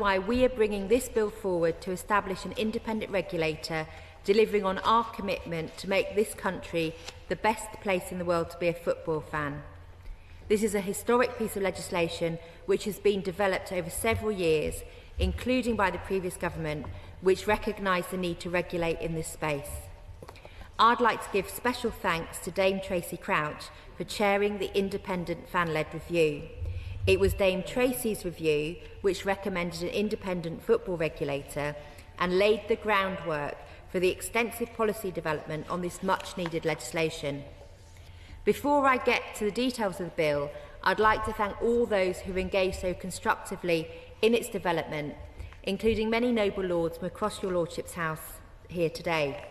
why we are bringing this bill forward to establish an independent regulator, delivering on our commitment to make this country the best place in the world to be a football fan. This is a historic piece of legislation which has been developed over several years, including by the previous government, which recognised the need to regulate in this space. I'd like to give special thanks to Dame Tracy Crouch for chairing the independent fan-led review. It was Dame Tracy's review which recommended an independent football regulator and laid the groundwork for the extensive policy development on this much-needed legislation. Before I get to the details of the bill, I'd like to thank all those who have engaged so constructively in its development, including many noble lords from across your Lordship's house here today.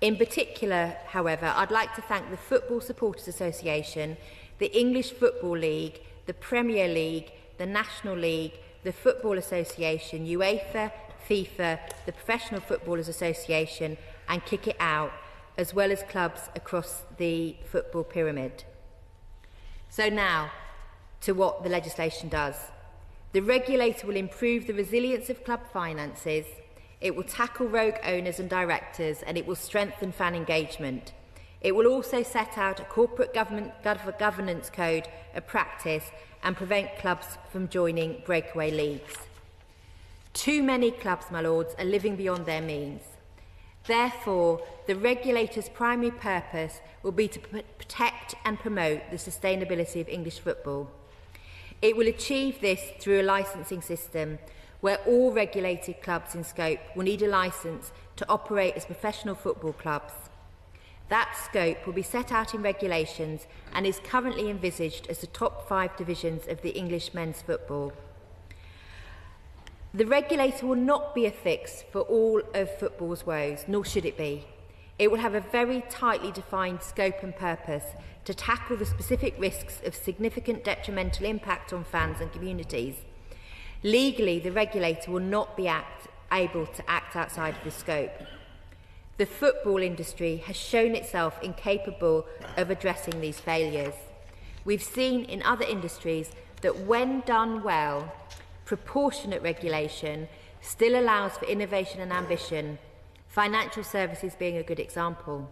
In particular, however, I'd like to thank the Football Supporters Association, the English Football League, the Premier League, the National League, the Football Association, UEFA, FIFA, the Professional Footballers Association and Kick It Out, as well as clubs across the football pyramid. So now, to what the legislation does. The regulator will improve the resilience of club finances, it will tackle rogue owners and directors, and it will strengthen fan engagement. It will also set out a corporate governance code of practice and prevent clubs from joining breakaway leagues. Too many clubs, my lords, are living beyond their means. Therefore, the regulator's primary purpose will be to protect and promote the sustainability of English football. It will achieve this through a licensing system where all regulated clubs in scope will need a licence to operate as professional football clubs. That scope will be set out in regulations and is currently envisaged as the top 5 divisions of the English men's football. The regulator will not be a fix for all of football's woes, nor should it be. It will have a very tightly defined scope and purpose to tackle the specific risks of significant detrimental impact on fans and communities. Legally, the regulator will not be able to act outside of the scope. The football industry has shown itself incapable of addressing these failures. We've seen in other industries that when done well, proportionate regulation still allows for innovation and ambition, financial services being a good example.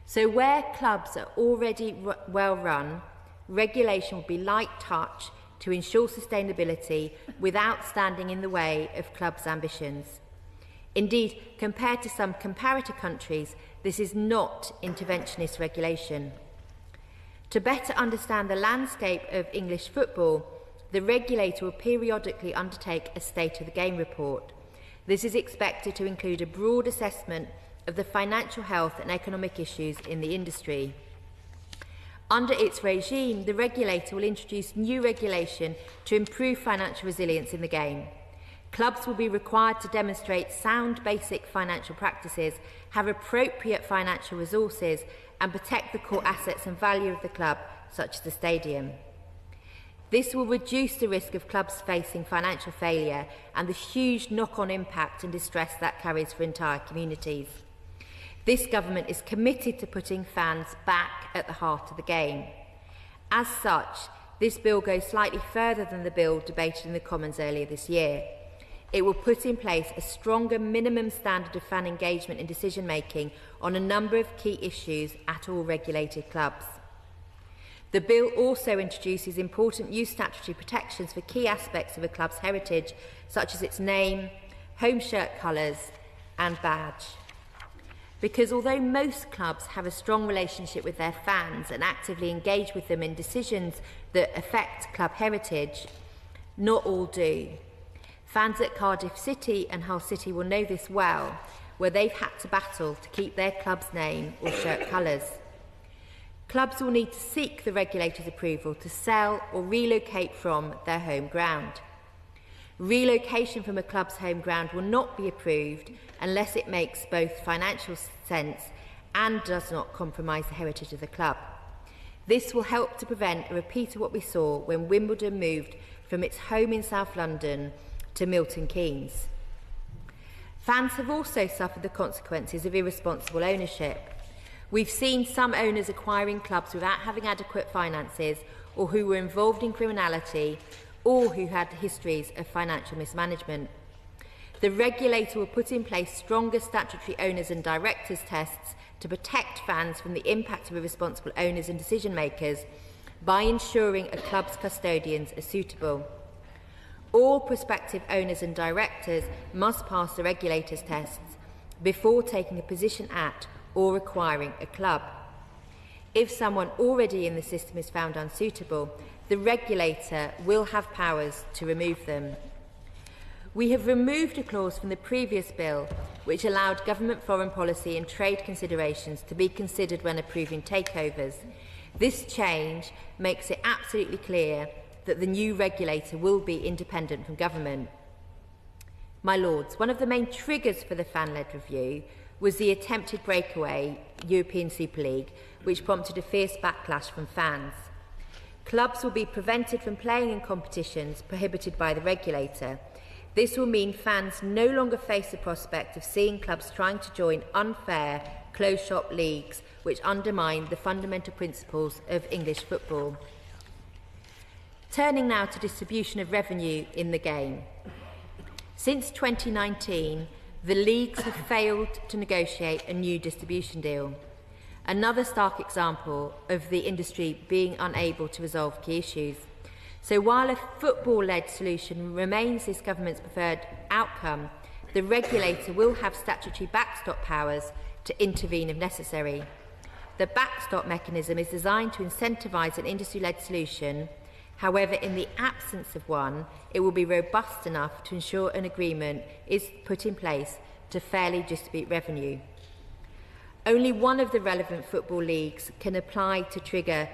So where clubs are already well run, regulation will be light touch to ensure sustainability without standing in the way of clubs' ambitions. Indeed, compared to some comparator countries, this is not interventionist regulation. To better understand the landscape of English football, the regulator will periodically undertake a State of the Game report. This is expected to include a broad assessment of the financial health and economic issues in the industry. Under its regime, the regulator will introduce new regulation to improve financial resilience in the game. Clubs will be required to demonstrate sound basic financial practices, have appropriate financial resources, and protect the core assets and value of the club, such as the stadium. This will reduce the risk of clubs facing financial failure and the huge knock-on impact and distress that carries for entire communities. This government is committed to putting fans back at the heart of the game. As such, this bill goes slightly further than the bill debated in the Commons earlier this year. It will put in place a stronger minimum standard of fan engagement in decision-making on a number of key issues at all regulated clubs. The bill also introduces important new statutory protections for key aspects of a club's heritage, such as its name, home shirt colours and badge. Because although most clubs have a strong relationship with their fans and actively engage with them in decisions that affect club heritage, not all do. Fans at Cardiff City and Hull City will know this well, where they've had to battle to keep their club's name or shirt colours. Clubs will need to seek the regulator's approval to sell or relocate from their home ground. Relocation from a club's home ground will not be approved unless it makes both financial sense and does not compromise the heritage of the club. This will help to prevent a repeat of what we saw when Wimbledon moved from its home in South London to Milton Keynes. Fans have also suffered the consequences of irresponsible ownership. We've seen some owners acquiring clubs without having adequate finances or who were involved in criminality or who had histories of financial mismanagement. The regulator will put in place stronger statutory owners and directors tests to protect fans from the impact of irresponsible owners and decision makers by ensuring a club's custodians are suitable. All prospective owners and directors must pass the regulator's tests before taking a position at or acquiring a club. If someone already in the system is found unsuitable, the regulator will have powers to remove them. We have removed a clause from the previous bill which allowed government foreign policy and trade considerations to be considered when approving takeovers. This change makes it absolutely clear that the new regulator will be independent from government. My Lords, one of the main triggers for the fan-led review was the attempted breakaway European Super League, which prompted a fierce backlash from fans. Clubs will be prevented from playing in competitions prohibited by the regulator. This will mean fans no longer face the prospect of seeing clubs trying to join unfair, closed-shop leagues which undermine the fundamental principles of English football. Turning now to distribution of revenue in the game. Since 2019, the leagues have failed to negotiate a new distribution deal. Another stark example of the industry being unable to resolve key issues. So while a football-led solution remains this government's preferred outcome, the regulator will have statutory backstop powers to intervene if necessary. The backstop mechanism is designed to incentivise an industry-led solution. However, in the absence of one, it will be robust enough to ensure an agreement is put in place to fairly distribute revenue. Only one of the relevant football leagues can apply to trigger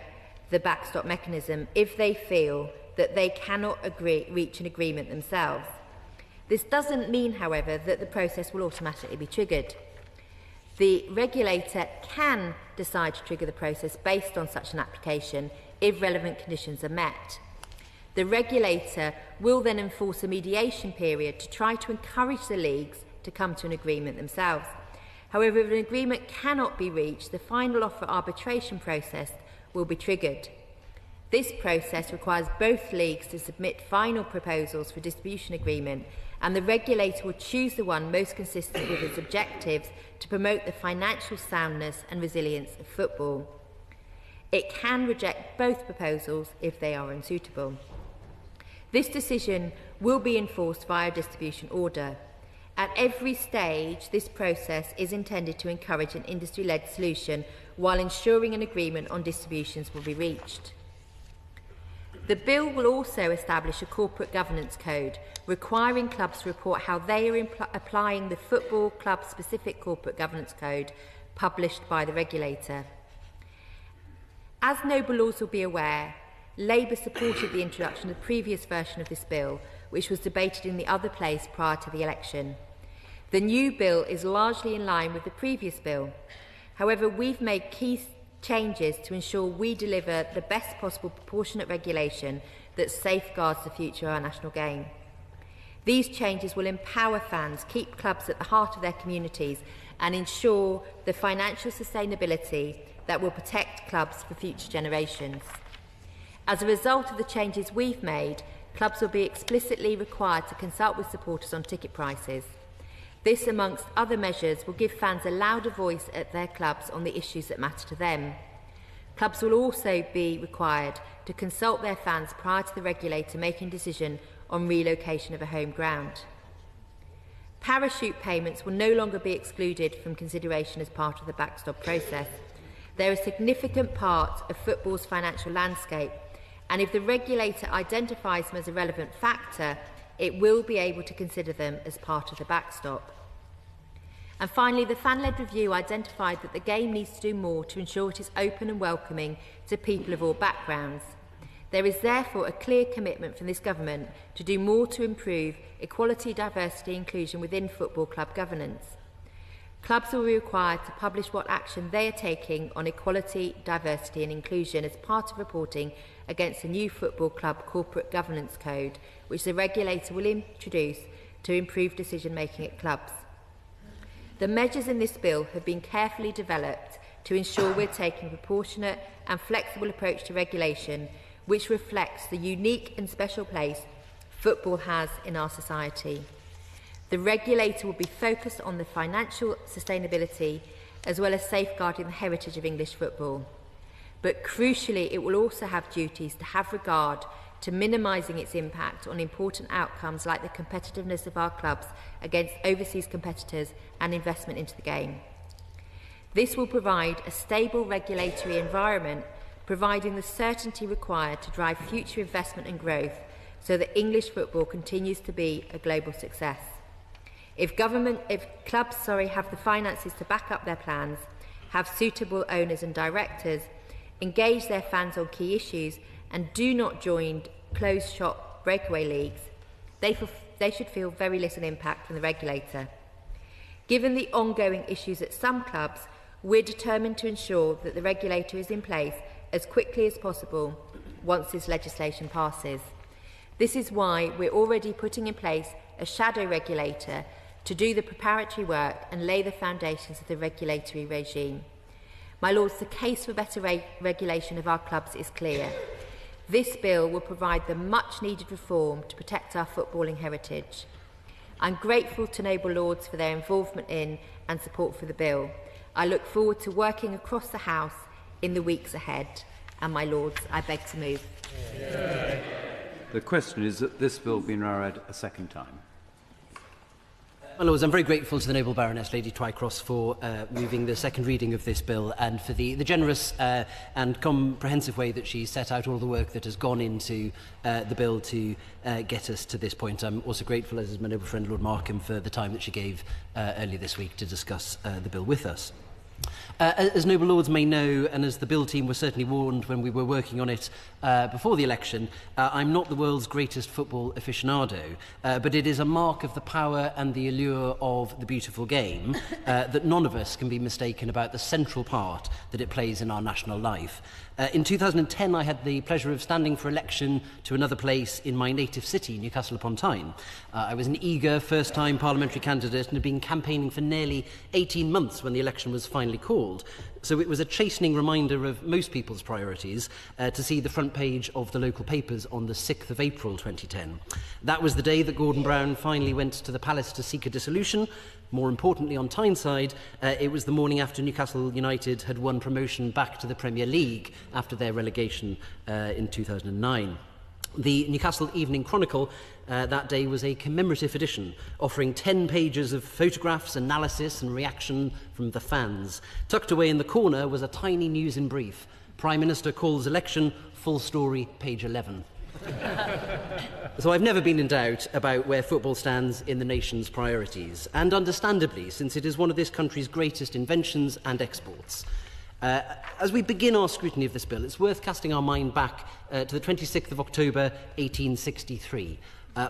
the backstop mechanism if they feel that they cannot reach an agreement themselves. This doesn't mean, however, that the process will automatically be triggered. The regulator can decide to trigger the process based on such an application if relevant conditions are met. The regulator will then enforce a mediation period to try to encourage the leagues to come to an agreement themselves. However, if an agreement cannot be reached, the final offer arbitration process will be triggered. This process requires both leagues to submit final proposals for distribution agreement, and the regulator will choose the one most consistent with its objectives to promote the financial soundness and resilience of football. It can reject both proposals if they are unsuitable. This decision will be enforced via a distribution order. At every stage, this process is intended to encourage an industry-led solution while ensuring an agreement on distributions will be reached. The bill will also establish a corporate governance code requiring clubs to report how they are applying the Football Club-specific corporate governance code published by the regulator. As Noble Lords will be aware, Labour supported the introduction of the previous version of this bill, which was debated in the other place prior to the election. The new bill is largely in line with the previous bill. However, we've made key changes to ensure we deliver the best possible proportionate regulation that safeguards the future of our national game. These changes will empower fans, keep clubs at the heart of their communities, and ensure the financial sustainability that will protect clubs for future generations. As a result of the changes we've made, clubs will be explicitly required to consult with supporters on ticket prices. This, amongst other measures, will give fans a louder voice at their clubs on the issues that matter to them. Clubs will also be required to consult their fans prior to the regulator making a decision on relocation of a home ground. Parachute payments will no longer be excluded from consideration as part of the backstop process. They're a significant part of football's financial landscape, and if the regulator identifies them as a relevant factor, it will be able to consider them as part of the backstop. And finally, the fan-led review identified that the game needs to do more to ensure it is open and welcoming to people of all backgrounds. There is therefore a clear commitment from this government to do more to improve equality, diversity and inclusion within football club governance. Clubs will be required to publish what action they are taking on equality, diversity and inclusion as part of reporting against the new Football Club Corporate Governance Code, which the regulator will introduce to improve decision-making at clubs. The measures in this bill have been carefully developed to ensure we're taking a proportionate and flexible approach to regulation which reflects the unique and special place football has in our society. The regulator will be focused on the financial sustainability as well as safeguarding the heritage of English football. But crucially, it will also have duties to have regard to minimising its impact on important outcomes like the competitiveness of our clubs against overseas competitors and investment into the game. This will provide a stable regulatory environment, providing the certainty required to drive future investment and growth so that English football continues to be a global success. If clubs have the finances to back up their plans, have suitable owners and directors, engage their fans on key issues, and do not join closed-shop breakaway leagues, they should feel very little impact from the regulator. Given the ongoing issues at some clubs, we're determined to ensure that the regulator is in place as quickly as possible once this legislation passes. This is why we're already putting in place a shadow regulator to do the preparatory work and lay the foundations of the regulatory regime. My Lords, the case for better regulation of our clubs is clear. This bill will provide the much-needed reform to protect our footballing heritage. I'm grateful to noble Lords for their involvement in and support for the bill. I look forward to working across the House in the weeks ahead. And my Lords, I beg to move. Yeah. The question is that this bill be now read a second time. My Lords, I'm very grateful to the noble Baroness Lady Twycross for moving the second reading of this bill and for the generous and comprehensive way that she set out all the work that has gone into the bill to get us to this point. I'm also grateful, as is my noble friend Lord Markham, for the time that she gave earlier this week to discuss the bill with us. As noble Lords may know, and as the bill team was certainly warned when we were working on it before the election, I'm not the world's greatest football aficionado, but it is a mark of the power and the allure of the beautiful game that none of us can be mistaken about the central part that it plays in our national life. In 2010, I had the pleasure of standing for election to another place in my native city, Newcastle upon Tyne. I was an eager first-time parliamentary candidate and had been campaigning for nearly 18 months when the election was finally called. So it was a chastening reminder of most people's priorities to see the front page of the local papers on the 6th of April 2010. That was the day that Gordon Brown finally went to the palace to seek a dissolution. More importantly, on Tyneside, it was the morning after Newcastle United had won promotion back to the Premier League after their relegation in 2009. The Newcastle Evening Chronicle that day was a commemorative edition, offering 10 pages of photographs, analysis and reaction from the fans. Tucked away in the corner was a tiny news in brief. Prime Minister calls election, full story, page 11. So I've never been in doubt about where football stands in the nation's priorities, and understandably, since it is one of this country's greatest inventions and exports. As we begin our scrutiny of this bill, it's worth casting our mind back to the 26th of October 1863.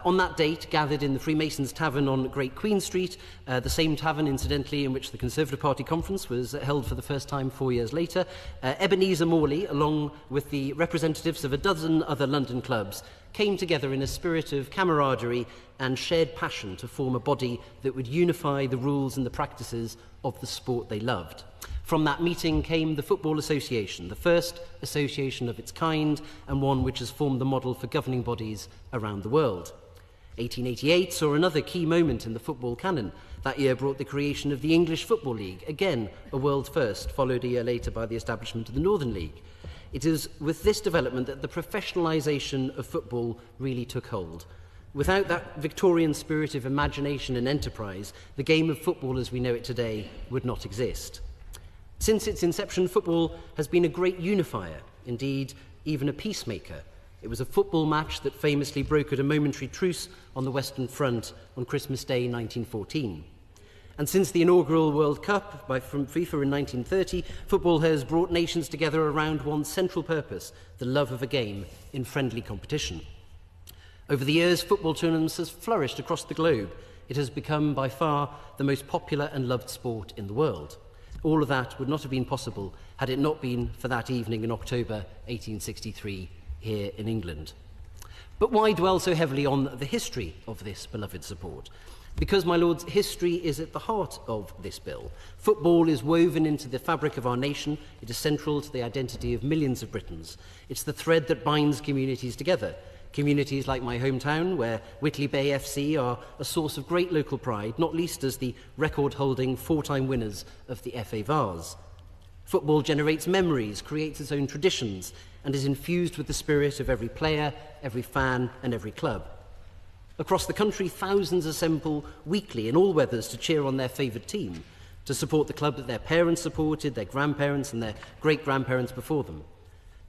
On that date, gathered in the Freemasons' Tavern on Great Queen Street, the same tavern, incidentally, in which the Conservative Party conference was held for the first time 4 years later, Ebenezer Morley, along with the representatives of a dozen other London clubs, came together in a spirit of camaraderie and shared passion to form a body that would unify the rules and the practices of the sport they loved. From that meeting came the Football Association, the first association of its kind and one which has formed the model for governing bodies around the world. 1888 saw another key moment in the football canon. That year brought the creation of the English Football League, again a world first, followed a year later by the establishment of the Northern League. It is with this development that the professionalisation of football really took hold. Without that Victorian spirit of imagination and enterprise, the game of football as we know it today would not exist. Since its inception, football has been a great unifier, indeed, even a peacemaker. It was a football match that famously brokered a momentary truce on the Western Front on Christmas Day 1914. And since the inaugural World Cup from FIFA in 1930, football has brought nations together around one central purpose, the love of a game in friendly competition. Over the years, football tournaments has flourished across the globe. It has become by far the most popular and loved sport in the world. All of that would not have been possible had it not been for that evening in October 1863 here in England. But why dwell so heavily on the history of this beloved sport? Because, my lords, history is at the heart of this bill. Football is woven into the fabric of our nation. It is central to the identity of millions of Britons. It's the thread that binds communities together. Communities like my hometown, where Whitley Bay FC are a source of great local pride, not least as the record-holding 4-time winners of the FA Vase. Football generates memories, creates its own traditions, and is infused with the spirit of every player, every fan, and every club. Across the country, thousands assemble weekly in all weathers to cheer on their favoured team, to support the club that their parents supported, their grandparents and their great-grandparents before them.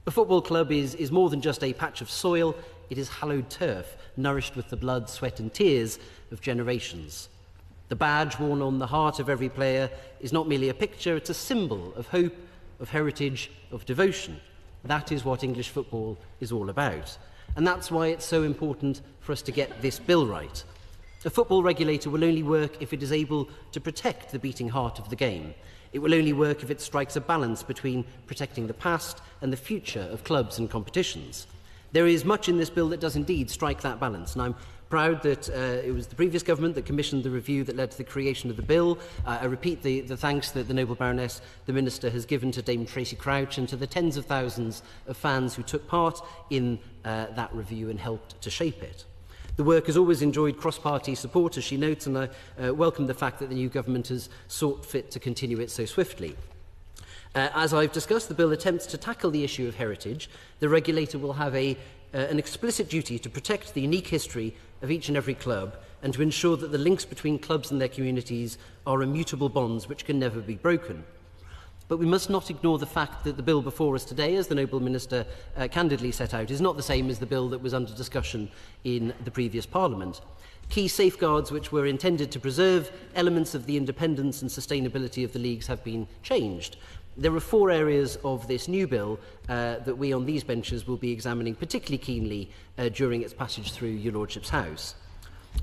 A football club is more than just a patch of soil. It is hallowed turf, nourished with the blood, sweat and tears of generations. The badge worn on the heart of every player is not merely a picture, it's a symbol of hope, of heritage, of devotion. That is what English football is all about. And that's why it's so important for us to get this bill right. A football regulator will only work if it is able to protect the beating heart of the game. It will only work if it strikes a balance between protecting the past and the future of clubs and competitions. There is much in this bill that does indeed strike that balance, and I'm proud that it was the previous government that commissioned the review that led to the creation of the bill. I repeat the thanks that the Noble Baroness, the Minister, has given to Dame Tracy Crouch and to the tens of thousands of fans who took part in that review and helped to shape it. The work has always enjoyed cross-party support, as she notes, and I welcome the fact that the new government has sought fit to continue it so swiftly. As I've discussed, the bill attempts to tackle the issue of heritage. The regulator will have an explicit duty to protect the unique history of each and every club and to ensure that the links between clubs and their communities are immutable bonds which can never be broken. But we must not ignore the fact that the bill before us today, as the Noble Minister candidly set out, is not the same as the bill that was under discussion in the previous Parliament. Key safeguards which were intended to preserve elements of the independence and sustainability of the leagues have been changed. There are 4 areas of this new bill that we on these benches will be examining particularly keenly during its passage through your Lordship's House.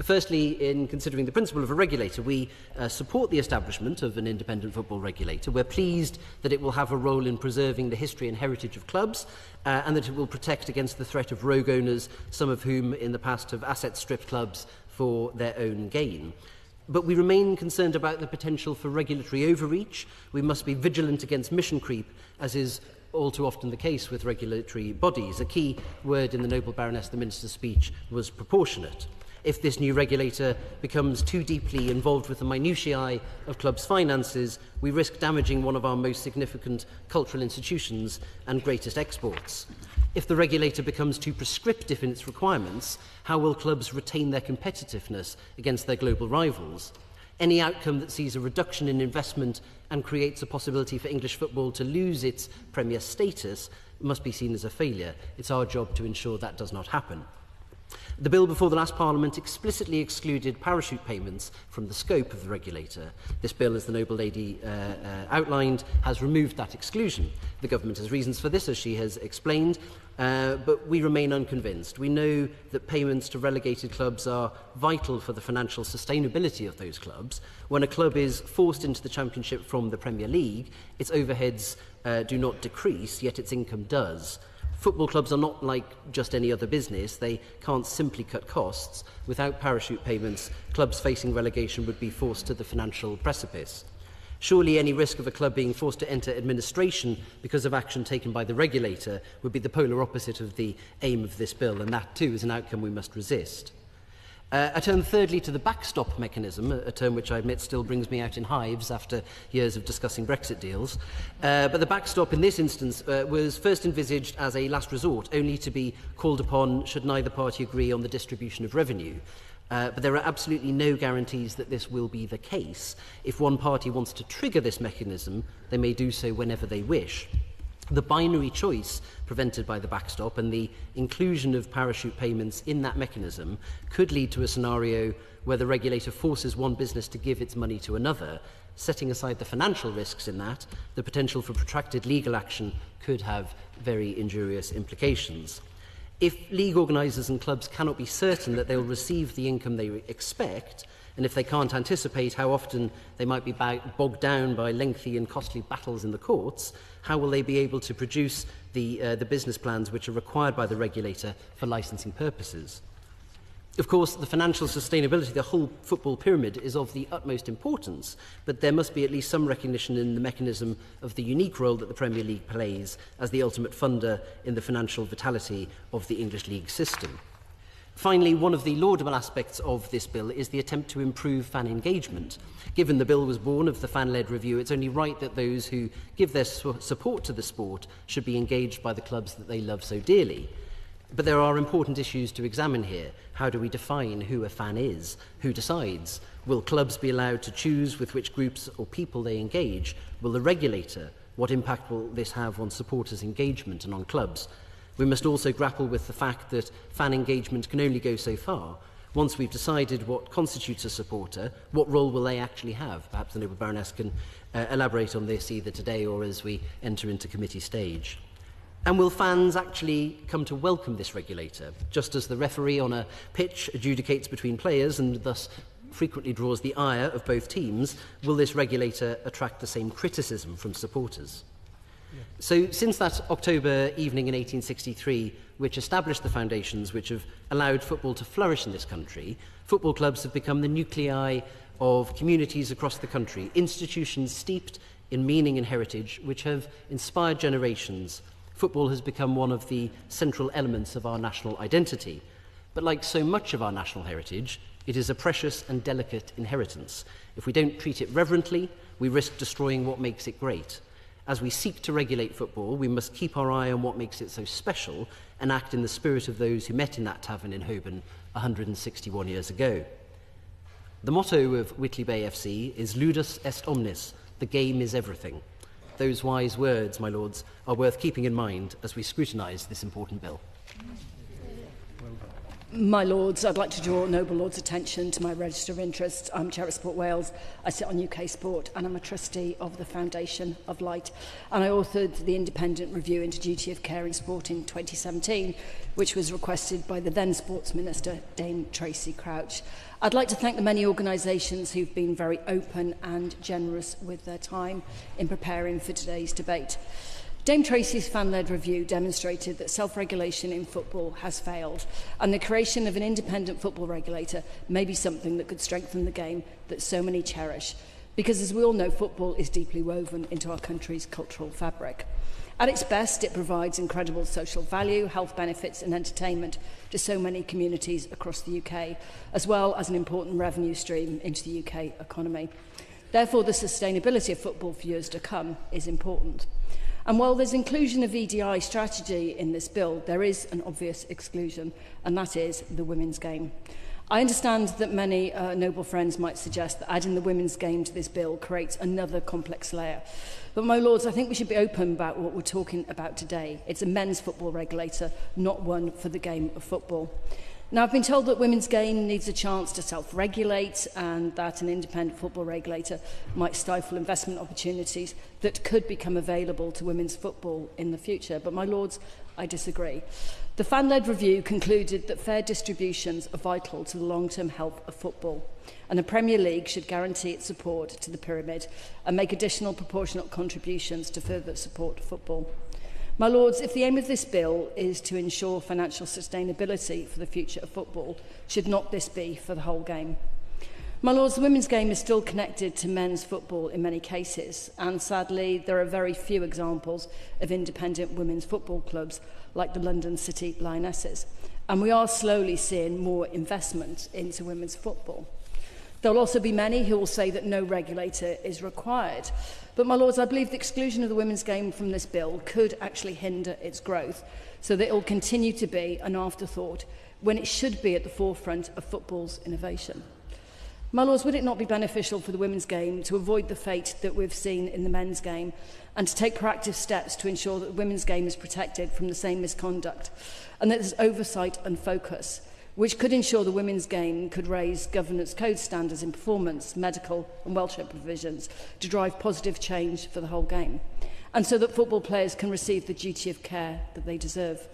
Firstly, in considering the principle of a regulator, we support the establishment of an independent football regulator. We're pleased that it will have a role in preserving the history and heritage of clubs and that it will protect against the threat of rogue owners, some of whom in the past have asset-stripped clubs for their own gain. But we remain concerned about the potential for regulatory overreach. We must be vigilant against mission creep, as is all too often the case with regulatory bodies. A key word in the Noble Baroness, the Minister's speech, was proportionate. If this new regulator becomes too deeply involved with the minutiae of clubs' finances, we risk damaging one of our most significant cultural institutions and greatest exports. If the regulator becomes too prescriptive in its requirements, how will clubs retain their competitiveness against their global rivals? Any outcome that sees a reduction in investment and creates a possibility for English football to lose its premier status must be seen as a failure. It's our job to ensure that does not happen. The bill before the last Parliament explicitly excluded parachute payments from the scope of the regulator. This bill, as the Noble Lady outlined, has removed that exclusion. The government has reasons for this, as she has explained, but we remain unconvinced. We know that payments to relegated clubs are vital for the financial sustainability of those clubs. When a club is forced into the Championship from the Premier League, its overheads do not decrease, yet its income does. Football clubs are not like just any other business. They can't simply cut costs. Without parachute payments, clubs facing relegation would be forced to the financial precipice. Surely any risk of a club being forced to enter administration because of action taken by the regulator would be the polar opposite of the aim of this bill, and that too is an outcome we must resist. I turn thirdly to the backstop mechanism, a term which I admit still brings me out in hives after years of discussing Brexit deals. But the backstop in this instance was first envisaged as a last resort, only to be called upon should neither party agree on the distribution of revenue. But there are absolutely no guarantees that this will be the case. If one party wants to trigger this mechanism, they may do so whenever they wish. The binary choice prevented by the backstop and the inclusion of parachute payments in that mechanism could lead to a scenario where the regulator forces one business to give its money to another. Setting aside the financial risks in that, the potential for protracted legal action could have very injurious implications. If league organisers and clubs cannot be certain that they'll receive the income they expect, and if they can't anticipate how often they might be bogged down by lengthy and costly battles in the courts, how will they be able to produce the business plans which are required by the regulator for licensing purposes? Of course, the financial sustainability of the whole football pyramid is of the utmost importance, but there must be at least some recognition in the mechanism of the unique role that the Premier League plays as the ultimate funder in the financial vitality of the English league system. Finally, one of the laudable aspects of this bill is the attempt to improve fan engagement. Given the bill was born of the fan-led review, it's only right that those who give their support to the sport should be engaged by the clubs that they love so dearly. But there are important issues to examine here. How do we define who a fan is? Who decides? Will clubs be allowed to choose with which groups or people they engage? Will the regulator? What impact will this have on supporters' engagement and on clubs? We must also grapple with the fact that fan engagement can only go so far. Once we've decided what constitutes a supporter, what role will they actually have? Perhaps the Noble Baroness can elaborate on this either today or as we enter into committee stage. And will fans actually come to welcome this regulator? Just as the referee on a pitch adjudicates between players and thus frequently draws the ire of both teams, will this regulator attract the same criticism from supporters? So since that October evening in 1863, which established the foundations which have allowed football to flourish in this country, football clubs have become the nuclei of communities across the country, institutions steeped in meaning and heritage which have inspired generations. Football has become one of the central elements of our national identity. But like so much of our national heritage, it is a precious and delicate inheritance. If we don't treat it reverently, we risk destroying what makes it great. As we seek to regulate football, we must keep our eye on what makes it so special and act in the spirit of those who met in that tavern in Holborn 161 years ago. The motto of Whitley Bay FC is Ludus est omnis, the game is everything. Those wise words, my lords, are worth keeping in mind as we scrutinise this important bill. My Lords, I'd like to draw Noble Lord's attention to my register of interests. I'm Chair of Sport Wales, I sit on UK Sport, and I'm a trustee of the Foundation of Light. And I authored the independent review into duty of care in sport in 2017, which was requested by the then Sports Minister, Dame Tracy Crouch. I'd like to thank the many organisations who've been very open and generous with their time in preparing for today's debate. Dame Tracy's fan-led review demonstrated that self-regulation in football has failed, and the creation of an independent football regulator may be something that could strengthen the game that so many cherish, because as we all know, football is deeply woven into our country's cultural fabric. At its best, it provides incredible social value, health benefits and entertainment to so many communities across the UK, as well as an important revenue stream into the UK economy. Therefore, the sustainability of football for years to come is important. And while there's inclusion of EDI strategy in this bill, there is an obvious exclusion, and that is the women's game. I understand that many noble friends might suggest that adding the women's game to this bill creates another complex layer. But, my lords, I think we should be open about what we're talking about today. It's a men's football regulator, not one for the game of football. Now, I've been told that women's game needs a chance to self-regulate and that an independent football regulator might stifle investment opportunities that could become available to women's football in the future. But, my lords, I disagree. The fan-led review concluded that fair distributions are vital to the long-term health of football, and the Premier League should guarantee its support to the pyramid and make additional proportionate contributions to further support football. My lords, if the aim of this bill is to ensure financial sustainability for the future of football, should not this be for the whole game? My lords, the women's game is still connected to men's football in many cases, and sadly there are very few examples of independent women's football clubs like the London City Lionesses, and we are slowly seeing more investment into women's football. There will also be many who will say that no regulator is required. But, my lords, I believe the exclusion of the women's game from this bill could actually hinder its growth, so that it will continue to be an afterthought when it should be at the forefront of football's innovation. My lords, would it not be beneficial for the women's game to avoid the fate that we've seen in the men's game and to take proactive steps to ensure that the women's game is protected from the same misconduct and that there's oversight and focus, which could ensure the women's game could raise governance code standards in performance, medical and welfare provisions to drive positive change for the whole game, and so that football players can receive the duty of care that they deserve.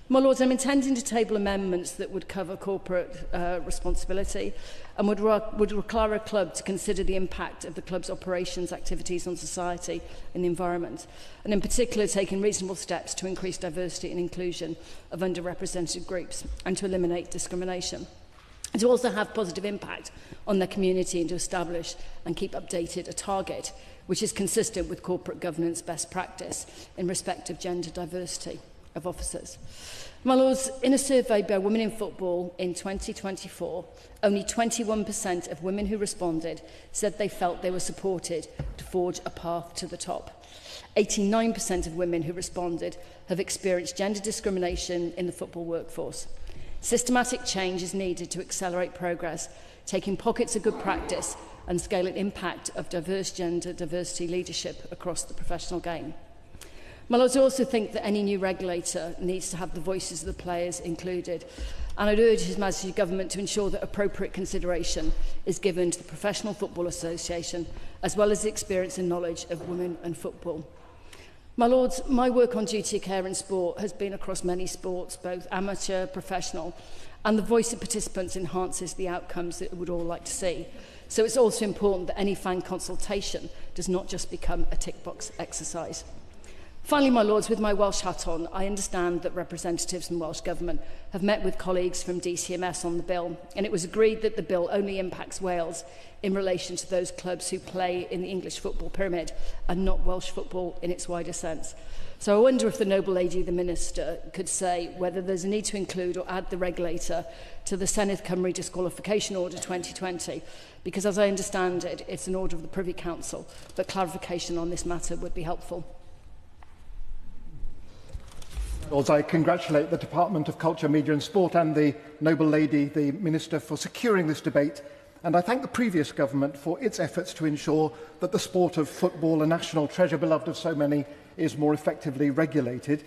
My lords, I'm intending to table amendments that would cover corporate responsibility and would require a club to consider the impact of the club's operations, activities on society and the environment, and in particular taking reasonable steps to increase diversity and inclusion of underrepresented groups and to eliminate discrimination. to also have positive impact on their community and to establish and keep updated a target which is consistent with corporate governance best practice in respect of gender diversity of officers. My Lords, in a survey by Women in Football in 2024, only 21% of women who responded said they felt they were supported to forge a path to the top. 89% of women who responded have experienced gender discrimination in the football workforce. Systematic change is needed to accelerate progress, taking pockets of good practice and scaling impact of diverse gender diversity leadership across the professional game. My Lords, I also think that any new regulator needs to have the voices of the players included, and I'd urge His Majesty's Government to ensure that appropriate consideration is given to the Professional Football Association, as well as the experience and knowledge of women and football. My Lords, my work on duty of care in sport has been across many sports, both amateur, professional, and the voice of participants enhances the outcomes that we would all like to see. So it's also important that any fan consultation does not just become a tick box exercise. Finally, my Lords, with my Welsh hat on, I understand that representatives from Welsh Government have met with colleagues from DCMS on the bill, and it was agreed that the bill only impacts Wales in relation to those clubs who play in the English football pyramid and not Welsh football in its wider sense. So I wonder if the noble lady, the Minister, could say whether there's a need to include or add the regulator to the Senedd Cymru Disqualification Order 2020, because as I understand it, it's an order of the Privy Council, but clarification on this matter would be helpful. Lords, I congratulate the Department of Culture, Media and Sport and the noble lady, the Minister, for securing this debate, and I thank the previous government for its efforts to ensure that the sport of football, a national treasure beloved of so many, is more effectively regulated.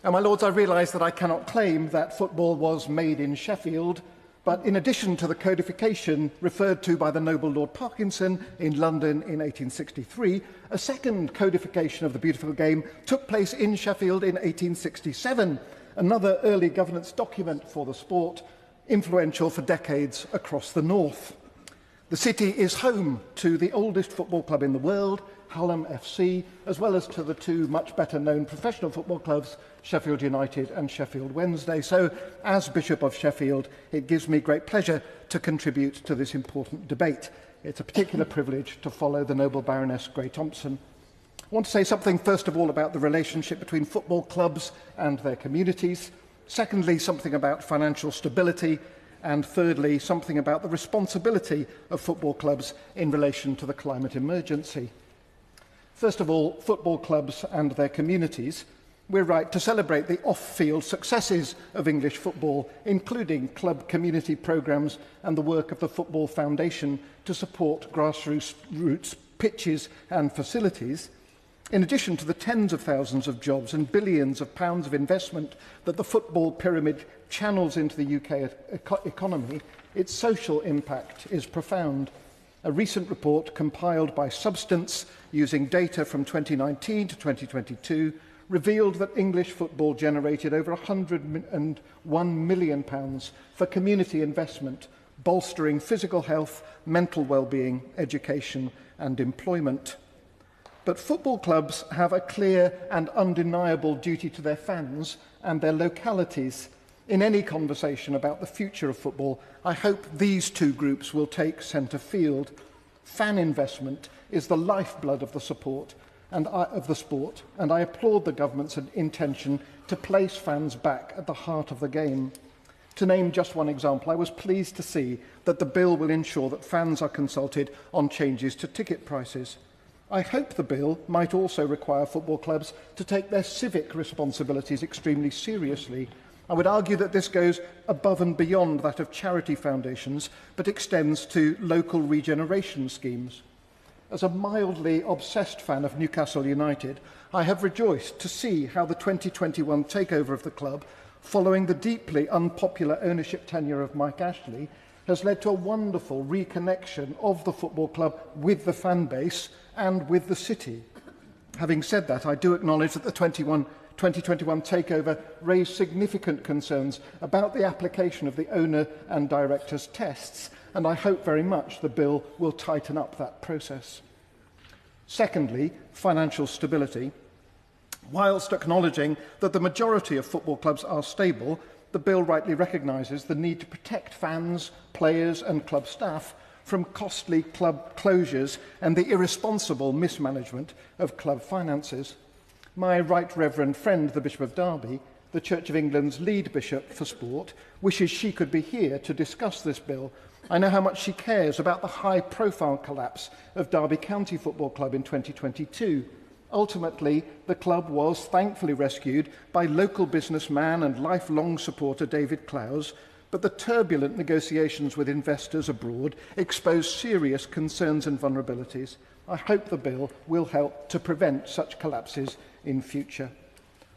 And my Lords, I realise that I cannot claim that football was made in Sheffield, but in addition to the codification referred to by the noble Lord Parkinson in London in 1863, a second codification of the beautiful game took place in Sheffield in 1867, another early governance document for the sport, influential for decades across the north. The city is home to the oldest football club in the world, Hallam FC, as well as to the two much better known professional football clubs, Sheffield United and Sheffield Wednesday. So, as Bishop of Sheffield, it gives me great pleasure to contribute to this important debate. It's a particular privilege to follow the noble Baroness Gray-Thompson. I want to say something first of all about the relationship between football clubs and their communities. Secondly, something about financial stability. And thirdly, something about the responsibility of football clubs in relation to the climate emergency. First of all, football clubs and their communities. We're right to celebrate the off-field successes of English football, including club community programmes and the work of the Football Foundation to support grassroots pitches and facilities, in addition to the tens of thousands of jobs and billions of pounds of investment that the football pyramid channels into the UK economy. Its social impact is profound. A recent report compiled by Substance using data from 2019 to 2022 revealed that English football generated over £101 million for community investment, bolstering physical health, mental well-being, education and employment. But football clubs have a clear and undeniable duty to their fans and their localities. In any conversation about the future of football, I hope these two groups will take centre field. Fan investment is the lifeblood of the sport, and I applaud the government's intention to place fans back at the heart of the game. To name just one example, I was pleased to see that the bill will ensure that fans are consulted on changes to ticket prices. I hope the bill might also require football clubs to take their civic responsibilities extremely seriously. I would argue that this goes above and beyond that of charity foundations, but extends to local regeneration schemes. As a mildly obsessed fan of Newcastle United, I have rejoiced to see how the 2021 takeover of the club, following the deeply unpopular ownership tenure of Mike Ashley, has led to a wonderful reconnection of the football club with the fan base and with the city. Having said that, I do acknowledge that the 2021 takeover raised significant concerns about the application of the owner and directors' tests, and I hope very much the bill will tighten up that process. Secondly, financial stability. Whilst acknowledging that the majority of football clubs are stable, the bill rightly recognises the need to protect fans, players and club staff from costly club closures and the irresponsible mismanagement of club finances. My Right Reverend friend, the Bishop of Derby, the Church of England's lead bishop for sport, wishes she could be here to discuss this bill. I know how much she cares about the high-profile collapse of Derby County Football Club in 2022. Ultimately, the club was thankfully rescued by local businessman and lifelong supporter David Clowes, but the turbulent negotiations with investors abroad exposed serious concerns and vulnerabilities. I hope the bill will help to prevent such collapses in future.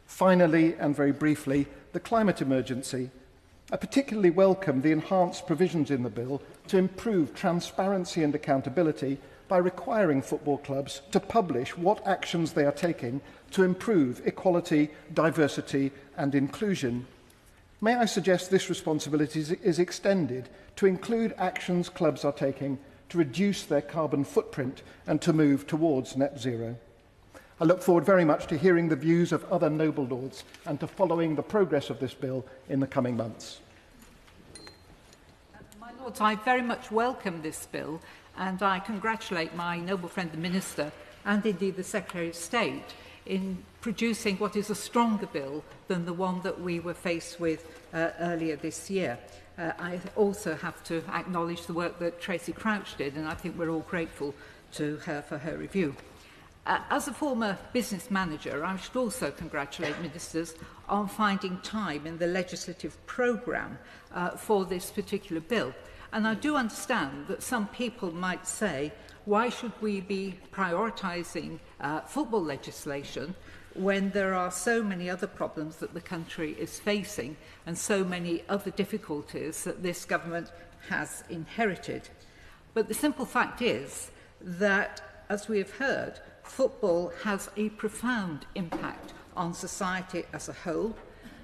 Finally, and very briefly, the climate emergency. I particularly welcome the enhanced provisions in the bill to improve transparency and accountability by requiring football clubs to publish what actions they are taking to improve equality, diversity and inclusion. May I suggest this responsibility is extended to include actions clubs are taking to reduce their carbon footprint and to move towards net zero. I look forward very much to hearing the views of other noble lords and to following the progress of this bill in the coming months. My Lords, I very much welcome this bill, and I congratulate my noble friend the Minister and indeed the Secretary of State in producing what is a stronger bill than the one that we were faced with earlier this year. I also have to acknowledge the work that Tracy Crouch did, and I think we're all grateful to her for her review. As a former business manager, I should also congratulate ministers on finding time in the legislative programme for this particular bill. And I do understand that some people might say, why should we be prioritising football legislation when there are so many other problems that the country is facing and so many other difficulties that this government has inherited? But the simple fact is that, as we have heard, football has a profound impact on society as a whole.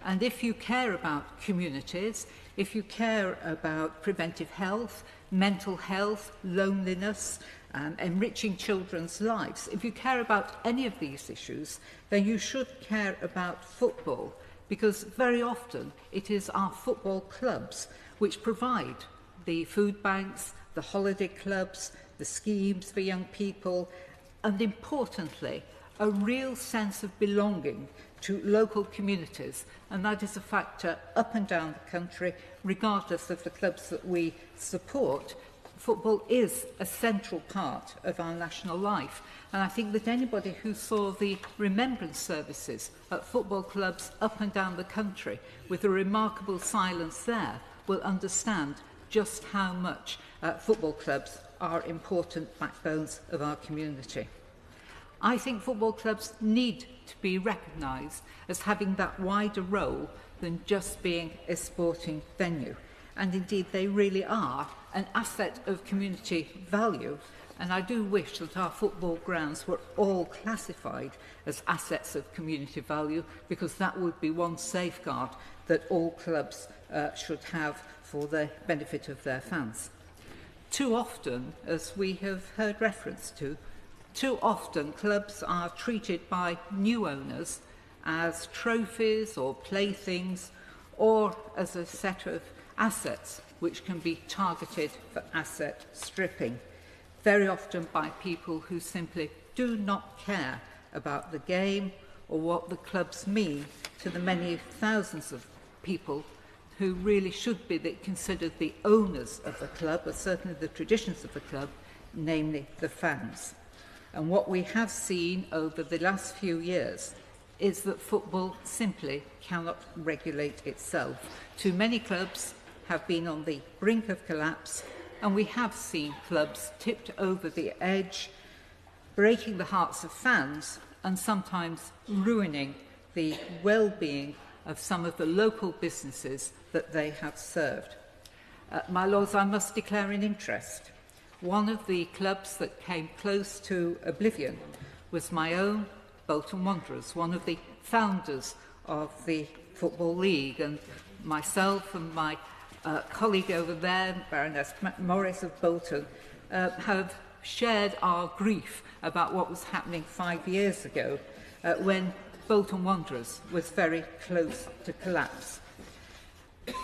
And if you care about communities, if you care about preventive health, mental health, loneliness, enriching children's lives, if you care about any of these issues, then you should care about football, because very often it is our football clubs which provide the food banks, the holiday clubs, the schemes for young people, and importantly, a real sense of belonging to local communities, and that is a factor up and down the country, regardless of the clubs that we support. Football is a central part of our national life, and I think that anybody who saw the remembrance services at football clubs up and down the country with a remarkable silence there will understand just how much football clubs are important backbones of our community. I think football clubs need to be recognised as having that wider role than just being a sporting venue. And indeed, they really are an asset of community value. And I do wish that our football grounds were all classified as assets of community value, because that would be one safeguard that all clubs should have for the benefit of their fans. Too often, as we have heard reference to, too often clubs are treated by new owners as trophies or playthings, or as a set of assets which can be targeted for asset stripping, very often by people who simply do not care about the game or what the clubs mean to the many thousands of people who really should be considered the owners of the club, or certainly the traditions of the club, namely the fans. And what we have seen over the last few years is that football simply cannot regulate itself. Too many clubs have been on the brink of collapse, and we have seen clubs tipped over the edge, breaking the hearts of fans and sometimes ruining the well-being of some of the local businesses that they have served. My Lords, I must declare an interest. One of the clubs that came close to oblivion was my own Bolton Wanderers, one of the founders of the Football League, and myself and my colleague over there, Baroness Morris of Bolton, have shared our grief about what was happening 5 years ago when Bolton Wanderers was very close to collapse.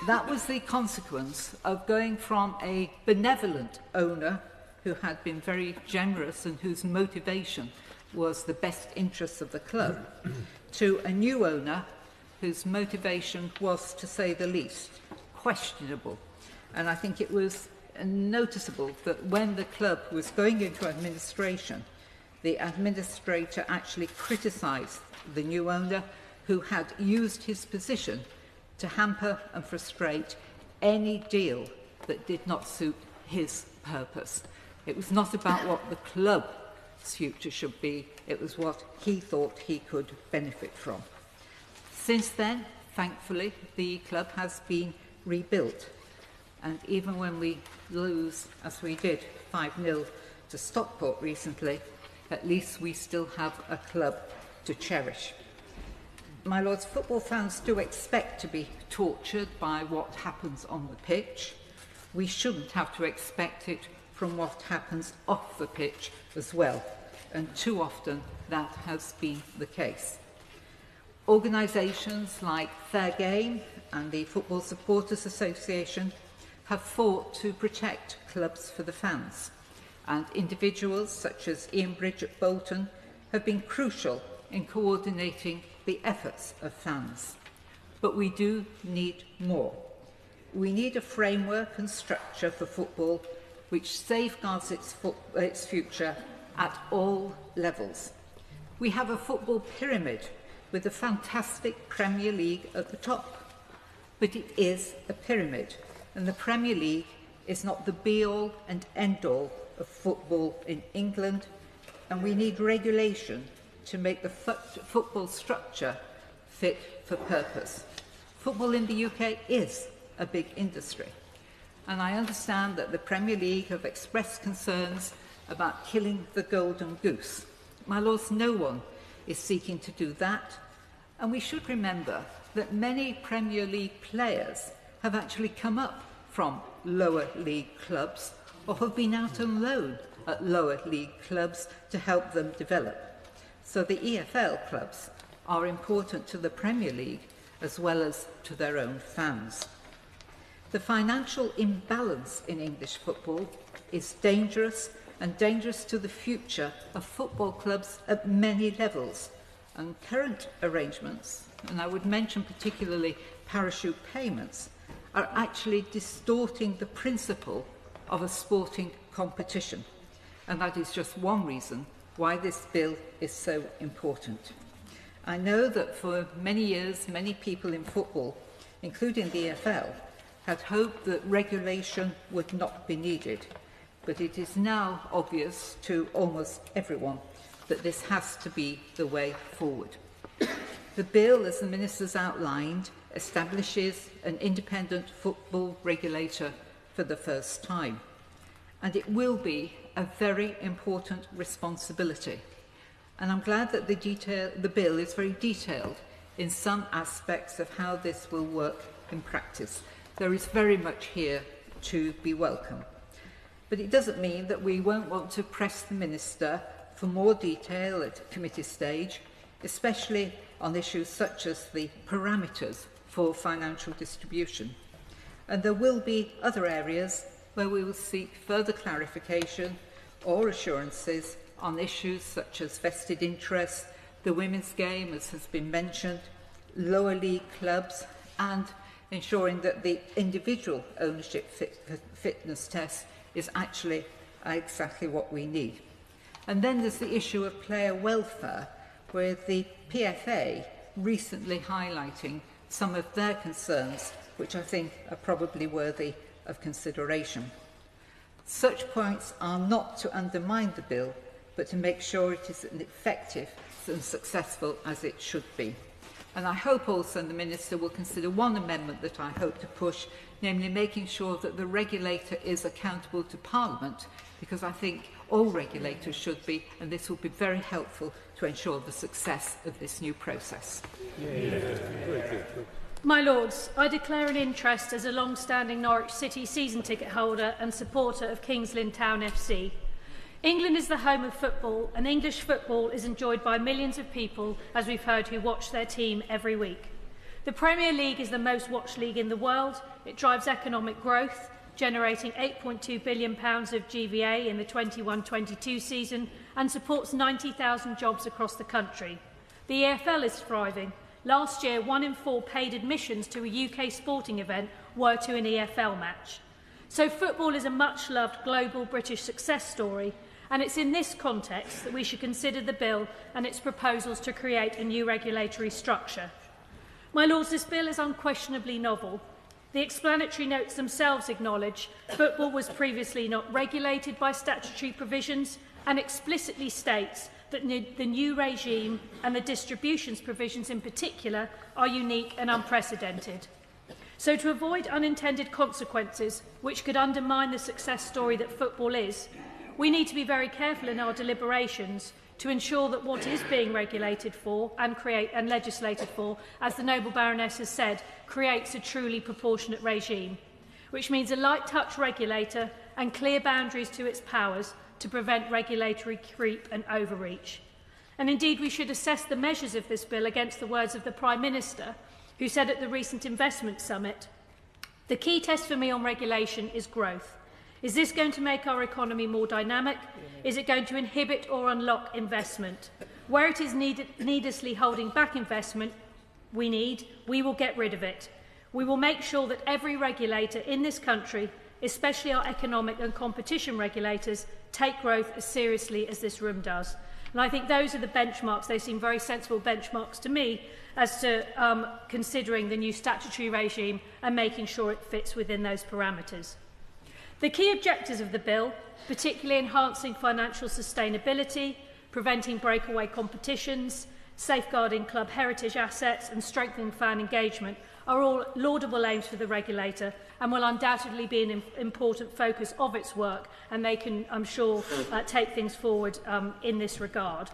That was the consequence of going from a benevolent owner who had been very generous and whose motivation was the best interests of the club, to a new owner whose motivation was, to say the least, questionable. And I think it was noticeable that when the club was going into administration, the administrator actually criticised the new owner, who had used his position to hamper and frustrate any deal that did not suit his purpose. It was not about what the club's future should be, it was what he thought he could benefit from. Since then, thankfully, the club has been rebuilt. And even when we lose, as we did, 5-0 to Stockport recently, at least we still have a club to cherish. My lords, football fans do expect to be tortured by what happens on the pitch. We shouldn't have to expect it from what happens off the pitch as well, and too often that has been the case. Organisations like Fair Game and the Football Supporters Association have fought to protect clubs for the fans, and individuals such as Ian Bridge at Bolton have been crucial in coordinating the efforts of fans. But we do need more. We need a framework and structure for football which safeguards its future at all levels. We have a football pyramid with a fantastic Premier League at the top, but it is a pyramid, and the Premier League is not the be-all and end-all of football in England, and we need regulation to make the football structure fit for purpose. Football in the UK is a big industry, and I understand that the Premier League have expressed concerns about killing the golden goose. My lords, no one is seeking to do that, and we should remember that many Premier League players have actually come up from lower league clubs or have been out on loan at lower league clubs to help them develop. So the EFL clubs are important to the Premier League as well as to their own fans. The financial imbalance in English football is dangerous, and dangerous to the future of football clubs at many levels. And current arrangements, and I would mention particularly parachute payments, are actually distorting the principle of a sporting competition. And that is just one reason why this bill is so important. I know that for many years, many people in football, including the EFL, had hoped that regulation would not be needed, but it is now obvious to almost everyone that this has to be the way forward. The bill, as the Minister's outlined, establishes an independent football regulator for the first time, and it will be a very important responsibility. And I'm glad that the bill is very detailed in some aspects of how this will work in practice. There is very much here to be welcome. But it doesn't mean that we won't want to press the Minister for more detail at committee stage, especially on issues such as the parameters for financial distribution. And there will be other areas where we will seek further clarification or assurances on issues such as vested interests, the women's game, as has been mentioned, lower league clubs, and ensuring that the individual ownership fitness test is actually exactly what we need. And then there's the issue of player welfare, with the PFA recently highlighting some of their concerns, which I think are probably worthy of consideration. Such points are not to undermine the bill, but to make sure it is as effective and successful as it should be. And I hope also the Minister will consider one amendment that I hope to push, namely making sure that the regulator is accountable to Parliament, because I think all regulators should be, and this will be very helpful to ensure the success of this new process. My Lords, I declare an interest as a long-standing Norwich City season ticket holder and supporter of Kings Lynn Town FC. England is the home of football, and English football is enjoyed by millions of people, as we've heard, who watch their team every week. The Premier League is the most watched league in the world. It drives economic growth, generating £8.2 billion of GVA in the 21-22 season and supports 90,000 jobs across the country. The EFL is thriving. Last year, 1 in 4 paid admissions to a UK sporting event were to an EFL match. So football is a much-loved global British success story, and it's in this context that we should consider the bill and its proposals to create a new regulatory structure. My Lords, this bill is unquestionably novel. The explanatory notes themselves acknowledge football was previously not regulated by statutory provisions and explicitly states that the new regime and the distributions provisions in particular are unique and unprecedented. So to avoid unintended consequences which could undermine the success story that football is, we need to be very careful in our deliberations to ensure that what is being regulated for and legislated for, as the Noble Baroness has said, creates a truly proportionate regime, which means a light touch regulator and clear boundaries to its powers to prevent regulatory creep and overreach. And indeed, we should assess the measures of this bill against the words of the Prime Minister, who said at the recent investment summit, "The key test for me on regulation is growth. Is this going to make our economy more dynamic? Is it going to inhibit or unlock investment? Where it is needlessly holding back investment we will get rid of it. We will make sure that every regulator in this country, especially our economic and competition regulators, take growth as seriously as this room does." And I think those are the benchmarks. They seem very sensible benchmarks to me as to considering the new statutory regime and making sure it fits within those parameters. The key objectives of the bill, particularly enhancing financial sustainability, preventing breakaway competitions, safeguarding club heritage assets and strengthening fan engagement, are all laudable aims for the regulator and will undoubtedly be an important focus of its work, and they can, I'm sure, take things forward in this regard.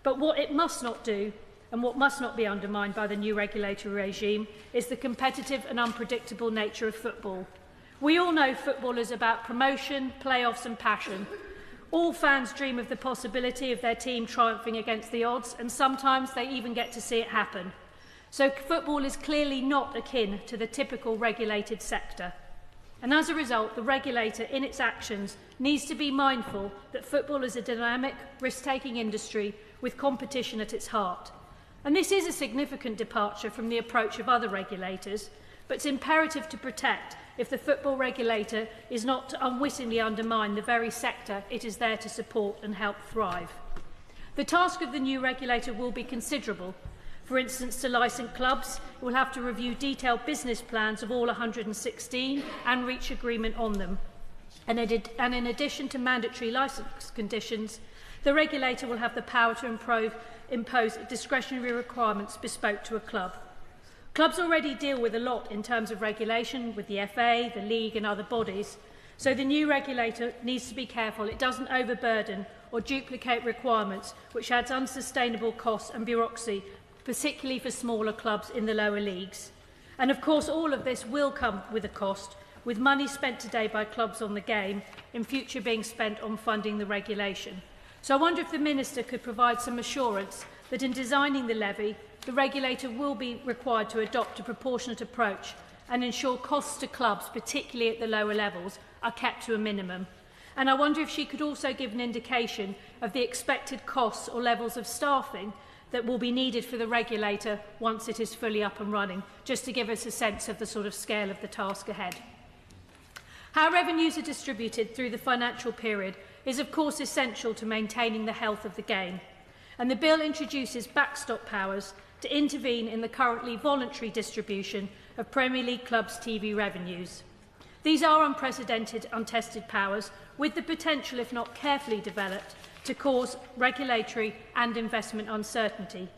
But what it must not do, and what must not be undermined by the new regulatory regime, is the competitive and unpredictable nature of football. We all know football is about promotion, playoffs and passion. All fans dream of the possibility of their team triumphing against the odds, and sometimes they even get to see it happen. So football is clearly not akin to the typical regulated sector. And as a result, the regulator in its actions needs to be mindful that football is a dynamic, risk-taking industry with competition at its heart. And this is a significant departure from the approach of other regulators, but it's imperative to protect if the football regulator is not to unwittingly undermine the very sector it is there to support and help thrive. The task of the new regulator will be considerable. For instance, to licence clubs, it will have to review detailed business plans of all 116 and reach agreement on them. And in addition to mandatory licence conditions, the regulator will have the power to impose discretionary requirements bespoke to a club. Clubs already deal with a lot in terms of regulation with the FA, the League and other bodies, so the new regulator needs to be careful it doesn't overburden or duplicate requirements which adds unsustainable costs and bureaucracy, particularly for smaller clubs in the lower leagues. And of course all of this will come with a cost, with money spent today by clubs on the game in future being spent on funding the regulation. So I wonder if the Minister could provide some assurance that in designing the levy, the regulator will be required to adopt a proportionate approach and ensure costs to clubs, particularly at the lower levels, are kept to a minimum. And I wonder if she could also give an indication of the expected costs or levels of staffing that will be needed for the regulator once it is fully up and running, just to give us a sense of the sort of scale of the task ahead. How revenues are distributed through the financial period is of course essential to maintaining the health of the game, and the bill introduces backstop powers to intervene in the currently voluntary distribution of Premier League clubs' TV revenues. These are unprecedented, untested powers with the potential, if not carefully developed, to cause regulatory and investment uncertainty.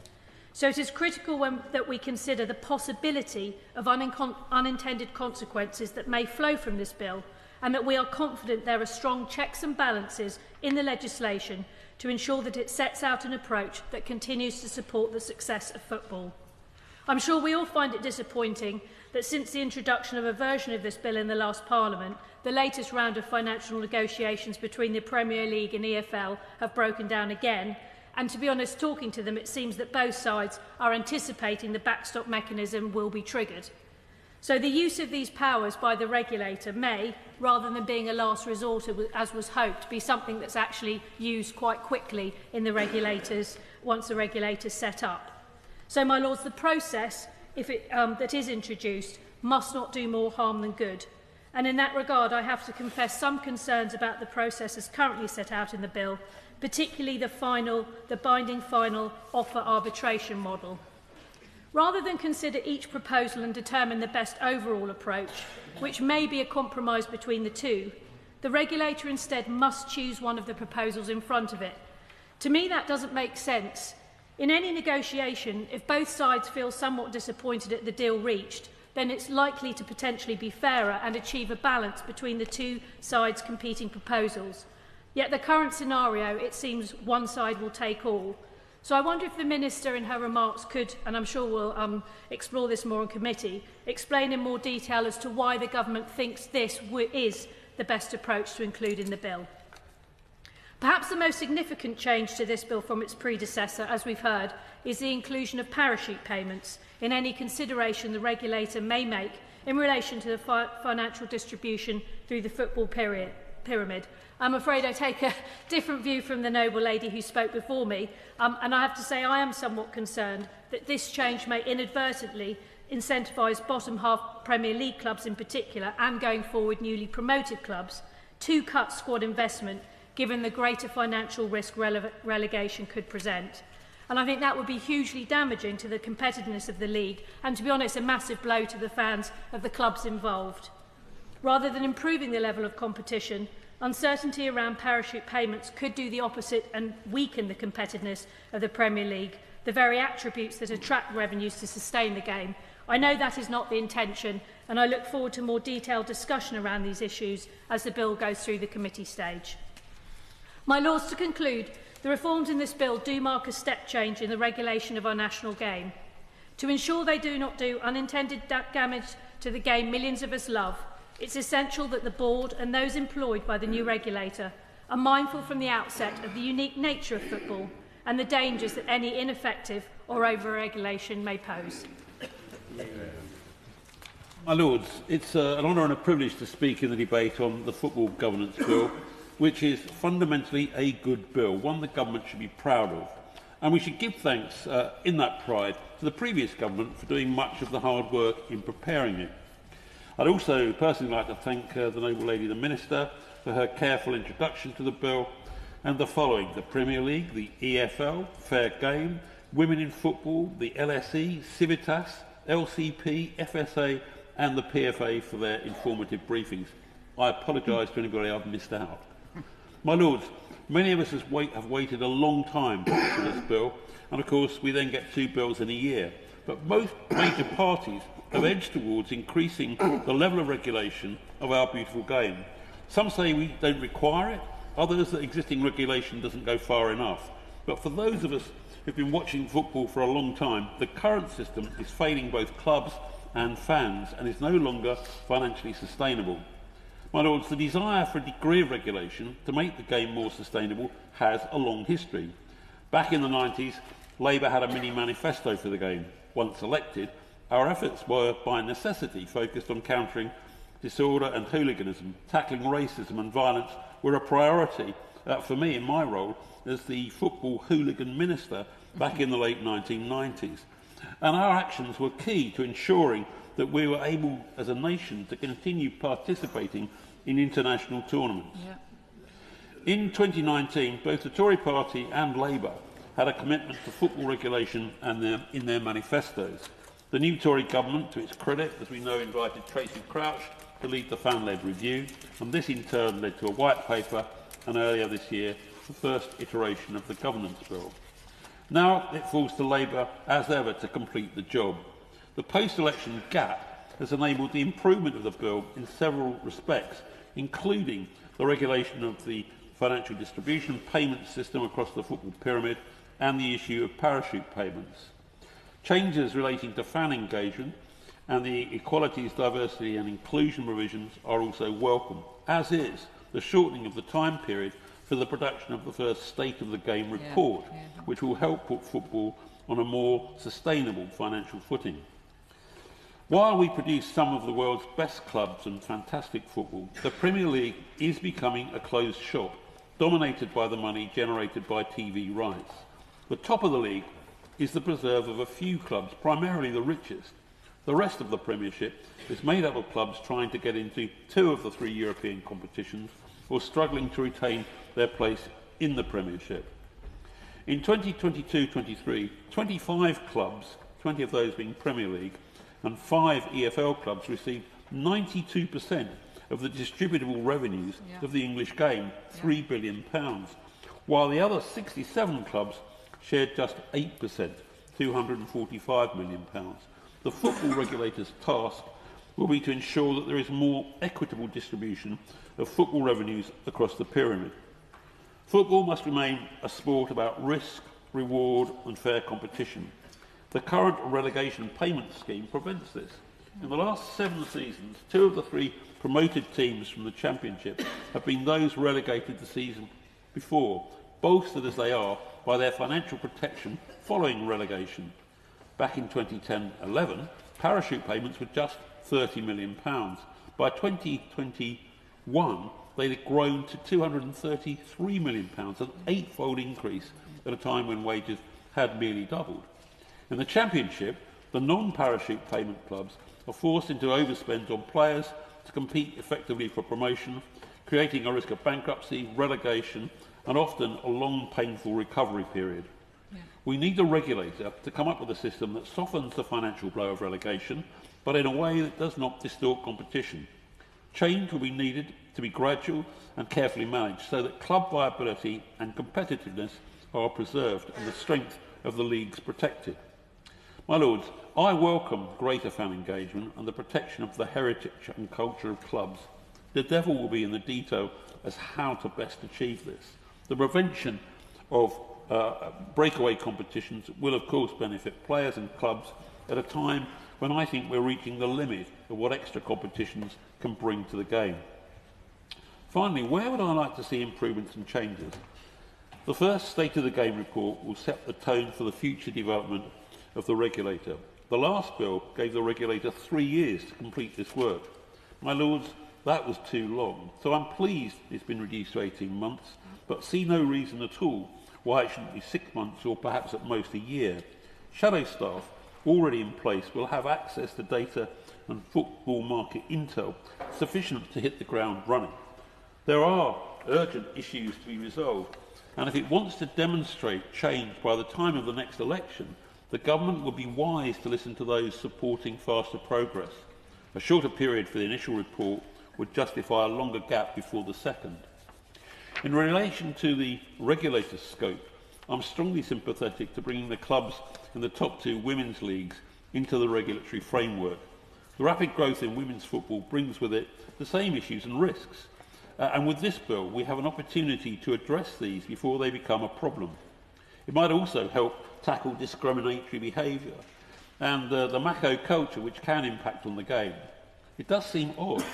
So it is critical that we consider the possibility of unintended consequences that may flow from this bill, and that we are confident there are strong checks and balances in the legislation to ensure that it sets out an approach that continues to support the success of football. I'm sure we all find it disappointing that since the introduction of a version of this bill in the last Parliament, the latest round of financial negotiations between the Premier League and EFL have broken down again, And to be honest, talking to them, it seems that both sides are anticipating the backstop mechanism will be triggered. So the use of these powers by the regulator may, rather than being a last resort, as was hoped, be something that's actually used quite quickly in the regulators, once the regulator's set up. So, my lords, the process that is introduced must not do more harm than good. And in that regard, I have to confess some concerns about the process as currently set out in the bill, particularly the binding final offer arbitration model. Rather than consider each proposal and determine the best overall approach, which may be a compromise between the two, the regulator instead must choose one of the proposals in front of it. To me, that doesn't make sense. In any negotiation, if both sides feel somewhat disappointed at the deal reached, then it's likely to potentially be fairer and achieve a balance between the two sides' competing proposals. Yet the current scenario, it seems one side will take all. So I wonder if the Minister in her remarks could, and I'm sure we'll explore this more in committee, explain in more detail as to why the government thinks this is the best approach to include in the bill. Perhaps the most significant change to this bill from its predecessor, as we've heard, is the inclusion of parachute payments in any consideration the regulator may make in relation to the financial distribution through the football pyramid. I'm afraid I take a different view from the noble lady who spoke before me, and I have to say I am somewhat concerned that this change may inadvertently incentivise bottom-half Premier League clubs in particular, and going forward newly promoted clubs, to cut squad investment given the greater financial risk relegation could present. And I think that would be hugely damaging to the competitiveness of the league and, to be honest, a massive blow to the fans of the clubs involved. Rather than improving the level of competition, uncertainty around parachute payments could do the opposite and weaken the competitiveness of the Premier League, the very attributes that attract revenues to sustain the game. I know that is not the intention, and I look forward to more detailed discussion around these issues as the bill goes through the committee stage. My Lords, to conclude, the reforms in this bill do mark a step change in the regulation of our national game. To ensure they do not do unintended damage to the game millions of us love, it's essential that the board and those employed by the new regulator are mindful from the outset of the unique nature of football and the dangers that any ineffective or over-regulation may pose. My Lords, it's an honour and a privilege to speak in the debate on the Football Governance Bill, which is fundamentally a good bill, one the government should be proud of. And we should give thanks in that pride to the previous government for doing much of the hard work in preparing it. I'd also personally like to thank the noble lady, the Minister, for her careful introduction to the bill, and the following: the Premier League, the EFL, Fair Game, Women in Football, the LSE, Civitas, LCP, FSA and the PFA for their informative briefings. I apologise to anybody I've missed out. My Lords, many of us have waited a long time for this bill, and of course we then get two bills in a year. But most major parties have edged towards increasing the level of regulation of our beautiful game. Some say we don't require it, others that existing regulation doesn't go far enough. But for those of us who've been watching football for a long time, the current system is failing both clubs and fans and is no longer financially sustainable. My Lords, the desire for a degree of regulation to make the game more sustainable has a long history. Back in the 90s, Labour had a mini manifesto for the game. Once elected, our efforts were by necessity focused on countering disorder and hooliganism. Tackling racism and violence were a priority for me in my role as the football hooligan minister back in the late 1990s. And our actions were key to ensuring that we were able as a nation to continue participating in international tournaments. Yeah. In 2019, both the Tory party and Labour had a commitment to football regulation and in their manifestos. The new Tory government, to its credit, as we know, invited Tracy Crouch to lead the fan-led review, and this in turn led to a white paper and earlier this year the first iteration of the governance bill. Now it falls to Labour, as ever, to complete the job. The post-election gap has enabled the improvement of the bill in several respects, including the regulation of the financial distribution payment system across the football pyramid and the issue of parachute payments. Changes relating to fan engagement and the equalities, diversity and inclusion provisions are also welcome, as is the shortening of the time period for the production of the first State of the Game report, which will help put football on a more sustainable financial footing. While we produce some of the world's best clubs and fantastic football, the Premier League is becoming a closed shop, dominated by the money generated by TV rights. The top of the league is the preserve of a few clubs, primarily the richest. The rest of the Premiership is made up of clubs trying to get into 2 of the 3 European competitions or struggling to retain their place in the Premiership. In 2022-23, 25 clubs, 20 of those being Premier League, and 5 EFL clubs received 92% of the distributable revenues of the English game, £3 billion, while the other 67 clubs shared just 8%, £245 million. The football regulator's task will be to ensure that there is more equitable distribution of football revenues across the pyramid. Football must remain a sport about risk, reward and fair competition. The current relegation payment scheme prevents this. In the last 7 seasons, 2 of the 3 promoted teams from the Championship have been those relegated the season before, bolstered as they are by their financial protection following relegation. Back in 2010-11, parachute payments were just £30 million. By 2021, they had grown to £233 million, an 8-fold increase at a time when wages had merely doubled. In the Championship, the non-parachute payment clubs are forced into overspend on players to compete effectively for promotion, creating a risk of bankruptcy, relegation, and often a long, painful recovery period. We need a regulator to come up with a system that softens the financial blow of relegation, but in a way that does not distort competition. Change will be needed to be gradual and carefully managed so that club viability and competitiveness are preserved and the strength of the leagues protected. My Lords, I welcome greater fan engagement and the protection of the heritage and culture of clubs. The devil will be in the detail as how to best achieve this. The prevention of breakaway competitions will of course benefit players and clubs at a time when I think we're reaching the limit of what extra competitions can bring to the game. Finally, where would I like to see improvements and changes? The first State of the Game report will set the tone for the future development of the regulator. The last bill gave the regulator 3 years to complete this work. My Lords, that was too long, so I'm pleased it's been reduced to 18 months, but see no reason at all why it shouldn't be 6 months or perhaps at most a year. Shadow staff already in place will have access to data and football market intel sufficient to hit the ground running. There are urgent issues to be resolved, and if it wants to demonstrate change by the time of the next election, the government will be wise to listen to those supporting faster progress. A shorter period for the initial report would justify a longer gap before the second. In relation to the regulator's scope, I'm strongly sympathetic to bringing the clubs in the top 2 women's leagues into the regulatory framework. The rapid growth in women's football brings with it the same issues and risks. And with this bill, we have an opportunity to address these before they become a problem. It might also help tackle discriminatory behaviour and the macho culture which can impact on the game. It does seem odd,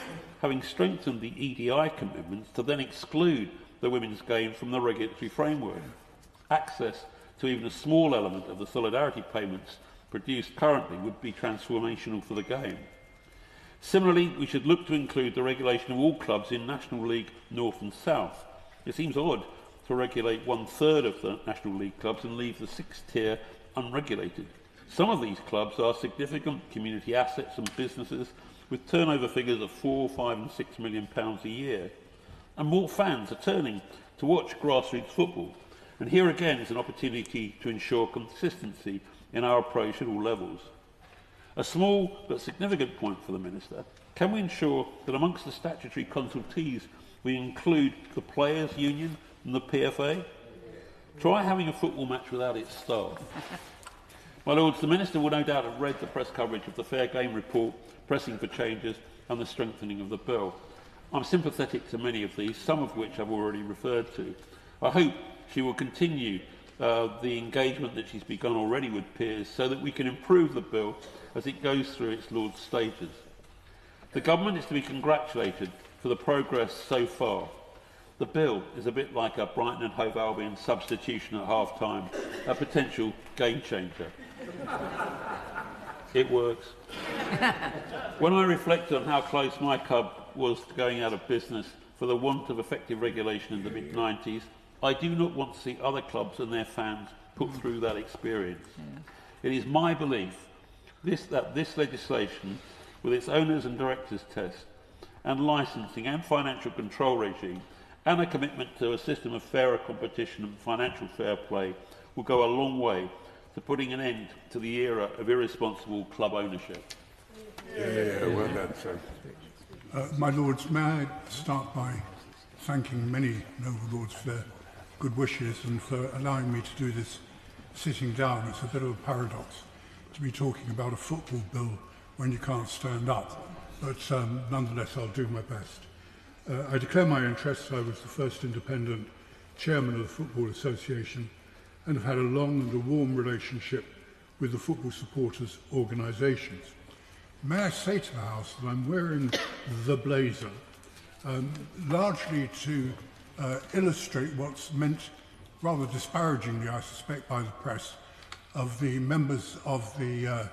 having strengthened the EDI commitments, to then exclude the women's game from the regulatory framework. Access to even a small element of the solidarity payments produced currently would be transformational for the game. Similarly, we should look to include the regulation of all clubs in National League North and South. It seems odd to regulate 1/3 of the National League clubs and leave the 6th tier unregulated. Some of these clubs are significant community assets and businesses with turnover figures of £4, £5 and £6 million a year. And more fans are turning to watch grassroots football. And here again is an opportunity to ensure consistency in our approach at all levels. A small but significant point for the Minister: can we ensure that amongst the statutory consultees we include the Players' Union and the PFA? Try having a football match without its staff. My Lords, the Minister will no doubt have read the press coverage of the Fair Game report, pressing for changes and the strengthening of the bill. I'm sympathetic to many of these, some of which I've already referred to. I hope she will continue the engagement that she's begun already with peers so that we can improve the bill as it goes through its Lord's stages. The government is to be congratulated for the progress so far. The bill is a bit like a Brighton and Hove Albion substitution at half-time, a potential game changer. It works. When I reflect on how close my club was to going out of business for the want of effective regulation in the mid-90s, I do not want to see other clubs and their fans put through that experience. It is my belief that this legislation, with its owners and directors test, and licensing and financial control regime, and a commitment to a system of fairer competition and financial fair play, will go a long way to putting an end to the era of irresponsible club ownership. Well done, sir. My Lords, may I start by thanking many noble Lords for their good wishes and for allowing me to do this sitting down. It's a bit of a paradox to be talking about a football bill when you can't stand up, but nonetheless I'll do my best. I declare my interest. I was the first independent chairman of the Football Association and have had a long and a warm relationship with the football supporters' organisations. May I say to the House that I'm wearing the blazer largely to illustrate what's meant rather disparagingly, I suspect, by the press, of the members of the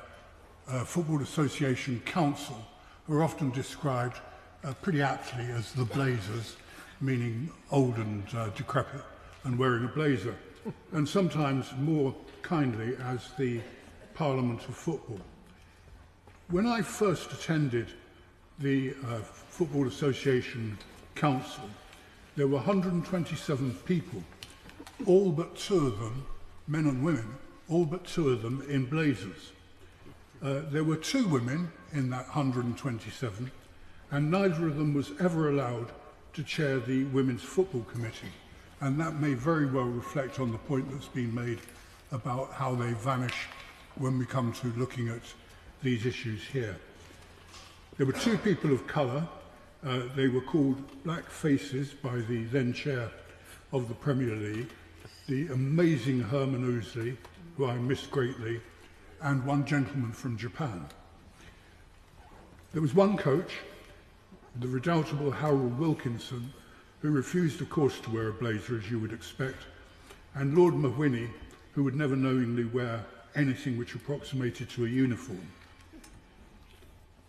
Football Association Council, who are often described pretty aptly as the Blazers, meaning old and decrepit and wearing a blazer, and sometimes more kindly as the Parliament of Football. When I first attended the Football Association Council, there were 127 people, all but 2 of them, men and women, all but 2 of them in blazers. There were 2 women in that 127, and neither of them was ever allowed to chair the Women's Football Committee, and that may very well reflect on the point that's been made about how they vanish when we come to looking at these issues here. There were 2 people of colour. They were called Black Faces by the then chair of the Premier League, the amazing Herman Ousley, who I miss greatly, and one gentleman from Japan. There was one coach, the redoubtable Harold Wilkinson, who refused, of course, to wear a blazer, as you would expect, and Lord Mahwini, who would never knowingly wear anything which approximated to a uniform.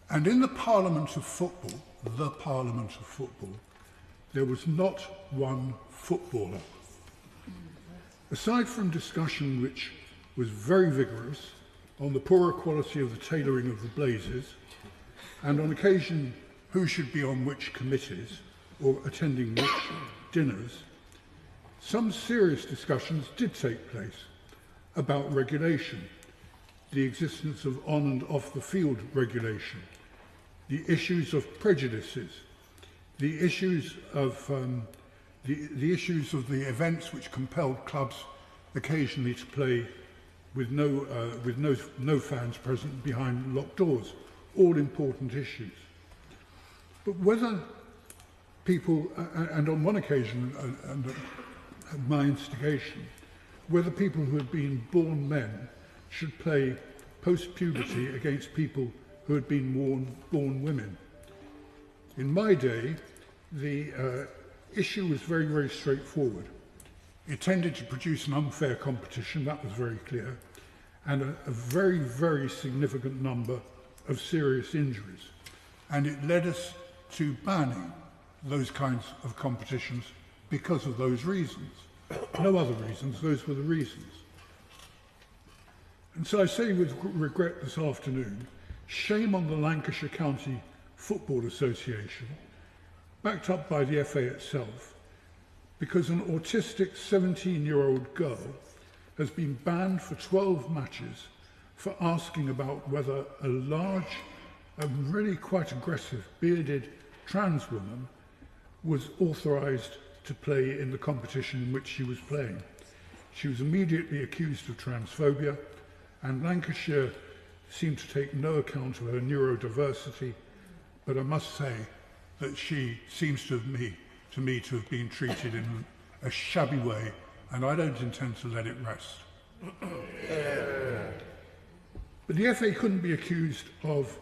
And in the Parliament of Football, there was not one footballer. Aside from discussion which was very vigorous on the poorer quality of the tailoring of the blazers, and on occasion who should be on which committees or attending which dinners, some serious discussions did take place about regulation, the existence of on and off the field regulation, the issues of prejudices, the issues of the events which compelled clubs occasionally to play with no fans present behind locked doors, all important issues. But whether people, and on one occasion, and at my instigation, whether people who had been born men should play post-puberty against people who had been born women. In my day, the issue was very, very straightforward. It tended to produce an unfair competition, that was very clear, and a very, very significant number of serious injuries. And it led us to banning those kinds of competitions because of those reasons. No other reasons, those were the reasons. And so I say with regret this afternoon, shame on the Lancashire County Football Association, backed up by the FA itself, because an autistic 17-year-old girl has been banned for 12 matches for asking about whether a large and really quite aggressive bearded trans woman was authorised to play in the competition in which she was playing. She was immediately accused of transphobia, and Lancashire seemed to take no account of her neurodiversity, but I must say that she seems to me to have been treated in a shabby way, and I don't intend to let it rest. But the FA couldn't be accused of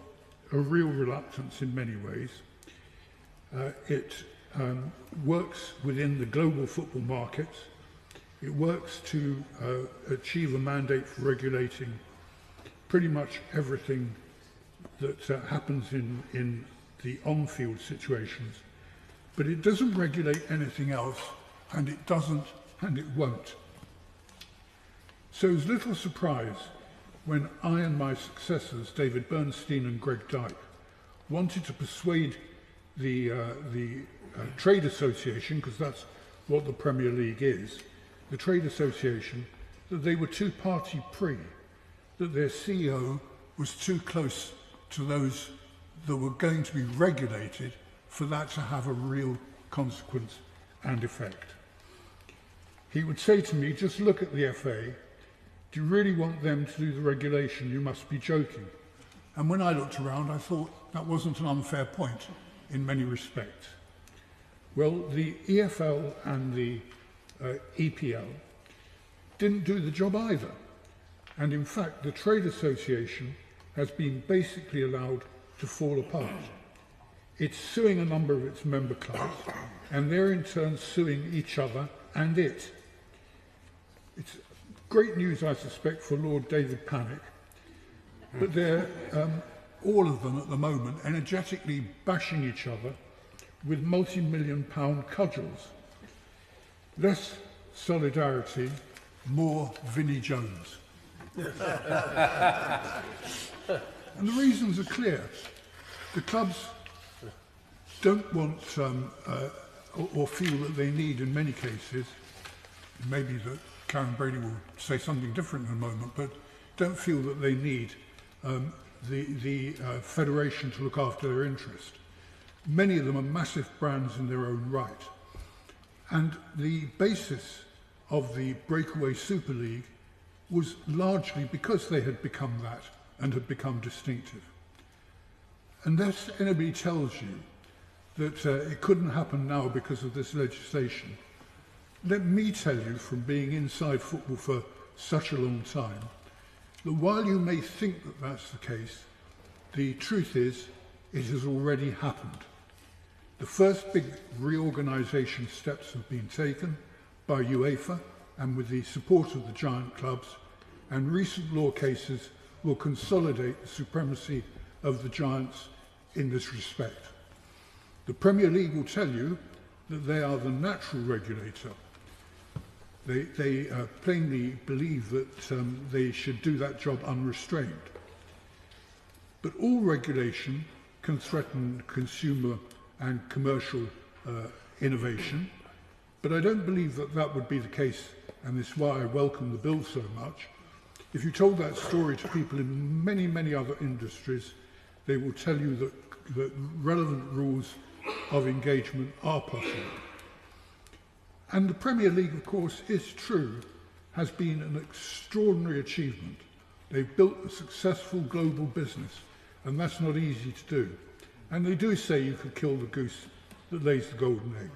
a real reluctance in many ways. It works within the global football markets. It works to achieve a mandate for regulating pretty much everything that happens in the on-field situations. But it doesn't regulate anything else, and it doesn't, and it won't. So it was little surprise when I and my successors, David Bernstein and Greg Dyke, wanted to persuade the trade association, because that's what the Premier League is, the trade association, that they were too party-pre, that their CEO was too close to those that were going to be regulated for that to have a real consequence and effect. He would say to me, just look at the FA, do you really want them to do the regulation? You must be joking. And when I looked around, I thought that wasn't an unfair point in many respects. Well, the EFL and the EPL didn't do the job either. And in fact, the trade association has been basically allowed to fall apart. It's suing a number of its member clubs, and they're in turn suing each other and it. It's great news, I suspect, for Lord David Pannick, but they're, all of them at the moment, energetically bashing each other with multi-million-pound cudgels. Less solidarity, more Vinnie Jones. And the reasons are clear. The clubs don't want or feel that they need, in many cases, maybe that Karen Brady will say something different in a moment, but don't feel that they need the federation to look after their interest. Many of them are massive brands in their own right. And the basis of the breakaway Super League was largely because they had become that and had become distinctive. Unless anybody tells you that it couldn't happen now because of this legislation, let me tell you from being inside football for such a long time, that while you may think that that's the case, the truth is it has already happened. The first big reorganisation steps have been taken by UEFA and with the support of the giant clubs, and recent law cases will consolidate the supremacy of the giants in this respect. The Premier League will tell you that they are the natural regulator. They plainly believe that they should do that job unrestrained. But all regulation can threaten consumer and commercial innovation, but I don't believe that that would be the case, and this is why I welcome the bill so much. If you told that story to people in many, many other industries, they will tell you that relevant rules of engagement are possible. And the Premier League, of course, is true, has been an extraordinary achievement. They've built a successful global business, and that's not easy to do. And they do say you could kill the goose that lays the golden egg.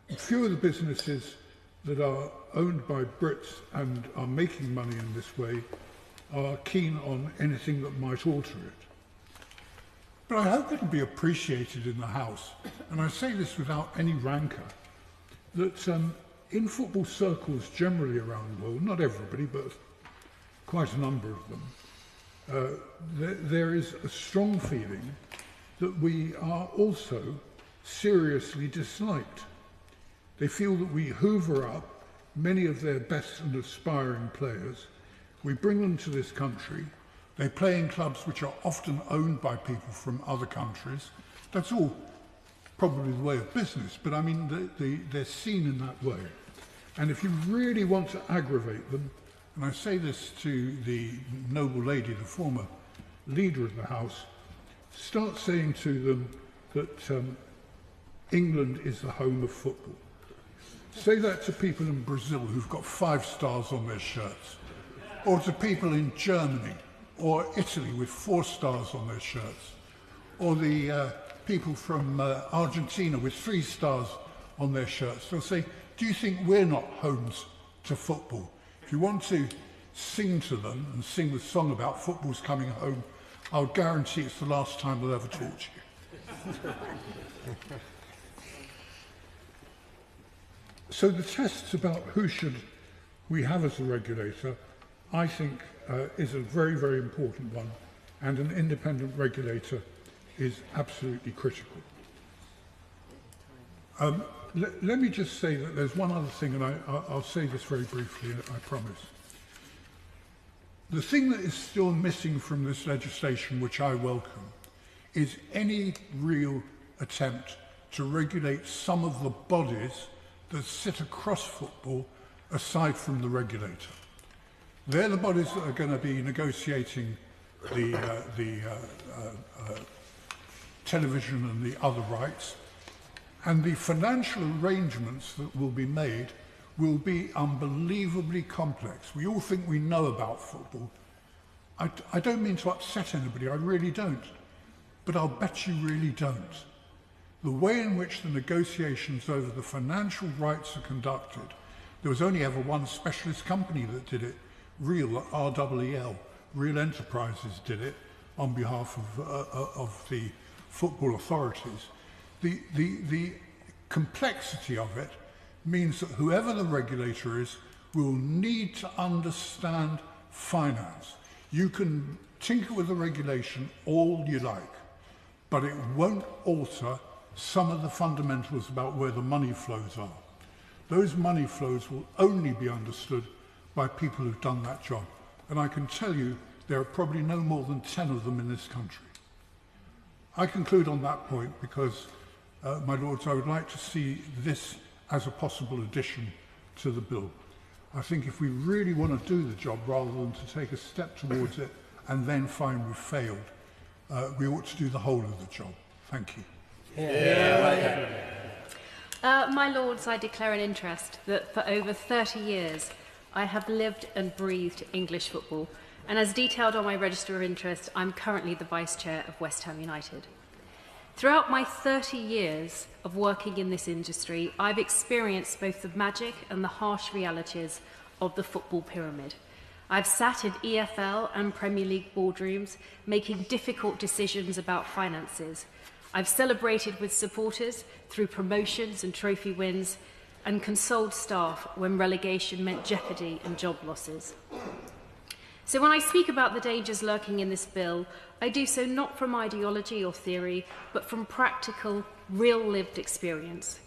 And few of the businesses that are owned by Brits and are making money in this way are keen on anything that might alter it. But I hope it'll be appreciated in the House, and I say this without any rancour, that in football circles generally around the world, not everybody, but quite a number of them, there is a strong feeling that we are also seriously disliked. They feel that we hoover up many of their best and aspiring players, we bring them to this country, they play in clubs which are often owned by people from other countries. That's all probably the way of business, but I mean they're seen in that way. And if you really want to aggravate them, and I say this to the noble lady, the former leader of the House, start saying to them that England is the home of football. Say that to people in Brazil who've got 5 stars on their shirts, or to people in Germany or Italy with 4 stars on their shirts, or the people from Argentina with 3 stars on their shirts. They'll say, do you think we're not homes to football? If you want to sing to them and sing the song about football's coming home, I'll guarantee it's the last time they'll ever talk to you. So the tests about who should we have as a regulator, I think, is a very, very important one, and an independent regulator is absolutely critical. Let me just say that there's one other thing, and I'll say this very briefly, I promise. The thing that is still missing from this legislation, which I welcome, is any real attempt to regulate some of the bodies that sit across football aside from the regulator. They're the bodies that are going to be negotiating the television and the other rights, and the financial arrangements that will be made will be unbelievably complex. We all think we know about football. I don't mean to upset anybody, I really don't. But I'll bet you really don't. The way in which the negotiations over the financial rights are conducted, there was only ever one specialist company that did it, Real, REEL, Real Enterprises did it on behalf of the football authorities. The complexity of it means that whoever the regulator is will need to understand finance. You can tinker with the regulation all you like, but it won't alter some of the fundamentals about where the money flows are. Those money flows will only be understood by people who've done that job. And I can tell you there are probably no more than 10 of them in this country. I conclude on that point because, my Lords, I would like to see this as a possible addition to the bill. I think if we really want to do the job rather than to take a step towards it and then find we've failed, we ought to do the whole of the job. Thank you. My Lords, I declare an interest that for over 30 years I have lived and breathed English football, and as detailed on my register of interest, I'm currently the Vice Chair of West Ham United. Throughout my 30 years of working in this industry, I've experienced both the magic and the harsh realities of the football pyramid. I've sat in EFL and Premier League boardrooms making difficult decisions about finances. I've celebrated with supporters through promotions and trophy wins, and consoled staff when relegation meant jeopardy and job losses. So when I speak about the dangers lurking in this bill, I do so not from ideology or theory, but from practical, real lived experience.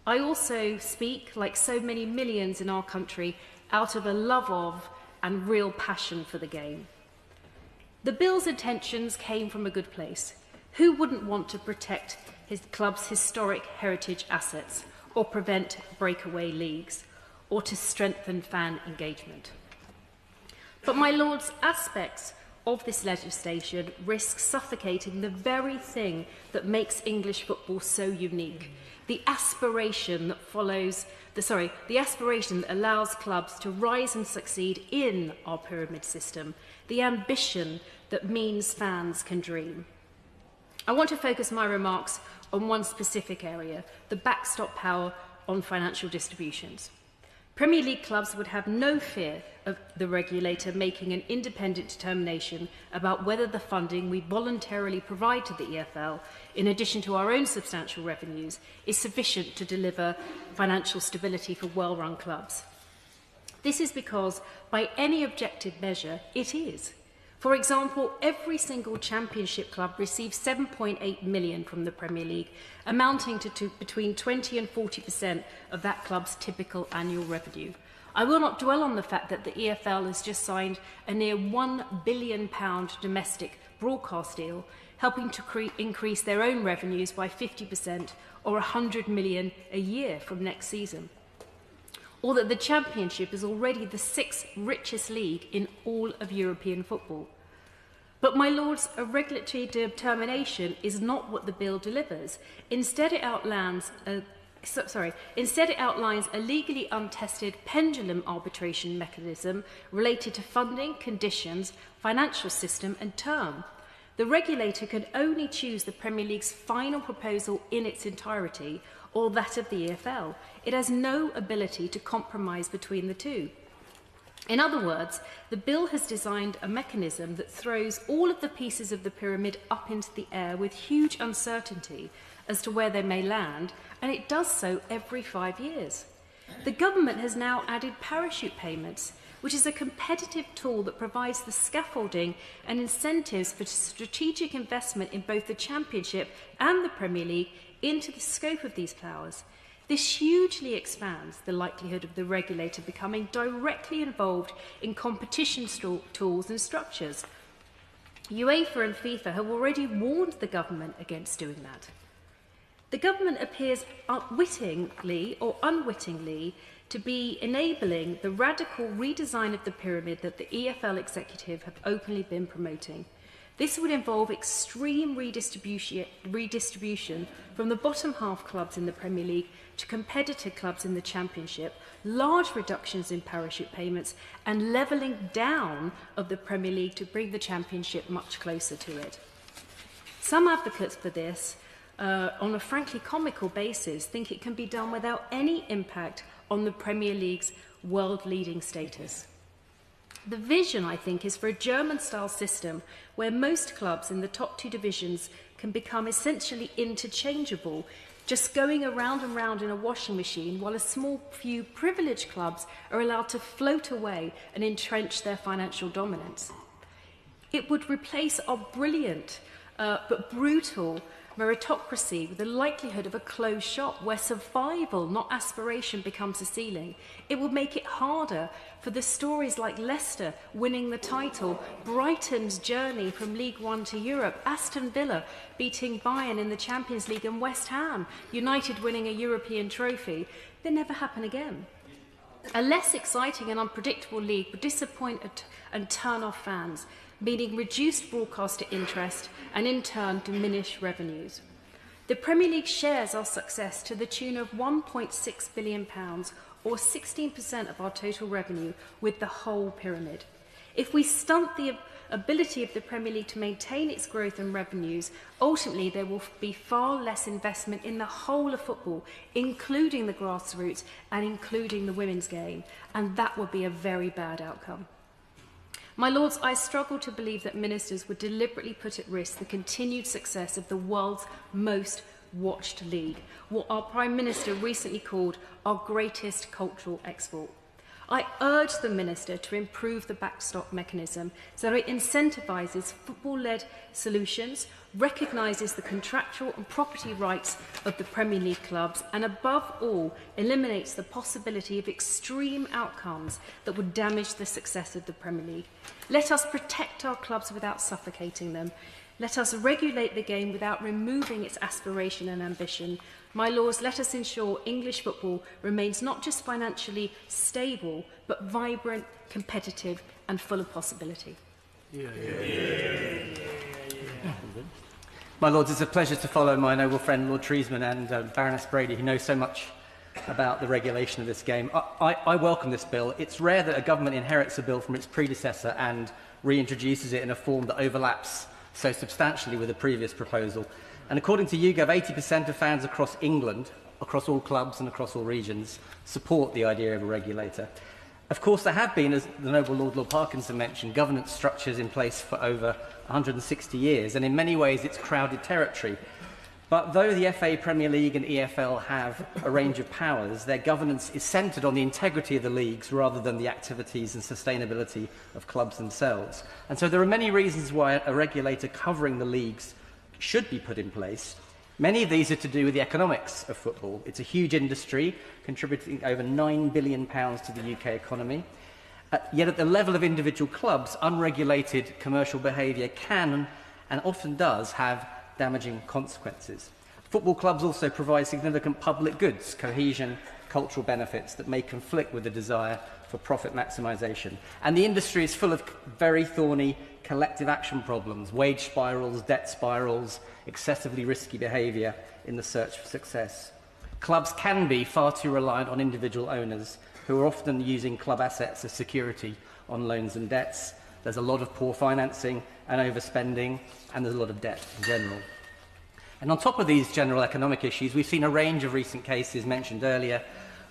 I also speak, like so many millions in our country, out of a love of and real passion for the game. The bill's intentions came from a good place. Who wouldn't want to protect his club's historic heritage assets, or prevent breakaway leagues, or to strengthen fan engagement? But, my Lords, aspects of this legislation risk suffocating the very thing that makes English football so unique, the aspiration that allows clubs to rise and succeed in our pyramid system, the ambition that means fans can dream. I want to focus my remarks on one specific area, the backstop power on financial distributions. Premier League clubs would have no fear of the regulator making an independent determination about whether the funding we voluntarily provide to the EFL, in addition to our own substantial revenues, is sufficient to deliver financial stability for well-run clubs. This is because, by any objective measure, it is. For example, every single Championship club receives £7.8 million from the Premier League, amounting to between 20 and 40% of that club's typical annual revenue. I will not dwell on the fact that the EFL has just signed a near £1 billion domestic broadcast deal, helping to increase their own revenues by 50% or £100 million a year from next season. Or that the Championship is already the 6th richest league in all of European football. But, my Lords, a regulatory determination is not what the bill delivers. Instead, it outlines a legally untested pendulum arbitration mechanism related to funding, conditions, financial system and term. The regulator can only choose the Premier League's final proposal in its entirety, or that of the EFL. It has no ability to compromise between the two. In other words, the bill has designed a mechanism that throws all of the pieces of the pyramid up into the air with huge uncertainty as to where they may land, and it does so every 5 years. The government has now added parachute payments, which is a competitive tool that provides the scaffolding and incentives for strategic investment in both the Championship and the Premier League into the scope of these powers. This hugely expands the likelihood of the regulator becoming directly involved in competition tools and structures. UEFA and FIFA have already warned the government against doing that. The government appears unwittingly or unwittingly to be enabling the radical redesign of the pyramid that the EFL executive have openly been promoting. This would involve extreme redistribution from the bottom half clubs in the Premier League to competitor clubs in the Championship, large reductions in parachute payments, and levelling down of the Premier League to bring the Championship much closer to it. Some advocates for this, on a frankly comical basis, think it can be done without any impact on the Premier League's world-leading status. The vision, I think, is for a German-style system where most clubs in the top two divisions can become essentially interchangeable, just going around and round in a washing machine, while a small few privileged clubs are allowed to float away and entrench their financial dominance. It would replace our brilliant but brutal meritocracy with the likelihood of a closed shop where survival, not aspiration, becomes the ceiling. It would make it harder for the stories like Leicester winning the title, Brighton's journey from League One to Europe, Aston Villa beating Bayern in the Champions League, and West Ham United winning a European trophy. They never happen again. A less exciting and unpredictable league would disappoint and turn off fans, meaning reduced broadcaster interest and in turn diminish revenues. The Premier League shares our success to the tune of £1.6 billion, or 16% of our total revenue, with the whole pyramid. If we stunt the ability of the Premier League to maintain its growth and revenues, ultimately there will be far less investment in the whole of football, including the grassroots and including the women's game, and that would be a very bad outcome. My Lords, I struggle to believe that ministers would deliberately put at risk the continued success of the world's most watched league, what our Prime Minister recently called our greatest cultural export. I urge the Minister to improve the backstop mechanism so that it incentivises football-led solutions, recognises the contractual and property rights of the Premier League clubs, and above all, eliminates the possibility of extreme outcomes that would damage the success of the Premier League. Let us protect our clubs without suffocating them. Let us regulate the game without removing its aspiration and ambition. My Lords, let us ensure English football remains not just financially stable, but vibrant, competitive, and full of possibility. My Lords, it's a pleasure to follow my noble friend Lord Treesman and Baroness Brady, who knows so much about the regulation of this game. I welcome this bill. It's rare that a government inherits a bill from its predecessor and reintroduces it in a form that overlaps so substantially with the previous proposal. And according to YouGov, 80% of fans across England, across all clubs and across all regions, support the idea of a regulator. Of course, there have been, as the noble Lord Parkinson mentioned, governance structures in place for over 160 years, and in many ways it's crowded territory. But though the FA, Premier League and EFL have a range of powers, their governance is centred on the integrity of the leagues rather than the activities and sustainability of clubs themselves. And so there are many reasons why a regulator covering the leagues should be put in place. Many of these are to do with the economics of football. It's a huge industry, contributing over £9 billion to the UK economy. Yet at the level of individual clubs, unregulated commercial behaviour can and often does have damaging consequences. Football clubs also provide significant public goods, cohesion, cultural benefits that may conflict with the desire for profit maximisation. And the industry is full of very thorny collective action problems, wage spirals, debt spirals, excessively risky behaviour in the search for success. Clubs can be far too reliant on individual owners who are often using club assets as security on loans and debts. There's a lot of poor financing and overspending, and there's a lot of debt in general. And on top of these general economic issues, we've seen a range of recent cases mentioned earlier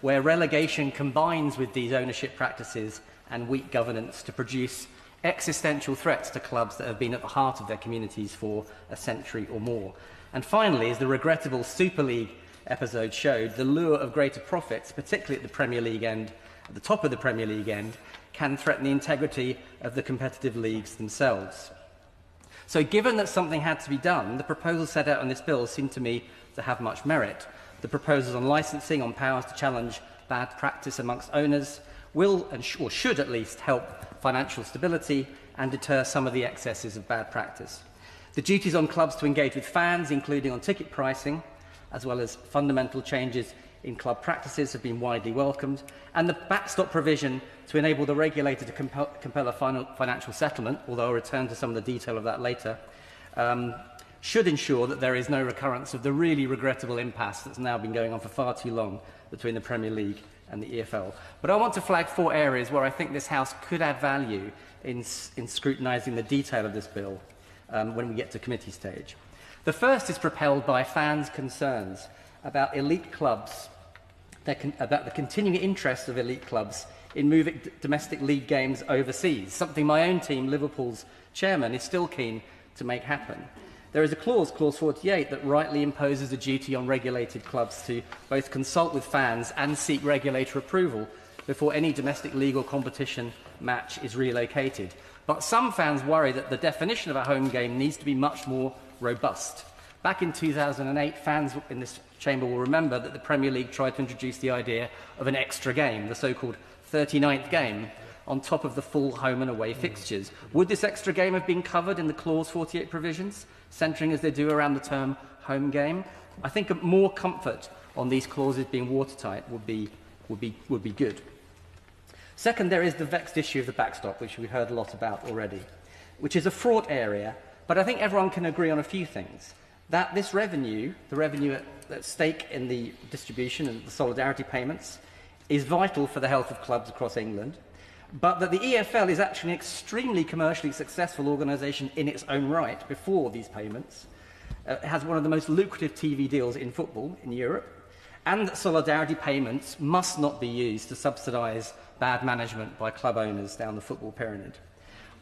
where relegation combines with these ownership practices and weak governance to produce existential threats to clubs that have been at the heart of their communities for a century or more. And finally is the regrettable Super League episode showed, the lure of greater profits, particularly at the Premier League end, at the top of the Premier League end, can threaten the integrity of the competitive leagues themselves. So given that something had to be done, the proposals set out in this bill seem to me to have much merit. The proposals on licensing, on powers to challenge bad practice amongst owners, will or should at least help financial stability and deter some of the excesses of bad practice. The duties on clubs to engage with fans, including on ticket pricing, as well as fundamental changes in club practices, have been widely welcomed, and the backstop provision to enable the regulator to compel a financial settlement, although I'll return to some of the detail of that later, should ensure that there is no recurrence of the really regrettable impasse that's now been going on for far too long between the Premier League and the EFL. But I want to flag 4 areas where I think this House could add value in scrutinising the detail of this bill when we get to committee stage. The first is propelled by fans' concerns about elite clubs, about the continuing interest of elite clubs in moving domestic league games overseas, something my own team, Liverpool's chairman, is still keen to make happen. There is a clause 48, that rightly imposes a duty on regulated clubs to both consult with fans and seek regulator approval before any domestic league or competition match is relocated. But some fans worry that the definition of a home game needs to be much more robust. Back in 2008, fans in this chamber will remember that the Premier League tried to introduce the idea of an extra game, the so-called 39th game, on top of the full home and away fixtures. Would this extra game have been covered in the Clause 48 provisions, centring as they do around the term home game? I think more comfort on these clauses being watertight would be good. Second, there is the vexed issue of the backstop, which we heard a lot about already, which is a fraught area, but I think everyone can agree on a few things. That this revenue, the revenue at stake in the distribution and the solidarity payments, is vital for the health of clubs across England, but that the EFL is actually an extremely commercially successful organisation in its own right before these payments. It has one of the most lucrative TV deals in football in Europe, and that solidarity payments must not be used to subsidise bad management by club owners down the football pyramid.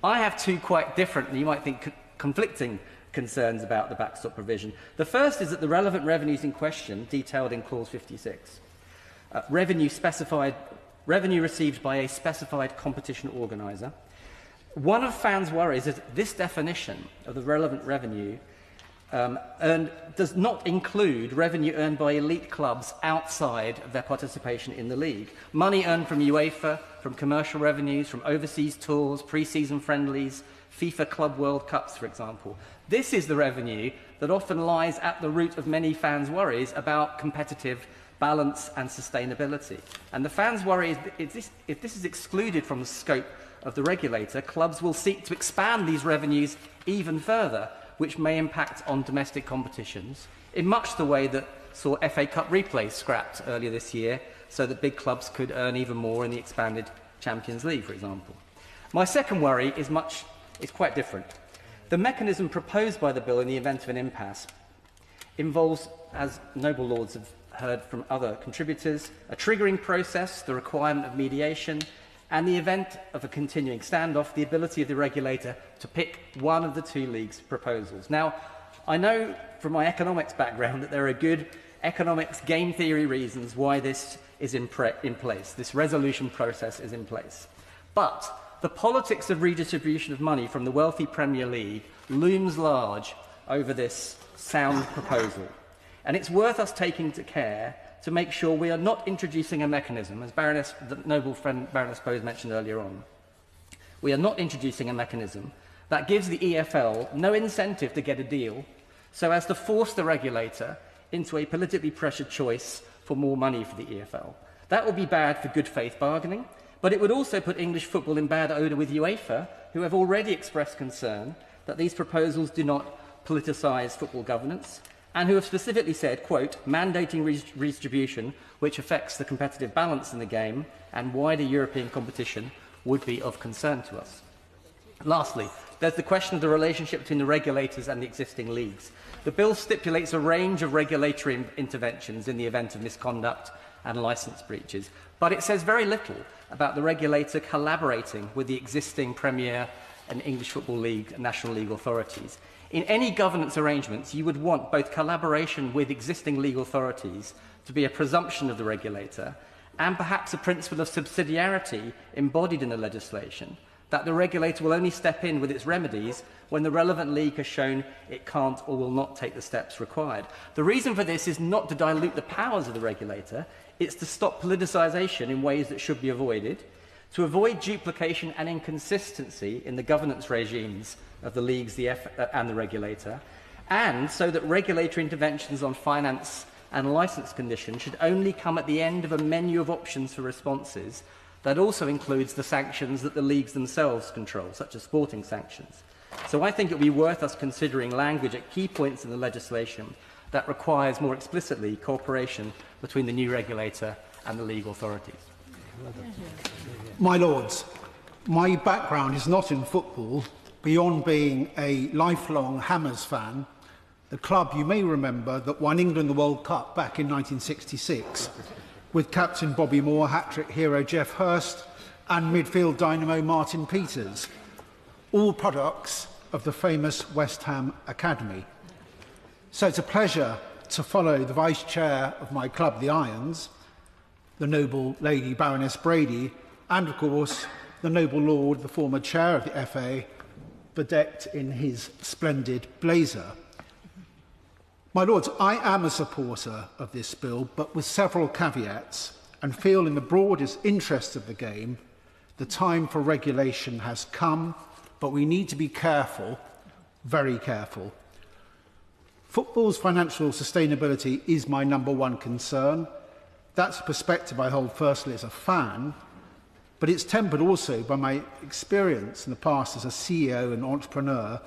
I have 2 quite different, and you might think conflicting, concerns about the backstop provision. The first is that the relevant revenues in question, detailed in Clause 56, revenue received by a specified competition organiser. One of fans' worries is that this definition of the relevant revenue does not include revenue earned by elite clubs outside of their participation in the league. Money earned from UEFA, from commercial revenues, from overseas tours, pre-season friendlies, FIFA Club World Cups, for example. This is the revenue that often lies at the root of many fans' worries about competitive balance and sustainability. And the fans' worry is if this is excluded from the scope of the regulator, clubs will seek to expand these revenues even further, which may impact on domestic competitions in much the way that saw FA Cup replays scrapped earlier this year so that big clubs could earn even more in the expanded Champions League, for example. My second worry is quite different. The mechanism proposed by the bill in the event of an impasse involves, as noble lords have heard from other contributors, a triggering process, the requirement of mediation, and the event of a continuing standoff, the ability of the regulator to pick one of the 2 leagues' proposals. Now, I know from my economics background that there are good economics game theory reasons why this is in place, this resolution process is in place. But the politics of redistribution of money from the wealthy Premier League looms large over this sound proposal. And it's worth us taking care to make sure we are not introducing a mechanism, as the noble friend Baroness Bowes mentioned earlier on, we are not introducing a mechanism that gives the EFL no incentive to get a deal so as to force the regulator into a politically pressured choice for more money for the EFL. That would be bad for good faith bargaining, but it would also put English football in bad odour with UEFA, who have already expressed concern that these proposals do not politicise football governance, and who have specifically said, quote, mandating redistribution which affects the competitive balance in the game and wider European competition would be of concern to us. Lastly, there's the question of the relationship between the regulators and the existing leagues. The bill stipulates a range of regulatory interventions in the event of misconduct and licence breaches, but it says very little about the regulator collaborating with the existing Premier and English Football League and National League authorities. In any governance arrangements, you would want both collaboration with existing legal authorities to be a presumption of the regulator and perhaps a principle of subsidiarity embodied in the legislation, that the regulator will only step in with its remedies when the relevant league has shown it can't or will not take the steps required. The reason for this is not to dilute the powers of the regulator, it's to stop politicisation in ways that should be avoided, to avoid duplication and inconsistency in the governance regimes of the leagues and the regulator, and so that regulatory interventions on finance and licence conditions should only come at the end of a menu of options for responses that also includes the sanctions that the leagues themselves control, such as sporting sanctions. So I think it would be worth us considering language at key points in the legislation that requires more explicitly cooperation between the new regulator and the legal authorities. My Lords, my background is not in football. Beyond being a lifelong Hammers fan, the club you may remember that won England the World Cup back in 1966, with captain Bobby Moore, hat-trick hero Geoff Hurst, and midfield dynamo Martin Peters, all products of the famous West Ham Academy. So it's a pleasure to follow the Vice Chair of my club, the Irons, the noble Lady Baroness Brady, and of course the noble Lord, the former Chair of the FA, bedecked in his splendid blazer. My Lords, I am a supporter of this bill, but with several caveats, and feel in the broadest interest of the game, the time for regulation has come, but we need to be careful, very careful. Football's financial sustainability is my #1 concern. That's a perspective I hold firstly as a fan, but it's tempered also by my experience in the past as a CEO and entrepreneur,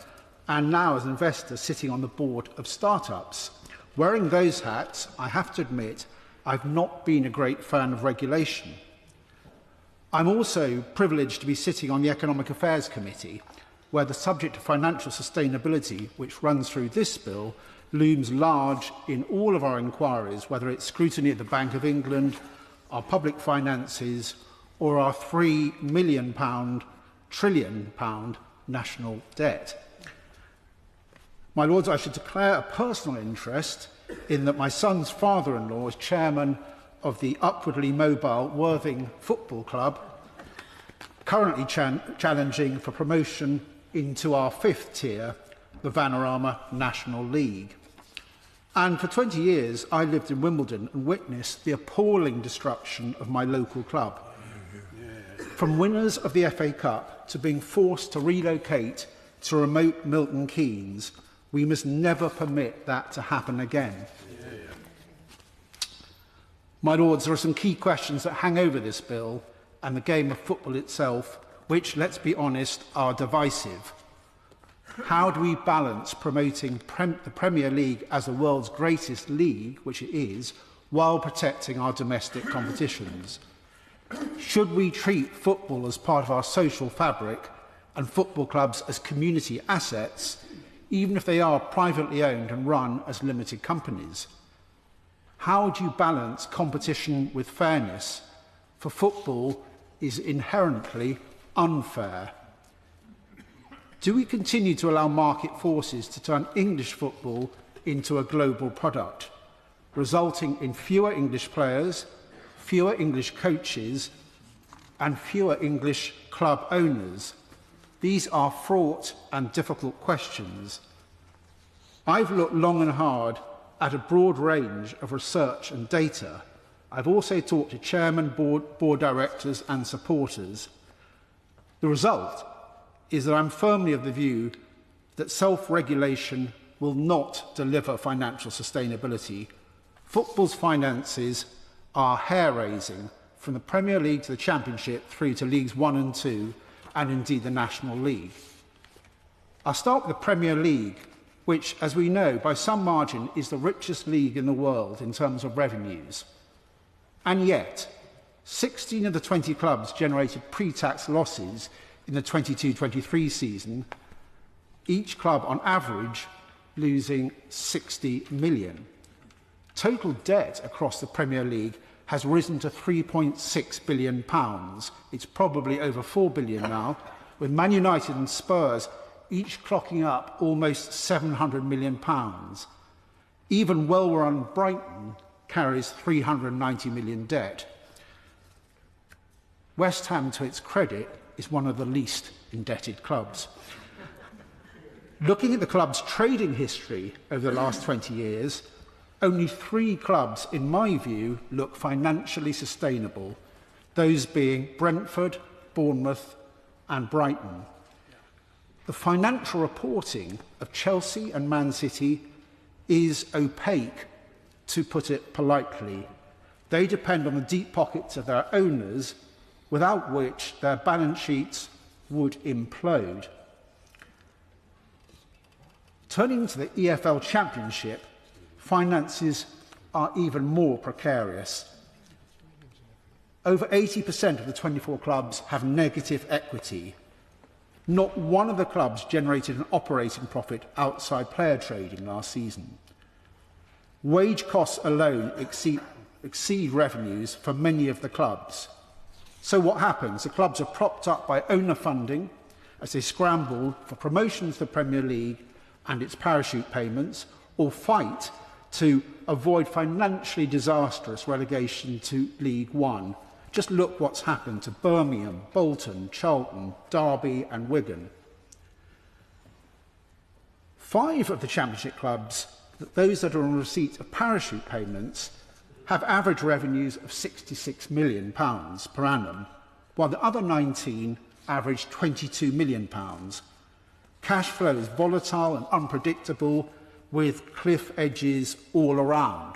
and now as an investor sitting on the board of startups. Wearing those hats, I have to admit, I've not been a great fan of regulation. I'm also privileged to be sitting on the Economic Affairs Committee, where the subject of financial sustainability, which runs through this bill, looms large in all of our inquiries, whether it's scrutiny at the Bank of England, our public finances, or our £3 trillion national debt. My Lords, I should declare a personal interest in that my son's father-in-law is chairman of the upwardly mobile Worthing Football Club, currently challenging for promotion into our 5th tier, the Vanarama National League. And for 20 years, I lived in Wimbledon and witnessed the appalling destruction of my local club. From winners of the FA Cup to being forced to relocate to remote Milton Keynes, we must never permit that to happen again. My Lords, there are some key questions that hang over this bill and the game of football itself, which, let's be honest, are divisive. How do we balance promoting the Premier League as the world's greatest league, which it is, while protecting our domestic competitions? Should we treat football as part of our social fabric and football clubs as community assets, even if they are privately owned and run as limited companies? How do you balance competition with fairness? For football is inherently unfair. Do we continue to allow market forces to turn English football into a global product, resulting in fewer English players, fewer English coaches, and fewer English club owners? These are fraught and difficult questions. I've looked long and hard at a broad range of research and data. I've also talked to chairmen, board directors and supporters. The result is that I'm firmly of the view that self-regulation will not deliver financial sustainability. Football's finances are hair-raising, from the Premier League to the Championship through to Leagues 1 and 2, and indeed the National League. I'll start with the Premier League, which, as we know, by some margin is the richest league in the world in terms of revenues. And yet, 16 of the 20 clubs generated pre-tax losses in the 22-23 season, each club on average losing 60 million. Total debt across the Premier League has risen to £3.6 billion. It's probably over £4 billion now, with Man United and Spurs each clocking up almost £700 million. Even well-run Brighton carries £390 million debt. West Ham, to its credit, is one of the least indebted clubs. Looking at the club's trading history over the last 20 years, only 3 clubs, in my view, look financially sustainable, those being Brentford, Bournemouth and Brighton. The financial reporting of Chelsea and Man City is opaque, to put it politely. They depend on the deep pockets of their owners, without which their balance sheets would implode. Turning to the EFL Championship, finances are even more precarious. Over 80% of the 24 clubs have negative equity. Not one of the clubs generated an operating profit outside player trading last season. Wage costs alone exceed revenues for many of the clubs. So what happens? The clubs are propped up by owner funding as they scramble for promotion to the Premier League and its parachute payments, or fight to avoid financially disastrous relegation to League One. Just look what's happened to Birmingham, Bolton, Charlton, Derby and Wigan. 5 of the Championship clubs, those that are on receipt of parachute payments, have average revenues of £66 million per annum, while the other 19 average £22 million. Cash flow is volatile and unpredictable, with cliff edges all around.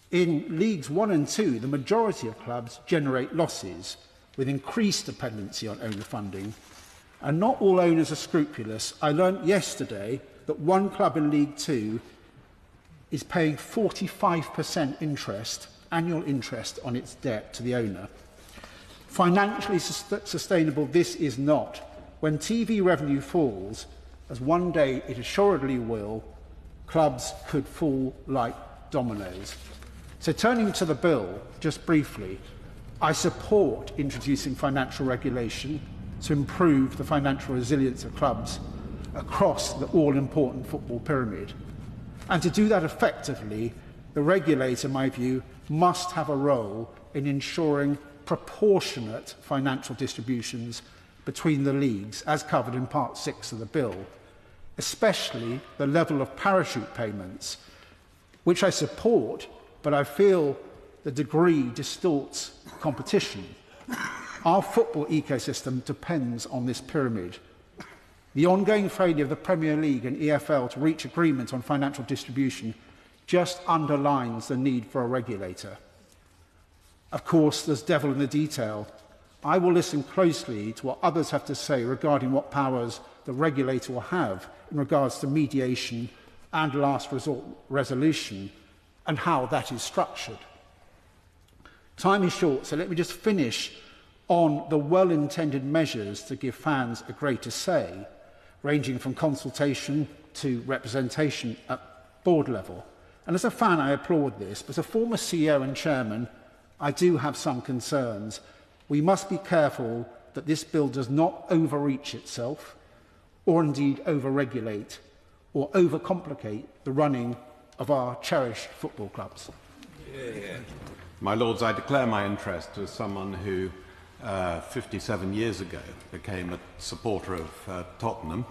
In Leagues 1 and 2, the majority of clubs generate losses, with increased dependency on owner funding. And not all owners are scrupulous. I learnt yesterday that one club in League 2 is paying 45% interest, annual interest, on its debt to the owner. Financially sustainable this is not. When TV revenue falls, as one day it assuredly will, clubs could fall like dominoes. So turning to the bill, just briefly, I support introducing financial regulation to improve the financial resilience of clubs across the all-important football pyramid. And to do that effectively, the regulator, in my view, must have a role in ensuring proportionate financial distributions between the leagues, as covered in Part 6 of the bill, especially the level of parachute payments, which I support, but I feel the degree distorts competition. Our football ecosystem depends on this pyramid. The ongoing failure of the Premier League and EFL to reach agreement on financial distribution just underlines the need for a regulator. Of course, there's devil in the detail. I will listen closely to what others have to say regarding what powers the regulator will have in regards to mediation and last resort resolution and how that is structured. Time is short, so let me just finish on the well-intended measures to give fans a greater say, ranging from consultation to representation at board level. And as a fan, I applaud this, but as a former CEO and chairman, I do have some concerns. We must be careful that this bill does not overreach itself, or indeed over-regulate, or overcomplicate the running of our cherished football clubs. My Lords, I declare my interest as someone who 57 years ago became a supporter of Tottenham,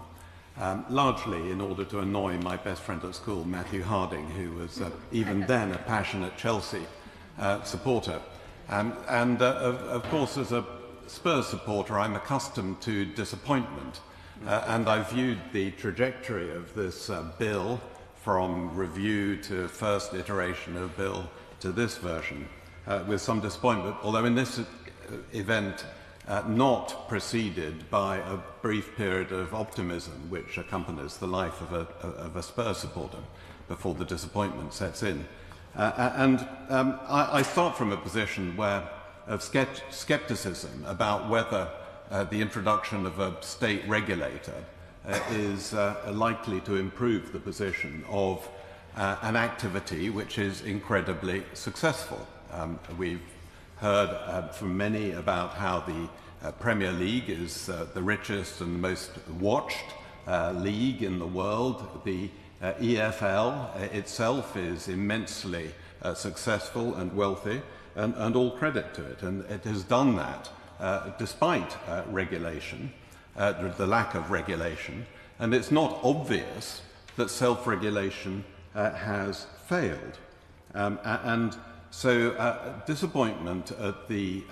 largely in order to annoy my best friend at school, Matthew Harding, who was even then a passionate Chelsea supporter. Of course, as a Spurs supporter, I'm accustomed to disappointment, and I viewed the trajectory of this bill from review to first iteration of bill to this version with some disappointment, although in this event not preceded by a brief period of optimism which accompanies the life of a Spurs supporter before the disappointment sets in. I start from a position of skepticism about whether the introduction of a state regulator is likely to improve the position of an activity which is incredibly successful. We've heard from many about how the Premier League is the richest and most watched league in the world. The EFL itself is immensely successful and wealthy, and all credit to it. And it has done that despite regulation, the lack of regulation. And it's not obvious that self-regulation has failed. And so disappointment at the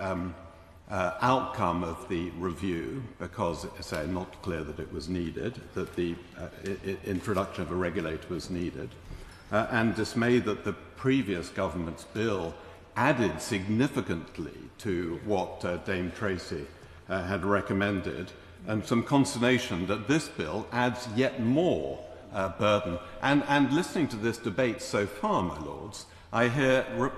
outcome of the review, because it's not clear that it was needed, that the introduction of a regulator was needed, and dismay that the previous government's bill added significantly to what Dame Tracy had recommended, and some consternation that this bill adds yet more burden. And listening to this debate so far, my lords, I hear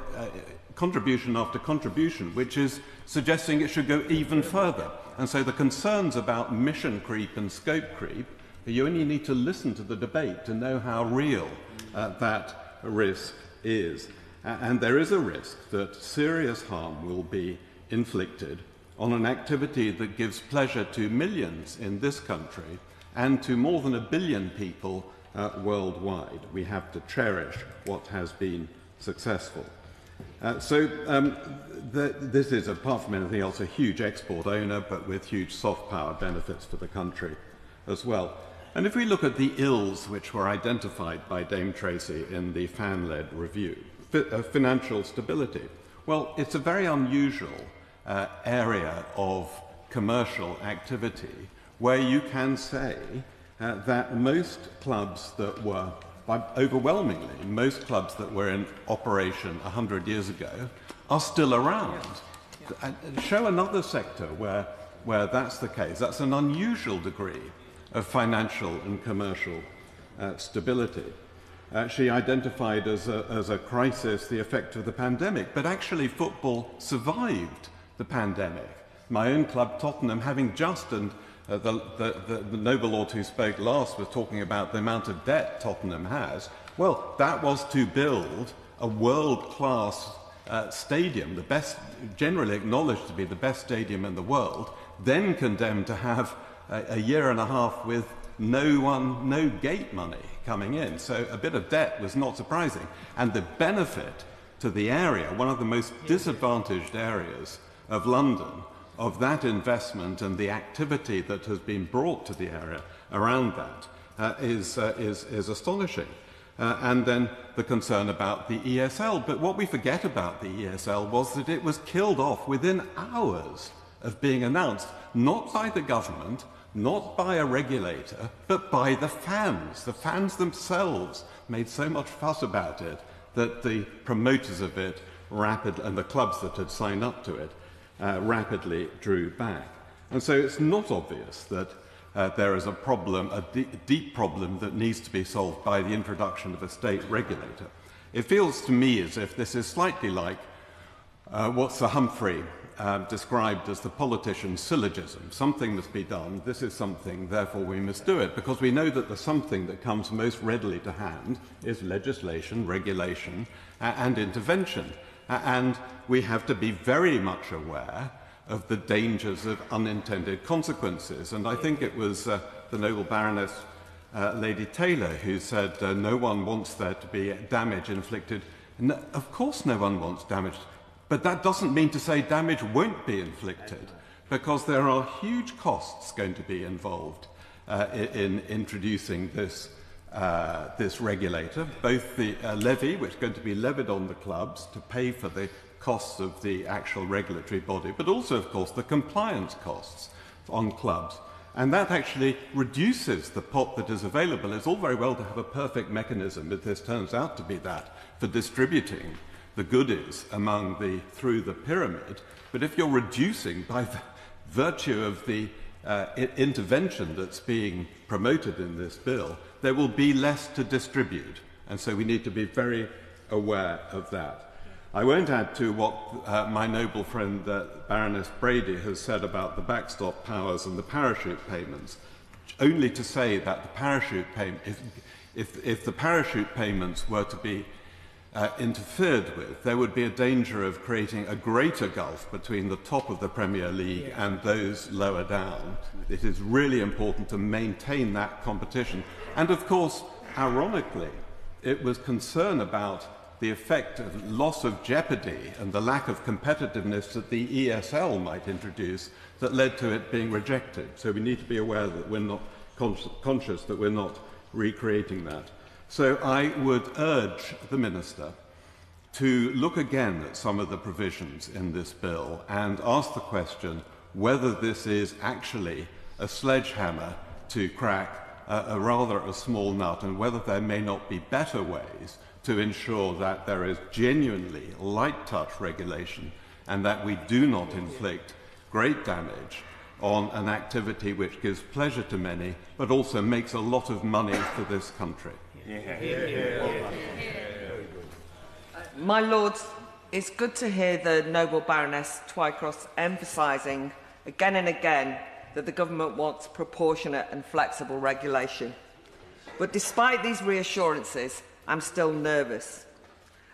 contribution after contribution, which is suggesting it should go even further. And so the concerns about mission creep and scope creep, you only need to listen to the debate to know how real that risk is. And there is a risk that serious harm will be inflicted on an activity that gives pleasure to millions in this country and to more than 1 billion people worldwide. We have to cherish what has been successful. This is, apart from anything else, a huge export owner, but with huge soft power benefits for the country as well. And if we look at the ills which were identified by Dame Tracy in the fan-led review, financial stability, well, it's a very unusual area of commercial activity where you can say that most clubs that were, overwhelmingly, most clubs that were in operation 100 years ago are still around. Show another sector where that's the case. That's an unusual degree of financial and commercial stability. She identified as a crisis the effect of the pandemic, but actually football survived the pandemic. My own club, Tottenham, having just, and the noble lord who spoke last was talking about the amount of debt Tottenham has. Well, that was to build a world-class stadium, the best, generally acknowledged to be the best stadium in the world, then condemned to have a year and a half with no gate money coming in. So a bit of debt was not surprising. And the benefit to the area, one of the most disadvantaged areas of London, of that investment and the activity that has been brought to the area around that is astonishing. And then the concern about the ESL. But what we forget about the ESL was that it was killed off within hours of being announced, not by the government, not by a regulator, but by the fans. The fans themselves made so much fuss about it that the promoters of it and the clubs that had signed up to it rapidly drew back. And so it's not obvious that there is a problem, a deep problem that needs to be solved by the introduction of a state regulator. It feels to me as if this is slightly like what Sir Humphrey described as the politician's syllogism. Something must be done, this is something, therefore we must do it, because we know that the something that comes most readily to hand is legislation, regulation, and intervention. And we have to be very much aware of the dangers of unintended consequences. And I think it was the noble Baroness Lady Taylor who said no one wants there to be damage inflicted. No, of course no one wants damage, but that doesn't mean to say damage won't be inflicted, because there are huge costs going to be involved in introducing this regulator, both the levy, which is going to be levied on the clubs to pay for the costs of the actual regulatory body, but also, of course, the compliance costs on clubs. And that actually reduces the pot that is available. It's all very well to have a perfect mechanism, if this turns out to be that, for distributing the goodies through the pyramid. But if you're reducing by virtue of the intervention that's being promoted in this bill, there will be less to distribute. And so we need to be very aware of that. I won't add to what my noble friend Baroness Brady has said about the backstop powers and the parachute payments, only to say that the parachute payment, if the parachute payments were to be interfered with, there would be a danger of creating a greater gulf between the top of the Premier League and those lower down. It is really important to maintain that competition. And of course, ironically, it was concern about the effect of loss of jeopardy and the lack of competitiveness that the ESL might introduce that led to it being rejected. So we need to be aware that we're not conscious that we're not recreating that. So I would urge the Minister to look again at some of the provisions in this bill and ask the question whether this is actually a sledgehammer to crack a rather small nut, and whether there may not be better ways to ensure that there is genuinely light touch regulation and that we do not inflict great damage on an activity which gives pleasure to many but also makes a lot of money for this country. My Lords, it's good to hear the noble Baroness Twycross emphasising again and again that the government wants proportionate and flexible regulation. But despite these reassurances, I'm still nervous.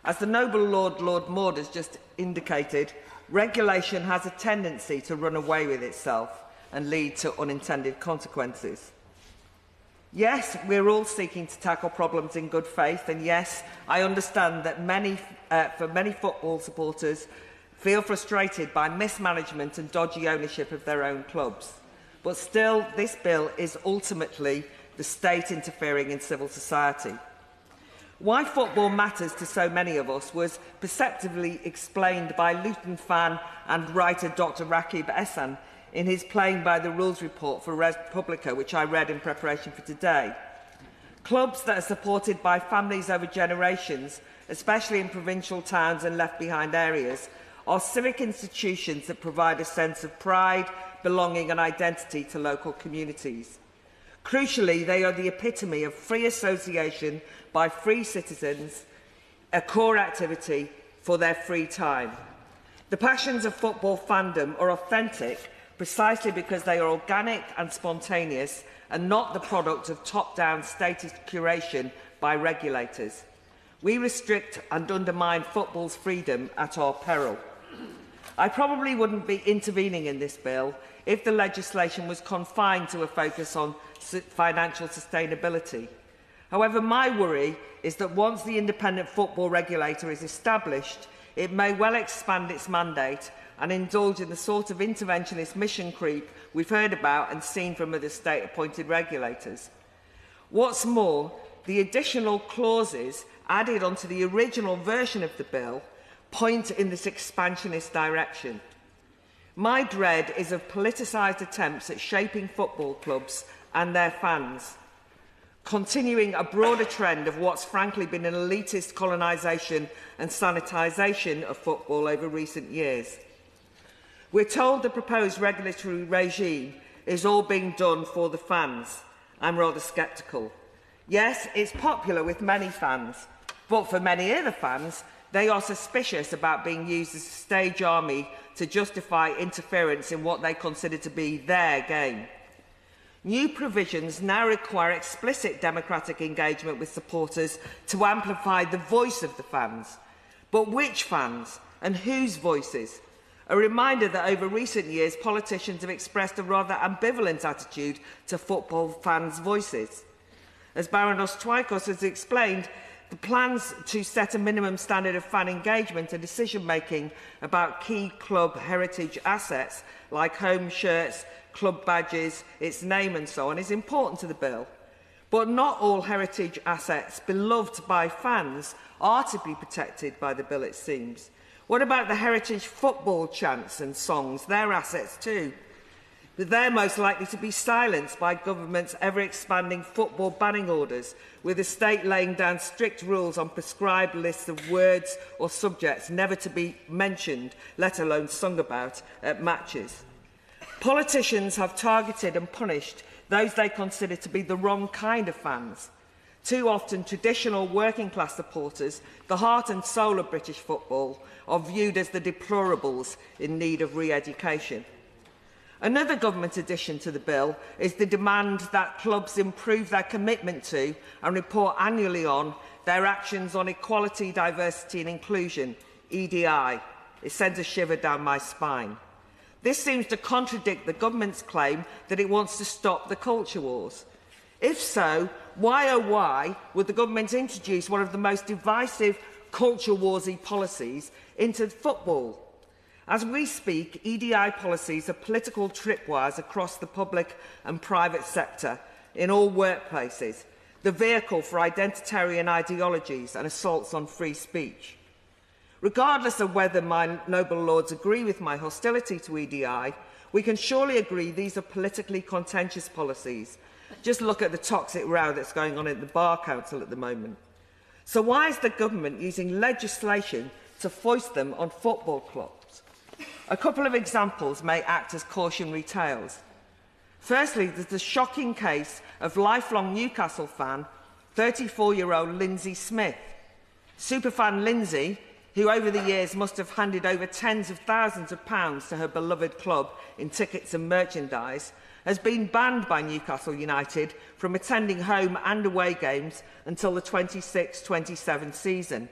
As the noble Lord Maud has just indicated, regulation has a tendency to run away with itself and lead to unintended consequences. Yes, we're all seeking to tackle problems in good faith, and yes, I understand that many football supporters feel frustrated by mismanagement and dodgy ownership of their own clubs. But still, this bill is ultimately the state interfering in civil society. Why football matters to so many of us was perceptively explained by Luton fan and writer Dr. Rakib Ehsan in his Playing by the Rules report for Res Publica, which I read in preparation for today. Clubs that are supported by families over generations, especially in provincial towns and left-behind areas, are civic institutions that provide a sense of pride, belonging and identity to local communities. Crucially, they are the epitome of free association by free citizens, a core activity for their free time. The passions of football fandom are authentic precisely because they are organic and spontaneous and not the product of top-down status curation by regulators. We restrict and undermine football's freedom at our peril. I probably wouldn't be intervening in this bill if the legislation was confined to a focus on financial sustainability. However, my worry is that once the independent football regulator is established, it may well expand its mandate and indulge in the sort of interventionist mission creep we've heard about and seen from other state-appointed regulators. What's more, the additional clauses added onto the original version of the bill point in this expansionist direction. My dread is of politicised attempts at shaping football clubs and their fans, continuing a broader trend of what's frankly been an elitist colonisation and sanitisation of football over recent years. We're told the proposed regulatory regime is all being done for the fans. I'm rather sceptical. Yes, it's popular with many fans, but for many other fans, they are suspicious about being used as a stage army to justify interference in what they consider to be their game. New provisions now require explicit democratic engagement with supporters to amplify the voice of the fans. But which fans and whose voices? A reminder that over recent years, politicians have expressed a rather ambivalent attitude to football fans' voices. As Baroness Twycross has explained, the plans to set a minimum standard of fan engagement and decision-making about key club heritage assets like home shirts, club badges, its name and so on is important to the bill. But not all heritage assets beloved by fans are to be protected by the bill, it seems. What about the heritage football chants and songs? They're assets too. But they're most likely to be silenced by government's ever-expanding football banning orders, with the state laying down strict rules on prescribed lists of words or subjects never to be mentioned, let alone sung about, at matches. Politicians have targeted and punished those they consider to be the wrong kind of fans. Too often, traditional working-class supporters, the heart and soul of British football, are viewed as the deplorables in need of re-education. Another government addition to the bill is the demand that clubs improve their commitment to and report annually on their actions on equality, diversity and inclusion, EDI. It sends a shiver down my spine. This seems to contradict the government's claim that it wants to stop the culture wars. If so, why oh why would the government introduce one of the most divisive culture warsy policies into football? As we speak, EDI policies are political tripwires across the public and private sector in all workplaces, the vehicle for identitarian ideologies and assaults on free speech. Regardless of whether my noble lords agree with my hostility to EDI, we can surely agree these are politically contentious policies. Just look at the toxic row that's going on at the Bar Council at the moment. So why is the government using legislation to foist them on football clubs? A couple of examples may act as cautionary tales. Firstly, there's the shocking case of lifelong Newcastle fan, 34-year-old Lindsay Smith. Superfan Lindsay, who over the years must have handed over tens of thousands of pounds to her beloved club in tickets and merchandise, has been banned by Newcastle United from attending home and away games until the 26-27 season.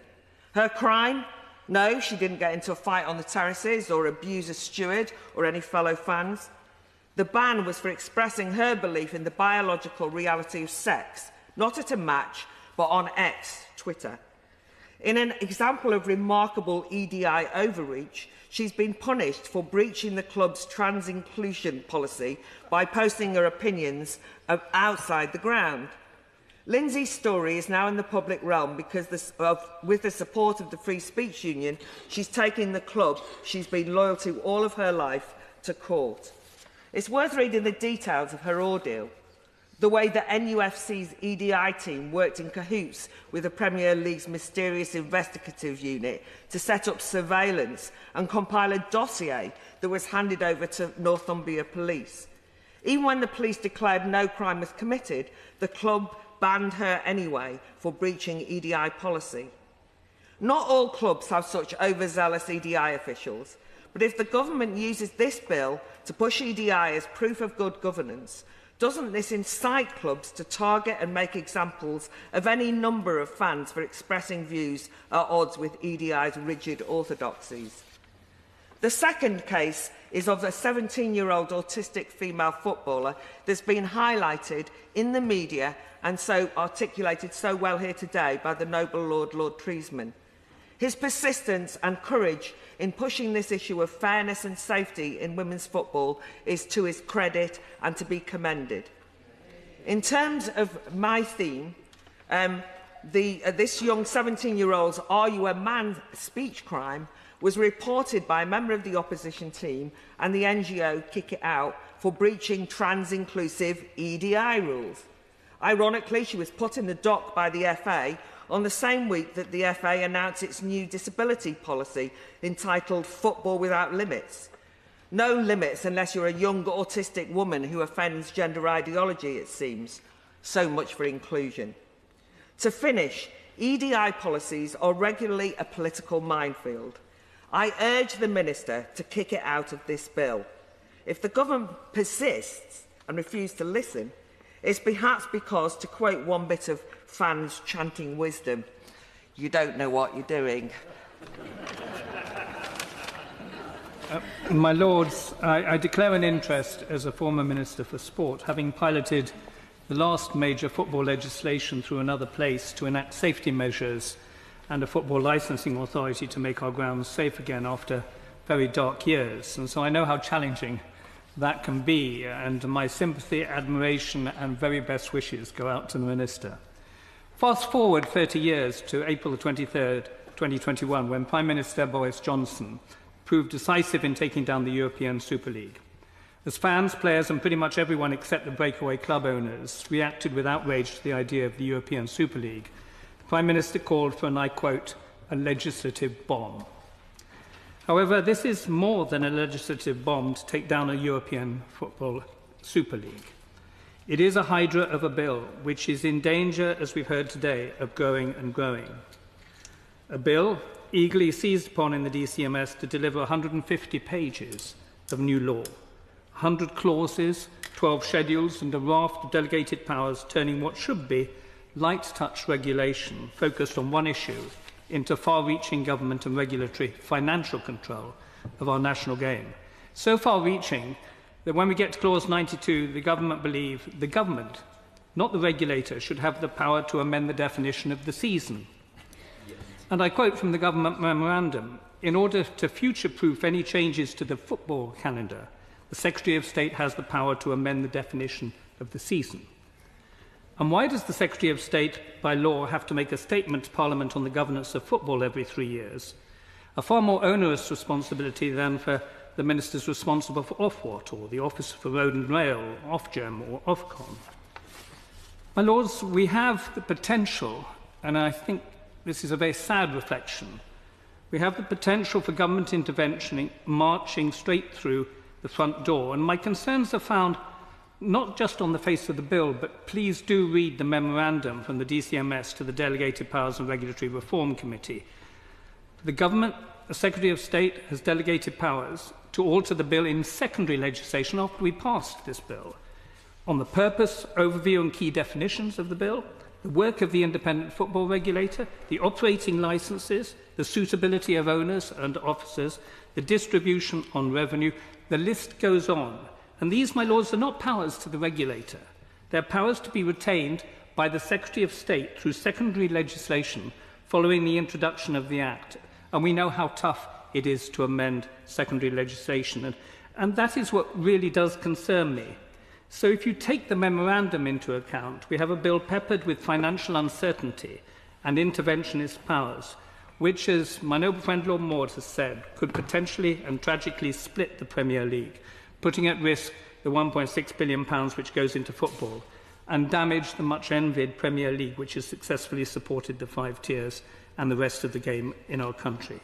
Her crime? No, she didn't get into a fight on the terraces or abuse a steward or any fellow fans. The ban was for expressing her belief in the biological reality of sex, not at a match, but on X, Twitter. In an example of remarkable EDI overreach, she's been punished for breaching the club's trans inclusion policy by posting her opinions outside the ground. Lindsay's story is now in the public realm because with the support of the Free Speech Union, she's taking the club she's been loyal to all of her life to court. It's worth reading the details of her ordeal. The way the NUFC's EDI team worked in cahoots with the Premier League's mysterious investigative unit to set up surveillance and compile a dossier that was handed over to Northumbria Police. Even when the police declared no crime was committed, the club banned her anyway for breaching EDI policy. Not all clubs have such overzealous EDI officials, but if the government uses this bill to push EDI as proof of good governance, doesn't this incite clubs to target and make examples of any number of fans for expressing views at odds with EDI's rigid orthodoxies? The second case is of a 17-year-old autistic female footballer that's been highlighted in the media and so articulated so well here today by the noble Lord Treesman. His persistence and courage in pushing this issue of fairness and safety in women's football is to his credit and to be commended. In terms of my theme, this young 17-year-old's "Are you a man?" speech crime was reported by a member of the opposition team and the NGO Kick It Out for breaching trans-inclusive EDI rules. Ironically, she was put in the dock by the FA on the same week that the FA announced its new disability policy entitled Football Without Limits. No limits unless you're a young autistic woman who offends gender ideology, it seems. So much for inclusion. To finish, EDI policies are regularly a political minefield. I urge the Minister to kick it out of this bill. If the government persists and refuses to listen, it's perhaps because, to quote one bit of fans chanting wisdom, you don't know what you're doing. My Lords, I declare an interest as a former Minister for Sport, having piloted the last major football legislation through another place to enact safety measures and a football licensing authority to make our grounds safe again after very dark years. And so I know how challenging that can be, and my sympathy, admiration and very best wishes go out to the Minister. Fast forward 30 years to April 23rd, 2021, when Prime Minister Boris Johnson proved decisive in taking down the European Super League. As fans, players and pretty much everyone except the breakaway club owners reacted with outrage to the idea of the European Super League, the Prime Minister called for, and I quote, a legislative bomb. However, this is more than a legislative bomb to take down a European Football Super League. It is a hydra of a bill which is in danger, as we've heard today, of growing and growing. A bill eagerly seized upon in the DCMS to deliver 150 pages of new law, 100 clauses, 12 schedules and a raft of delegated powers, turning what should be light touch regulation focused on one issue into far-reaching government and regulatory financial control of our national game. So far-reaching that when we get to clause 92, the government believe the government, not the regulator, should have the power to amend the definition of the season. And I quote from the government memorandum, in order to future-proof any changes to the football calendar, the Secretary of State has the power to amend the definition of the season. And why does the Secretary of State, by law, have to make a statement to Parliament on the governance of football every 3 years? A far more onerous responsibility than for the ministers responsible for Ofwat or the Office for Road and Rail, Ofgem or Ofcom. My Lords, we have the potential, and I think this is a very sad reflection, we have the potential for government intervention marching straight through the front door. And my concerns are found not just on the face of the bill, but please do read the memorandum from the DCMS to the Delegated Powers and Regulatory Reform Committee. The government, the Secretary of State, has delegated powers to alter the bill in secondary legislation after we passed this bill, on the purpose, overview and key definitions of the bill, the work of the independent football regulator, the operating licences, the suitability of owners and officers, the distribution on revenue. The list goes on. And these, my Lords, are not powers to the regulator. They're powers to be retained by the Secretary of State through secondary legislation following the introduction of the Act. And we know how tough it is to amend secondary legislation. And that is what really does concern me. So if you take the memorandum into account, we have a bill peppered with financial uncertainty and interventionist powers, which, as my noble friend Lord Maud has said, could potentially and tragically split the Premier League, putting at risk the £1.6 billion which goes into football, and damage the much-envied Premier League, which has successfully supported the 5 tiers and the rest of the game in our country.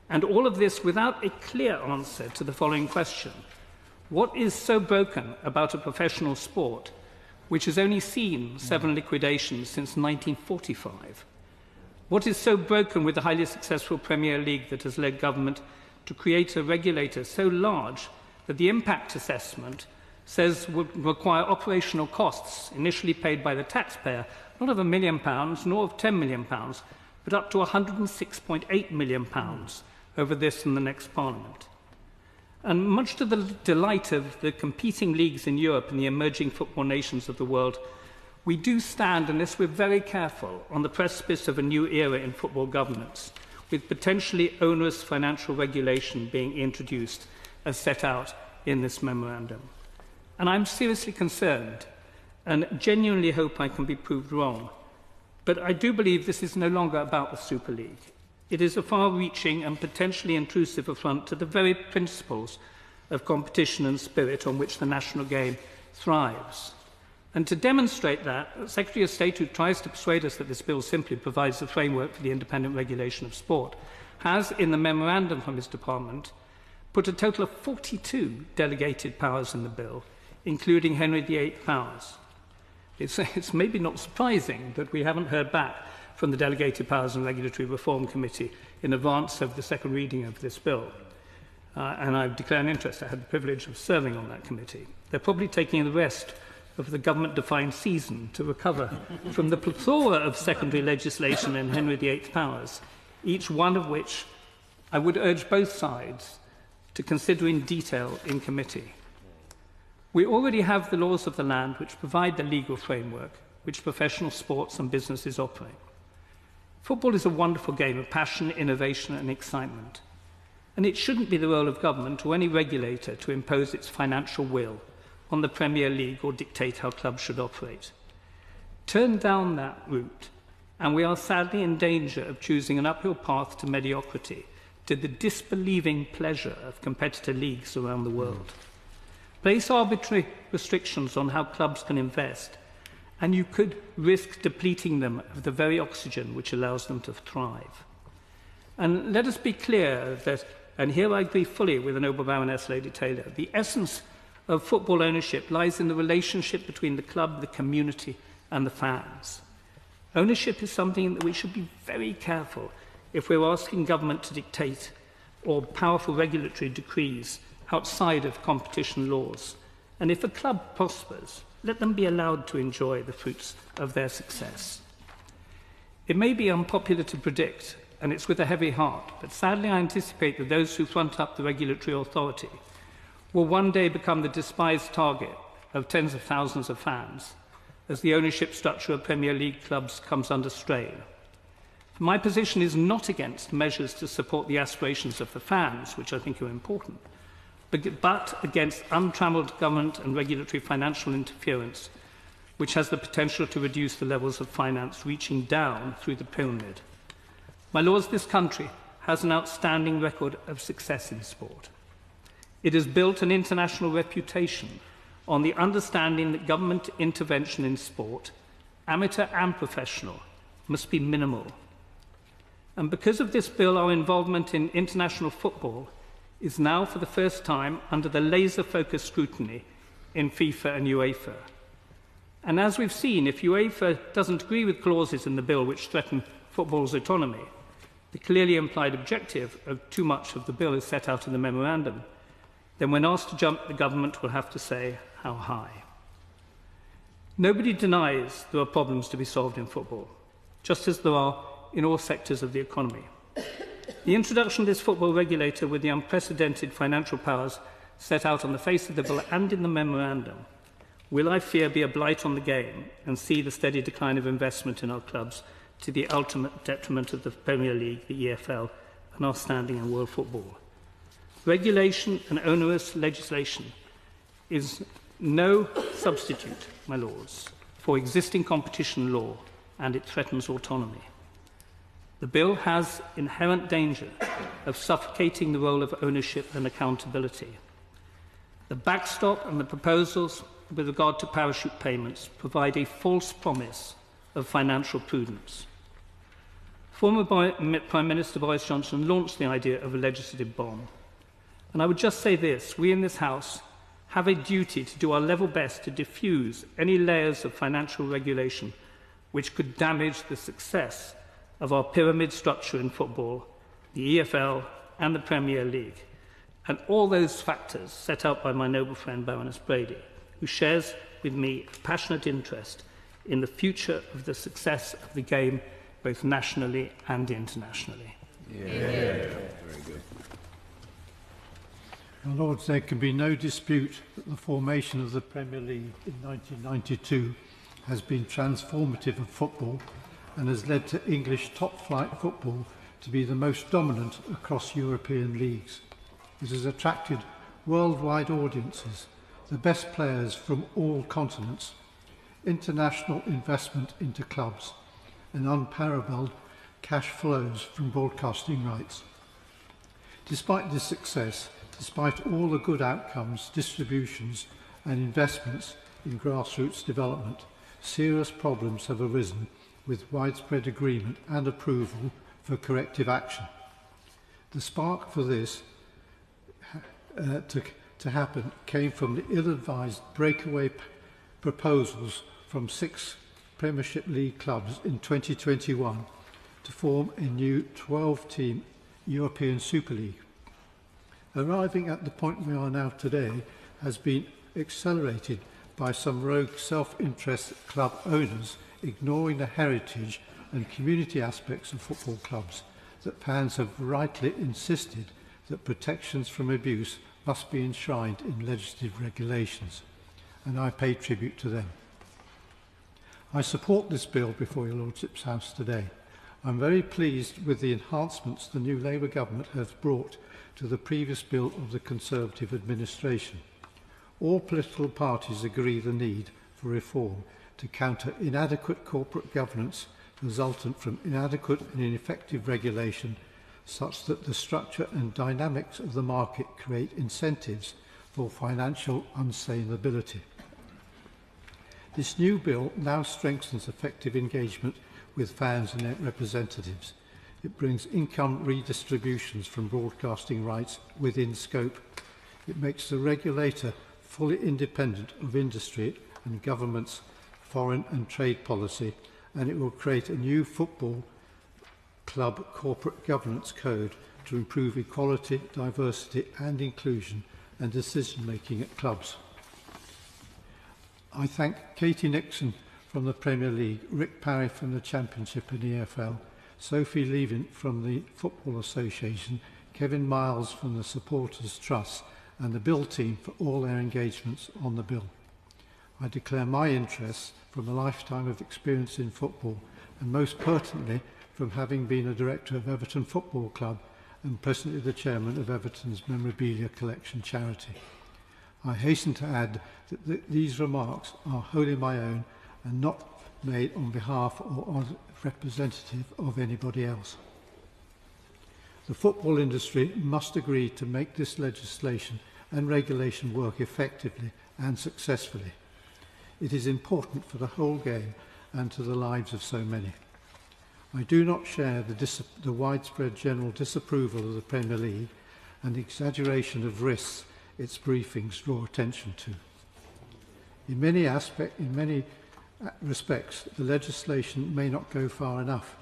And all of this without a clear answer to the following question. What is so broken about a professional sport which has only seen 7 liquidations since 1945? What is so broken with the highly successful Premier League that has led government to create a regulator so large that the impact assessment says would require operational costs initially paid by the taxpayer, not of £1 million nor of £10 million, but up to £106.8 million over this and the next Parliament? And much to the delight of the competing leagues in Europe and the emerging football nations of the world, we do stand, unless we're very careful, on the precipice of a new era in football governance, with potentially onerous financial regulation being introduced as set out in this memorandum. And I'm seriously concerned and genuinely hope I can be proved wrong. But I do believe this is no longer about the Super League. It is a far-reaching and potentially intrusive affront to the very principles of competition and spirit on which the national game thrives. And to demonstrate that, the Secretary of State, who tries to persuade us that this bill simply provides the framework for the independent regulation of sport, has, in the memorandum from his department, put a total of 42 delegated powers in the bill, including Henry VIII powers. It's maybe not surprising that we haven't heard back from the Delegated Powers and Regulatory Reform Committee in advance of the second reading of this bill. And I declare an interest. I had the privilege of serving on that committee. They're probably taking the rest of the government-defined season to recover from the plethora of secondary legislation in Henry VIII powers, each one of which I would urge both sides to consider in detail in committee. We already have the laws of the land which provide the legal framework which professional sports and businesses operate. Football is a wonderful game of passion, innovation and excitement. And it shouldn't be the role of government or any regulator to impose its financial will on the Premier League or dictate how clubs should operate. Turn down that route, and we are sadly in danger of choosing an uphill path to mediocrity, to the disbelieving pleasure of competitor leagues around the world. Place arbitrary restrictions on how clubs can invest, and you could risk depleting them of the very oxygen which allows them to thrive. And let us be clear that, and here I agree fully with the noble Baroness Lady Taylor, the essence of football ownership lies in the relationship between the club, the community and the fans. Ownership is something that we should be very careful if we're asking government to dictate or powerful regulatory decrees outside of competition laws. And if a club prospers, let them be allowed to enjoy the fruits of their success. It may be unpopular to predict, and it's with a heavy heart, but sadly I anticipate that those who front up the regulatory authority will one day become the despised target of tens of thousands of fans as the ownership structure of Premier League clubs comes under strain. My position is not against measures to support the aspirations of the fans, which I think are important, but against untrammelled government and regulatory financial interference, which has the potential to reduce the levels of finance reaching down through the pyramid. My Lords, this country has an outstanding record of success in sport. It has built an international reputation on the understanding that government intervention in sport, amateur and professional, must be minimal. And because of this bill, our involvement in international football is now for the first time under the laser-focused scrutiny in FIFA and UEFA. And as we've seen, if UEFA doesn't agree with clauses in the bill which threaten football's autonomy, the clearly implied objective of too much of the bill is set out in the memorandum, then when asked to jump, the government will have to say how high. Nobody denies there are problems to be solved in football, just as there are in all sectors of the economy. The introduction of this football regulator with the unprecedented financial powers set out on the face of the bill and in the memorandum will, I fear, be a blight on the game and see the steady decline of investment in our clubs to the ultimate detriment of the Premier League, the EFL, and our standing in world football. Regulation and onerous legislation is no substitute, my Lords, for existing competition law, and it threatens autonomy. The bill has inherent danger of suffocating the role of ownership and accountability. The backstop and the proposals with regard to parachute payments provide a false promise of financial prudence. Former Prime Minister Boris Johnson launched the idea of a legislative bomb. And I would just say this: we in this House have a duty to do our level best to diffuse any layers of financial regulation which could damage the success of our pyramid structure in football, the EFL and the Premier League, and all those factors set out by my noble friend Baroness Brady, who shares with me a passionate interest in the future of the success of the game, both nationally and internationally. Very good. My Lords, there can be no dispute that the formation of the Premier League in 1992 has been transformative of football and has led to English top-flight football to be the most dominant across European leagues. It has attracted worldwide audiences, the best players from all continents, international investment into clubs, and unparalleled cash flows from broadcasting rights. Despite this success, despite all the good outcomes, distributions and investments in grassroots development, serious problems have arisen with widespread agreement and approval for corrective action. The spark for this to happen came from the ill-advised breakaway proposals from 6 Premiership League clubs in 2021 to form a new 12-team European Super League. Arriving at the point we are now today has been accelerated by some rogue self-interest club owners ignoring the heritage and community aspects of football clubs that fans have rightly insisted that protections from abuse must be enshrined in legislative regulations, and I pay tribute to them. I support this bill before your Lordship's House today. I'm very pleased with the enhancements the new Labour government has brought to the previous bill of the Conservative administration. All political parties agree the need for reform to counter inadequate corporate governance resultant from inadequate and ineffective regulation, such that the structure and dynamics of the market create incentives for financial unsustainability. This new bill now strengthens effective engagement with fans and their representatives. It brings income redistributions from broadcasting rights within scope. It makes the regulator fully independent of industry and government's foreign and trade policy, and it will create a new football club corporate governance code to improve equality, diversity and inclusion and decision-making at clubs. I thank Katie Nixon from the Premier League, Rick Parry from the Championship and EFL, Sophie Levin from the Football Association, Kevin Miles from the Supporters Trust and the Bill team for all their engagements on the bill. I declare my interest from a lifetime of experience in football and most pertinently from having been a director of Everton Football Club and presently the chairman of Everton's Memorabilia Collection charity. I hasten to add that these remarks are wholly my own and not made on behalf or as representative of anybody else. The football industry must agree to make this legislation and regulation work effectively and successfully. It is important for the whole game and to the lives of so many. I do not share the widespread general disapproval of the Premier League and the exaggeration of risks its briefings draw attention to. In many respects, the legislation may not go far enough,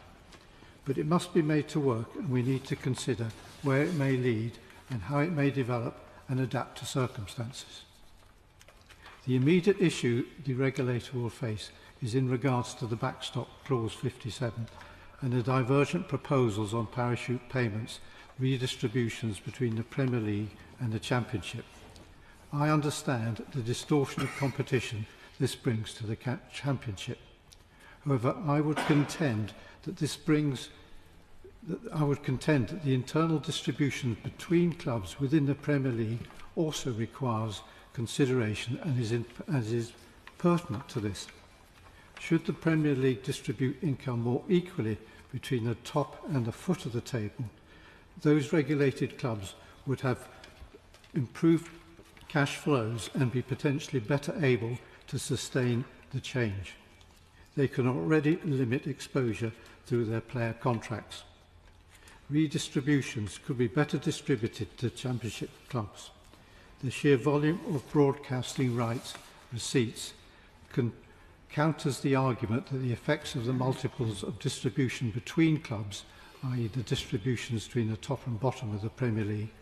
but it must be made to work, and we need to consider where it may lead and how it may develop and adapt to circumstances. The immediate issue the regulator will face is in regards to the backstop clause 57 and the divergent proposals on parachute payments, redistributions between the Premier League and the Championship. I understand the distortion of competition this brings to the Championship. However, I would contend that the internal distribution between clubs within the Premier League also requires consideration and is pertinent to this. Should the Premier League distribute income more equally between the top and the foot of the table, those regulated clubs would have improved cash flows and be potentially better able to sustain the change. They can already limit exposure through their player contracts. Redistributions could be better distributed to Championship clubs. The sheer volume of broadcasting rights receipts counters the argument that the effects of the multiples of distribution between clubs, i.e. the distributions between the top and bottom of the Premier League,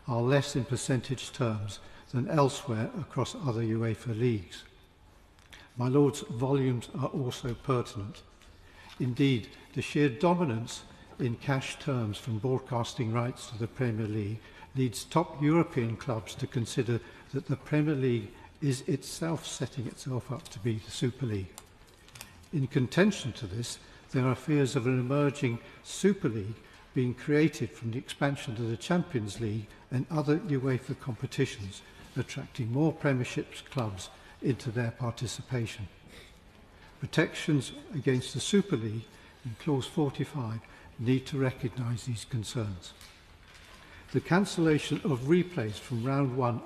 are less in percentage terms than elsewhere across other UEFA leagues. My Lord's, volumes are also pertinent. Indeed, the sheer dominance in cash terms from broadcasting rights to the Premier League leads top European clubs to consider that the Premier League is itself setting itself up to be the Super League. In contention to this, there are fears of an emerging Super League being created from the expansion to the Champions League and other UEFA competitions, attracting more Premiership clubs into their participation. Protections against the Super League in Clause 45 need to recognise these concerns. The cancellation of replays from round one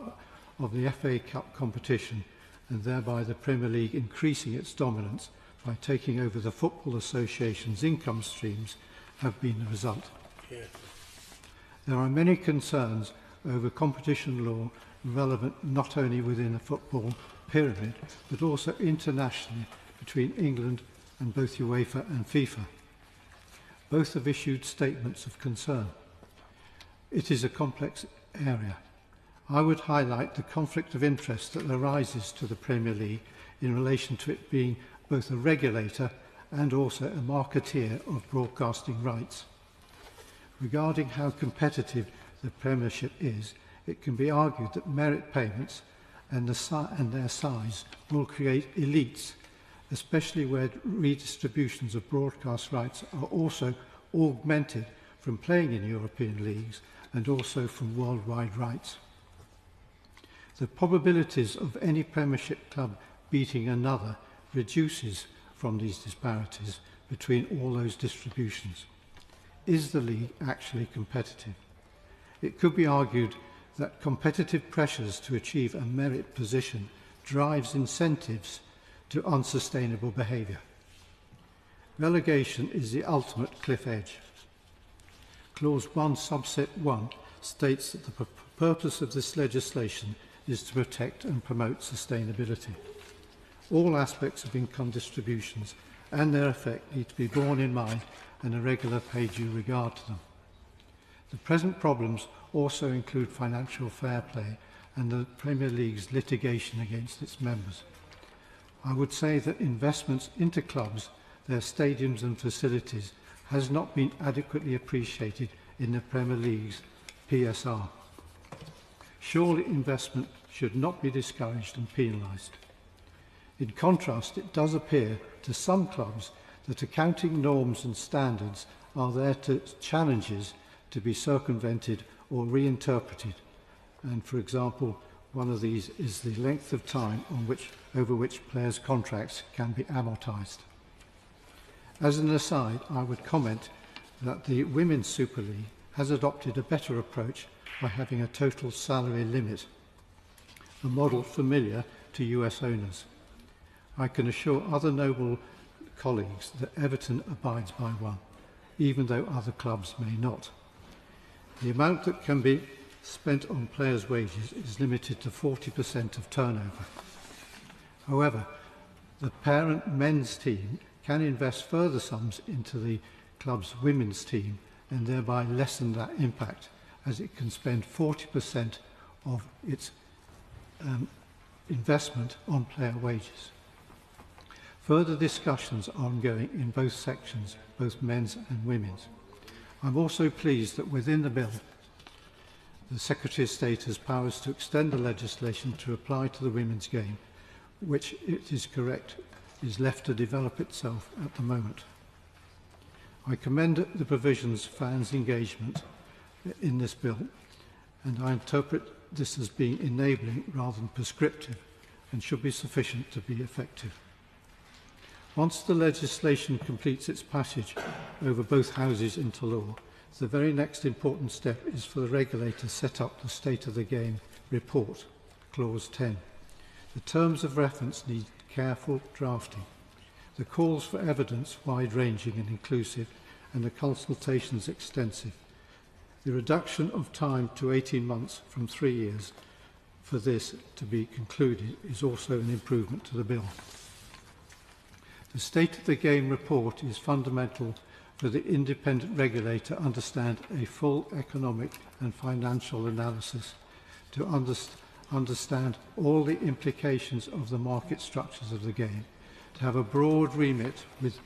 of the FA Cup competition and thereby the Premier League increasing its dominance by taking over the Football Association's income streams have been the result. Yes. There are many concerns over competition law relevant not only within the football pyramid but also internationally between England and both UEFA and FIFA. Both have issued statements of concern. It is a complex area. I would highlight the conflict of interest that arises to the Premier League in relation to it being both a regulator and also a marketeer of broadcasting rights. Regarding how competitive the Premiership is, it can be argued that merit payments and their size will create elites, especially where redistributions of broadcast rights are also augmented from playing in European leagues and also from worldwide rights. The probabilities of any Premiership club beating another reduces from these disparities between all those distributions. Is the league actually competitive? It could be argued that competitive pressures to achieve a merit position drives incentives to unsustainable behaviour. Relegation is the ultimate cliff edge. Clause 1, subset 1 states that the purpose of this legislation is to protect and promote sustainability. All aspects of income distributions and their effect need to be borne in mind and a regular pay due regard to them. The present problems also include financial fair play and the Premier League's litigation against its members. I would say that investments into clubs, their stadiums and facilities, has not been adequately appreciated in the Premier League's PSR. Surely investment should not be discouraged and penalised. In contrast, it does appear to some clubs that accounting norms and standards are there to challenges to be circumvented or reinterpreted. And for example, one of these is the length of time over which players' contracts can be amortised. As an aside, I would comment that the Women's Super League has adopted a better approach by having a total salary limit, a model familiar to US owners. I can assure other noble colleagues that Everton abides by one, even though other clubs may not. The amount that can be spent on players' wages is limited to 40% of turnover. However, the parent men's team can invest further sums into the club's women's team and thereby lessen that impact, as it can spend 40% of its investment on player wages. Further discussions are ongoing in both sections, both men's and women's. I'm also pleased that within the bill, the Secretary of State has powers to extend the legislation to apply to the women's game, which, it is correct, is left to develop itself at the moment. I commend the provisions fans' engagement in this bill, and I interpret this as being enabling rather than prescriptive, and should be sufficient to be effective. Once the legislation completes its passage over both houses into law, the very next important step is for the regulator to set up the State of the Game report, Clause 10. The terms of reference need careful drafting. The calls for evidence wide-ranging and inclusive, and the consultations extensive. The reduction of time to 18 months from 3 years for this to be concluded is also an improvement to the bill. The State of the Game report is fundamental for the independent regulator to understand a full economic and financial analysis, to understand all the implications of the market structures of the game, to have a broad remit with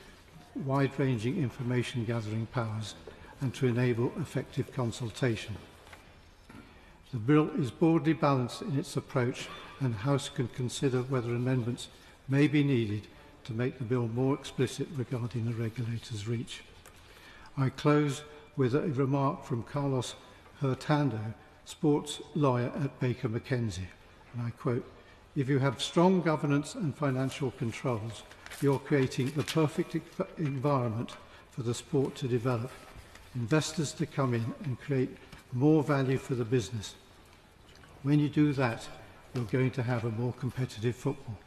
wide-ranging information gathering powers, and to enable effective consultation. The bill is broadly balanced in its approach, and the House can consider whether amendments may be needed to make the bill more explicit regarding the regulator's reach. I close with a remark from Carlos Hurtado, sports lawyer at Baker McKenzie, and I quote, "If you have strong governance and financial controls, you're creating the perfect environment for the sport to develop, investors to come in and create more value for the business. When you do that, you're going to have a more competitive football."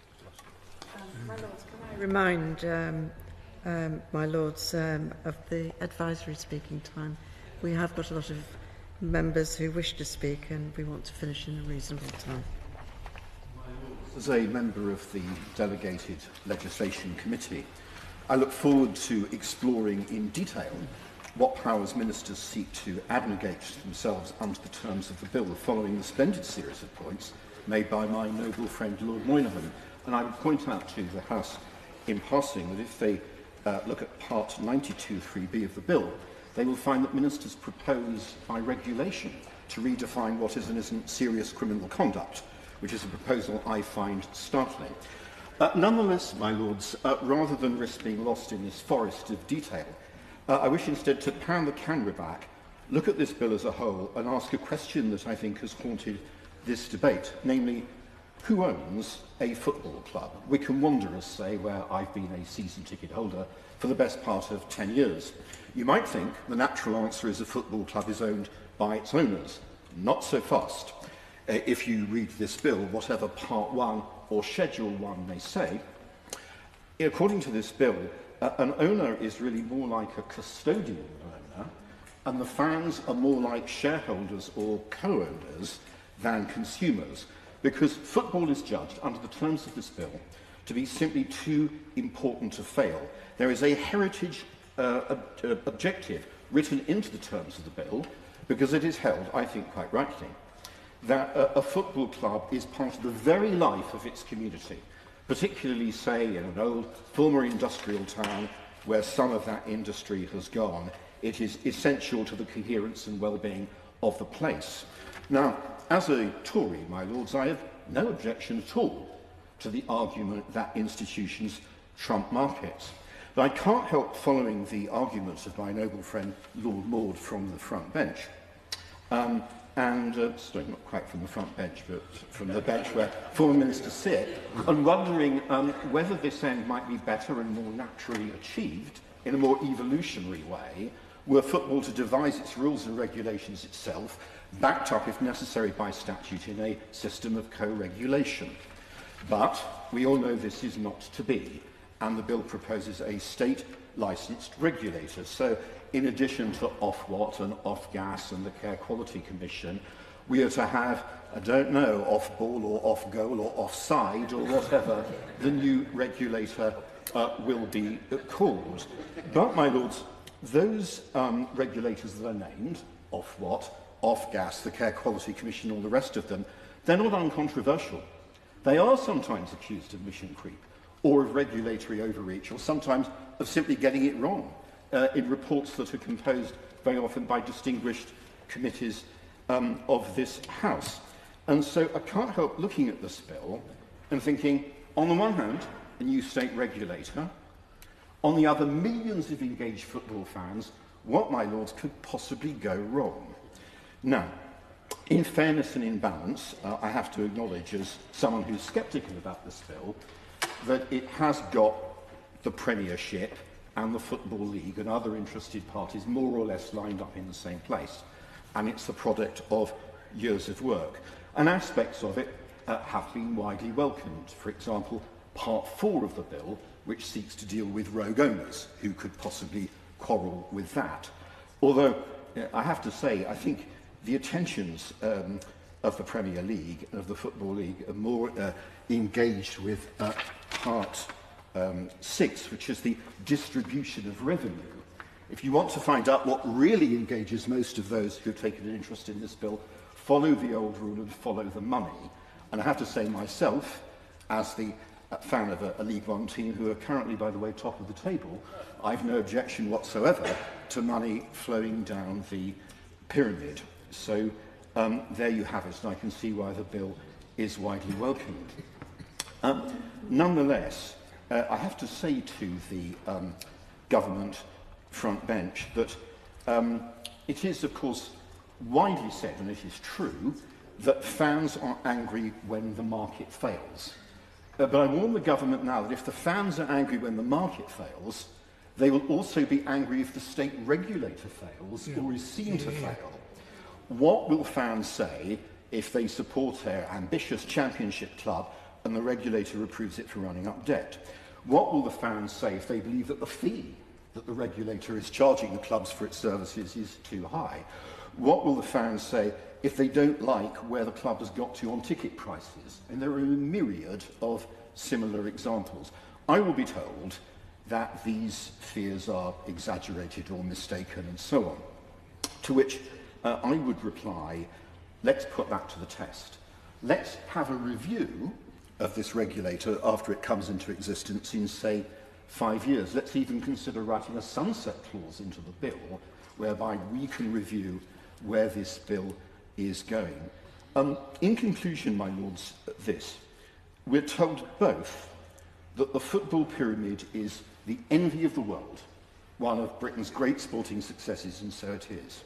My Lords, can I remind my Lords of the advisory speaking time? We have got a lot of members who wish to speak, and we want to finish in a reasonable time. As a member of the Delegated Legislation Committee, I look forward to exploring in detail what powers ministers seek to abnegate themselves under the terms of the bill, following the splendid series of points made by my noble friend Lord Moynihan. And I would point out to the House in passing that if they look at Part 92(3)(b) of the bill, they will find that ministers propose by regulation to redefine what is and isn't serious criminal conduct, which is a proposal I find startling. Nonetheless, my Lords, rather than risk being lost in this forest of detail, I wish instead to pan the camera back, look at this bill as a whole, and ask a question that I think has haunted this debate, namely, who owns a football club? Wycombe Wanderers, say, where I've been a season ticket holder for the best part of 10 years. You might think the natural answer is a football club is owned by its owners. Not so fast. If you read this bill, whatever Part 1 or Schedule 1 may say, according to this bill, an owner is really more like a custodian owner, and the fans are more like shareholders or co-owners than consumers, because football is judged, under the terms of this bill, to be simply too important to fail. There is a heritage objective written into the terms of the bill, because it is held, I think quite rightly, that a football club is part of the very life of its community, particularly, say, in an old former industrial town where some of that industry has gone. It is essential to the coherence and well-being of the place. Now, as a Tory, my lords, I have no objection at all to the argument that institutions trump markets. But I can't help following the arguments of my noble friend Lord Maud from the front bench. Sorry, not quite from the front bench, but from the bench where former ministers sit, and wondering whether this end might be better and more naturally achieved in a more evolutionary way, were football to devise its rules and regulations itself, backed up, if necessary, by statute in a system of co-regulation. But we all know this is not to be, and the bill proposes a state-licensed regulator. So, in addition to Ofwat and Ofgas and the Care Quality Commission, we are to have, I don't know, off-ball or off-goal or offside or whatever the new regulator will be called. But, my lords, those regulators that are named, Ofwat, Ofgas, the Care Quality Commission, all the rest of them, they're not uncontroversial. They are sometimes accused of mission creep or of regulatory overreach, or sometimes of simply getting it wrong in reports that are composed very often by distinguished committees of this House. And so I can't help looking at this bill and thinking, on the one hand, a new state regulator, on the other, millions of engaged football fans, what, my lords, could possibly go wrong? Now, in fairness and in balance, I have to acknowledge, as someone who's sceptical about this bill, that it has got the Premiership and the Football League and other interested parties more or less lined up in the same place. And it's the product of years of work. And aspects of it have been widely welcomed. For example, Part 4 of the bill, which seeks to deal with rogue owners who could possibly quarrel with that. Although, I have to say, I think the attentions of the Premier League and of the Football League are more engaged with Part 6, which is the distribution of revenue. If you want to find out what really engages most of those who have taken an interest in this bill, follow the old rule and follow the money. And I have to say myself, as the fan of a League One team who are currently, by the way, top of the table, I've no objection whatsoever to money flowing down the pyramid. So there you have it, and I can see why the bill is widely welcomed. Nonetheless, I have to say to the government front bench that it is, of course, widely said, and it is true, that fans are angry when the market fails. But I warn the government now that if the fans are angry when the market fails, they will also be angry if the state regulator fails or is seen to fail. What will fans say if they support their ambitious championship club and the regulator approves it for running up debt? What will the fans say if they believe that the fee that the regulator is charging the clubs for its services is too high? What will the fans say if they don't like where the club has got to on ticket prices? And there are a myriad of similar examples. I will be told that these fears are exaggerated or mistaken and so on. To which I would reply, let's put that to the test. Let's have a review of this regulator after it comes into existence in, say, 5 years. Let's even consider writing a sunset clause into the bill whereby we can review where this bill is going. In conclusion, my lords, this. We're told both that the football pyramid is the envy of the world, one of Britain's great sporting successes, and so it is.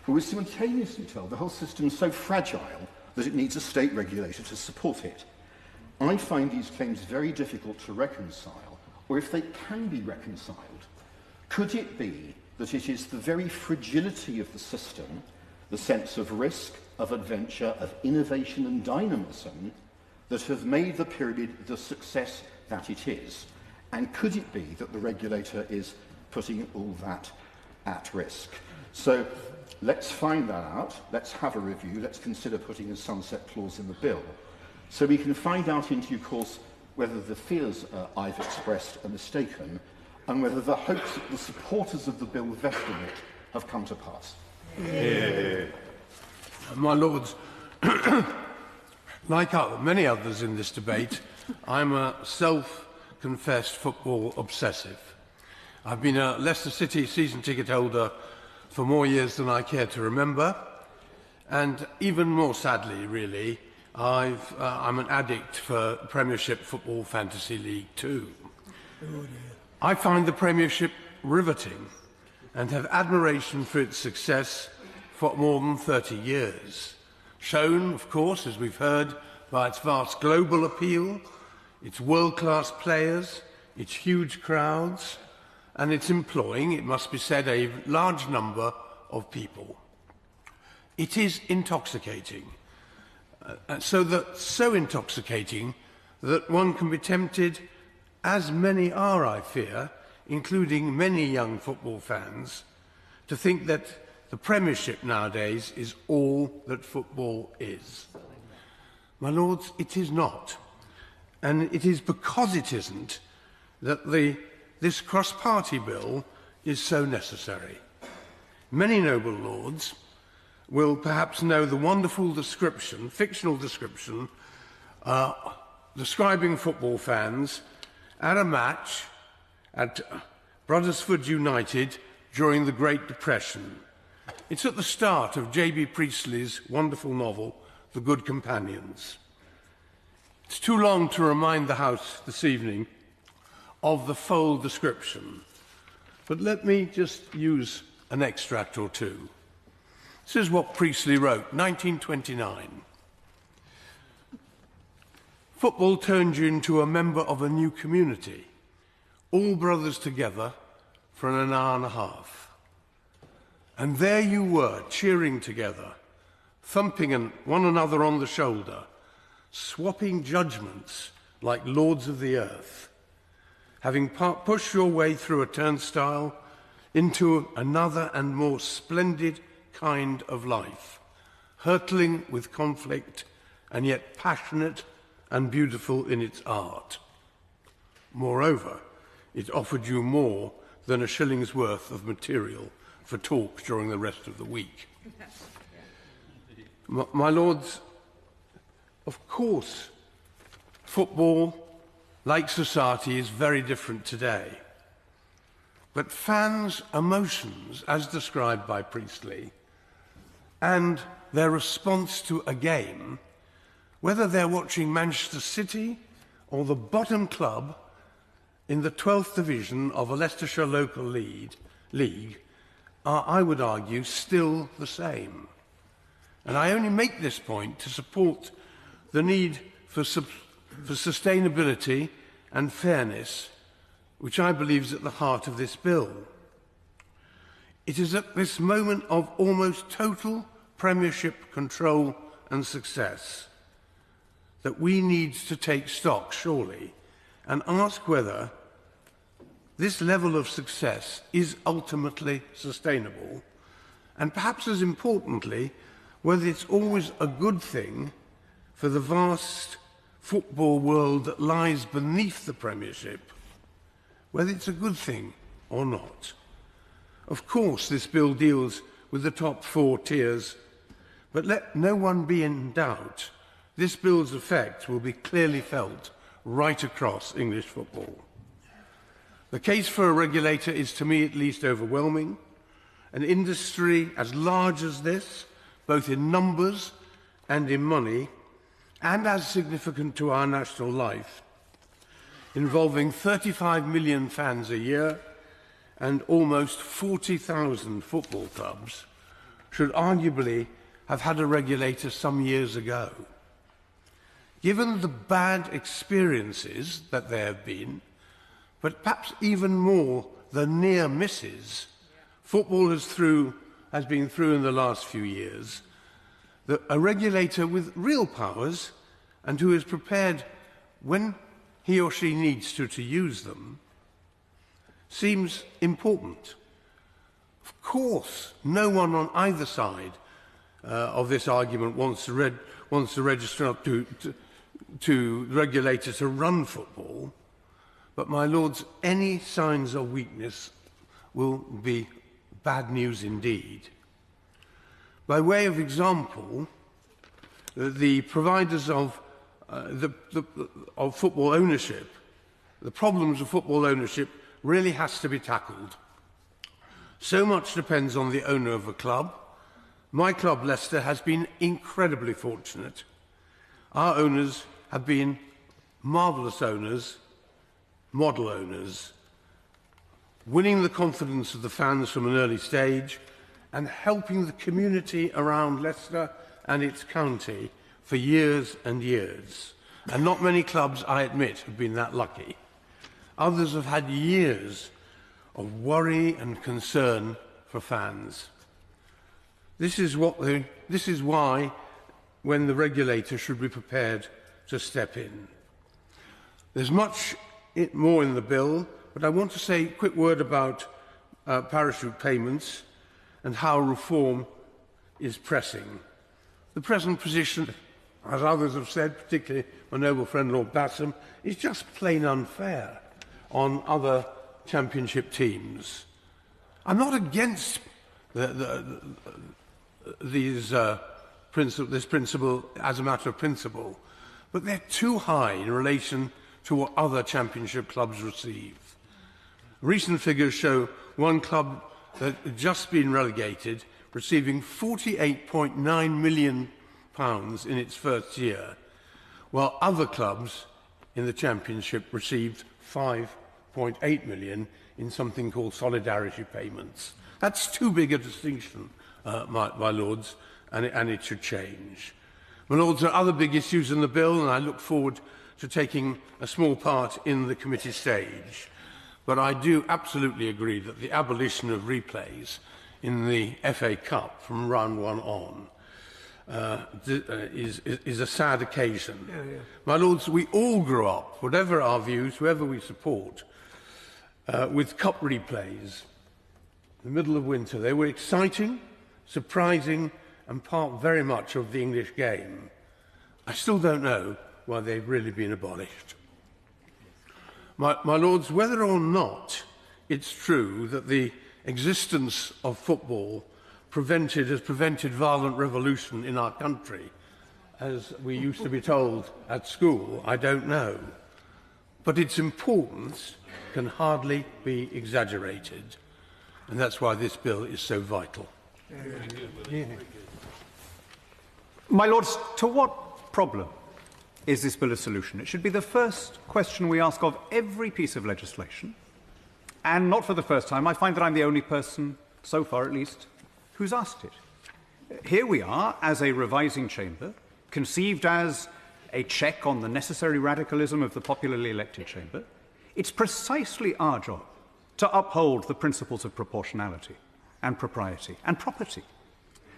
But we're simultaneously told the whole system's so fragile that it needs a state regulator to support it. I find these claims very difficult to reconcile, or if they can be reconciled, could it be that it is the very fragility of the system, the sense of risk, of adventure, of innovation and dynamism, that have made the pyramid the success that it is? And could it be that the regulator is putting all that at risk? So let's find that out, let's have a review, let's consider putting a sunset clause in the bill, so we can find out in due course whether the fears I've expressed are mistaken, and whether the hopes that the supporters of the bill vest in it have come to pass. My lords, Like many others in this debate, I'm a self-confessed football obsessive. I've been a Leicester City season ticket holder for more years than I care to remember, and even more sadly, really, I'm an addict for Premiership Football Fantasy League too. I find the Premiership riveting and have admiration for its success for more than 30 years. Shown, of course, as we've heard, by its vast global appeal, its world-class players, its huge crowds, and its employing, it must be said, a large number of people. It is intoxicating, so intoxicating that one can be tempted, as many are, I fear, including many young football fans, to think that the Premiership nowadays is all that football is. My Lords, it is not. And it is because it isn't that this cross-party bill is so necessary. Many noble lords will perhaps know the wonderful description, fictional description, describing football fans at a match at Bruddersford United during the Great Depression. It's at the start of J.B. Priestley's wonderful novel, The Good Companions. It's too long to remind the House this evening of the full description, but let me just use an extract or two. This is what Priestley wrote, 1929. Football turned you into a member of a new community, all brothers together for an hour and a half. And there you were, cheering together, thumping one another on the shoulder, swapping judgments like lords of the earth, having pushed your way through a turnstile into another and more splendid kind of life, hurtling with conflict and yet passionate and beautiful in its art. Moreover, it offered you more than a shilling's worth of material for talk during the rest of the week. My Lords, of course, football, like society, is very different today. But fans' emotions, as described by Priestley, and their response to a game, whether they're watching Manchester City or the bottom club in the 12th division of a Leicestershire local league, are, I would argue, still the same. And I only make this point to support the need for sustainability and fairness, which I believe is at the heart of this bill. It is at this moment of almost total Premiership control and success that we need to take stock, surely, and ask whether this level of success is ultimately sustainable, and perhaps as importantly, whether it's always a good thing for the vast football world that lies beneath the Premiership, whether it's a good thing or not. Of course, this bill deals with the top 4 tiers, but let no one be in doubt, this bill's effect will be clearly felt right across English football. The case for a regulator is, to me at least, overwhelming. An industry as large as this, both in numbers and in money, and as significant to our national life, involving 35 million fans a year and almost 40,000 football clubs, should arguably have had a regulator some years ago. Given the bad experiences that there have been, but perhaps even more the near misses, football has been through in the last few years, that a regulator with real powers and who is prepared when he or she needs to use them seems important. Of course, no one on either side of this argument wants the registrar to regulator to run football, but my Lords, any signs of weakness will be bad news indeed. By way of example, the providers of football ownership, the problems of football ownership really has to be tackled. So much depends on the owner of a club. My club, Leicester, has been incredibly fortunate. Our owners have been marvellous owners, model owners, winning the confidence of the fans from an early stage and helping the community around Leicester and its county for years and years. And not many clubs, I admit, have been that lucky. Others have had years of worry and concern for fans. This is why, when the regulator should be prepared to step in. There's much more in the bill, but I want to say a quick word about parachute payments and how reform is pressing. The present position, as others have said, particularly my noble friend Lord Bassam, is just plain unfair on other championship teams. I'm not against this principle as a matter of principle, but they're too high in relation to what other championship clubs receive. Recent figures show one club that had just been relegated receiving £48.9 million in its first year, while other clubs in the Championship received £5.8 million in something called solidarity payments. That's too big a distinction, my Lords, and it should change. My Lords, there are other big issues in the bill, and I look forward to taking a small part in the committee stage. But I do absolutely agree that the abolition of replays in the FA Cup from round one on is a sad occasion. My Lords, we all grew up, whatever our views, whoever we support, with cup replays in the middle of winter. They were exciting, surprising, and part very much of the English game. I still don't know why they've really been abolished. My Lords, whether or not it's true that the existence of football has prevented violent revolution in our country, as we used to be told at school, I don't know. But its importance can hardly be exaggerated, and that's why this bill is so vital. My Lords, to what problem is this bill a solution? It should be the first question we ask of every piece of legislation. And not for the first time, I find that I'm the only person, so far at least, who's asked it. Here we are, as a revising chamber, conceived as a check on the necessary radicalism of the popularly elected chamber. It's precisely our job to uphold the principles of proportionality and propriety and property.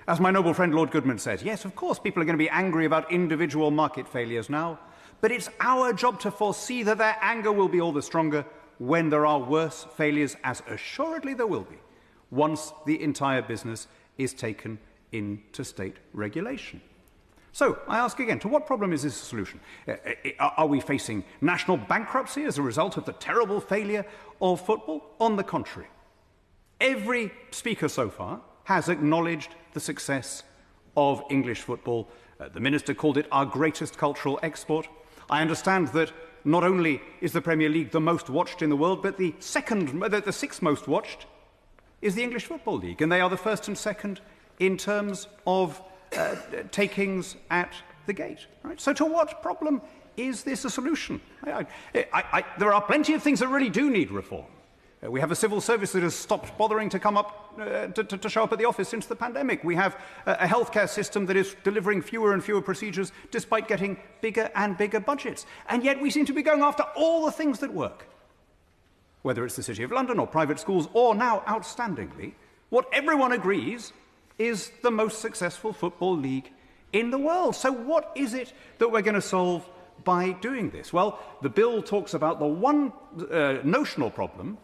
As my noble friend Lord Goodman said, yes, of course, people are going to be angry about individual market failures now, but it's our job to foresee that their anger will be all the stronger when there are worse failures, as assuredly there will be, once the entire business is taken into state regulation. So, I ask again, to what problem is this a solution? Are we facing national bankruptcy as a result of the terrible failure of football? On the contrary. Every speaker so far has acknowledged the success of English football. The Minister called it our greatest cultural export. I understand that not only is the Premier League the most watched in the world, but the sixth most watched is the English Football League, and they are the first and second in terms of takings at the gate. Right? So to what problem is this a solution? There are plenty of things that really do need reform. We have a civil service that has stopped bothering to come up to show up at the office since the pandemic. We have a healthcare system that is delivering fewer and fewer procedures despite getting bigger and bigger budgets. And yet we seem to be going after all the things that work. Whether it's the City of London or private schools, or now, outstandingly, what everyone agrees is the most successful football league in the world. So what is it that we're going to solve by doing this? Well, the bill talks about the one notional problem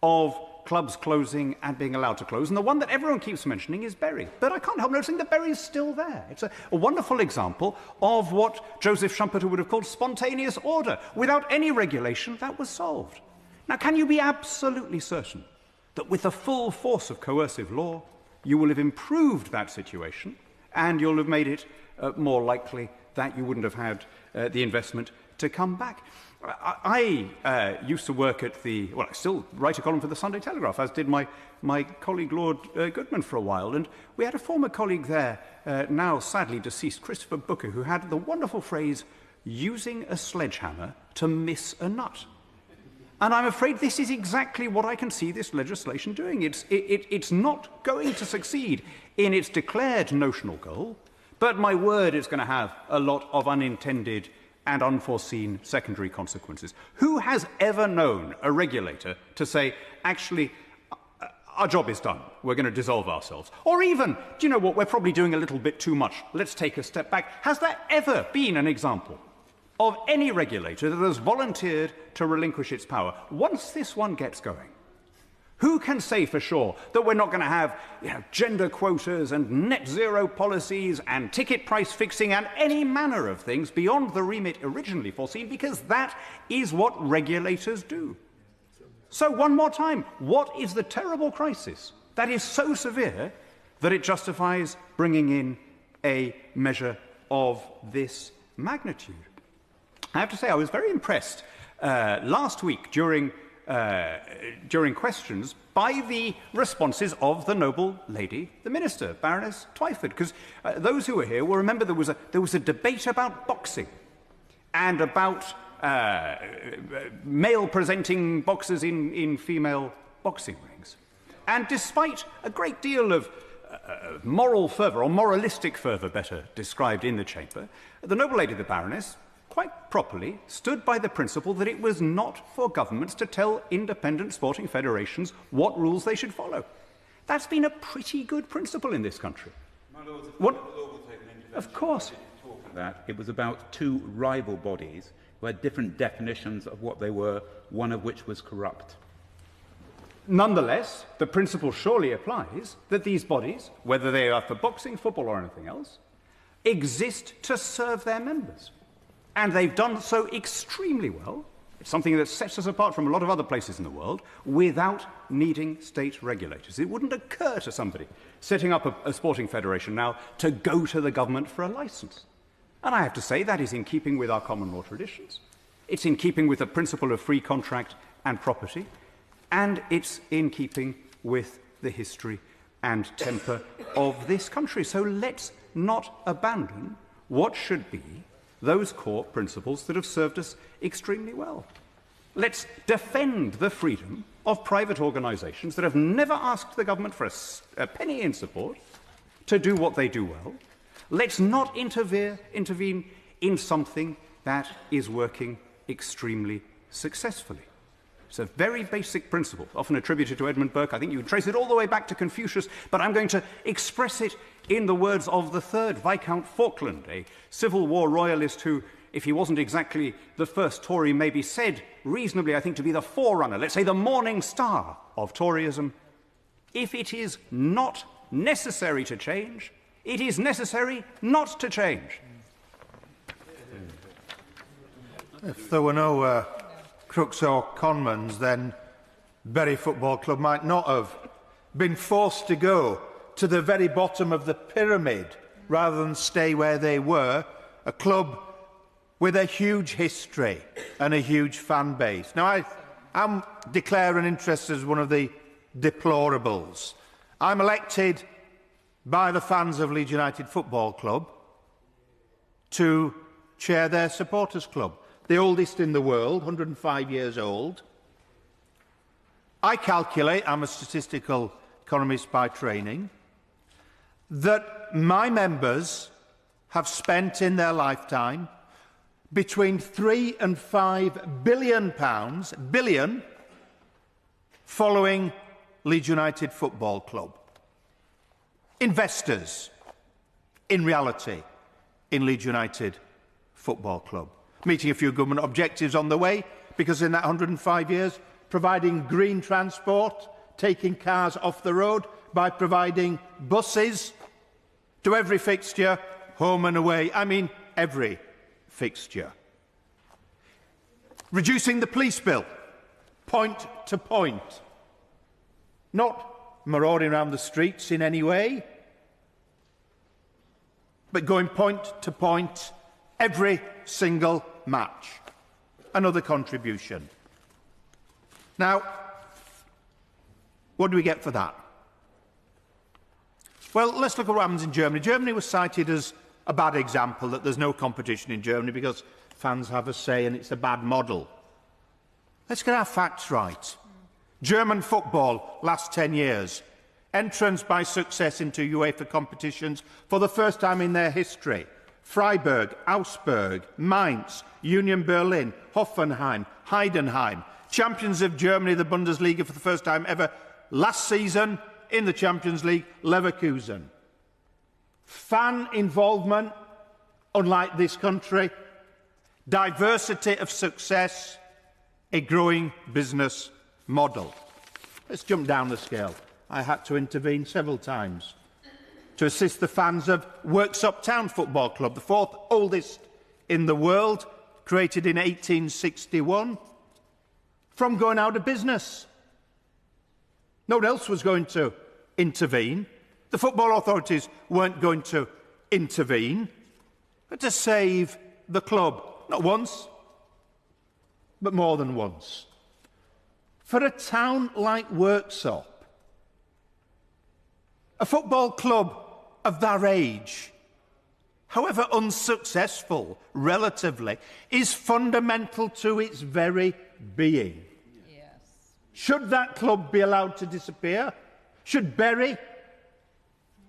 of clubs closing and being allowed to close, and the one that everyone keeps mentioning is Bury. But I can't help noticing that Bury's still there. It's a wonderful example of what Joseph Schumpeter would have called spontaneous order. Without any regulation, that was solved. Now, can you be absolutely certain that with the full force of coercive law, you will have improved that situation and you'll have made it more likely that you wouldn't have had the investment to come back. I used to work at I still write a column for the Sunday Telegraph, as did my colleague Lord Goodman for a while, and we had a former colleague there, now sadly deceased, Christopher Booker, who had the wonderful phrase, using a sledgehammer to miss a nut. And I'm afraid this is exactly what I can see this legislation doing. It's not going to succeed in its declared notional goal, but my word, it's going to have a lot of unintended and unforeseen secondary consequences. Who has ever known a regulator to say, actually, our job is done, we're going to dissolve ourselves? Or even, do you know what, we're probably doing a little bit too much, let's take a step back. Has there ever been an example of any regulator that has volunteered to relinquish its power? Once this one gets going, who can say for sure that we're not going to have gender quotas and net zero policies and ticket price fixing and any manner of things beyond the remit originally foreseen, because that is what regulators do. So one more time, what is the terrible crisis that is so severe that it justifies bringing in a measure of this magnitude? I have to say I was very impressed last week during questions by the responses of the noble lady, the Minister, Baroness Twyford, because those who were here will remember there was a debate about boxing and about male-presenting boxers in female boxing rings. And despite a great deal of moral fervour, or moralistic fervour better described in the chamber, the noble lady, the Baroness, quite properly stood by the principle that it was not for governments to tell independent sporting federations what rules they should follow. That's been a pretty good principle in this country. My Lords, what? Of course. That it was about two rival bodies who had different definitions of what they were, one of which was corrupt. Nonetheless, the principle surely applies that these bodies, whether they are for boxing, football or anything else, exist to serve their members. And they've done so extremely well. It's something that sets us apart from a lot of other places in the world without needing state regulators. It wouldn't occur to somebody setting up a sporting federation now to go to the government for a licence. And I have to say that is in keeping with our common law traditions. It's in keeping with the principle of free contract and property. And it's in keeping with the history and temper of this country. So let's not abandon what should be those core principles that have served us extremely well. Let's defend the freedom of private organisations that have never asked the government for a penny in support to do what they do well. Let's not intervene in something that is working extremely successfully. It's a very basic principle, often attributed to Edmund Burke. I think you can trace it all the way back to Confucius, but I'm going to express it in the words of the third Viscount Falkland, a Civil War royalist who, if he wasn't exactly the first Tory, may be said reasonably, I think, to be the forerunner, let's say the morning star of Toryism. If it is not necessary to change, it is necessary not to change. If there were no crooks or conmans, then Bury Football Club might not have been forced to go to the very bottom of the pyramid rather than stay where they were, a club with a huge history and a huge fan base. Now, I'm declaring interest as one of the deplorables. I'm elected by the fans of Leeds United Football Club to chair their supporters club, the oldest in the world, 105 years old. I calculate, I'm a statistical economist by training, that my members have spent in their lifetime between £3 and £5 billion following Leeds United Football Club. Investors, in reality, in Leeds United Football Club. Meeting a few government objectives on the way, because in that 105 years, providing green transport, taking cars off the road by providing buses to every fixture, home and away. I mean, every fixture. Reducing the police bill, point to point. Not marauding around the streets in any way. but going point to point every single match. Another contribution. Now, what do we get for that? Well, let's look at what happens in Germany. Germany was cited as a bad example, that there's no competition in Germany because fans have a say and it's a bad model. Let's get our facts right. German football, last 10 years. Entrance by success into UEFA competitions for the first time in their history. Freiburg, Augsburg, Mainz, Union Berlin, Hoffenheim, Heidenheim. Champions of Germany, the Bundesliga, for the first time ever. Last season, in the Champions League, Leverkusen. Fan involvement, unlike this country. Diversity of success, a growing business model. Let's jump down the scale. I had to intervene several times to assist the fans of Worksop Town Football Club, the fourth oldest in the world, created in 1861, from going out of business. No one else was going to intervene. The football authorities weren't going to intervene, but to save the club, not once, but more than once. For a town like Worksop, a football club of their age, however unsuccessful relatively, is fundamental to its very being. Yes. Should that club be allowed to disappear? Should Bury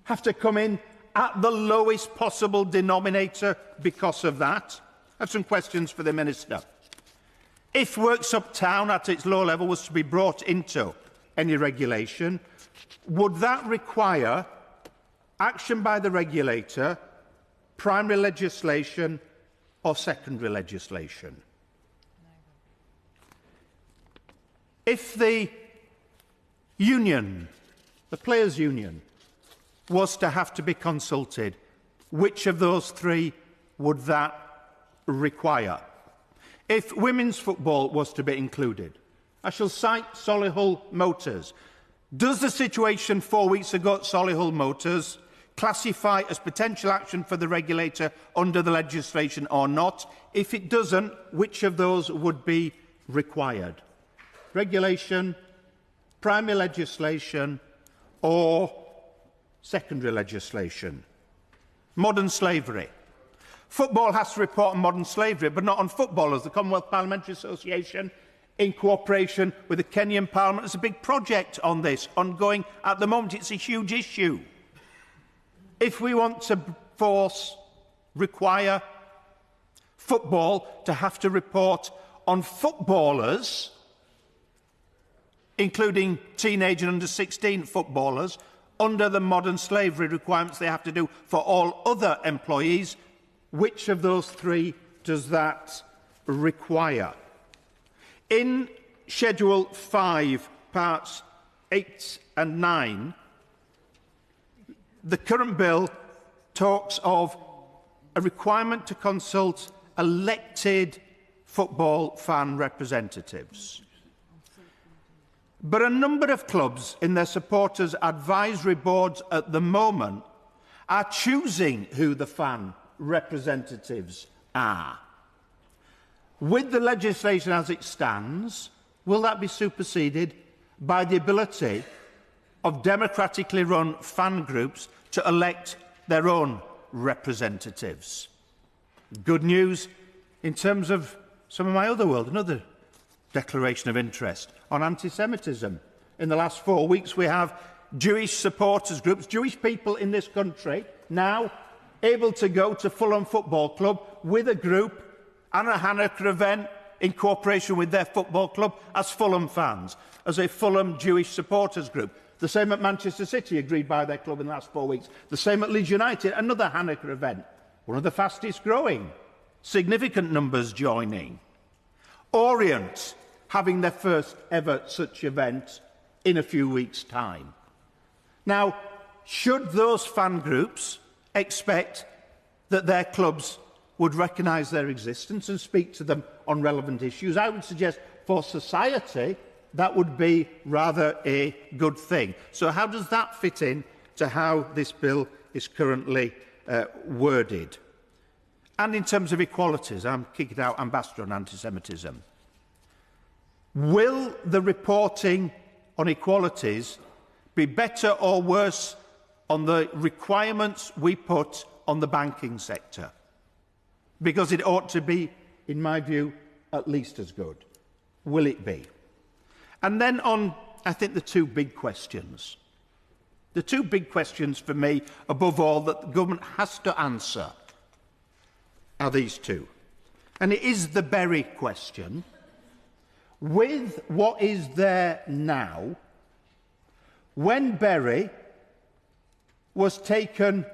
have to come in at the lowest possible denominator because of that? I have some questions for the Minister. If Worksop Town at its low level was to be brought into any regulation, would that require action by the regulator, primary legislation or secondary legislation? If the union, the players' union, was to have to be consulted, which of those three would that require? If women's football was to be included, I shall cite Solihull Motors. Does the situation 4 weeks ago at Solihull Motors classify as potential action for the regulator under the legislation or not? If it doesn't, which of those would be required? Regulation, primary legislation or secondary legislation? Modern slavery. Football has to report on modern slavery, but not on footballers. The Commonwealth Parliamentary Association, in cooperation with the Kenyan Parliament, has a big project on this, ongoing at the moment. It's a huge issue. If we want to require football to have to report on footballers, including teenage and under-16 footballers, under the modern slavery requirements they have to do for all other employees, which of those three does that require? In Schedule 5, Parts 8 and 9, the current bill talks of a requirement to consult elected football fan representatives. But a number of clubs in their supporters' advisory boards at the moment are choosing who the fan representatives are. With the legislation as it stands, will that be superseded by the ability of democratically run fan groups to elect their own representatives? Good news in terms of some of my other world, another declaration of interest on anti-Semitism. In the last 4 weeks, we have Jewish supporters groups, Jewish people in this country now able to go to Fulham Football Club with a group and a Hanukkah event in cooperation with their football club as Fulham fans, as a Fulham Jewish supporters group. The same at Manchester City, agreed by their club in the last 4 weeks. The same at Leeds United, another Hanukkah event. One of the fastest growing. Significant numbers joining. Orient having their first ever such event in a few weeks' time. Now, should those fan groups expect that their clubs would recognise their existence and speak to them on relevant issues? I would suggest for society that would be rather a good thing. So how does that fit in to how this bill is currently worded. And in terms of equalities, I'm kicking out ambassador on anti-Semitism. Will the reporting on equalities be better or worse on the requirements we put on the banking sector? Because it ought to be, in my view, at least as good. Will it be? And then on, I think, the two big questions. The two big questions for me, above all, that the government has to answer are these two. And it is the Bury question. With what is there now, when Bury was taken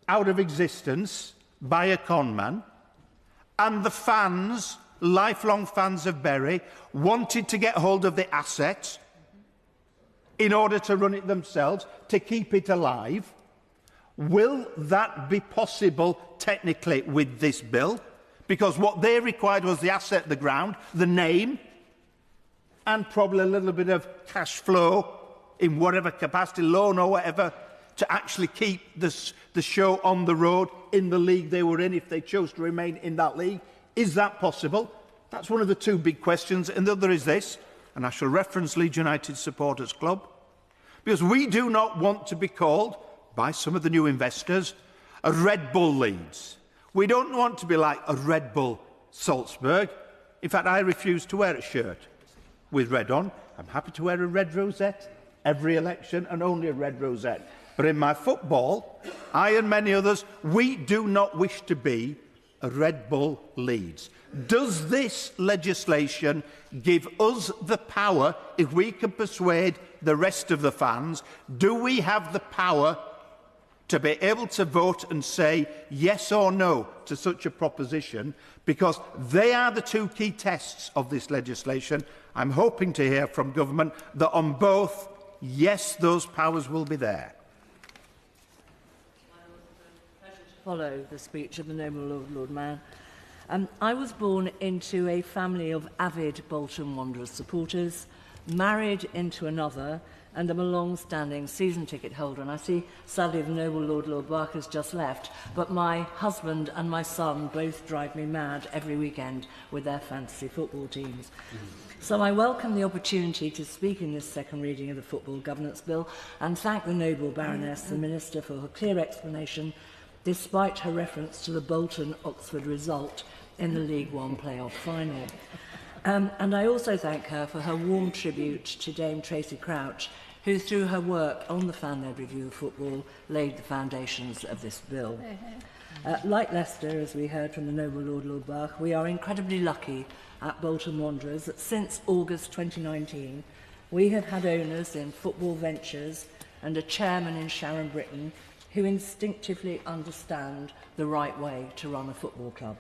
out of existence by a conman, and the fans, lifelong fans of Bury, wanted to get hold of the asset in order to run it themselves, to keep it alive, will that be possible technically with this bill? Because what they required was the asset, the ground, the name, and probably a little bit of cash flow in whatever capacity, loan or whatever, to actually keep the show on the road in the league they were in, if they chose to remain in that league. Is that possible? That's one of the two big questions. And the other is this, and I shall reference Leeds United Supporters Club, because we do not want to be called, by some of the new investors, a Red Bull Leeds. We don't want to be like a Red Bull Salzburg. In fact, I refuse to wear a shirt with red on. I'm happy to wear a red rosette every election, and only a red rosette. But in my football, I and many others, we do not wish to be a Red Bull Leeds. Does this legislation give us the power, if we can persuade the rest of the fans, do we have the power to be able to vote and say yes or no to such a proposition? Because they are the two key tests of this legislation. I'm hoping to hear from government that on both, yes, those powers will be there. Follow the speech of the noble Lord Mayor. I was born into a family of avid Bolton Wanderers supporters, married into another, and I'm a long-standing season ticket holder. And I see, sadly, the noble Lord Barker has just left, but my husband and my son both drive me mad every weekend with their fantasy football teams. So I welcome the opportunity to speak in this second reading of the Football Governance Bill and thank the noble Baroness, the Minister, for her clear explanation, despite her reference to the Bolton-Oxford result in the League One playoff final. And I also thank her for her warm tribute to Dame Tracy Crouch, who, through her work on the fan-led review of football, laid the foundations of this bill. Like Leicester, as we heard from the noble Lord Bach, we are incredibly lucky at Bolton Wanderers that since August 2019, we have had owners in Football Ventures and a chairman in Sharon Britton who instinctively understand the right way to run a football club.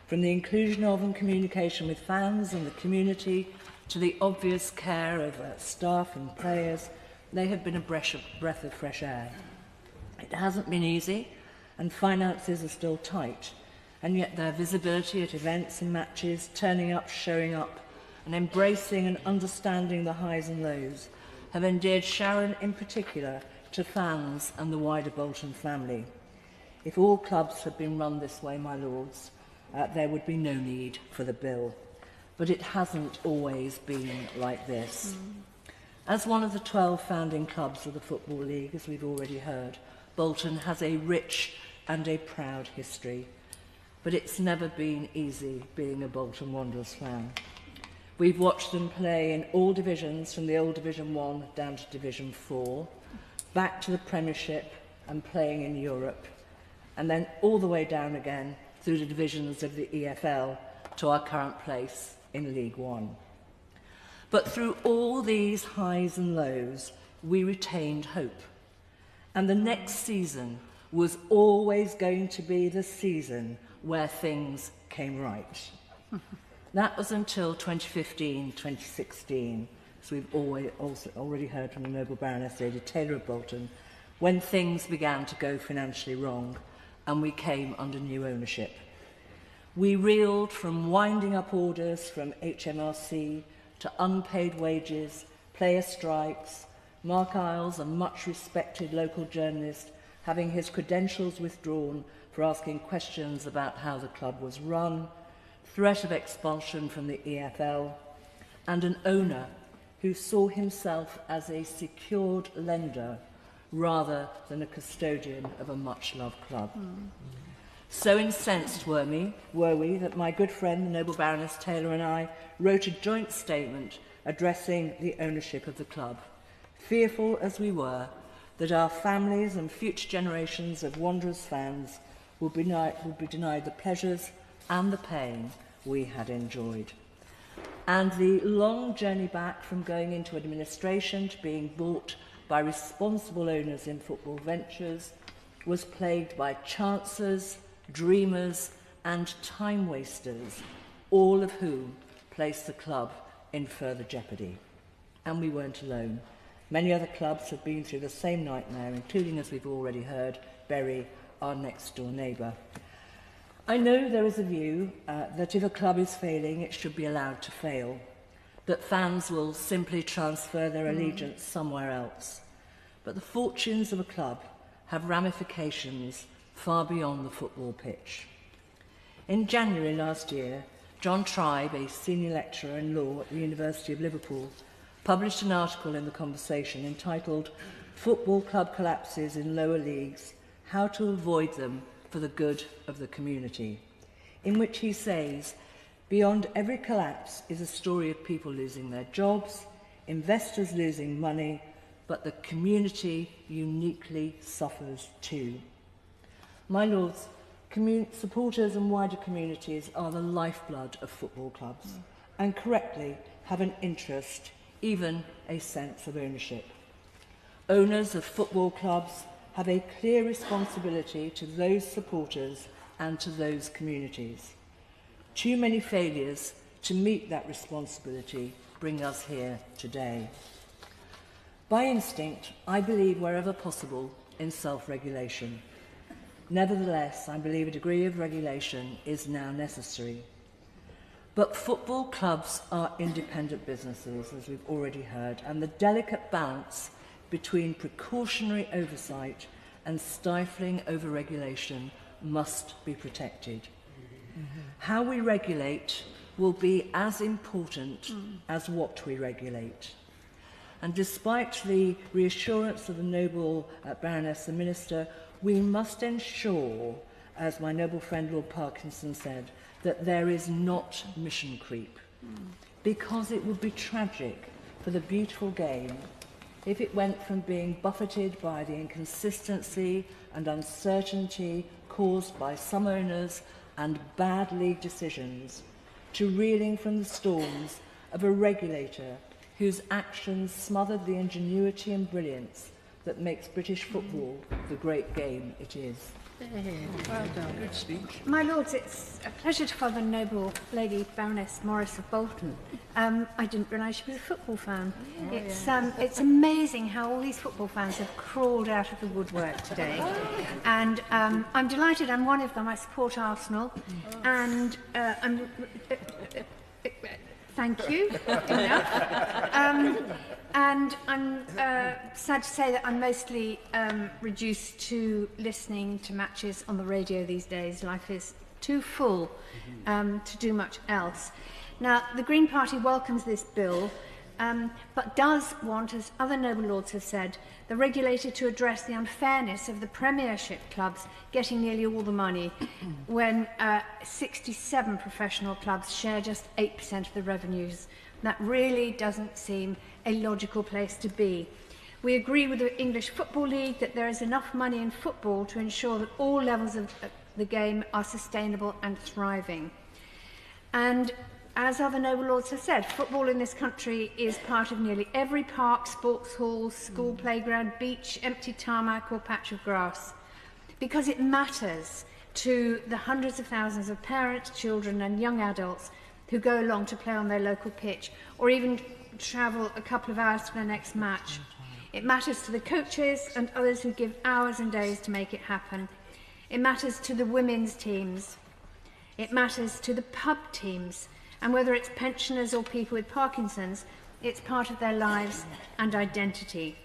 From the inclusion of and communication with fans and the community to the obvious care of staff and players, they have been a breath of fresh air. It hasn't been easy, and finances are still tight, and yet their visibility at events and matches, turning up, showing up, and embracing and understanding the highs and lows have endeared Sharon in particular to fans and the wider Bolton family. If all clubs had been run this way, my lords, there would be no need for the bill. But it hasn't always been like this. As one of the 12 founding clubs of the Football League, as we've already heard, Bolton has a rich and a proud history. But it's never been easy being a Bolton Wanderers fan. We've watched them play in all divisions, from the old Division 1 down to Division 4, back to the Premiership and playing in Europe, and then all the way down again through the divisions of the EFL to our current place in League One. But through all these highs and lows, we retained hope. And the next season was always going to be the season where things came right. That was until 2015, 2016, as we've already heard from the noble Baroness Lady Taylor of Bolton, when things began to go financially wrong and we came under new ownership. We reeled from winding up orders from HMRC to unpaid wages, player strikes, Mark Isles, a much-respected local journalist, having his credentials withdrawn for asking questions about how the club was run, threat of expulsion from the EFL, and an owner who saw himself as a secured lender rather than a custodian of a much-loved club. So incensed were we that my good friend, the noble Baroness Taylor, and I wrote a joint statement addressing the ownership of the club, fearful as we were that our families and future generations of Wanderers fans would be denied the pleasures and the pain we had enjoyed. And the long journey back from going into administration to being bought by responsible owners in football ventures was plagued by chancers, dreamers and time wasters, all of whom placed the club in further jeopardy. And we weren't alone. Many other clubs have been through the same nightmare, including, as we've already heard, Bury, our next-door neighbour. I know there is a view that if a club is failing, it should be allowed to fail, that fans will simply transfer their allegiance somewhere else. But the fortunes of a club have ramifications far beyond the football pitch. In January last year, John Tribe, a senior lecturer in law at the University of Liverpool, published an article in The Conversation entitled "Football Club Collapses in Lower Leagues, How to Avoid Them for the Good of the Community," in which he says, "Beyond every collapse is a story of people losing their jobs, investors losing money, but the community uniquely suffers too." My lords, supporters and wider communities are the lifeblood of football clubs and correctly have an interest, even a sense of ownership. Owners of football clubs have a clear responsibility to those supporters and to those communities. Too many failures to meet that responsibility bring us here today. By instinct, I believe wherever possible in self-regulation. Nevertheless, I believe a degree of regulation is now necessary. But football clubs are independent businesses, as we've already heard, and the delicate balance between precautionary oversight and stifling over-regulation must be protected. How we regulate will be as important as what we regulate. And despite the reassurance of the noble Baroness and Minister, we must ensure, as my noble friend Lord Parkinson said, that there is not mission creep, because it would be tragic for the beautiful game if it went from being buffeted by the inconsistency and uncertainty caused by some owners and bad league decisions to reeling from the storms of a regulator whose actions smothered the ingenuity and brilliance that makes British football the great game it is. Well done. Good speech. My lords, it's a pleasure to follow the noble Lady Baroness Morris of Bolton. I didn't realise she was a football fan. It's amazing how all these football fans have crawled out of the woodwork today. And I'm delighted I'm one of them. I support Arsenal. And thank you. Enough. And I'm sad to say that I'm mostly reduced to listening to matches on the radio these days. Life is too full to do much else. Now, the Green Party welcomes this bill, but does want, as other noble lords have said, the regulator to address the unfairness of the Premiership clubs getting nearly all the money when 67 professional clubs share just 8% of the revenues. That really doesn't seem a logical place to be. We agree with the English Football League that there is enough money in football to ensure that all levels of the game are sustainable and thriving. And as other noble lords have said, football in this country is part of nearly every park, sports hall, school playground, beach, empty tarmac or patch of grass, because it matters to the hundreds of thousands of parents, children and young adults who go along to play on their local pitch or even travel a couple of hours to their next match. It matters to the coaches and others who give hours and days to make it happen. It matters to the women's teams. It matters to the pub teams. And whether it's pensioners or people with Parkinson's, it's part of their lives and identity.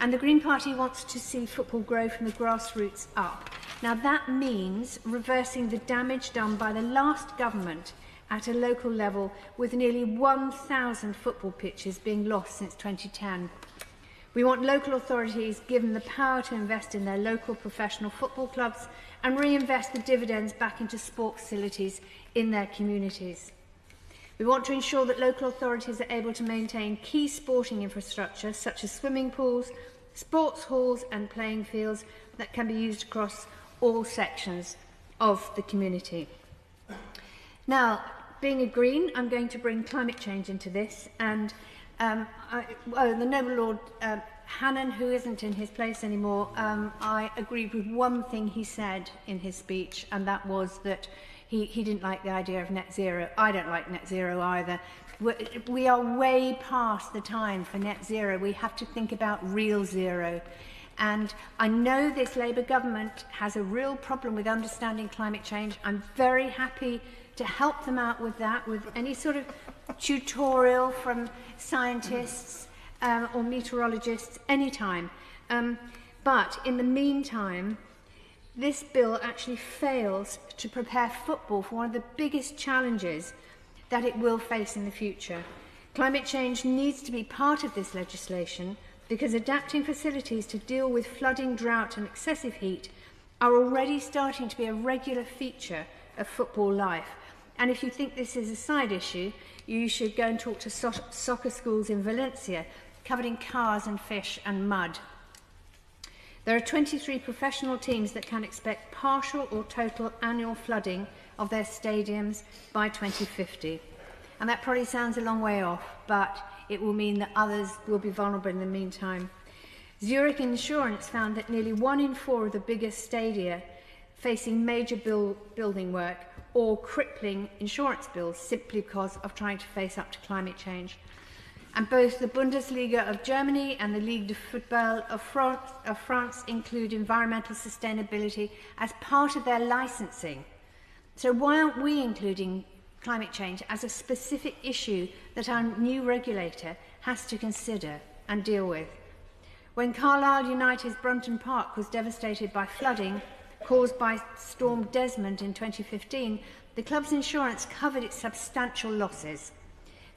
And the Green Party wants to see football grow from the grassroots up. Now that means reversing the damage done by the last government at a local level, with nearly 1,000 football pitches being lost since 2010. We want local authorities given the power to invest in their local professional football clubs and reinvest the dividends back into sport facilities in their communities. We want to ensure that local authorities are able to maintain key sporting infrastructure such as swimming pools, sports halls and playing fields that can be used across all sections of the community. Now, being a Green, I'm going to bring climate change into this, and the Noble Lord Hannon, who isn't in his place anymore, I agreed with one thing he said in his speech, and that was that he didn't like the idea of net zero. I don't like net zero either. We are way past the time for net zero. We have to think about real zero. And I know this Labour government has a real problem with understanding climate change. I'm very happy to help them out with that, with any sort of tutorial from scientists or meteorologists, anytime. But in the meantime, this bill actually fails to prepare football for one of the biggest challenges that it will face in the future. Climate change needs to be part of this legislation because adapting facilities to deal with flooding, drought and excessive heat are already starting to be a regular feature of football life. And if you think this is a side issue, you should go and talk to soccer schools in Valencia, covered in cars and fish and mud. There are 23 professional teams that can expect partial or total annual flooding of their stadiums by 2050. And that probably sounds a long way off, but it will mean that others will be vulnerable in the meantime. Zurich Insurance found that nearly 1 in 4 of the biggest stadia facing major building work or crippling insurance bills simply because of trying to face up to climate change. And both the Bundesliga of Germany and the Ligue de Football of France include environmental sustainability as part of their licensing. So why aren't we including climate change as a specific issue that our new regulator has to consider and deal with? When Carlisle United's Brunton Park was devastated by flooding caused by Storm Desmond in 2015, the club's insurance covered its substantial losses.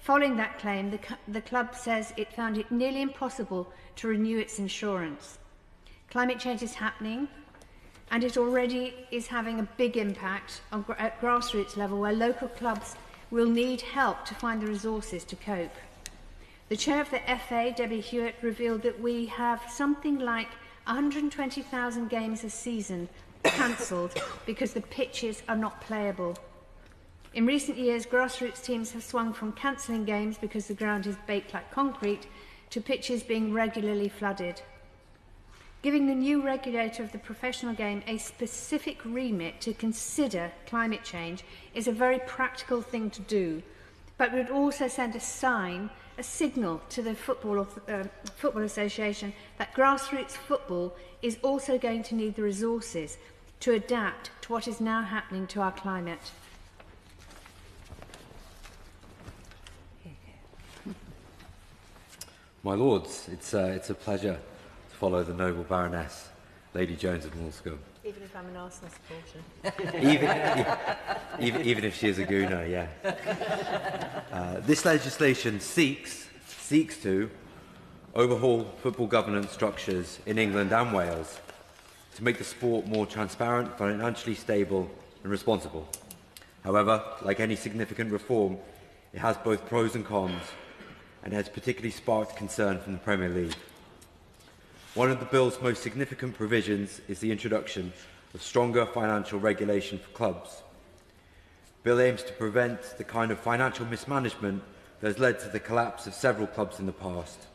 Following that claim, the club says it found it nearly impossible to renew its insurance. Climate change is happening, and it already is having a big impact at grassroots level, where local clubs will need help to find the resources to cope. The chair of the FA, Debbie Hewitt, revealed that we have something like 120,000 games a season cancelled because the pitches are not playable. In recent years, grassroots teams have swung from cancelling games because the ground is baked like concrete to pitches being regularly flooded. Giving the new regulator of the professional game a specific remit to consider climate change is a very practical thing to do, but would also send a signal to the Football Association that grassroots football is also going to need the resources to adapt to what is now happening to our climate. My Lords, it's a pleasure to follow the noble Baroness, Lady Jones of Moulscombe. Even if I'm an Arsenal supporter. even if she is a gooner, yeah. This legislation seeks to overhaul football governance structures in England and Wales to make the sport more transparent, financially stable and responsible. However, like any significant reform, it has both pros and cons, and has particularly sparked concern from the Premier League. One of the bill's most significant provisions is the introduction of stronger financial regulation for clubs. The bill aims to prevent the kind of financial mismanagement that has led to the collapse of several clubs in the past.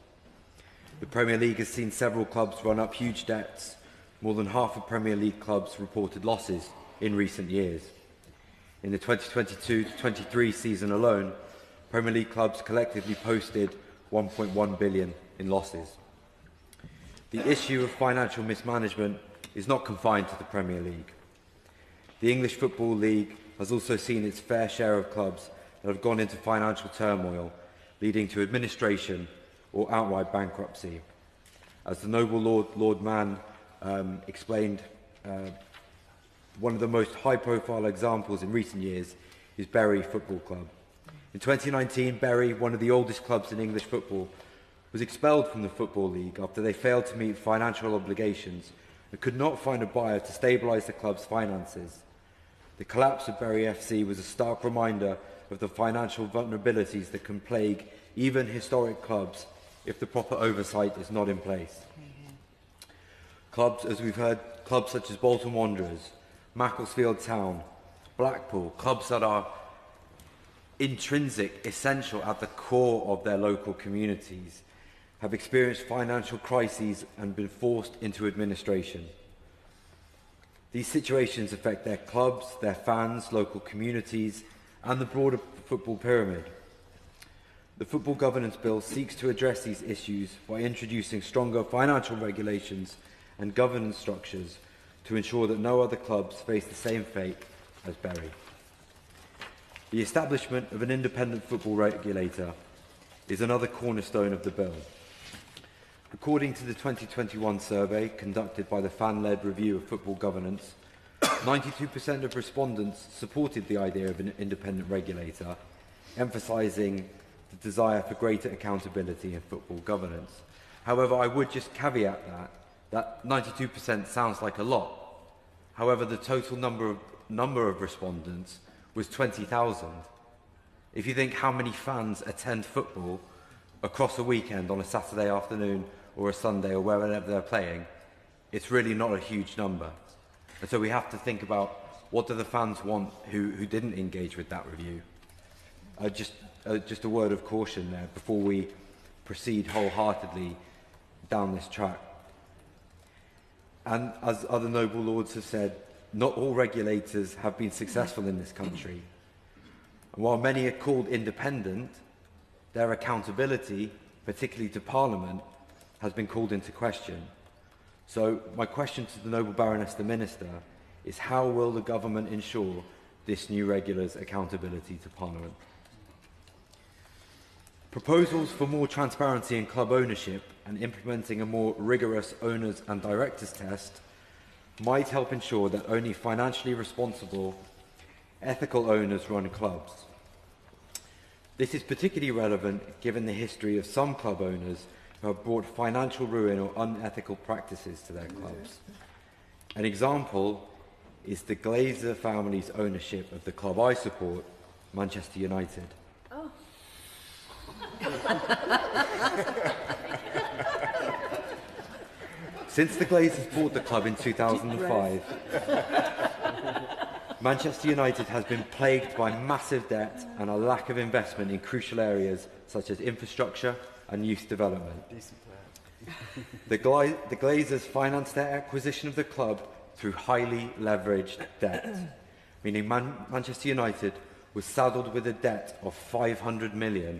The Premier League has seen several clubs run up huge debts. More than half of Premier League clubs reported losses in recent years. In the 2022-23 season alone, Premier League clubs collectively posted £1.1 billion in losses. The issue of financial mismanagement is not confined to the Premier League. The English Football League has also seen its fair share of clubs that have gone into financial turmoil, leading to administration or outright bankruptcy. As the noble Lord Mann explained, one of the most high-profile examples in recent years is Bury Football Club. In 2019, Bury, one of the oldest clubs in English football, was expelled from the Football League after they failed to meet financial obligations and could not find a buyer to stabilise the club's finances. The collapse of Bury FC was a stark reminder of the financial vulnerabilities that can plague even historic clubs if the proper oversight is not in place. Clubs, as we've heard, clubs such as Bolton Wanderers, Macclesfield Town, Blackpool, clubs that are intrinsic, essential at the core of their local communities, have experienced financial crises and been forced into administration. These situations affect their clubs, their fans, local communities, and the broader football pyramid. The Football Governance Bill seeks to address these issues by introducing stronger financial regulations and governance structures to ensure that no other clubs face the same fate as Bury. The establishment of an independent football regulator is another cornerstone of the bill. According to the 2021 survey conducted by the fan-led review of football governance, 92% of respondents supported the idea of an independent regulator, emphasising the desire for greater accountability in football governance. However, I would just caveat that 92% sounds like a lot. However, the total number of respondents was 20,000. If you think how many fans attend football across a weekend on a Saturday afternoon or a Sunday or wherever they're playing, it's really not a huge number. And so we have to think about what do the fans want who didn't engage with that review. Just a word of caution there before we proceed wholeheartedly down this track. And as other noble lords have said, not all regulators have been successful in this country. And while many are called independent, their accountability, particularly to Parliament, has been called into question. So my question to the noble Baroness the Minister is, how will the government ensure this new regulator's accountability to Parliament? Proposals for more transparency in club ownership and implementing a more rigorous owners and directors test might help ensure that only financially responsible, ethical owners run clubs. This is particularly relevant given the history of some club owners who have brought financial ruin or unethical practices to their clubs. An example is the Glazer family's ownership of the club I support, Manchester United. Oh. Since the Glazers bought the club in 2005, Manchester United has been plagued by massive debt and a lack of investment in crucial areas such as infrastructure and youth development. The Glazers financed their acquisition of the club through highly leveraged debt, meaning Manchester United was saddled with a debt of 500 million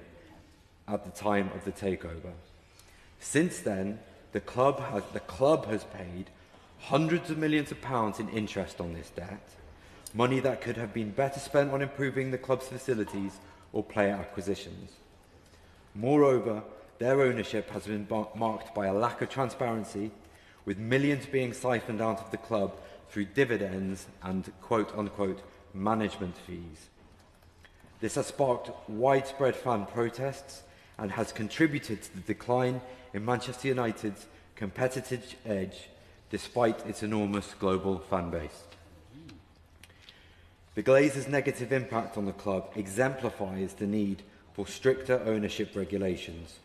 at the time of the takeover. Since then, the club has paid hundreds of millions of pounds in interest on this debt, money that could have been better spent on improving the club's facilities or player acquisitions. Moreover, their ownership has been marked by a lack of transparency, with millions being siphoned out of the club through dividends and quote-unquote management fees. This has sparked widespread fan protests and has contributed to the decline in Manchester United's competitive edge despite its enormous global fan base. The Glazers' negative impact on the club exemplifies the need for stricter ownership regulations,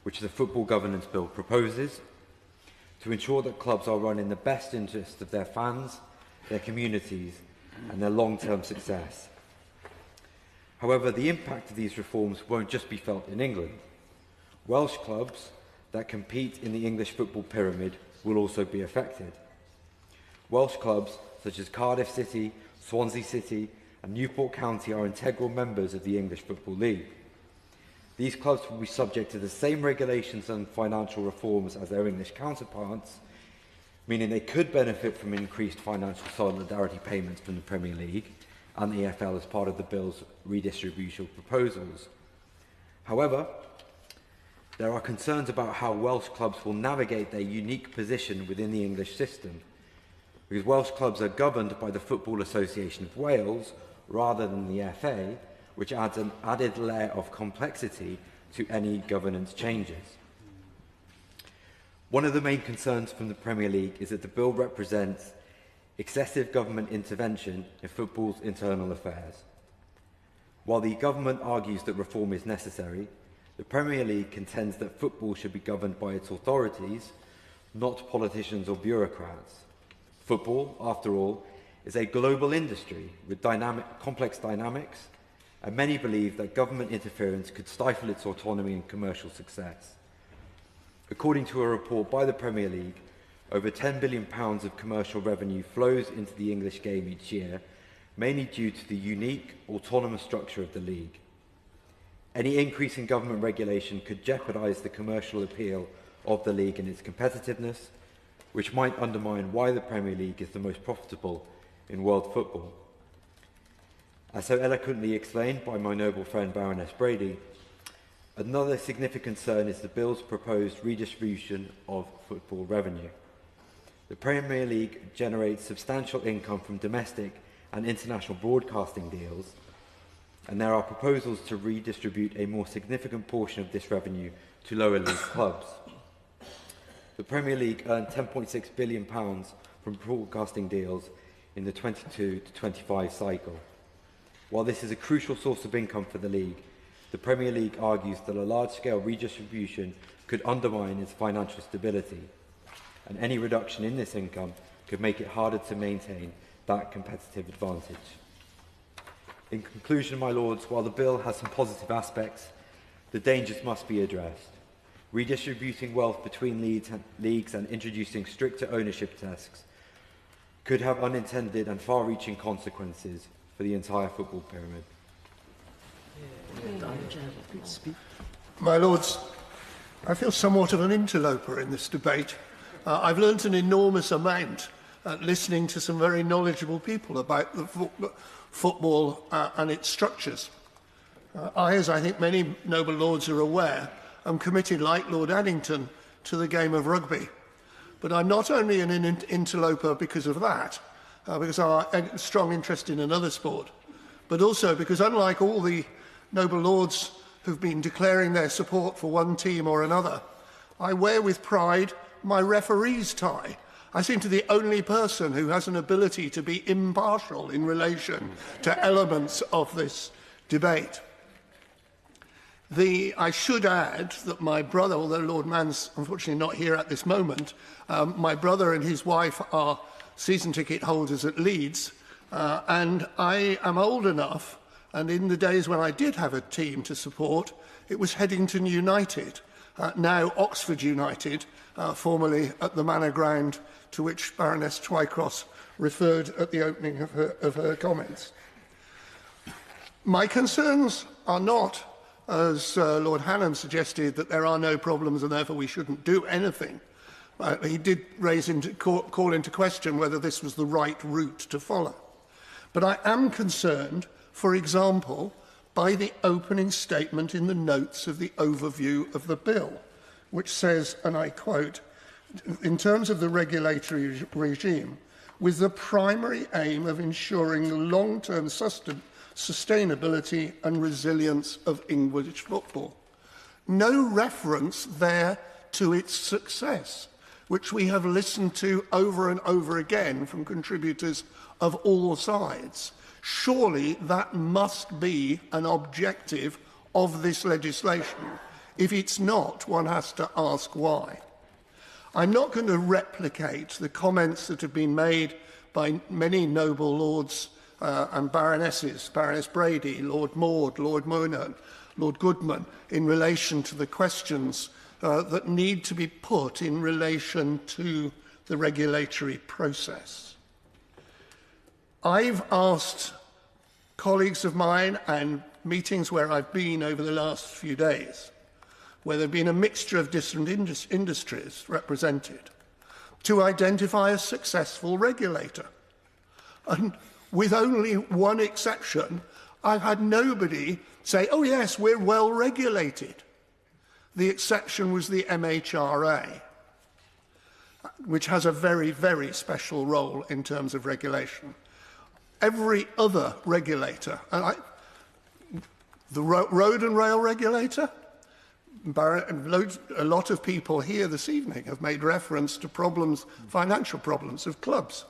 which the Football Governance Bill proposes, to ensure that clubs are run in the best interest of their fans, their communities, and their long-term success. However, the impact of these reforms won't just be felt in England. Welsh clubs that compete in the English football pyramid will also be affected. Welsh clubs such as Cardiff City, Swansea City, and Newport County are integral members of the English Football League. These clubs will be subject to the same regulations and financial reforms as their English counterparts, meaning they could benefit from increased financial solidarity payments from the Premier League and the EFL as part of the bill's redistribution proposals. However, There are concerns about how Welsh clubs will navigate their unique position within the English system, because Welsh clubs are governed by the Football Association of Wales rather than the FA, which adds an added layer of complexity to any governance changes. One of the main concerns from the Premier League is that the bill represents excessive government intervention in football's internal affairs. While the government argues that reform is necessary, the Premier League contends that football should be governed by its authorities, not politicians or bureaucrats. Football, after all, is a global industry with complex dynamics, and many believe that government interference could stifle its autonomy and commercial success. According to a report by the Premier League, over £10 billion of commercial revenue flows into the English game each year, mainly due to the unique, autonomous structure of the league. Any increase in government regulation could jeopardise the commercial appeal of the league and its competitiveness, which might undermine why the Premier League is the most profitable in world football. As so eloquently explained by my noble friend Baroness Brady, another significant concern is the bill's proposed redistribution of football revenue. The Premier League generates substantial income from domestic and international broadcasting deals, and there are proposals to redistribute a more significant portion of this revenue to lower league clubs. The Premier League earned £10.6 billion from broadcasting deals in the 22-25 cycle. While this is a crucial source of income for the league, the Premier League argues that a large-scale redistribution could undermine its financial stability, and any reduction in this income could make it harder to maintain that competitive advantage. In conclusion, my lords, while the bill has some positive aspects, the dangers must be addressed. Redistributing wealth between leagues and introducing stricter ownership tests could have unintended and far-reaching consequences for the entire football pyramid. My lords, I feel somewhat of an interloper in this debate. I've learnt an enormous amount listening to some very knowledgeable people about the football and its structures. I, as I think many noble lords are aware, am committed, like Lord Addington, to the game of rugby. But I'm not only an interloper because of that, because I have a strong interest in another sport, but also because, unlike all the noble lords who've been declaring their support for one team or another, I wear with pride my referee's tie. I seem to be the only person who has an ability to be impartial in relation to elements of this debate. I should add that my brother, although Lord Mann's unfortunately not here at this moment, my brother and his wife are season ticket holders at Leeds, and I am old enough, and in the days when I did have a team to support, it was Headington United, now Oxford United, formerly at the Manor Ground, to which Baroness Twycross referred at the opening of her comments. My concerns are not, as Lord Hannam suggested, that there are no problems and therefore we shouldn't do anything. He did call into question whether this was the right route to follow. But I am concerned, for example, by the opening statement in the notes of the overview of the bill, which says, and I quote, in terms of the regulatory regime, with the primary aim of ensuring the long-term sustainability and resilience of English football. No reference there to its success, which we have listened to over and over again from contributors of all sides. Surely that must be an objective of this legislation. If it's not, one has to ask why. I'm not going to replicate the comments that have been made by many noble lords and baronesses, Baroness Brady, Lord Maud, Lord Monan, Lord Goodman, in relation to the questions that need to be put in relation to the regulatory process. I've asked colleagues of mine and meetings where I've been over the last few days, where there have been a mixture of different industries represented, to identify a successful regulator. And with only one exception, I've had nobody say, oh yes, we're well regulated. The exception was the MHRA, which has a very, very special role in terms of regulation. Every other regulator, the road and rail regulator, a lot of people here this evening have made reference to problems, financial problems of clubs.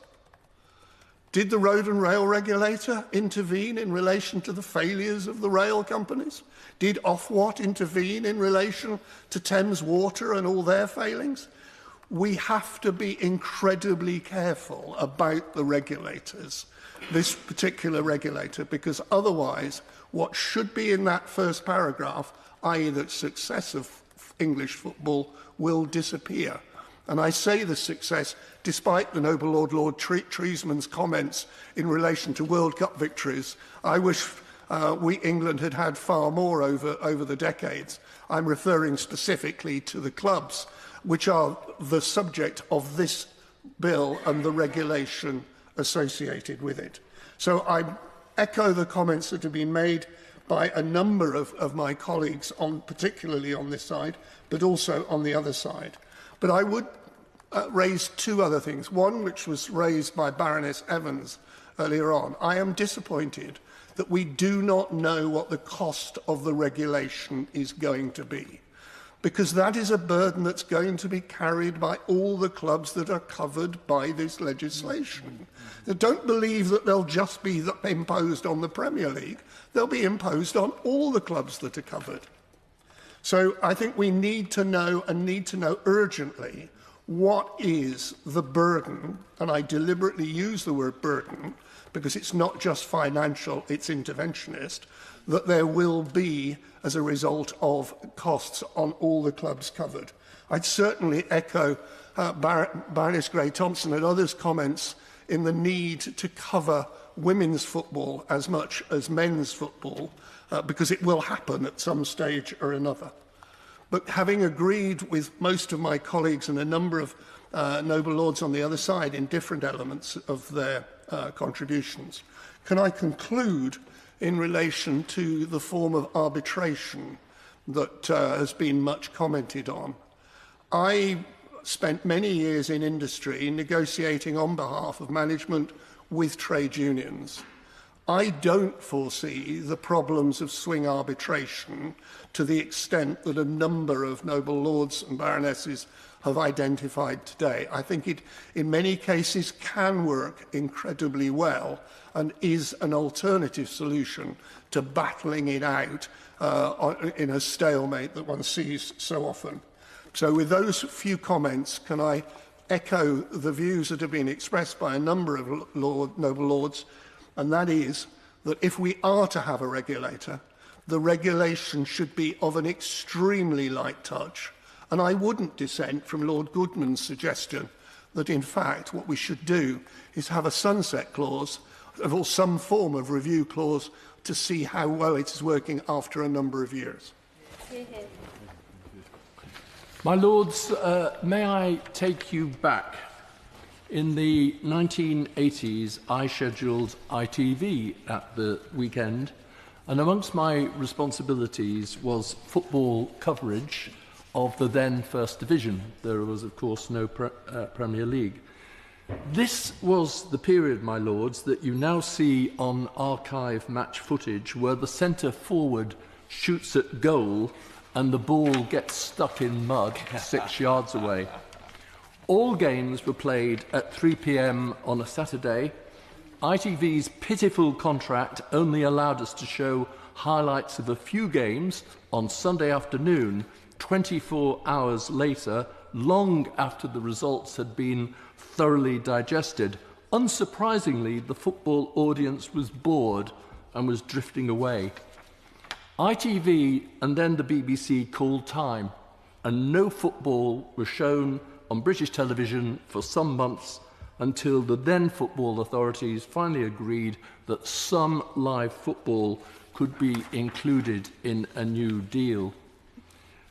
Did the road and rail regulator intervene in relation to the failures of the rail companies? Did Ofwat intervene in relation to Thames Water and all their failings? We have to be incredibly careful about the regulators, this particular regulator, because otherwise what should be in that first paragraph, i.e. the success of English football, will disappear. And I say the success despite the noble Lord Treesman's comments in relation to World Cup victories. I wish England had had far more over the decades. I'm referring specifically to the clubs, which are the subject of this bill and the regulation associated with it. So I echo the comments that have been made by a number of my colleagues, particularly on this side, but also on the other side. But I would raise two other things. One, which was raised by Baroness Evans earlier on. I am disappointed that we do not know what the cost of the regulation is going to be, because that is a burden that's going to be carried by all the clubs that are covered by this legislation. They don't believe that they'll just be imposed on the Premier League. They'll be imposed on all the clubs that are covered. So I think we need to know, and need to know urgently, what is the burden, and I deliberately use the word burden because it's not just financial, it's interventionist, that there will be as a result of costs on all the clubs covered. I'd certainly echo Baroness Gray-Thompson and others' comments in the need to cover women's football as much as men's football, because it will happen at some stage or another. But having agreed with most of my colleagues and a number of noble lords on the other side in different elements of their contributions, can I conclude in relation to the form of arbitration that has been much commented on? I spent many years in industry negotiating on behalf of management with trade unions. I don't foresee the problems of swing arbitration to the extent that a number of noble lords and baronesses have identified today. I think it, in many cases, can work incredibly well and is an alternative solution to battling it out in a stalemate that one sees so often. So with those few comments, can I echo the views that have been expressed by a number of noble lords, and that is that if we are to have a regulator, the regulation should be of an extremely light touch. And I wouldn't dissent from Lord Goodman's suggestion that, in fact, what we should do is have a sunset clause or some form of review clause to see how well it is working after a number of years. My Lords, may I take you back? In the 1980s, I scheduled ITV at the weekend, and amongst my responsibilities was football coverage of the then First Division. There was, of course, no Premier League. This was the period, my Lords, that you now see on archive match footage where the centre forward shoots at goal and the ball gets stuck in mud 6 yards away. All games were played at 3 p.m. on a Saturday. ITV's pitiful contract only allowed us to show highlights of a few games on Sunday afternoon, 24 hours later, long after the results had been thoroughly digested. Unsurprisingly, the football audience was bored and was drifting away. ITV and then the BBC called time, and no football was shown on British television for some months until the then football authorities finally agreed that some live football could be included in a new deal.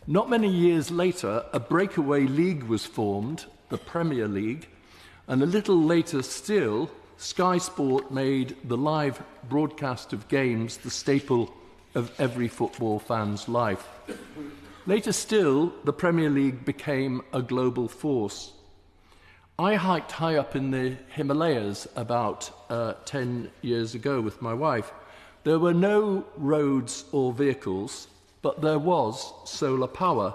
Not many years later, a breakaway league was formed, the Premier League, and a little later still, Sky Sport made the live broadcast of games the staple of every football fan's life. Later still, the Premier League became a global force. I hiked high up in the Himalayas about 10 years ago with my wife. There were no roads or vehicles, but there was solar power.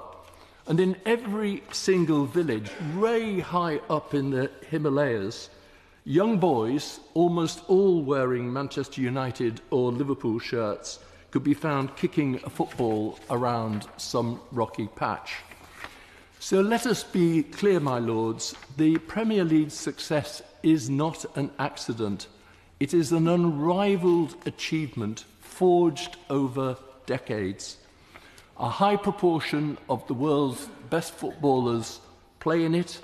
And in every single village, way high up in the Himalayas, young boys, almost all wearing Manchester United or Liverpool shirts, could be found kicking a football around some rocky patch. So let us be clear, my lords, the Premier League's success is not an accident. It is an unrivalled achievement forged over decades. A high proportion of the world's best footballers play in it.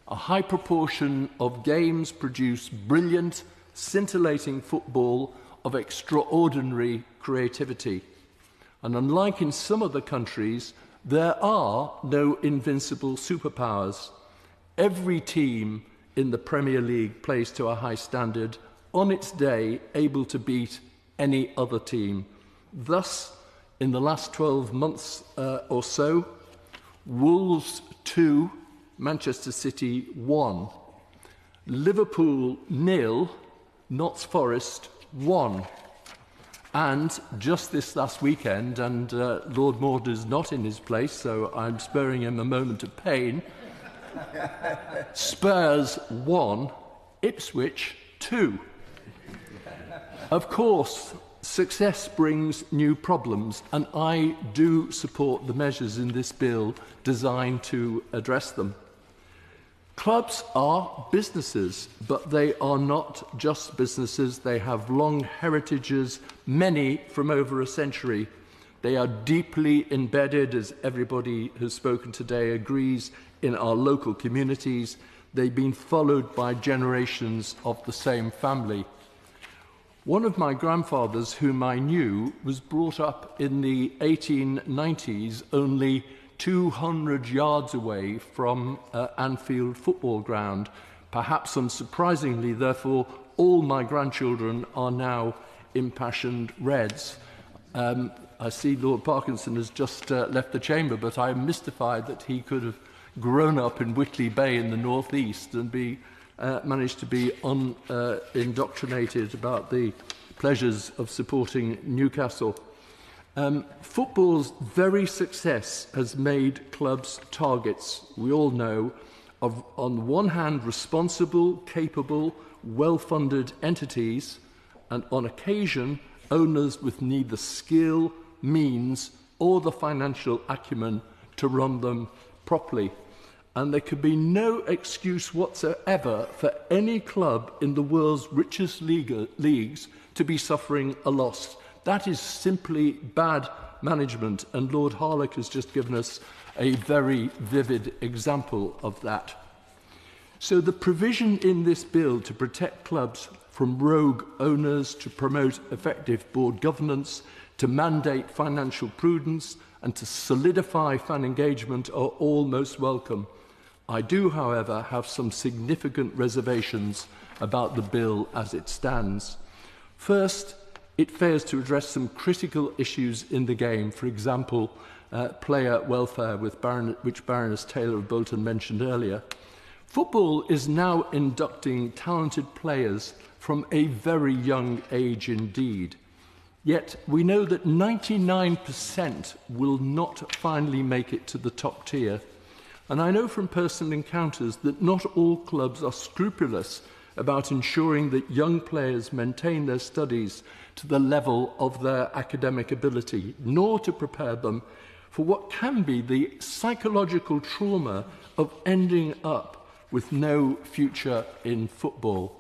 A high proportion of games produce brilliant, scintillating football of extraordinary creativity. And unlike in some other countries, there are no invincible superpowers. Every team in the Premier League plays to a high standard, on its day able to beat any other team. Thus, in the last 12 months or so, Wolves 2, Manchester City 1. Liverpool 0, Notts Forest 1. And just this last weekend, and Lord Mord is not in his place, so I'm sparing him a moment of pain, Spurs 1, Ipswich 2. Of course, success brings new problems, and I do support the measures in this bill designed to address them. Clubs are businesses, but they are not just businesses. They have long heritages, many from over a century. They are deeply embedded, as everybody who's spoken today agrees, in our local communities. They've been followed by generations of the same family. One of my grandfathers, whom I knew, was brought up in the 1890s, only 200 yards away from Anfield football ground. Perhaps unsurprisingly, therefore, all my grandchildren are now impassioned Reds. I see Lord Parkinson has just left the chamber, but I'm mystified that he could have grown up in Whitley Bay in the northeast and managed to be indoctrinated about the pleasures of supporting Newcastle. Football's very success has made clubs targets, we all know, of, on the one hand, responsible, capable, well-funded entities, and on occasion, owners with neither skill, means, or the financial acumen to run them properly. And there could be no excuse whatsoever for any club in the world's richest leagues to be suffering a loss. That is simply bad management, and Lord Harlech has just given us a very vivid example of that. So the provision in this bill to protect clubs from rogue owners, to promote effective board governance, to mandate financial prudence, and to solidify fan engagement are all most welcome. I do, however, have some significant reservations about the bill as it stands. First, it fails to address some critical issues in the game, for example, player welfare, which Baroness Taylor of Bolton mentioned earlier. Football is now inducting talented players from a very young age indeed. Yet we know that 99% will not finally make it to the top tier. And I know from personal encounters that not all clubs are scrupulous about ensuring that young players maintain their studies to the level of their academic ability, nor to prepare them for what can be the psychological trauma of ending up with no future in football.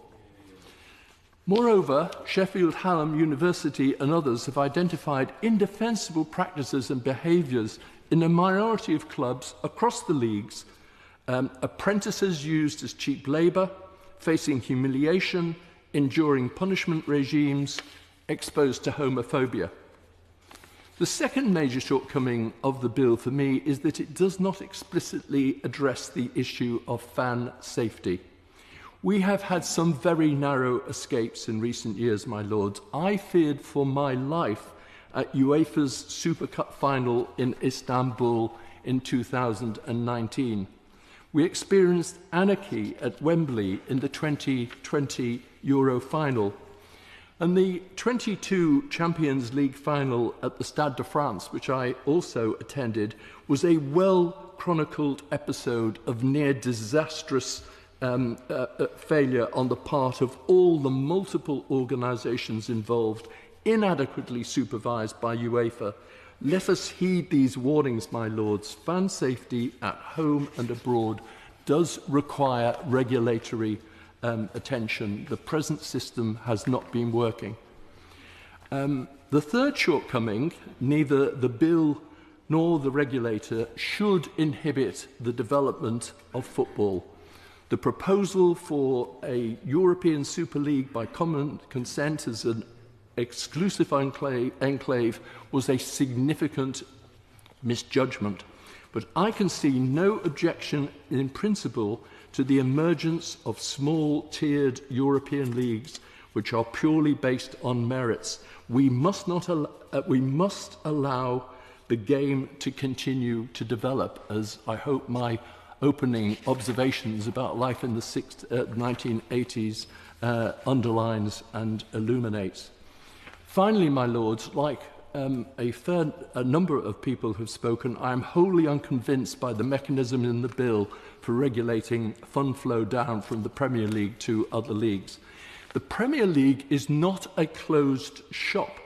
Moreover, Sheffield Hallam University and others have identified indefensible practices and behaviours in a minority of clubs across the leagues, apprentices used as cheap labour, facing humiliation, enduring punishment regimes, exposed to homophobia. The second major shortcoming of the bill for me is that it does not explicitly address the issue of fan safety. We have had some very narrow escapes in recent years, my lords. I feared for my life at UEFA's Super Cup final in Istanbul in 2019. We experienced anarchy at Wembley in the 2020 Euro final. And the 22 Champions League final at the Stade de France, which I also attended, was a well-chronicled episode of near disastrous failure on the part of all the multiple organisations involved, inadequately supervised by UEFA. Let us heed these warnings, my lords. Fan safety at home and abroad does require regulatory attention. The present system has not been working. The third shortcoming, neither the bill nor the regulator should inhibit the development of football. The proposal for a European Super League by common consent as an exclusive enclave was a significant misjudgment. But I can see no objection in principle to the emergence of small tiered European leagues which are purely based on merits. We must allow the game to continue to develop, as I hope my opening observations about life in the 1980s underlines and illuminates. Finally, my lords, like a number of people have spoken, I am wholly unconvinced by the mechanism in the bill for regulating fund flow down from the Premier League to other leagues. The Premier League is not a closed shop.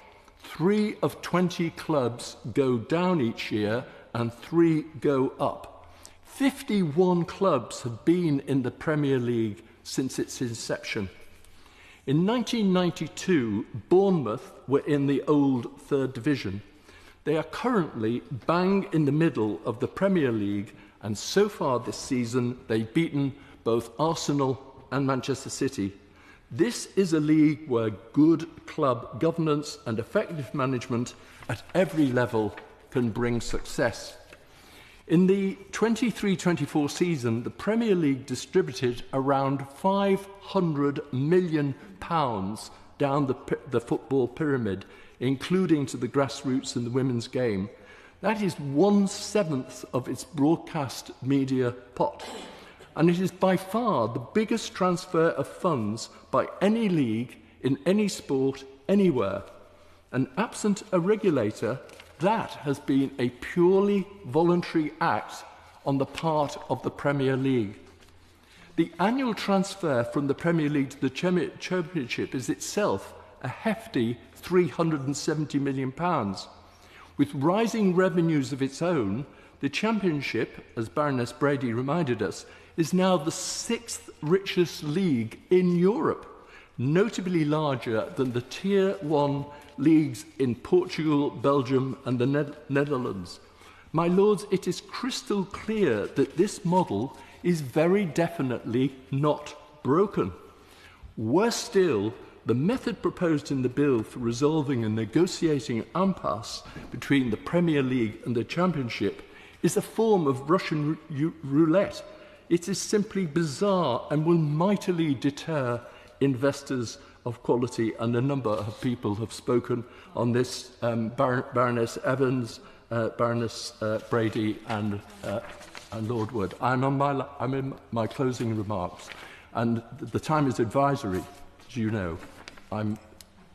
3 of 20 clubs go down each year and 3 go up. 51 clubs have been in the Premier League since its inception. In 1992, Bournemouth were in the old third division. They are currently bang in the middle of the Premier League, and so far this season they've beaten both Arsenal and Manchester City. This is a league where good club governance and effective management at every level can bring success. In the 23-24 season, the Premier League distributed around £500 million down the football pyramid, including to the grassroots and the women's game. That is 1/7 of its broadcast media pot. And it is by far the biggest transfer of funds by any league in any sport anywhere. And absent a regulator, that has been a purely voluntary act on the part of the Premier League. The annual transfer from the Premier League to the Championship is itself a hefty £370 million. With rising revenues of its own, the Championship, as Baroness Brady reminded us, is now the 6th richest league in Europe, notably larger than the Tier 1 leagues in Portugal, Belgium and the Netherlands. My lords, it is crystal clear that this model is very definitely not broken. Worse still, the method proposed in the bill for resolving a negotiating impasse between the Premier League and the Championship is a form of Russian roulette. It is simply bizarre and will mightily deter investors of quality, and a number of people have spoken on this, Baroness Evans, Baroness Brady and Lord Wood. I'm in my closing remarks, and the time is advisory, as you know. I'm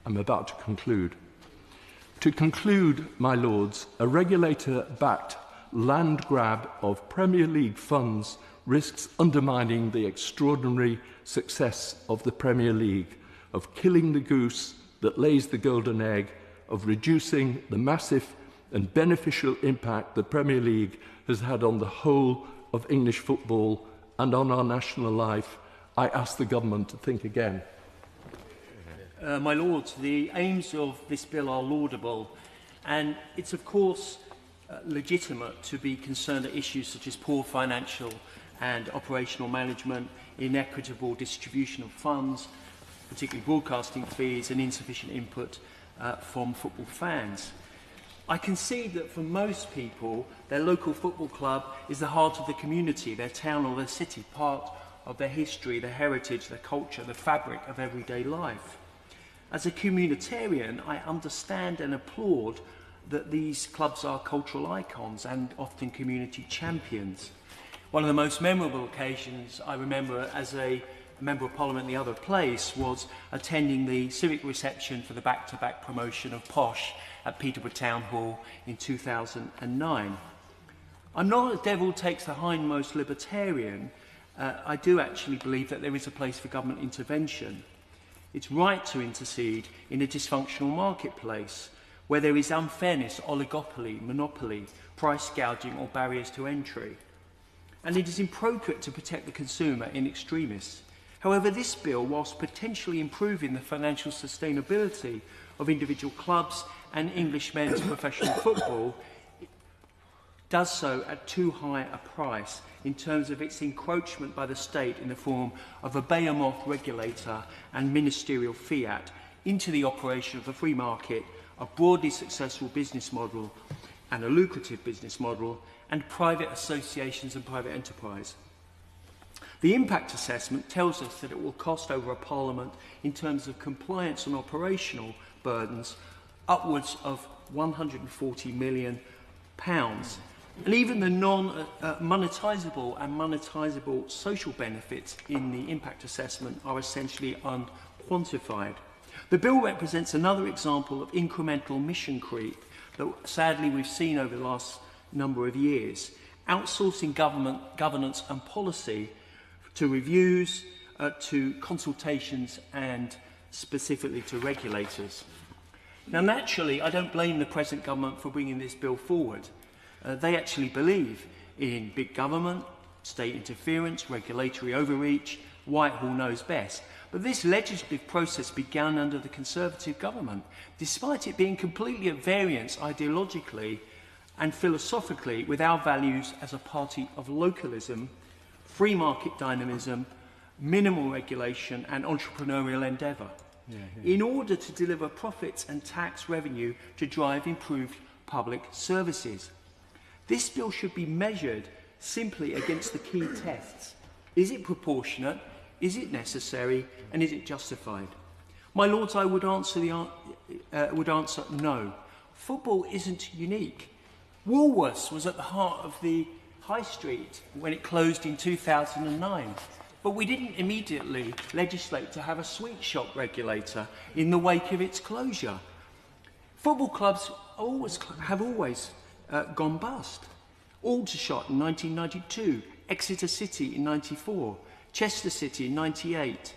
about to conclude. To conclude, my lords, a regulator-backed land grab of Premier League funds risks undermining the extraordinary success of the Premier League, of killing the goose that lays the golden egg, of reducing the massive and beneficial impact the Premier League has had on the whole of English football and on our national life. I ask the government to think again. My lords, the aims of this bill are laudable, and it's of course legitimate to be concerned at issues such as poor financial and operational management, inequitable distribution of funds, particularly broadcasting fees, and insufficient input from football fans. I concede that for most people, their local football club is the heart of the community, their town or their city, part of their history, their heritage, their culture, the fabric of everyday life. As a communitarian, I understand and applaud that these clubs are cultural icons and often community champions. One of the most memorable occasions I remember as a Member of Parliament in the other place was attending the civic reception for the back-to-back promotion of Posh at Peterborough Town Hall in 2009. I'm not a devil takes the hindmost libertarian. I do actually believe that there is a place for government intervention. It's right to intercede in a dysfunctional marketplace where there is unfairness, oligopoly, monopoly, price gouging or barriers to entry. And it is appropriate to protect the consumer in extremis. However, this bill, whilst potentially improving the financial sustainability of individual clubs and English men's professional football, does so at too high a price in terms of its encroachment by the state in the form of a behemoth regulator and ministerial fiat into the operation of the free market, a broadly successful business model and a lucrative business model, and private associations and private enterprise. The impact assessment tells us that it will cost over a Parliament, in terms of compliance and operational burdens, upwards of £140 million. And even the non-monetisable and monetisable social benefits in the impact assessment are essentially unquantified. The bill represents another example of incremental mission creep that sadly we've seen over the last number of years, outsourcing governance and policy to reviews, to consultations and specifically to regulators. Now naturally I don't blame the present government for bringing this bill forward. They actually believe in big government, state interference, regulatory overreach. Whitehall knows best. But this legislative process began under the Conservative government, despite it being completely at variance ideologically and philosophically with our values as a party of localism, free market dynamism, minimal regulation and entrepreneurial endeavour, in order to deliver profits and tax revenue to drive improved public services. This bill should be measured simply against the key tests. Is it proportionate? Is it necessary? And is it justified? My Lords, I would answer no. Football isn't unique. Woolworths was at the heart of the High Street when it closed in 2009. But we didn't immediately legislate to have a sweet shop regulator in the wake of its closure. Football clubs have always gone bust. Aldershot in 1992, Exeter City in 94, Chester City in 98,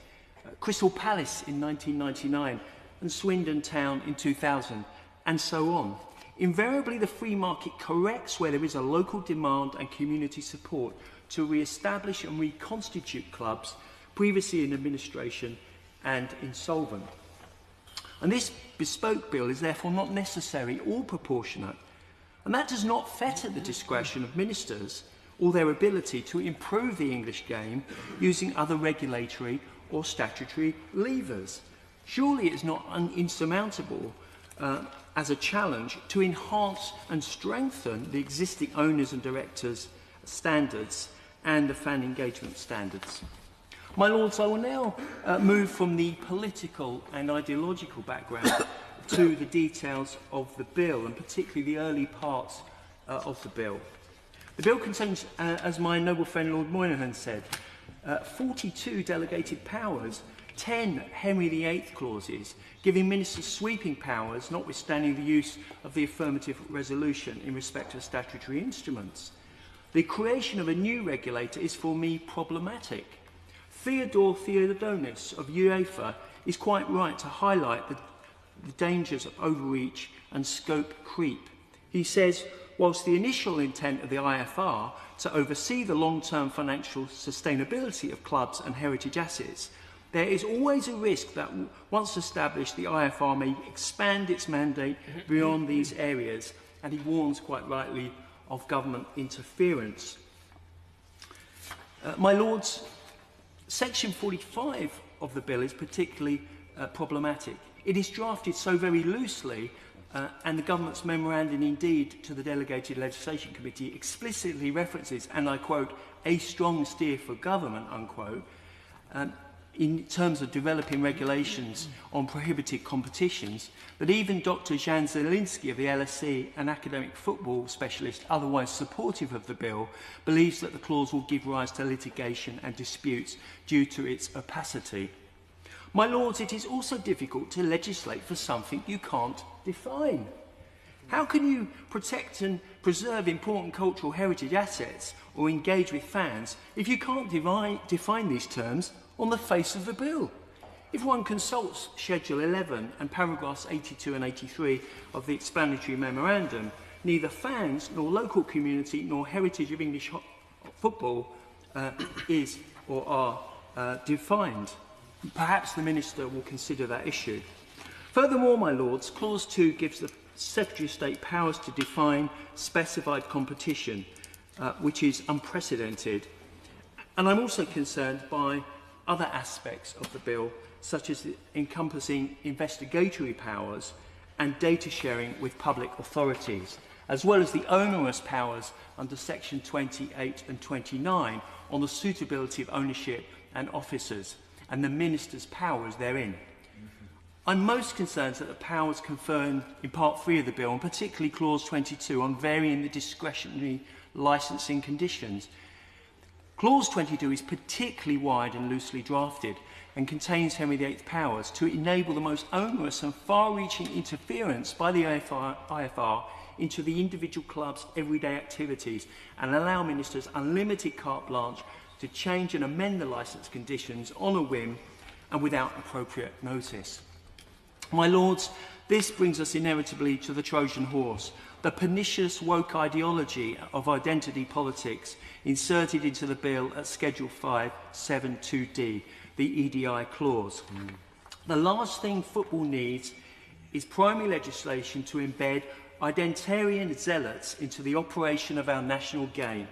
Crystal Palace in 1999, and Swindon Town in 2000, and so on. Invariably, the free market corrects where there is a local demand and community support to re-establish and reconstitute clubs previously in administration and insolvent. And this bespoke bill is therefore not necessary or proportionate. And that does not fetter the discretion of ministers or their ability to improve the English game using other regulatory or statutory levers. Surely it is not insurmountable as a challenge to enhance and strengthen the existing owners and directors standards and the fan engagement standards. My Lords, I will now move from the political and ideological background to the details of the bill, and particularly the early parts of the bill. The bill contains, as my noble friend Lord Moynihan said, 42 delegated powers, 10 Henry VIII clauses, giving ministers sweeping powers, notwithstanding the use of the affirmative resolution in respect of statutory instruments. The creation of a new regulator is for me problematic. Theodore Theodonis of UEFA is quite right to highlight the dangers of overreach and scope creep. He says, whilst the initial intent of the IFR to oversee the long-term financial sustainability of clubs and heritage assets, there is always a risk that once established, the IFR may expand its mandate beyond these areas, and he warns quite rightly of government interference. My Lords, Section 45 of the bill is particularly problematic. It is drafted so very loosely, and the government's memorandum indeed to the Delegated Legislation Committee explicitly references, and I quote, a strong steer for government, unquote. in terms of developing regulations on prohibited competitions, that even Dr. Jan Zielinski of the LSE, an academic football specialist otherwise supportive of the bill, believes that the clause will give rise to litigation and disputes due to its opacity. My Lords, it is also difficult to legislate for something you can't define. How can you protect and preserve important cultural heritage assets or engage with fans if you can't define these terms on the face of the bill? If one consults Schedule 11 and paragraphs 82 and 83 of the explanatory memorandum, neither fans nor local community nor heritage of English football is or are defined. Perhaps the Minister will consider that issue. Furthermore, my Lords, Clause 2 gives the Secretary of State powers to define specified competition, which is unprecedented. And I'm also concerned by other aspects of the bill, such as encompassing investigatory powers and data sharing with public authorities, as well as the onerous powers under Section 28 and 29 on the suitability of ownership and officers, and the Minister's powers therein. I'm most concerned that the powers conferred in Part 3 of the bill, and particularly Clause 22, on varying the discretionary licensing conditions. Clause 22 is particularly wide and loosely drafted and contains Henry VIII powers to enable the most onerous and far-reaching interference by the IFR into the individual club's everyday activities and allow ministers unlimited carte blanche to change and amend the licence conditions on a whim and without appropriate notice. My Lords, this brings us inevitably to the Trojan horse, the pernicious woke ideology of identity politics inserted into the bill at Schedule 5, 7.2d, the EDI clause. The last thing football needs is primary legislation to embed identitarian zealots into the operation of our national game.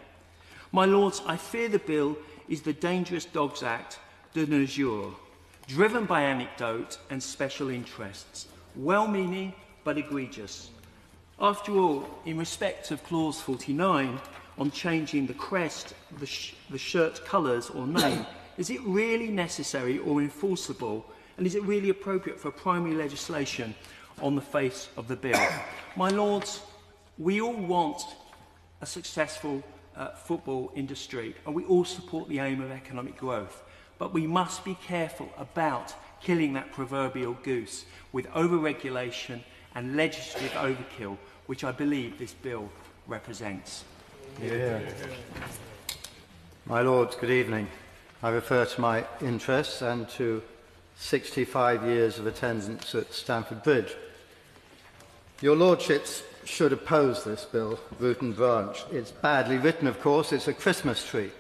My Lords, I fear the bill is the dangerous Dogs Act de nos jours, driven by anecdote and special interests, well-meaning but egregious. After all, in respect of Clause 49, on changing the crest, the shirt colours or name, is it really necessary or enforceable, and is it really appropriate for primary legislation on the face of the bill? My Lords, we all want a successful football industry, and we all support the aim of economic growth, but we must be careful about killing that proverbial goose with over-regulation and legislative overkill, which I believe this bill represents. Yeah. My Lords, good evening. I refer to my interests and to 65 years of attendance at Stamford Bridge. Your Lordships should oppose this bill, root and branch. It's badly written, of course. It's a Christmas tree.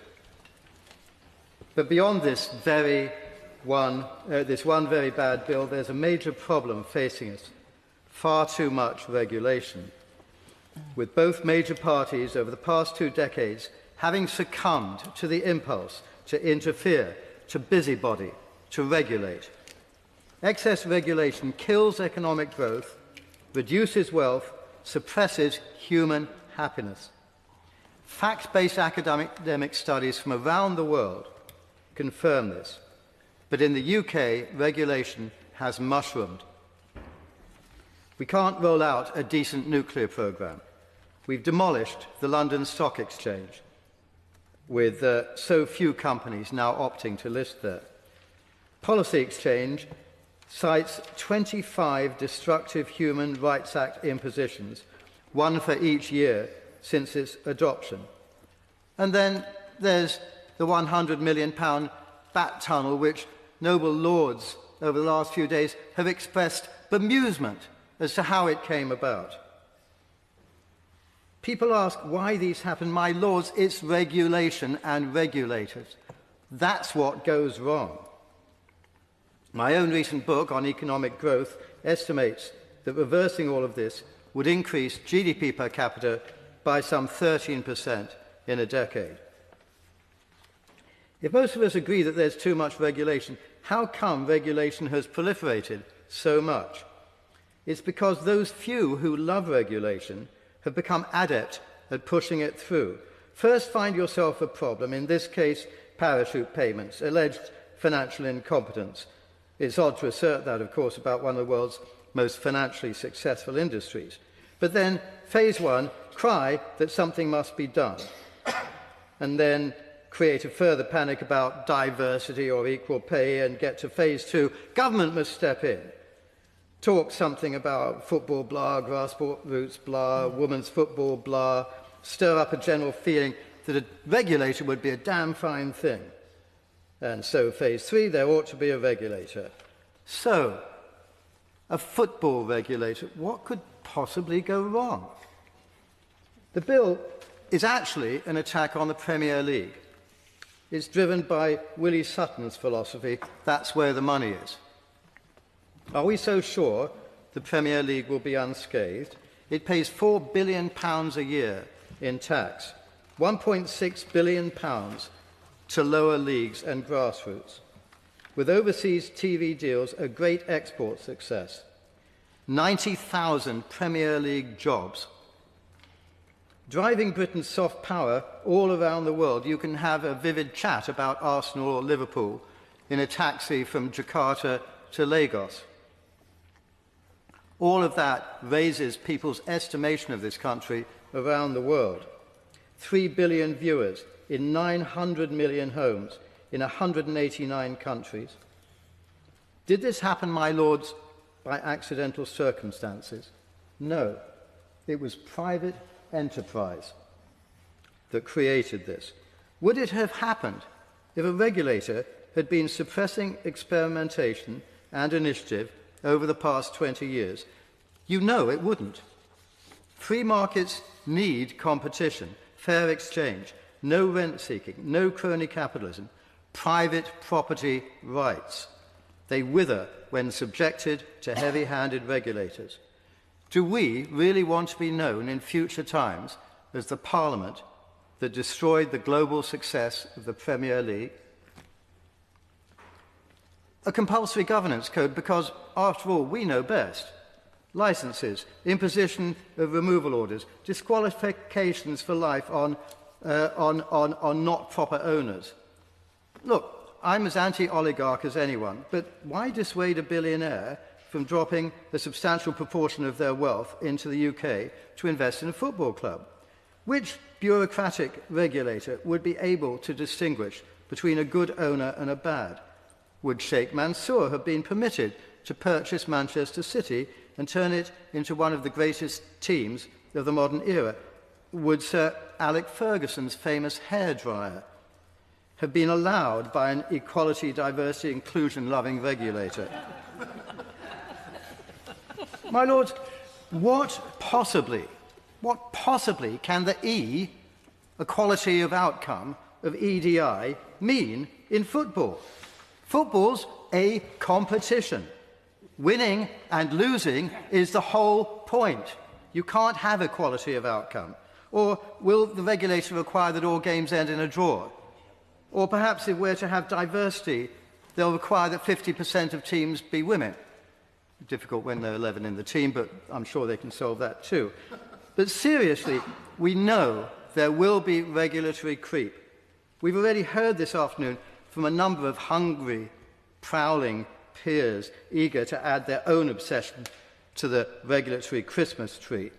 But beyond this one very bad bill, there's a major problem facing us. Far too much regulation, with both major parties over the past 2 decades having succumbed to the impulse to interfere, to busybody, to regulate. Excess regulation kills economic growth, reduces wealth, suppresses human happiness. Fact-based academic studies from around the world confirm this. But in the UK, regulation has mushroomed. We can't roll out a decent nuclear programme. We've demolished the London Stock Exchange, with so few companies now opting to list there. Policy Exchange cites 25 destructive Human Rights Act impositions, one for each year since its adoption. And then there's the £100 million bat tunnel, which noble lords over the last few days have expressed bemusement as to how it came about. People ask why these happen. My Lords, it's regulation and regulators. That's what goes wrong. My own recent book on economic growth estimates that reversing all of this would increase GDP per capita by some 13% in a decade. If most of us agree that there's too much regulation, how come regulation has proliferated so much? It's because those few who love regulation have become adept at pushing it through. First, find yourself a problem, in this case, parachute payments, alleged financial incompetence. It's odd to assert that, of course, about one of the world's most financially successful industries. But then, phase one, cry that something must be done, and then create a further panic about diversity or equal pay, and get to phase two, government must step in. Talk something about football blah, grassroots blah, women's football blah, stir up a general feeling that a regulator would be a damn fine thing. And so phase three, there ought to be a regulator. So, a football regulator, what could possibly go wrong? The bill is actually an attack on the Premier League. It's driven by Willie Sutton's philosophy, that's where the money is. Are we so sure the Premier League will be unscathed? It pays £4 billion a year in tax, £1.6 billion to lower leagues and grassroots, with overseas TV deals a great export success, 90,000 Premier League jobs. Driving Britain's soft power all around the world, you can have a vivid chat about Arsenal or Liverpool in a taxi from Jakarta to Lagos. All of that raises people's estimation of this country around the world. 3 billion viewers in 900 million homes in 189 countries. Did this happen, my lords, by accidental circumstances? No. It was private enterprise that created this. Would it have happened if a regulator had been suppressing experimentation and initiative over the past 20 years? You know it wouldn't. Free markets need competition, fair exchange, no rent-seeking, no crony capitalism, private property rights. They wither when subjected to heavy-handed regulators. Do we really want to be known in future times as the Parliament that destroyed the global success of the Premier League? A compulsory governance code because, after all, we know best. Licences, imposition of removal orders, disqualifications for life on not proper owners. Look, I'm as anti-oligarch as anyone, but why dissuade a billionaire from dropping a substantial proportion of their wealth into the UK to invest in a football club? Which bureaucratic regulator would be able to distinguish between a good owner and a bad? Would Sheikh Mansour have been permitted to purchase Manchester City and turn it into one of the greatest teams of the modern era? Would Sir Alec Ferguson's famous hairdryer have been allowed by an equality, diversity, inclusion-loving regulator? My lords, what possibly can the E, equality of outcome, of EDI, mean in football? Football's a competition. Winning and losing is the whole point. You can't have equality of outcome. Or will the regulator require that all games end in a draw? Or perhaps if we're to have diversity, they'll require that 50% of teams be women. Difficult when there are 11 in the team, but I'm sure they can solve that too. But seriously, we know there will be regulatory creep. We've already heard this afternoon from a number of hungry, prowling peers eager to add their own obsession to the regulatory Christmas tree.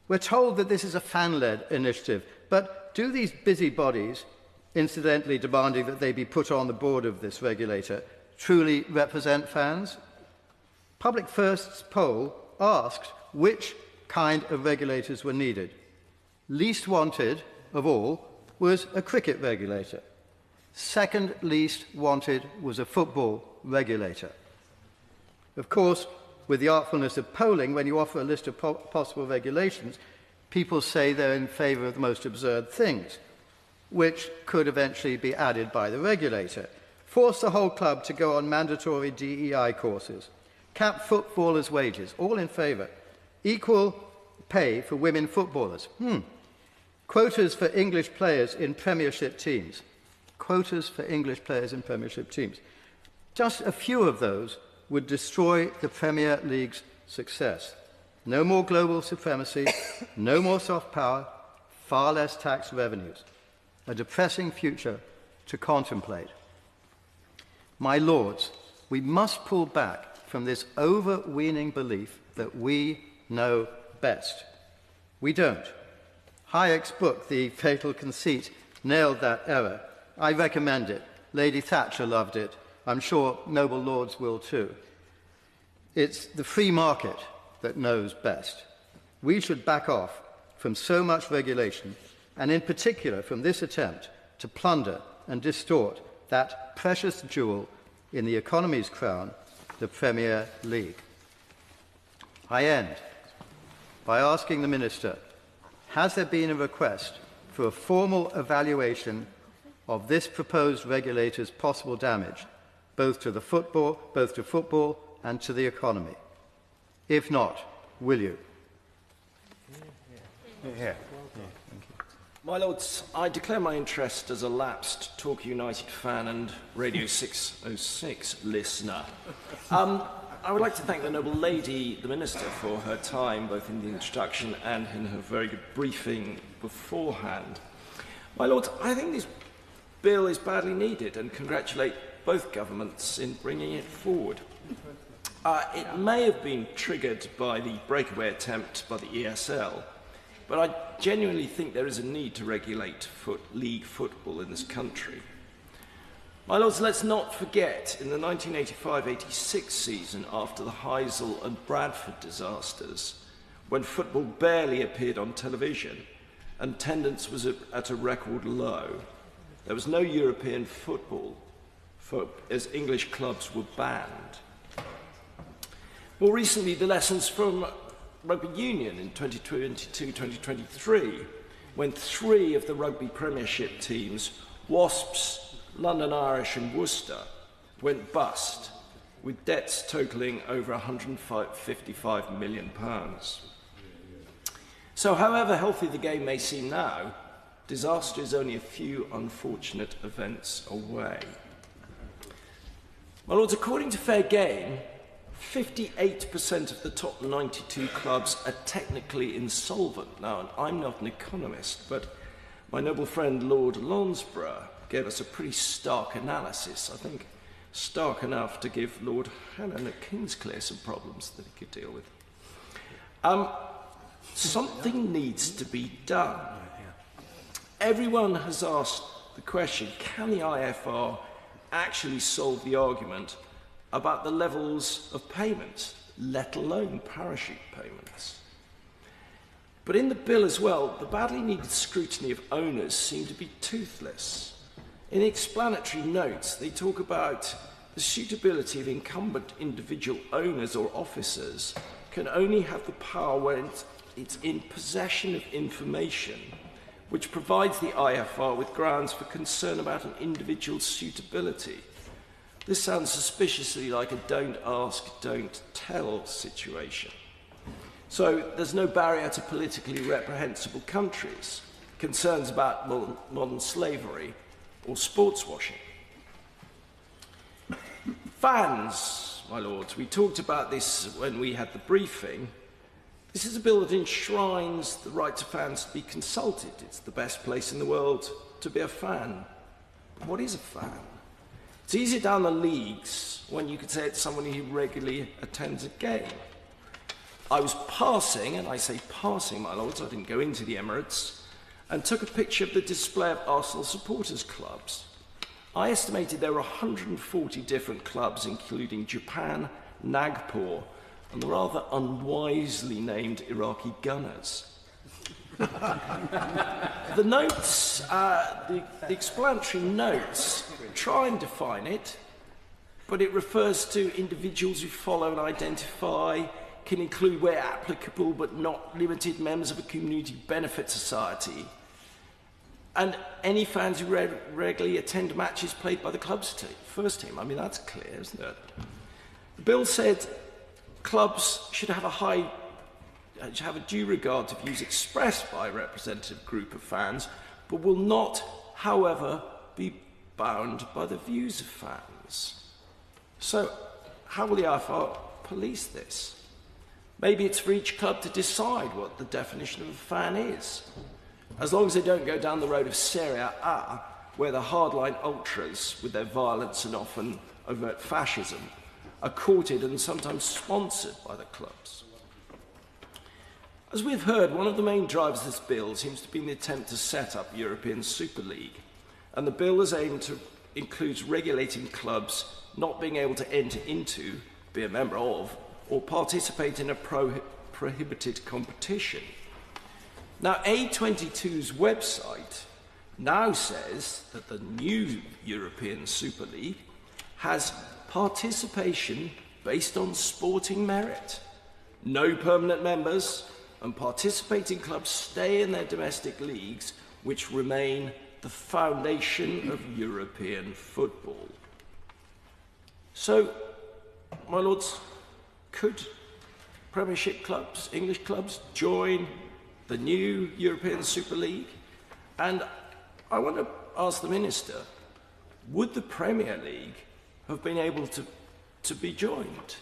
We're told that this is a fan-led initiative, but do these busybodies, incidentally demanding that they be put on the board of this regulator, truly represent fans? Public First's poll asked which kind of regulators were needed. Least wanted of all was a cricket regulator. Second least wanted was a football regulator. Of course, with the artfulness of polling, when you offer a list of possible regulations, people say they're in favour of the most absurd things, which could eventually be added by the regulator. Force the whole club to go on mandatory DEI courses. Cap footballers' wages, all in favour. Equal pay for women footballers. Quotas for English players in Premiership teams. Quotas for English players in Premiership teams. Just a few of those would destroy the Premier League's success. No more global supremacy, no more soft power, far less tax revenues. A depressing future to contemplate. My lords, we must pull back from this overweening belief that we know best. We don't. Hayek's book, The Fatal Conceit, nailed that error. I recommend it. Lady Thatcher loved it. I'm sure noble lords will too. It's the free market that knows best. We should back off from so much regulation, and in particular from this attempt to plunder and distort that precious jewel in the economy's crown, the Premier League. I end by asking the Minister, has there been a request for a formal evaluation of this proposed regulator's possible damage, both to football and to the economy? If not, will you? My Lords, I declare my interest as a lapsed Torquay United fan and Radio 606 listener. I would like to thank the noble lady, the Minister, for her time, both in the introduction and in her very good briefing beforehand. My Lords, I think this bill is badly needed and congratulate both governments in bringing it forward. It may have been triggered by the breakaway attempt by the ESL, but I genuinely think there is a need to regulate league football in this country. My Lords, let's not forget, in the 1985-86 season, after the Heysel and Bradford disasters, when football barely appeared on television and attendance was at a record low, there was no European football as English clubs were banned. More recently, the lessons from rugby union in 2022-2023, when 3 of the rugby premiership teams, Wasps, London Irish and Worcester, went bust, with debts totalling over £155 million. So however healthy the game may seem now, disaster is only a few unfortunate events away. My Lords, according to Fair Game, 58% of the top 92 clubs are technically insolvent. Now, I'm not an economist, but my noble friend Lord Lonsborough gave us a pretty stark analysis, I think stark enough to give Lord Hannon at Kingsclear some problems that he could deal with. Something needs to be done. Everyone has asked the question, can the IFR actually solve the argument about the levels of payments, let alone parachute payments? But in the bill as well, the badly needed scrutiny of owners seem to be toothless. In the explanatory notes, they talk about the suitability of incumbent individual owners or officers can only have the power when it's in possession of information which provides the IFR with grounds for concern about an individual's suitability. This sounds suspiciously like a don't ask, don't tell situation. So there's no barrier to politically reprehensible countries, concerns about modern slavery or sports washing. Fans, my lords, we talked about this when we had the briefing. This is a bill that enshrines the right to fans to be consulted. It's the best place in the world to be a fan. What is a fan? It's easier down the leagues when you could say it's someone who regularly attends a game. I was passing, and I say passing, my lords, I didn't go into the Emirates, and took a picture of the display of Arsenal supporters clubs. I estimated there were 140 different clubs, including Japan, Nagpur, and the rather unwisely named Iraqi Gunners. The notes, the explanatory notes, try and define it, but it refers to individuals who follow and identify, can include where applicable but not limited members of a community benefit society, and any fans who regularly attend matches played by the club's first team. I mean, that's clear, isn't it? The bill said clubs should have a due regard to views expressed by a representative group of fans, but will not, however, be bound by the views of fans. So, how will the IFR police this? Maybe it's for each club to decide what the definition of a fan is. As long as they don't go down the road of Serie A, where the hardline ultras, with their violence and often overt fascism are courted and sometimes sponsored by the clubs. As we've heard, one of the main drivers of this bill seems to be an attempt to set up European Super League, and the bill is aimed to include regulating clubs not being able to enter into, be a member of, or participate in a prohibited competition. Now, A22's website now says that the new European Super League has participation based on sporting merit. No permanent members, and participating clubs stay in their domestic leagues, which remain the foundation of European football. So, my lords, could Premiership clubs, English clubs, join the new European Super League? And I want to ask the Minister, would the Premier League have been able to be joined,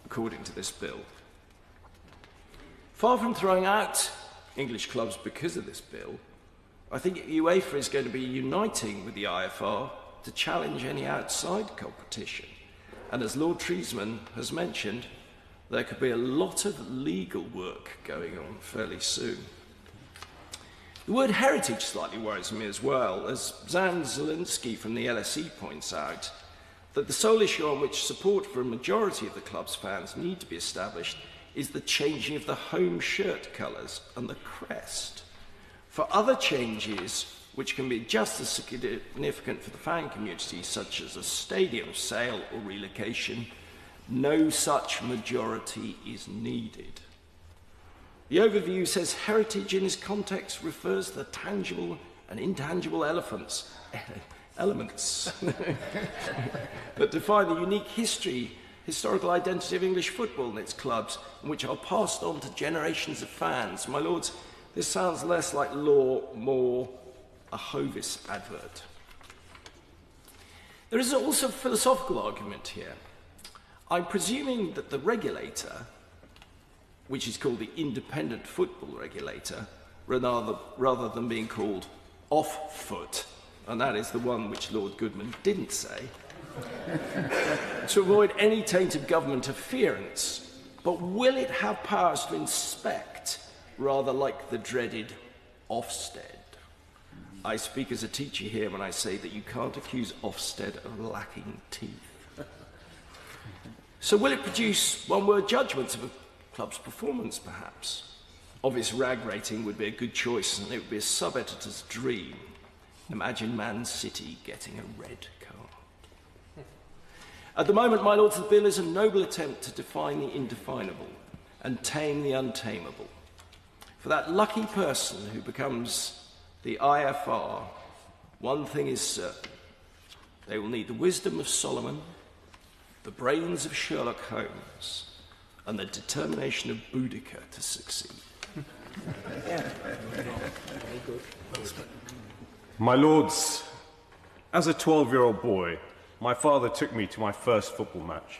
according to this bill? Far from throwing out English clubs because of this bill, I think UEFA is going to be uniting with the IFR to challenge any outside competition. And as Lord Treesman has mentioned, there could be a lot of legal work going on fairly soon. The word heritage slightly worries me as well, as Zan Zielinski from the LSE points out that the sole issue on which support for a majority of the club's fans need to be established is the changing of the home shirt colours and the crest. For other changes, which can be just as significant for the fan community, such as a stadium sale or relocation, no such majority is needed. The overview says heritage in this context refers to the tangible and intangible elements that define the unique historical identity of English football and its clubs, and which are passed on to generations of fans. My lords, this sounds less like law, more a Hovis advert. There is also a philosophical argument here. I'm presuming that the regulator, which is called the Independent Football Regulator, rather than being called off-foot, and that is the one which Lord Goodman didn't say, to avoid any taint of government interference, but will it have powers to inspect, rather like the dreaded Ofsted? I speak as a teacher here when I say that you can't accuse Ofsted of lacking teeth. So will it produce one-word judgments of a club's performance, perhaps? Obvious rag rating would be a good choice, and it would be a sub-editor's dream. Imagine Man City getting a red card. At the moment, my lords, the bill is a noble attempt to define the indefinable and tame the untamable. For that lucky person who becomes the IFR, one thing is certain. They will need the wisdom of Solomon, the brains of Sherlock Holmes, and the determination of Boudica to succeed. My lords, as a 12-year-old boy, my father took me to my first football match.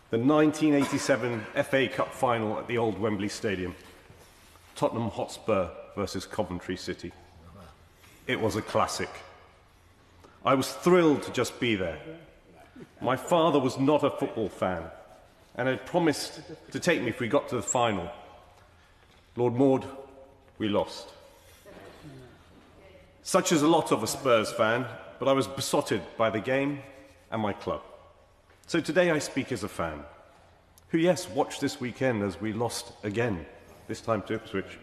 The 1987 FA Cup final at the old Wembley Stadium. Tottenham Hotspur versus Coventry City. It was a classic. I was thrilled to just be there. My father was not a football fan and had promised to take me if we got to the final. Lord Maud, we lost. Such is a lot of a Spurs fan, but I was besotted by the game and my club. So today I speak as a fan, who, yes, watched this weekend as we lost again, this time to Ipswich.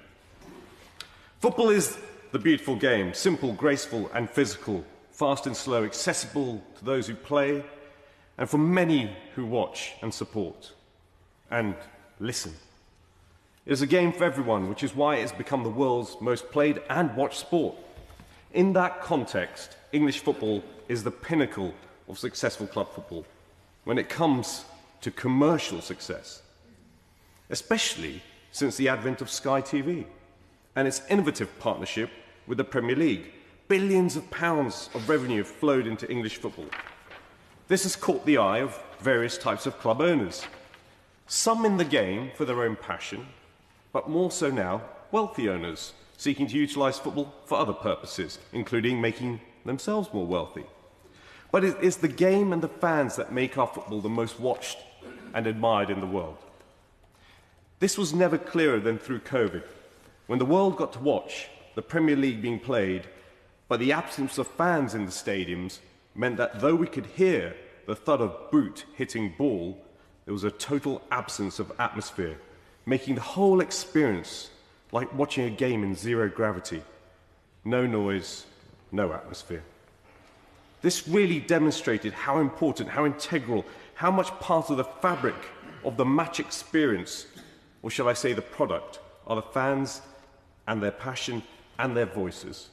Football is the beautiful game, simple, graceful and physical, fast and slow, accessible to those who play, and for many who watch and support and listen. It is a game for everyone, which is why it has become the world's most played and watched sport. In that context, English football is the pinnacle of successful club football when it comes to commercial success, especially since the advent of Sky TV and its innovative partnership with the Premier League. Billions of pounds of revenue have flowed into English football. This has caught the eye of various types of club owners, some in the game for their own passion, but more so now wealthy owners seeking to utilise football for other purposes, including making themselves more wealthy. But it is the game and the fans that make our football the most watched and admired in the world. This was never clearer than through COVID, when the world got to watch the Premier League being played, but the absence of fans in the stadiums meant that though we could hear the thud of boot hitting ball, there was a total absence of atmosphere, making the whole experience like watching a game in zero gravity. No noise, no atmosphere. This really demonstrated how important, how integral, how much part of the fabric of the match experience, or shall I say the product, are the fans and their passion and their voices.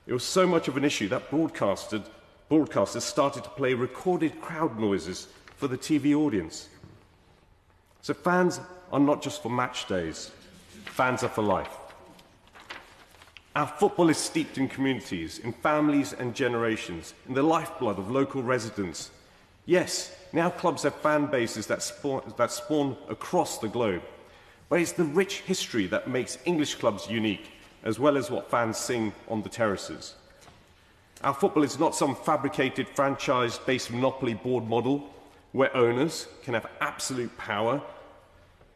It was so much of an issue that broadcasters started to play recorded crowd noises for the TV audience. So fans are not just for match days, fans are for life. Our football is steeped in communities, in families and generations, in the lifeblood of local residents. Yes, now clubs have fan bases that spawn across the globe, but it's the rich history that makes English clubs unique, as well as what fans sing on the terraces. Our football is not some fabricated franchise-based monopoly board model where owners can have absolute power,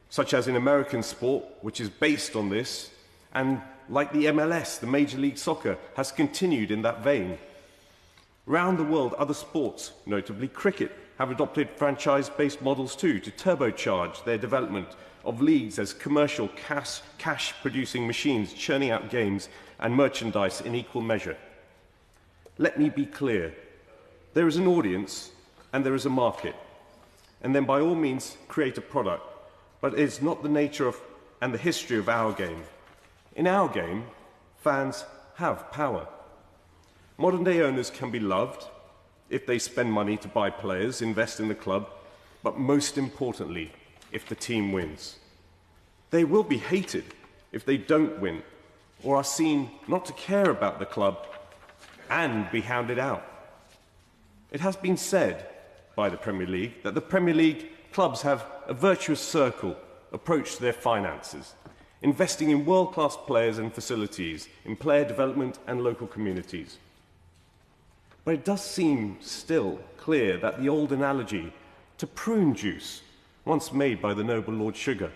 such as in American sport, which is based on this, and like the MLS, the Major League Soccer, has continued in that vein. Around the world, other sports, notably cricket, have adopted franchise-based models too to turbocharge their development of leagues as commercial cash-producing machines churning out games and merchandise in equal measure. Let me be clear. There is an audience and there is a market. And then by all means create a product. But it is not the nature of and the history of our game. In our game, fans have power. Modern-day owners can be loved if they spend money to buy players, invest in the club, but most importantly, if the team wins. They will be hated if they don't win, or are seen not to care about the club and be hounded out. It has been said by the Premier League that the Premier League clubs have a virtuous circle approach to their finances, investing in world-class players and facilities, in player development and local communities. But it does seem still clear that the old analogy to prune juice, once made by the noble Lord Sugar,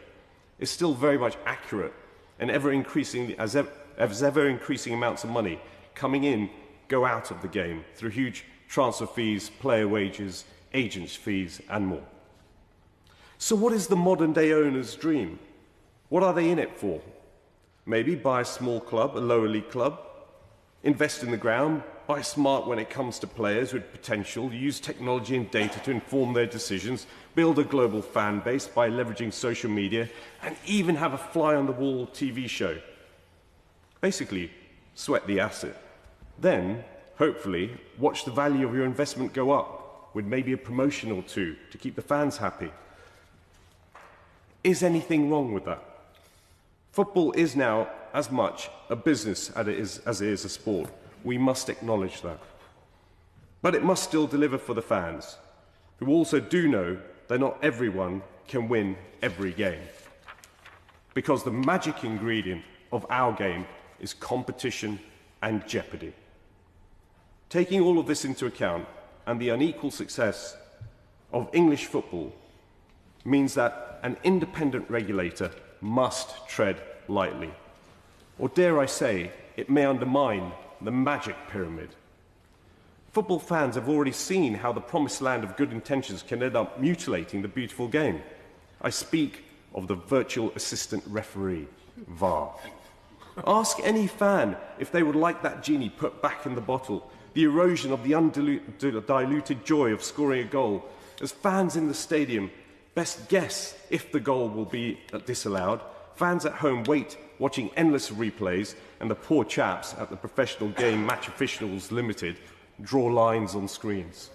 is still very much accurate, and as ever-increasing amounts of money coming in go out of the game through huge transfer fees, player wages, agents' fees, and more. So what is the modern-day owner's dream? What are they in it for? Maybe buy a small club, a lower league club, invest in the ground, buy smart when it comes to players with potential, use technology and data to inform their decisions, build a global fan base by leveraging social media, and even have a fly-on-the-wall TV show. Basically, sweat the asset. Then, hopefully, watch the value of your investment go up with maybe a promotion or two to keep the fans happy. Is anything wrong with that? Football is now as much a business as it is a sport. We must acknowledge that. But it must still deliver for the fans, who also do know that not everyone can win every game. Because the magic ingredient of our game is competition and jeopardy. Taking all of this into account, and the unequal success of English football means that an independent regulator must tread lightly. Or dare I say, it may undermine the magic pyramid. Football fans have already seen how the promised land of good intentions can end up mutilating the beautiful game. I speak of the virtual assistant referee, VAR. Ask any fan if they would like that genie put back in the bottle, the erosion of the undiluted joy of scoring a goal, as fans in the stadium best guess if the goal will be disallowed. Fans at home wait, watching endless replays, and the poor chaps at the professional game Match Officials Limited draw lines on screens.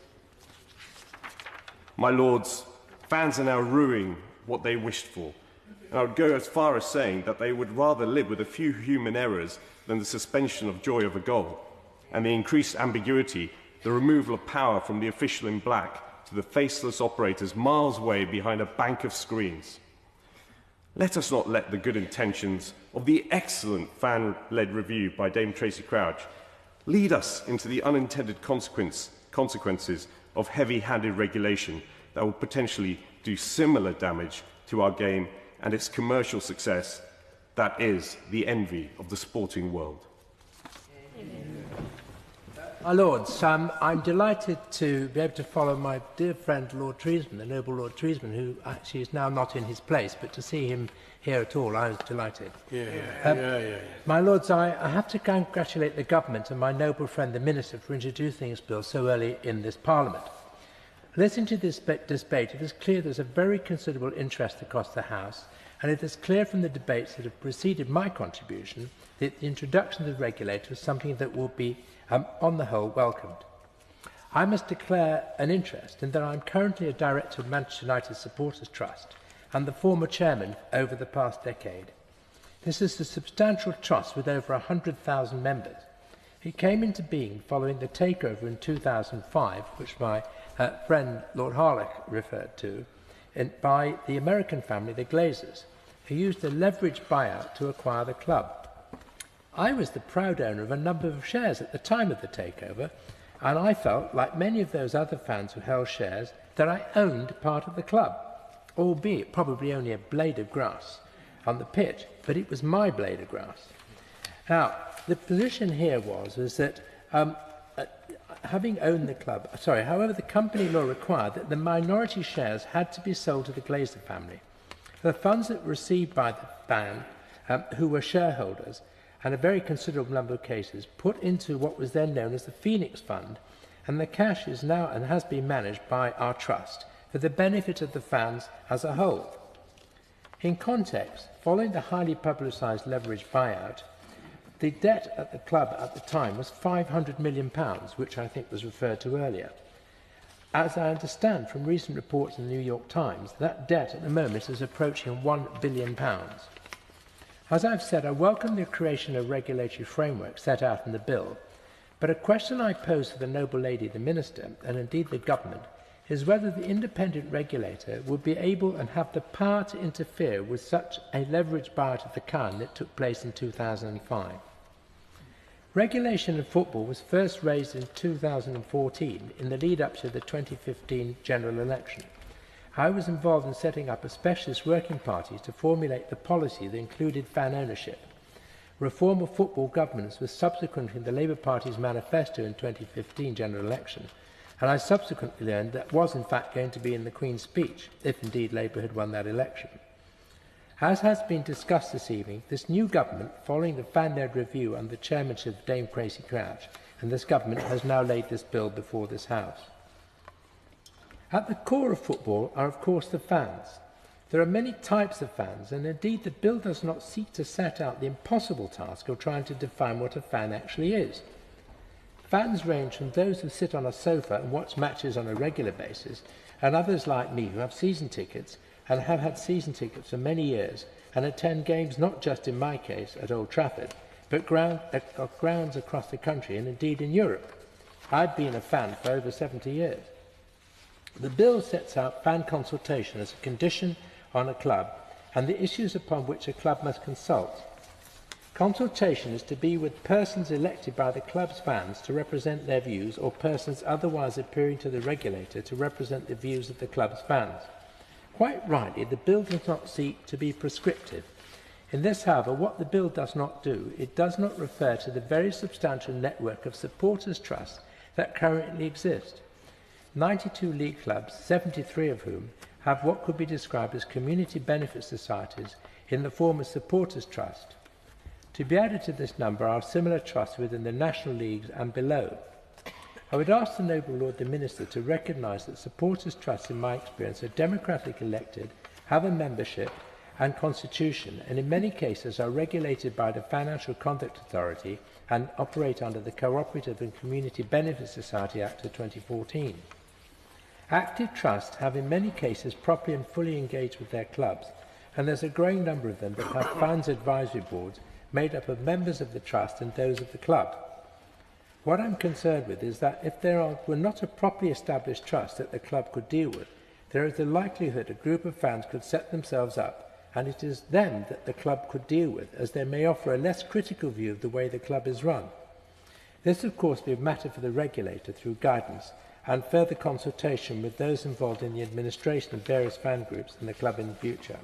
My lords, fans are now ruining what they wished for. And I would go as far as saying that they would rather live with a few human errors than the suspension of joy of a goal, and the increased ambiguity, the removal of power from the official in black to the faceless operators miles away behind a bank of screens. Let us not let the good intentions of the excellent fan-led review by Dame Tracy Crouch lead us into the unintended consequence consequences of heavy-handed regulation that will potentially do similar damage to our game and its commercial success that is the envy of the sporting world. My Lords, I'm delighted to be able to follow my dear friend Lord Treesman, the noble Lord Treesman, who actually is now not in his place, but to see him here at all, I was delighted. My Lords, I have to congratulate the Government and my noble friend the Minister for introducing this bill so early in this Parliament. Listening to this debate, it is clear there's a very considerable interest across the House, and it is clear from the debates that have preceded my contribution that the introduction of the regulator is something that will be, on the whole, welcomed. I must declare an interest in that I am currently a director of Manchester United Supporters Trust and the former chairman over the past decade. This is a substantial trust with over 100,000 members. It came into being following the takeover in 2005, which my friend Lord Harlech referred to, by the American family, the Glazers, who used a leveraged buyout to acquire the club. I was the proud owner of a number of shares at the time of the takeover, and I felt, like many of those other fans who held shares, that I owned part of the club, albeit probably only a blade of grass on the pitch, but it was my blade of grass. Now, the position here was that having owned the club, however, the company law required that the minority shares had to be sold to the Glazer family. The funds that were received by the band, who were shareholders, and a very considerable number of cases, put into what was then known as the Phoenix Fund, and the cash is now and has been managed by our trust for the benefit of the fans as a whole. In context, following the highly publicised leveraged buyout, the debt at the club at the time was £500 million, which I think was referred to earlier. As I understand from recent reports in the New York Times, that debt at the moment is approaching £1 billion. As I've said, I welcome the creation of a regulatory framework set out in the bill, but a question I pose to the noble lady, the Minister, and indeed the Government, is whether the independent regulator would be able and have the power to interfere with such a leveraged buyout of the kind that took place in 2005. Regulation of football was first raised in 2014 in the lead-up to the 2015 general election. I was involved in setting up a specialist working party to formulate the policy that included fan ownership. Reform of football governance was subsequently in the Labour Party's manifesto in 2015 general election, and I subsequently learned that was in fact going to be in the Queen's speech, if indeed Labour had won that election. As has been discussed this evening, this new government, following the fan-led review under the chairmanship of Dame Tracy Crouch, and this government has now laid this bill before this House. At the core of football are, of course, the fans. There are many types of fans, and indeed the bill does not seek to set out the impossible task of trying to define what a fan actually is. Fans range from those who sit on a sofa and watch matches on a regular basis, and others like me who have season tickets and have had season tickets for many years and attend games not just in my case at Old Trafford, but grounds across the country and indeed in Europe. I've been a fan for over 70 years. The bill sets out fan consultation as a condition on a club and the issues upon which a club must consult. Consultation is to be with persons elected by the club's fans to represent their views or persons otherwise appearing to the regulator to represent the views of the club's fans. Quite rightly, the bill does not seek to be prescriptive. In this, however, what the bill does not do, it does not refer to the very substantial network of supporters' trusts that currently exist. 92 league clubs, 73 of whom have what could be described as community benefit societies in the form of supporters' trust. To be added to this number are similar trusts within the national leagues and below. I would ask the noble Lord the Minister to recognise that supporters' trusts, in my experience, are democratically elected, have a membership and constitution, and in many cases are regulated by the Financial Conduct Authority and operate under the Cooperative and Community Benefit Society Act of 2014. Active trusts have in many cases properly and fully engaged with their clubs, and there's a growing number of them that have fans advisory boards made up of members of the trust and those of the club. What I'm concerned with is that if there were not a properly established trust that the club could deal with, there is the likelihood a group of fans could set themselves up, and it is them that the club could deal with, as they may offer a less critical view of the way the club is run. This, of course, will be a matter for the regulator through guidance and further consultation with those involved in the administration of various fan groups in the club in the future.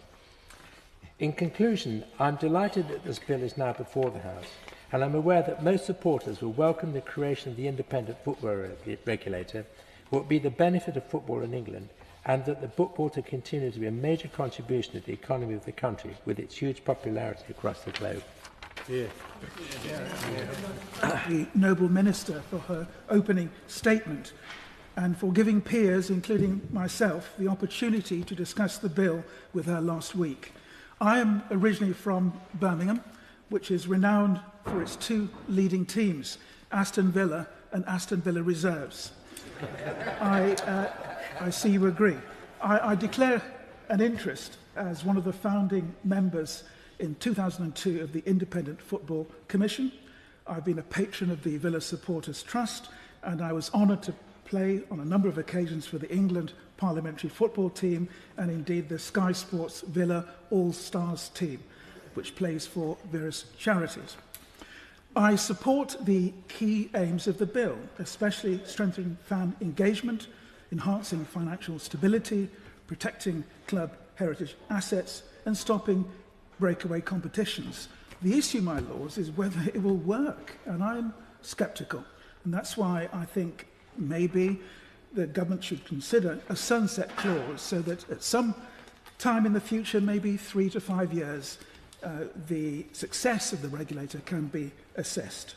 In conclusion, I am delighted that this bill is now before the House, and I am aware that most supporters will welcome the creation of the independent football regulator, what will be the benefit of football in England, and that the football to continue to be a major contribution to the economy of the country with its huge popularity across the globe. The noble Minister for her opening statement and for giving peers, including myself, the opportunity to discuss the bill with her last week. I am originally from Birmingham, which is renowned for its two leading teams, Aston Villa and Aston Villa Reserves. I see you agree. I declare an interest as one of the founding members in 2002 of the Independent Football Commission. I've been a patron of the Villa Supporters Trust, and I was honoured to play on a number of occasions for the England Parliamentary Football Team and indeed the Sky Sports Villa All-Stars team, which plays for various charities. I support the key aims of the bill, especially strengthening fan engagement, enhancing financial stability, protecting club heritage assets, and stopping breakaway competitions. The issue, my lords, is whether it will work, and I'm sceptical. And that's why I think maybe the government should consider a sunset clause so that at some time in the future, maybe 3 to 5 years, the success of the regulator can be assessed.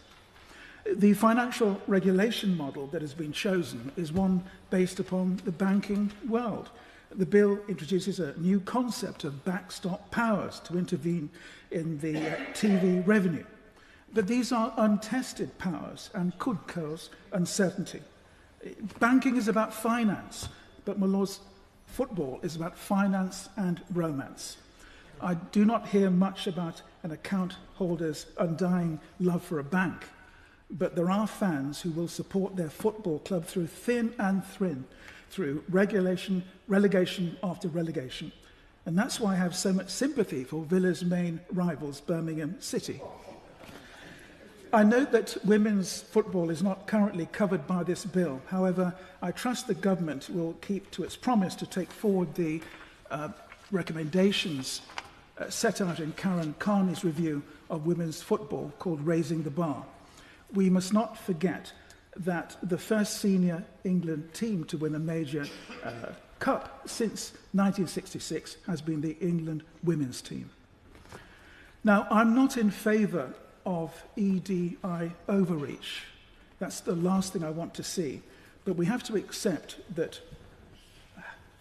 The financial regulation model that has been chosen is one based upon the banking world. The bill introduces a new concept of backstop powers to intervene in the TV revenue. But these are untested powers and could cause uncertainty. Banking is about finance, but, my lords, football is about finance and romance. I do not hear much about an account holder's undying love for a bank, but there are fans who will support their football club through thin and thin, through relegation after relegation. And that's why I have so much sympathy for Villa's main rivals, Birmingham City. I note that women's football is not currently covered by this bill. However, I trust the government will keep to its promise to take forward the recommendations set out in Karen Carney's review of women's football called Raising the Bar. We must not forget that the first senior England team to win a major cup since 1966 has been the England women's team. Now, I'm not in favour of EDI overreach. That's the last thing I want to see. But we have to accept that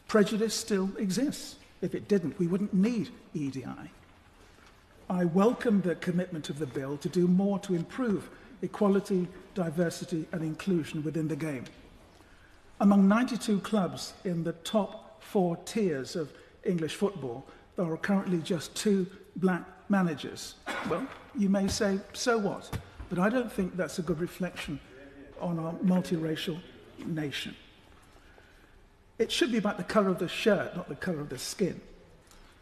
prejudice still exists. If it didn't, we wouldn't need EDI. I welcome the commitment of the bill to do more to improve equality, diversity and inclusion within the game. Among 92 clubs in the top 4 tiers of English football, there are currently just 2 black managers. Well, you may say, so what? But I don't think that's a good reflection on our multiracial nation. It should be about the colour of the shirt, not the colour of the skin.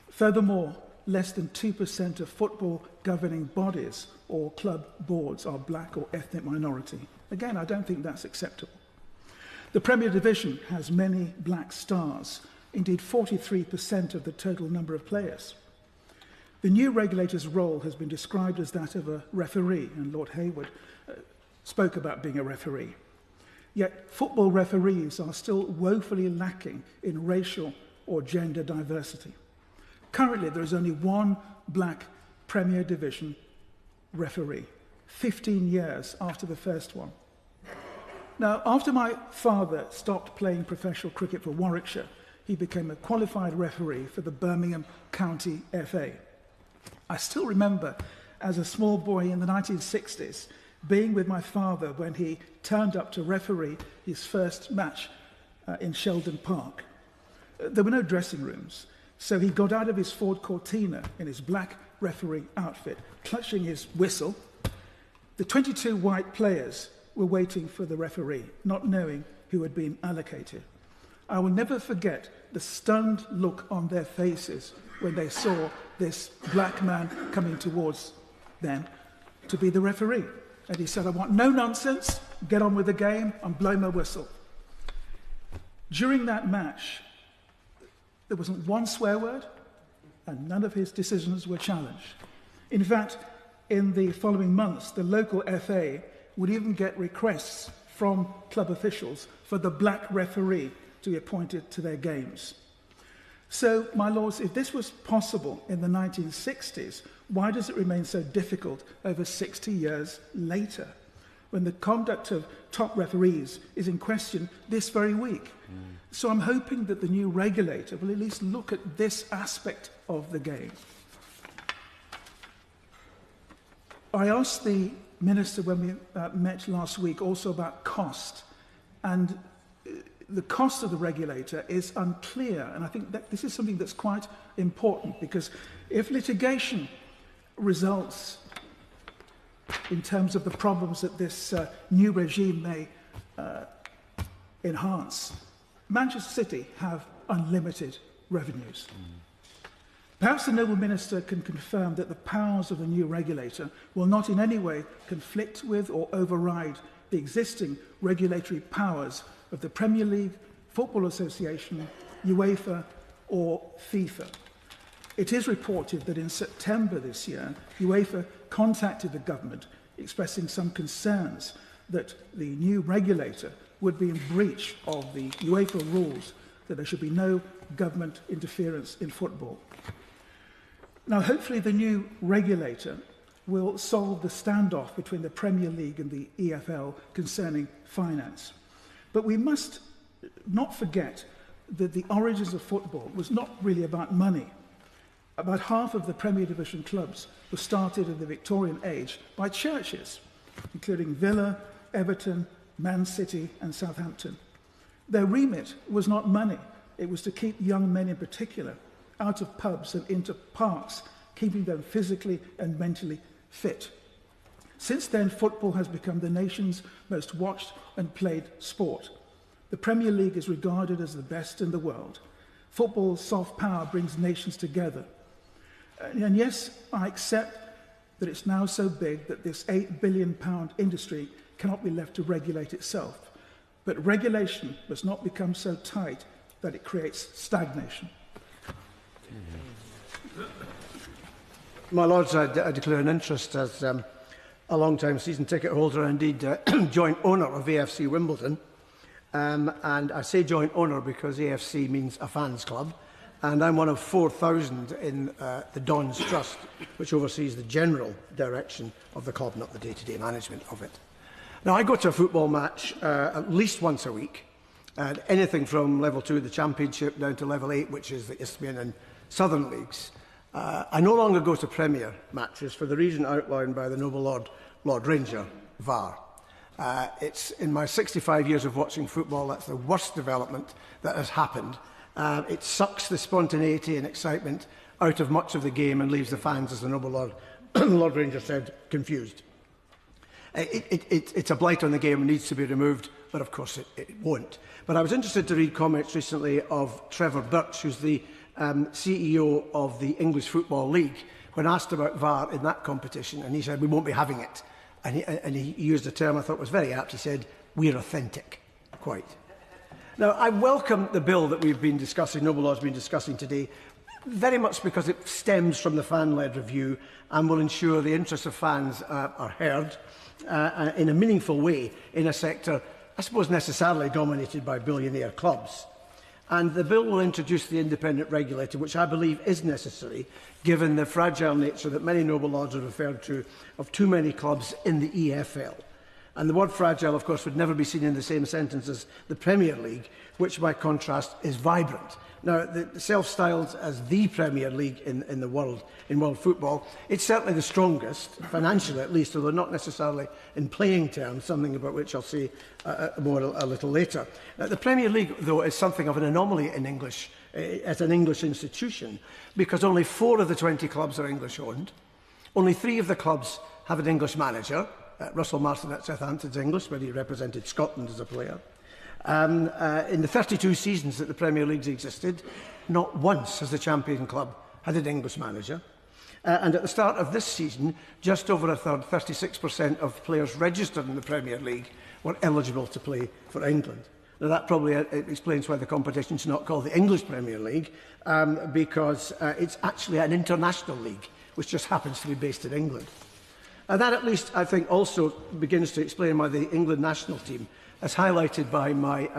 Furthermore, less than 2% of football governing bodies or club boards are black or ethnic minority. Again, I don't think that's acceptable. The Premier Division has many black stars, indeed 43% of the total number of players. The new regulator's role has been described as that of a referee, and Lord Hayward spoke about being a referee. Yet football referees are still woefully lacking in racial or gender diversity. Currently, there is only one black Premier Division referee, 15 years after the first one. Now, after my father stopped playing professional cricket for Warwickshire, he became a qualified referee for the Birmingham County FA. I still remember, as a small boy in the 1960s, being with my father when he turned up to referee his first match in Sheldon Park. There were no dressing rooms, so he got out of his Ford Cortina in his black referee outfit, clutching his whistle. The 22 white players were waiting for the referee, not knowing who had been allocated. I will never forget the stunned look on their faces when they saw this black man coming towards them to be the referee. And he said, I want no nonsense, get on with the game, and blow my whistle. During that match, there wasn't one swear word, and none of his decisions were challenged. In fact, in the following months, the local FA would even get requests from club officials for the black referee to be appointed to their games. So, my lords, if this was possible in the 1960s, why does it remain so difficult over 60 years later, when the conduct of top referees is in question this very week? So I'm hoping that the new regulator will at least look at this aspect of the game. I asked the Minister when we met last week also about cost, and the cost of the regulator is unclear, and I think that this is something that's quite important, because if litigation results in terms of the problems that this new regime may enhance, Manchester City have unlimited revenues. Perhaps the noble minister can confirm that the powers of the new regulator will not in any way conflict with or override the existing regulatory powers of the Premier League, Football Association, UEFA or FIFA. It is reported that in September this year, UEFA contacted the government expressing some concerns that the new regulator would be in breach of the UEFA rules, that there should be no government interference in football. Now, hopefully the new regulator will solve the standoff between the Premier League and the EFL concerning finance. But we must not forget that the origins of football was not really about money. About half of the Premier Division clubs were started in the Victorian age by churches, including Villa, Everton, Man City and Southampton. Their remit was not money. It was to keep young men in particular out of pubs and into parks, keeping them physically and mentally fit. Since then, football has become the nation's most watched and played sport. The Premier League is regarded as the best in the world. Football's soft power brings nations together. And yes, I accept that it's now so big that this £8 billion industry cannot be left to regulate itself. But regulation must not become so tight that it creates stagnation. My Lords, I declare an interest as a long-time season ticket holder and indeed joint owner of AFC Wimbledon. And I say joint owner because AFC means a fans club. And I'm one of 4,000 in the Dons Trust, which oversees the general direction of the club, not the day-to-day management of it. Now, I go to a football match at least once a week, and anything from level 2 of the Championship down to level 8, which is the Isthmian and Southern Leagues. I no longer go to Premier matches for the reason outlined by the noble Lord Ranger, VAR. It's in my 65 years of watching football, that's the worst development that has happened. It sucks the spontaneity and excitement out of much of the game and leaves the fans, as the noble Lord Ranger said, confused. It's a blight on the game and needs to be removed, but of course it won't. But I was interested to read comments recently of Trevor Birch, who's the CEO of the English Football League, when asked about VAR in that competition, and he said, we won't be having it. And he used a term I thought was very apt. He said, we're authentic. Quite. Now, I welcome the bill that we've been discussing, Noble Law's been discussing today, very much because it stems from the fan-led review and will ensure the interests of fans are heard in a meaningful way in a sector, I suppose, necessarily dominated by billionaire clubs. And the bill will introduce the independent regulator, which I believe is necessary, given the fragile nature that many noble lords have referred to of too many clubs in the EFL. And the word fragile, of course, would never be seen in the same sentence as the Premier League, which, by contrast, is vibrant. Now, the self-styled as the Premier League in the world, in world football, it's certainly the strongest, financially at least, although not necessarily in playing terms, something about which I'll say more a little later. The Premier League, though, is something of an anomaly in English, as an English institution, because only 4 of the 20 clubs are English-owned. Only 3 of the clubs have an English manager. Russell Martin at Southampton's English, where he represented Scotland as a player. In the 32 seasons that the Premier League's existed, not once has the champion club had an English manager. And at the start of this season, just over a third, 36% of players registered in the Premier League were eligible to play for England. Now, that probably explains why the competition is not called the English Premier League, because it's actually an international league, which just happens to be based in England. And that, at least, I think, also begins to explain why the England national team, as highlighted by my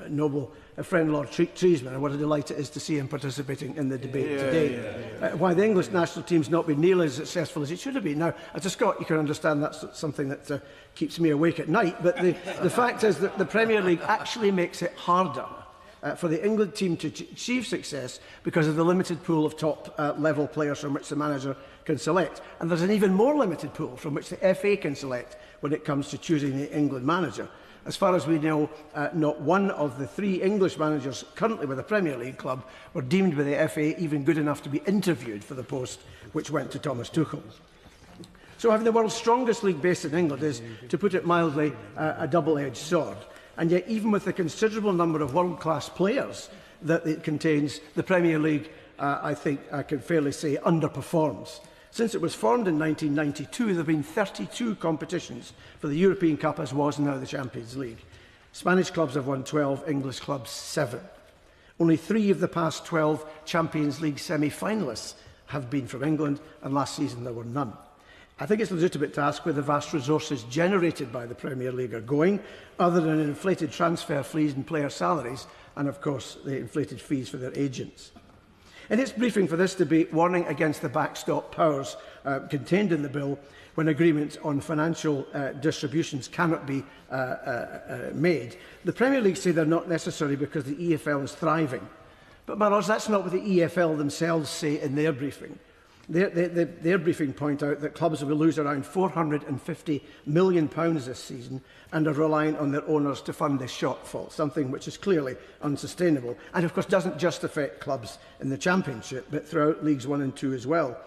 noble friend Lord Treesman, and what a delight it is to see him participating in the debate today, why the English national team's not been nearly as successful as it should have been. Now, as a Scot, you can understand that's something that keeps me awake at night, but the fact is that the Premier League actually makes it harder for the England team to achieve success because of the limited pool of top-level players from which the manager can select. And there's an even more limited pool from which the FA can select when it comes to choosing the England manager. As far as we know, not one of the 3 English managers currently with a Premier League club were deemed by the FA even good enough to be interviewed for the post, which went to Thomas Tuchel. So having the world's strongest league based in England is, to put it mildly, a double-edged sword. And yet, even with the considerable number of world-class players that it contains, the Premier League, I think I can fairly say, underperforms. Since it was formed in 1992, there have been 32 competitions for the European Cup, as was now the Champions League. Spanish clubs have won 12, English clubs 7. Only 3 of the past 12 Champions League semi-finalists have been from England, and last season there were none. I think it's legitimate to ask where the vast resources generated by the Premier League are going, other than inflated transfer fees and player salaries, and of course the inflated fees for their agents. In its briefing for this debate, warning against the backstop powers contained in the bill when agreements on financial distributions cannot be made, the Premier League say they're not necessary because the EFL is thriving. But, my lords, that's not what the EFL themselves say in their briefing. Their briefing point out that clubs will lose around £450 million this season and are relying on their owners to fund this shortfall, something which is clearly unsustainable and, of course, doesn't just affect clubs in the Championship, but throughout Leagues 1 and 2 as well.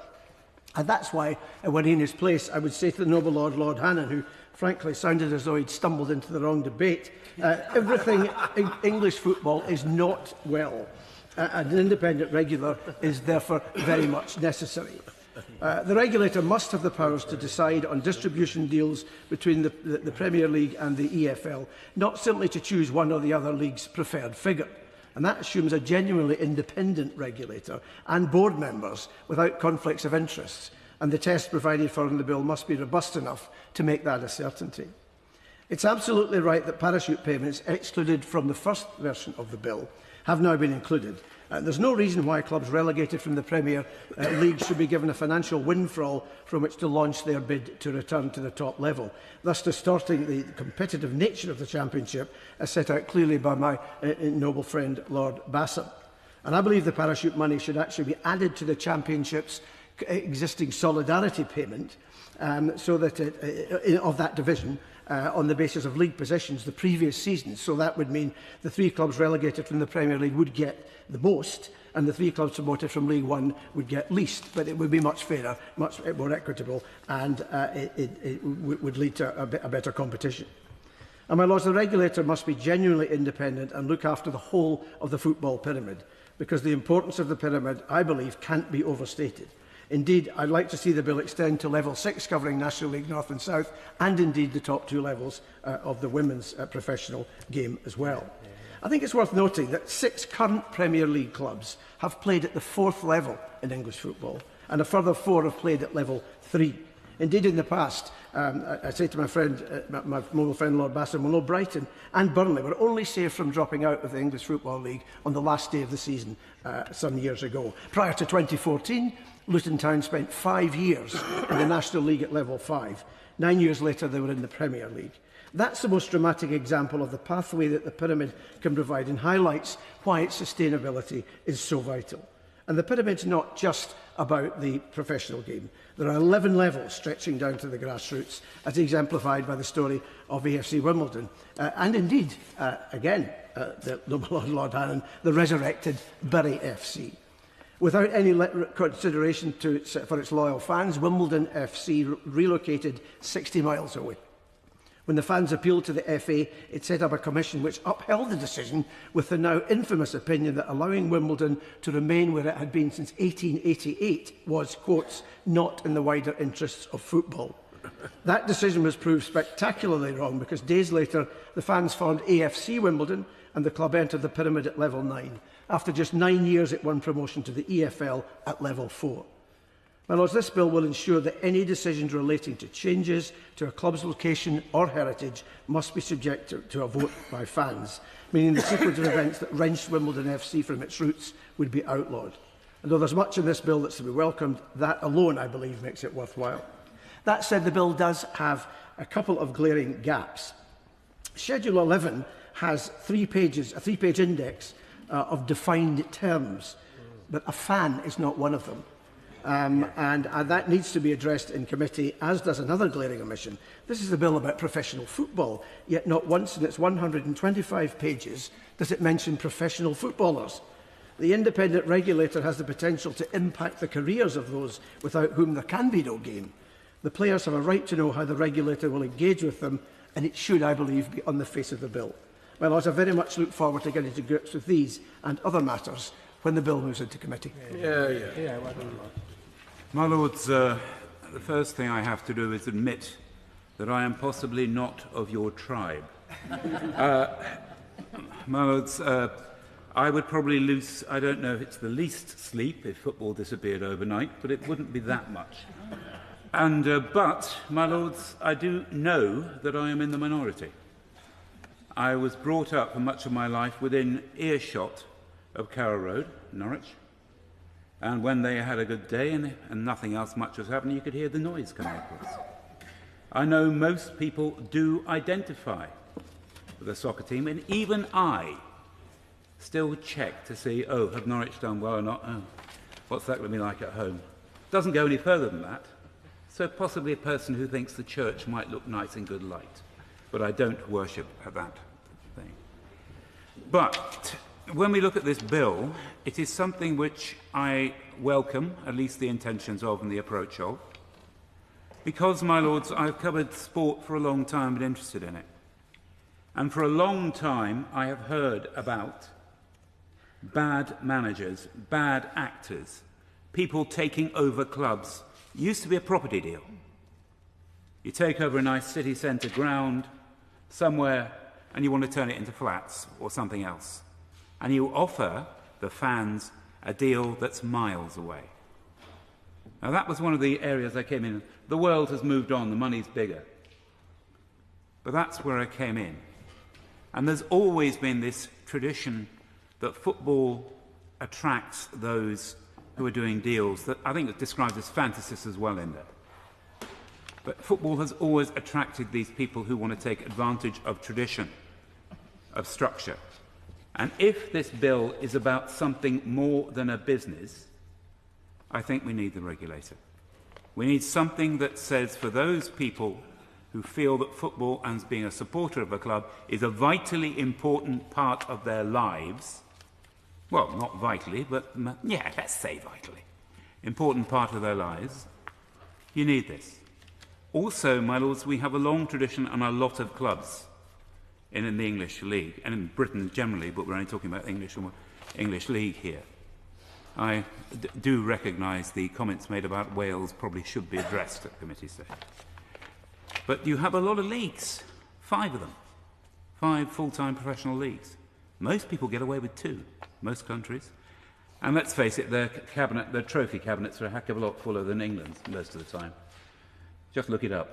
And that's why, when in his place, I would say to the noble Lord Hannon, who frankly sounded as though he'd stumbled into the wrong debate, everything in English football is not well. And an independent regulator is therefore very much necessary. The regulator must have the powers to decide on distribution deals between the Premier League and the EFL, not simply to choose one or the other league's preferred figure. And that assumes a genuinely independent regulator and board members without conflicts of interests. And the test provided for in the bill must be robust enough to make that a certainty. It's absolutely right that parachute payments excluded from the first version of the bill have now been included. There's no reason why clubs relegated from the Premier League should be given a financial windfall from which to launch their bid to return to the top level, thus distorting the competitive nature of the Championship, as set out clearly by my noble friend Lord Bassam. And I believe the parachute money should actually be added to the Championship's existing solidarity payment, so that of that division, on the basis of league positions the previous season. So that would mean the 3 clubs relegated from the Premier League would get the most, and the 3 clubs promoted from League 1 would get least. But it would be much fairer, much more equitable, and it would lead to a better competition. And, my lords, the regulator must be genuinely independent and look after the whole of the football pyramid, because the importance of the pyramid, I believe, can't be overstated. Indeed, I'd like to see the bill extend to level 6, covering National League North and South, and indeed the top 2 levels of the women's professional game as well. I think it's worth noting that 6 current Premier League clubs have played at the 4th level in English football, and a further 4 have played at level 3. Indeed, in the past, I say to my friend, my noble friend Lord Bassam, well, no, Brighton and Burnley were only saved from dropping out of the English Football League on the last day of the season some years ago. Prior to 2014, Luton Town spent 5 years in the National League at level 5. 9 years later, they were in the Premier League. That's the most dramatic example of the pathway that the pyramid can provide, and highlights why its sustainability is so vital. And the pyramid's not just about the professional game. There are 11 levels stretching down to the grassroots, as exemplified by the story of AFC Wimbledon. And indeed, again, the noble Lord Hannon, the resurrected Bury FC. Without any consideration for its loyal fans, Wimbledon FC relocated 60 miles away. When the fans appealed to the FA, it set up a commission which upheld the decision with the now infamous opinion that allowing Wimbledon to remain where it had been since 1888 was, quotes, not in the wider interests of football. That decision was proved spectacularly wrong because days later the fans formed AFC Wimbledon and the club entered the pyramid at level 9. After just 9 years it won promotion to the EFL at level 4. My Lords, this bill will ensure that any decisions relating to changes to a club's location or heritage must be subject to a vote by fans, meaning the sequence of events that wrenched Wimbledon FC from its roots would be outlawed. And though there's much in this bill that's to be welcomed, that alone, I believe, makes it worthwhile. That said, the bill does have a couple of glaring gaps. Schedule 11 has 3 pages, a 3-page index of defined terms, but a fan is not one of them. And that needs to be addressed in committee, as does another glaring omission. This is a bill about professional football, yet not once in its 125 pages does it mention professional footballers. The independent regulator has the potential to impact the careers of those without whom there can be no game. The players have a right to know how the regulator will engage with them, and it should, I believe, be on the face of the bill. My Lords, I very much look forward to getting to grips with these and other matters when the bill moves into committee. Yeah, My Lords, the first thing I have to do is admit that I am possibly not of your tribe. My Lords, I would probably lose, I don't know if it's the least sleep if football disappeared overnight, but it wouldn't be that much. And, but, my Lords, I do know that I am in the minority. I was brought up for much of my life within earshot of Carrow Road, Norwich. And when they had a good day and nothing else much was happening, you could hear the noise coming upwards. I know most people do identify with the soccer team, and even I still check to see, oh, have Norwich done well or not? Oh, what's that going to be like at home? Doesn't go any further than that. So possibly a person who thinks the church might look nice in good light. But I don't worship at that thing. But when we look at this bill, it is something which I welcome, at least the intentions of and the approach of, because, my Lords, I've covered sport for a long time and interested in it. And for a long time, I have heard about bad managers, bad actors, people taking over clubs. It used to be a property deal. You take over a nice city centre ground somewhere and you want to turn it into flats or something else. And you offer the fans a deal that's miles away. Now, that was one of the areas I came in. The world has moved on, the money's bigger. But that's where I came in. And there's always been this tradition that football attracts those who are doing deals that I think is described as fantasists as well in there. But football has always attracted these people who want to take advantage of tradition, of structure. And if this bill is about something more than a business, I think we need the regulator. We need something that says for those people who feel that football and being a supporter of a club is a vitally important part of their lives, well, not vitally, but yeah, let's say vitally, important part of their lives, you need this. Also, my Lords, we have a long tradition and a lot of clubs in the English League, and in Britain generally, but we're only talking about English League here. I do recognise the comments made about Wales probably should be addressed at committee stage. But you have a lot of leagues, 5 of them, 5 full-time professional leagues. Most people get away with 2, most countries. And let's face it, their trophy cabinets are a heck of a lot fuller than England's most of the time. Just look it up,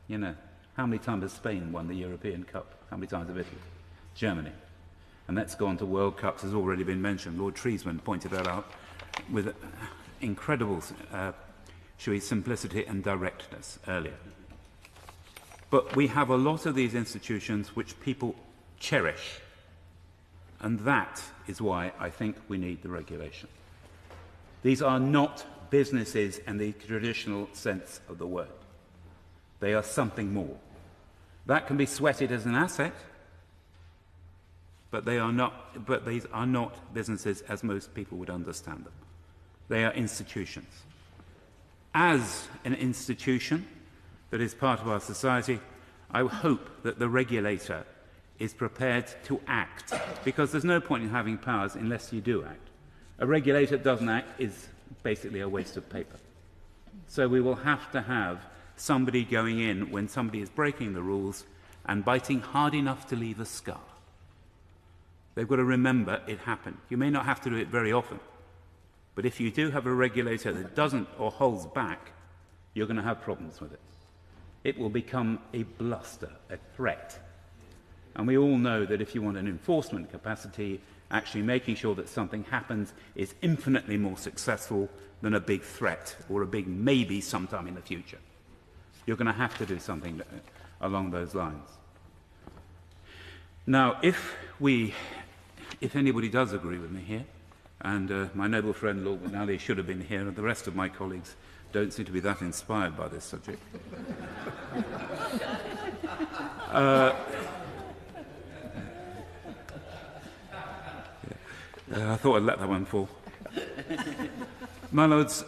you know. How many times has Spain won the European Cup? How many times have Italy? Germany. And let's go on to World Cups, has already been mentioned. Lord Treesman pointed that out with incredible, shall we, simplicity and directness earlier. But we have a lot of these institutions which people cherish. And that is why I think we need the regulation. These are not businesses in the traditional sense of the word. They are something more. That can be sweated as an asset, but these are not businesses as most people would understand them. They are institutions. As an institution that is part of our society, I hope that the regulator is prepared to act, because there's no point in having powers unless you do act. A regulator that doesn't act is basically a waste of paper. So we will have to have somebody going in when somebody is breaking the rules and biting hard enough to leave a scar. They've got to remember it happened. You may not have to do it very often, but if you do have a regulator that doesn't or holds back, you're going to have problems with it. It will become a bluster, a threat. And we all know that if you want an enforcement capacity, actually making sure that something happens is infinitely more successful than a big threat or a big maybe sometime in the future. You're going to have to do something along those lines. Now, if anybody does agree with me here, and my noble friend Lord McNally should have been here, and the rest of my colleagues don't seem to be that inspired by this subject. I thought I'd let that one fall. My lords,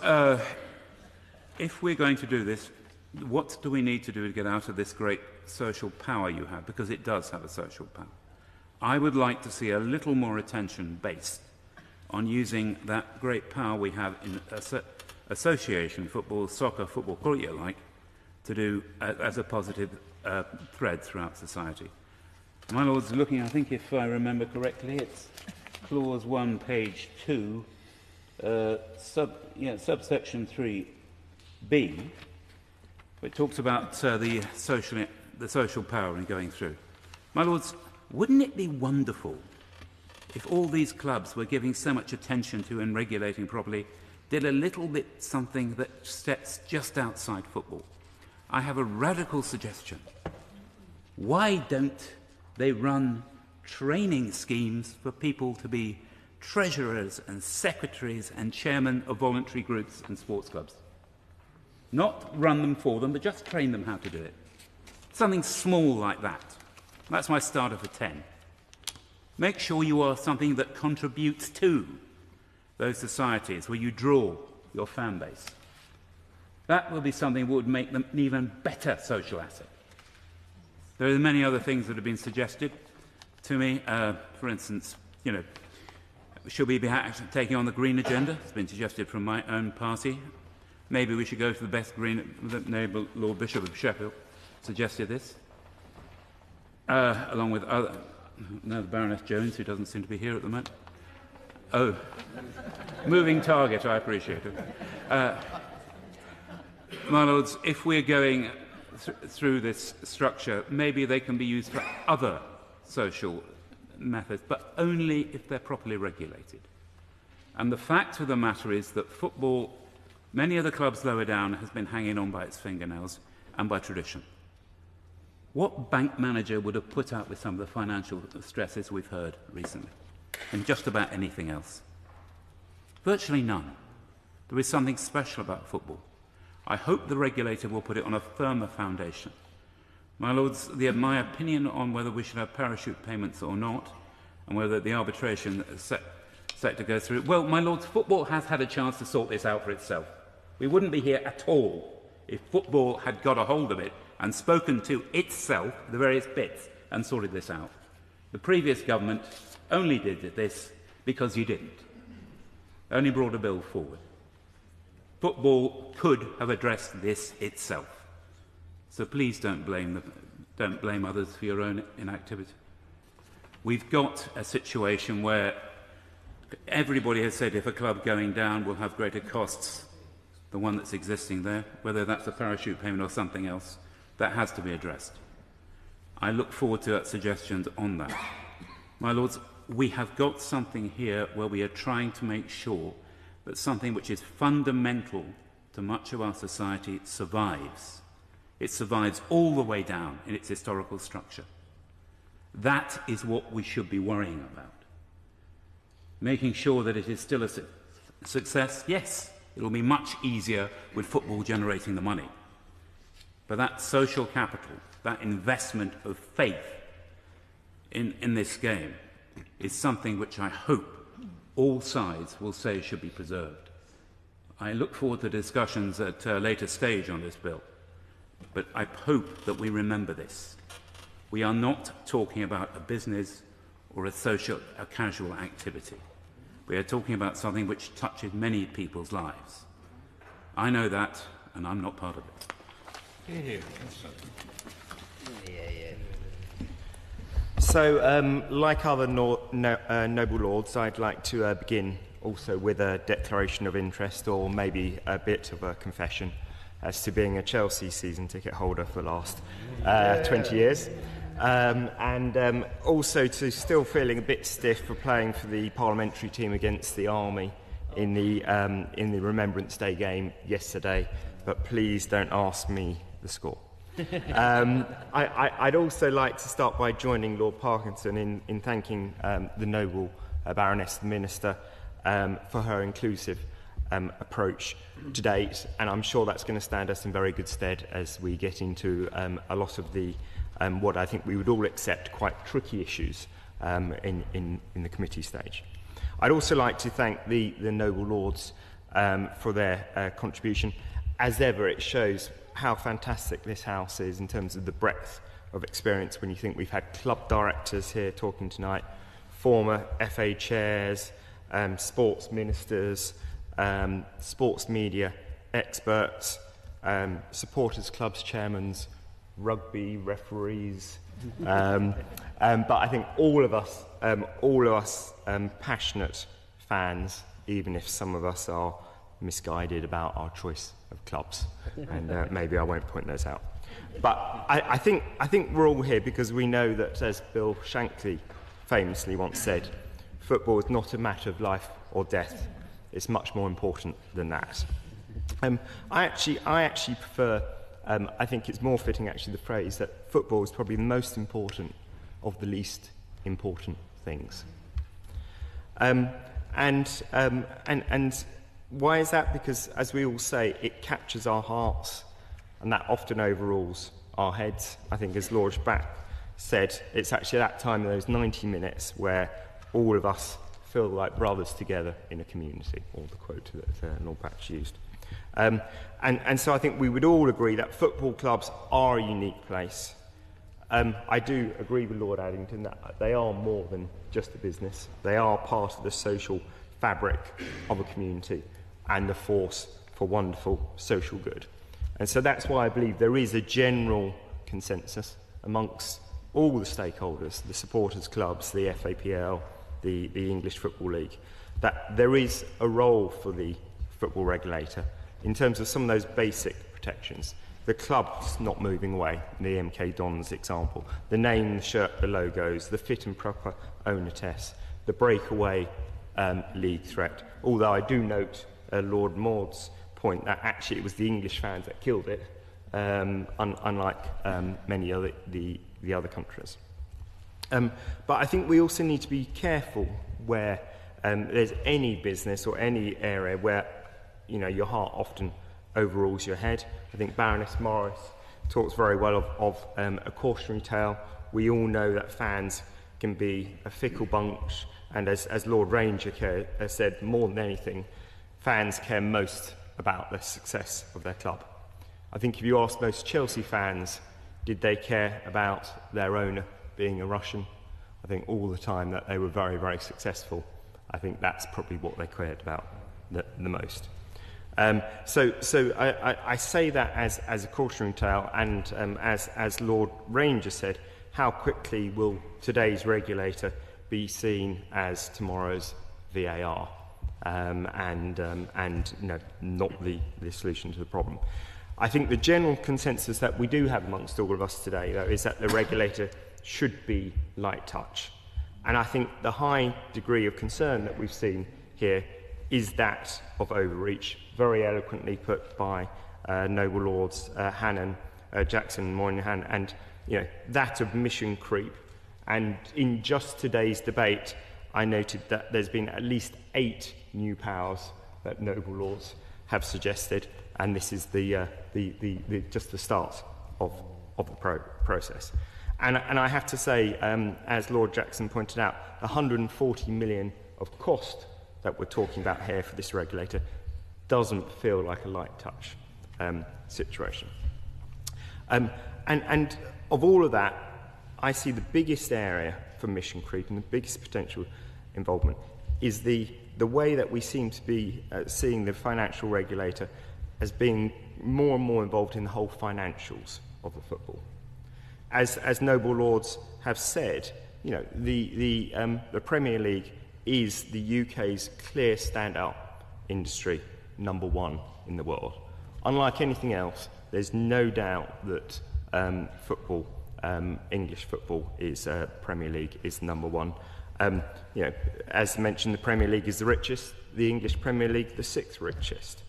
if we're going to do this, what do we need to do to get out of this great social power you have? Because it does have a social power. I would like to see a little more attention based on using that great power we have in association football, soccer, football, call it you like, to do as a positive thread throughout society. My lords, looking, I think if I remember correctly, it's Clause 1, page 2, subsection 3b, which talks about the social power and going through. My lords, wouldn't it be wonderful if all these clubs were giving so much attention to and regulating properly, did a little bit something that steps just outside football? I have a radical suggestion. Why don't they run training schemes for people to be treasurers and secretaries and chairmen of voluntary groups and sports clubs? Not run them for them, but just train them how to do it. Something small like that. That's my starter for 10. Make sure you are something that contributes to those societies where you draw your fan base. That will be something that would make them an even better social asset. There are many other things that have been suggested to me. For instance, should we be taking on the green agenda? It's been suggested from my own party. Maybe we should go for the best green. The neighbour Lord Bishop of Sheffield suggested this, along with the Baroness Jones, who doesn't seem to be here at the moment. Oh, moving target, I appreciate it. My lords, if we're going through this structure, maybe they can be used for other social methods, but only if they're properly regulated. And the fact of the matter is that football, many of the clubs lower down, has been hanging on by its fingernails and by tradition. What bank manager would have put up with some of the financial stresses we've heard recently? And just about anything else? Virtually none. There is something special about football. I hope the regulator will put it on a firmer foundation. My lords, my opinion on whether we should have parachute payments or not, and whether the arbitration is set to go through, well, my lords, football has had a chance to sort this out for itself. We wouldn't be here at all if football had got a hold of it and spoken to itself, the various bits, and sorted this out. The previous government only did this because you didn't. Only brought a bill forward. Football could have addressed this itself. So please don't blame others for your own inactivity. We've got a situation where everybody has said if a club going down will have greater costs, the one that's existing there, whether that's a parachute payment or something else, that has to be addressed. I look forward to suggestions on that. My lords, we have got something here where we are trying to make sure that something which is fundamental to much of our society survives. It survives all the way down in its historical structure. That is what we should be worrying about. Making sure that it is still a success, yes, it will be much easier with football generating the money. But that social capital, that investment of faith in this game, is something which I hope all sides will say should be preserved. I look forward to discussions at a later stage on this bill. But I hope that we remember this. We are not talking about a business or a casual activity. We are talking about something which touches many people's lives. I know that, and I'm not part of it. So, like other noble lords, I'd like to begin also with a declaration of interest, or maybe a bit of a confession, as to being a Chelsea season ticket holder for the last 20 years. And also to still feeling a bit stiff for playing for the parliamentary team against the army in the Remembrance Day game yesterday, but please don't ask me the score. I'd also like to start by joining Lord Parkinson in thanking the noble Baroness the Minister for her inclusive approach to date, and I'm sure that's going to stand us in very good stead as we get into a lot of the what I think we would all accept quite tricky issues in the committee stage. I'd also like to thank the noble lords for their contribution. As ever, it shows how fantastic this House is in terms of the breadth of experience when you think we've had club directors here talking tonight, former FA chairs, sports ministers, sports media experts, supporters clubs chairmans, rugby referees, but I think all of us passionate fans, even if some of us are misguided about our choice of clubs, and maybe I won't point those out. But I think we're all here because we know that, as Bill Shankly famously once said, football is not a matter of life or death. It's much more important than that. I actually prefer. I think it's more fitting, actually, the phrase that football is probably the most important of the least important things. And why is that? Because, as we all say, it captures our hearts, and that often overrules our heads. I think, as Lord Back said, it's actually at that time, in those 90 minutes, where all of us feel like brothers together in a community, or the quote that Lord Back used. And so I think we would all agree that football clubs are a unique place. I do agree with Lord Addington that they are more than just a business. They are part of the social fabric of a community and the force for wonderful social good. And so that's why I believe there is a general consensus amongst all the stakeholders, the supporters clubs, the FAPL, the English Football League, that there is a role for the football regulator in terms of some of those basic protections. The club's not moving away, the MK Dons example, the name, the shirt, the logos, the fit and proper owner tests, the breakaway league threat. Although I do note Lord Maud's point that actually it was the English fans that killed it, unlike many other the other countries. But I think we also need to be careful where there's any business or any area where your heart often overrules your head. I think Baroness Morris talks very well of a cautionary tale. We all know that fans can be a fickle bunch, and as Lord Ranger said, more than anything, fans care most about the success of their club. I think if you ask most Chelsea fans, did they care about their owner being a Russian? I think all the time that they were very, very successful. I think that's probably what they cared about the most. So I say that as a cautionary tale, and as Lord Ranger said, how quickly will today's regulator be seen as tomorrow's VAR, and not the solution to the problem. I think the general consensus that we do have amongst all of us today, though, is that the regulator should be light touch. And I think the high degree of concern that we've seen here is that of overreach, very eloquently put by noble lords Hannon, Jackson and Moynihan, and that of mission creep. And in just today's debate, I noted that there's been at least 8 new powers that noble lords have suggested, and this is just the start of the process. And I have to say, as Lord Jackson pointed out, 140 million of cost that we're talking about here for this regulator doesn't feel like a light touch situation. And of all of that, I see the biggest area for mission creep and the biggest potential involvement is the way that we seem to be seeing the financial regulator as being more and more involved in the whole financials of the football. As noble lords have said, you know, the Premier League is the UK's clear standout industry, number one in the world. Unlike anything else, there's no doubt that football, English football, is Premier League is number one. You know, as mentioned, the Premier League is the richest. The English Premier League, the sixth richest,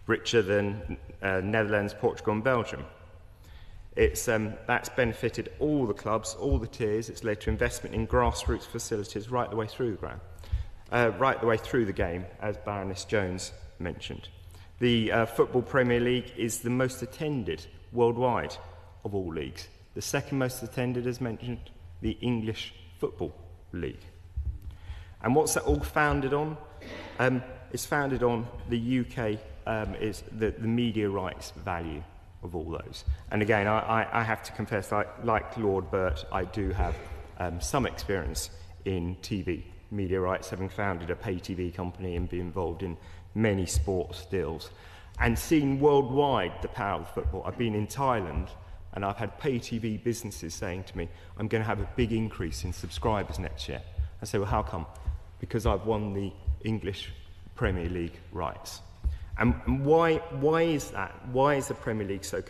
richer than Netherlands, Portugal, and Belgium. It's that's benefited all the clubs, all the tiers. It's led to investment in grassroots facilities right the way through the ground, right the way through the game, as Baroness Jones mentioned. The Football Premier League is the most attended worldwide of all leagues. The second most attended, as mentioned, the English Football League. And what's that all founded on? It's founded on the UK, is the media rights value of all those. And again, I have to confess, like Lord Burt, I do have some experience in TV media rights, having founded a pay TV company and been involved in many sports deals. And seen worldwide the power of football. I've been in Thailand and I've had pay TV businesses saying to me, I'm going to have a big increase in subscribers next year. I say, well, how come? Because I've won the English Premier League rights. And why is that? Why is the Premier League so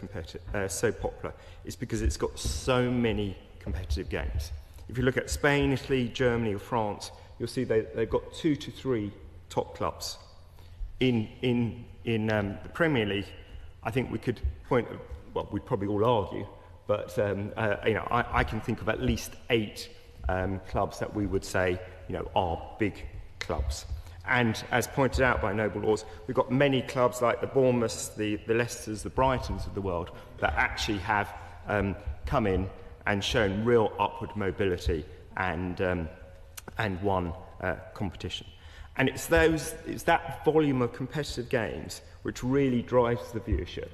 so popular? It's because it's got so many competitive games. If you look at Spain, Italy, Germany, or France, you'll see they've got 2 to 3 top clubs. In the Premier League, I think we could point. Well, we'd probably all argue, but you know, I can think of at least 8 clubs that we would say, you know, are big clubs. And as pointed out by Noble Lords, we've got many clubs like the Bournemouths, the Leicesters, the Brightons of the world that actually have come in and shown real upward mobility and won competition. And it's that volume of competitive games which really drives the viewership.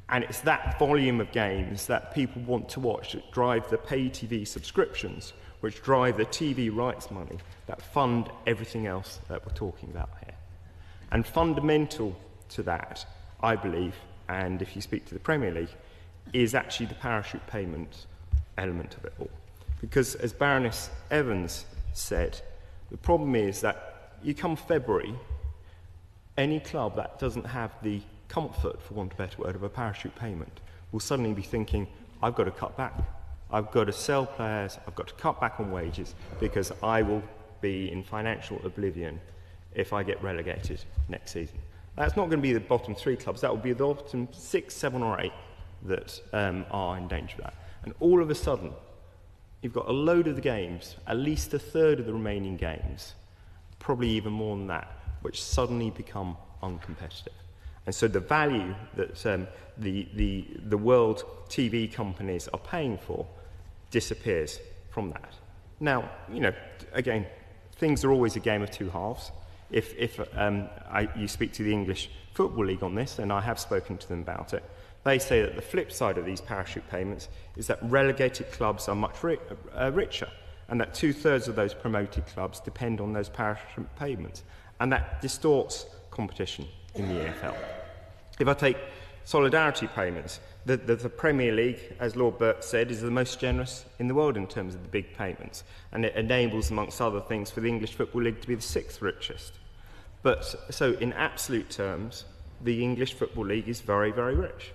And it's that volume of games that people want to watch that drive the pay TV subscriptions, which drive the TV rights money, that fund everything else that we're talking about here. And fundamental to that, I believe, and if you speak to the Premier League, is actually the parachute payment element of it all. Because as Baroness Evans said, the problem is that you come February, any club that doesn't have the comfort, for want of a better word, of a parachute payment will suddenly be thinking, I've got to cut back. I've got to sell players, I've got to cut back on wages because I will be in financial oblivion if I get relegated next season. That's not going to be the bottom 3 clubs, that will be the bottom 6, 7 or 8 that are in danger of that. And all of a sudden, you've got a load of the games, at least a third of the remaining games, probably even more than that, which suddenly become uncompetitive. And so the value that the world TV companies are paying for disappears from that. Now, you know, again, things are always a game of two halves. If you speak to the English Football League on this, and I have spoken to them about it, they say that the flip side of these parachute payments is that relegated clubs are much richer, and that 2/3 of those promoted clubs depend on those parachute payments, and that distorts competition in the EFL. If I take solidarity payments, the Premier League, as Lord Burt said, is the most generous in the world in terms of the big payments, and it enables, amongst other things, for the English Football League to be the 6th richest. But so in absolute terms, the English Football League is very, very rich.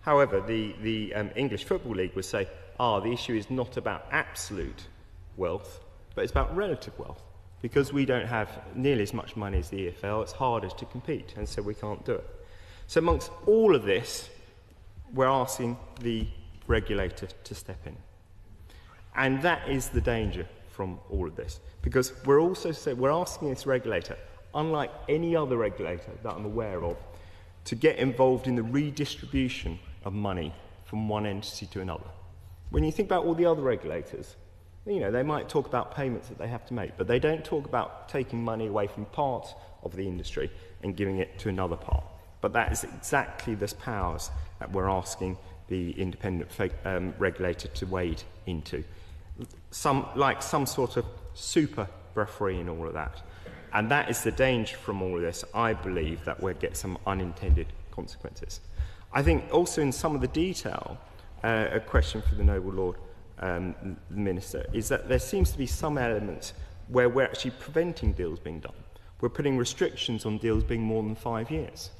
However, the English Football League would say, the issue is not about absolute wealth, but it's about relative wealth. Because we don't have nearly as much money as the EFL, it's harder to compete, and so we can't do it. So amongst all of this, we're asking the regulator to step in. And that is the danger from all of this. Because we're asking this regulator, unlike any other regulator that I'm aware of, to get involved in the redistribution of money from one entity to another. When you think about all the other regulators, you know, they might talk about payments that they have to make, but they don't talk about taking money away from parts of the industry and giving it to another part. But that is exactly the powers that we're asking the independent regulator to wade into. Some sort of super referee and all of that. And that is the danger from all of this. I believe that we'll get some unintended consequences. I think also in some of the detail, a question for the Noble Lord the Minister, is that there seems to be some elements where we're actually preventing deals being done. We're putting restrictions on deals being more than 5 years.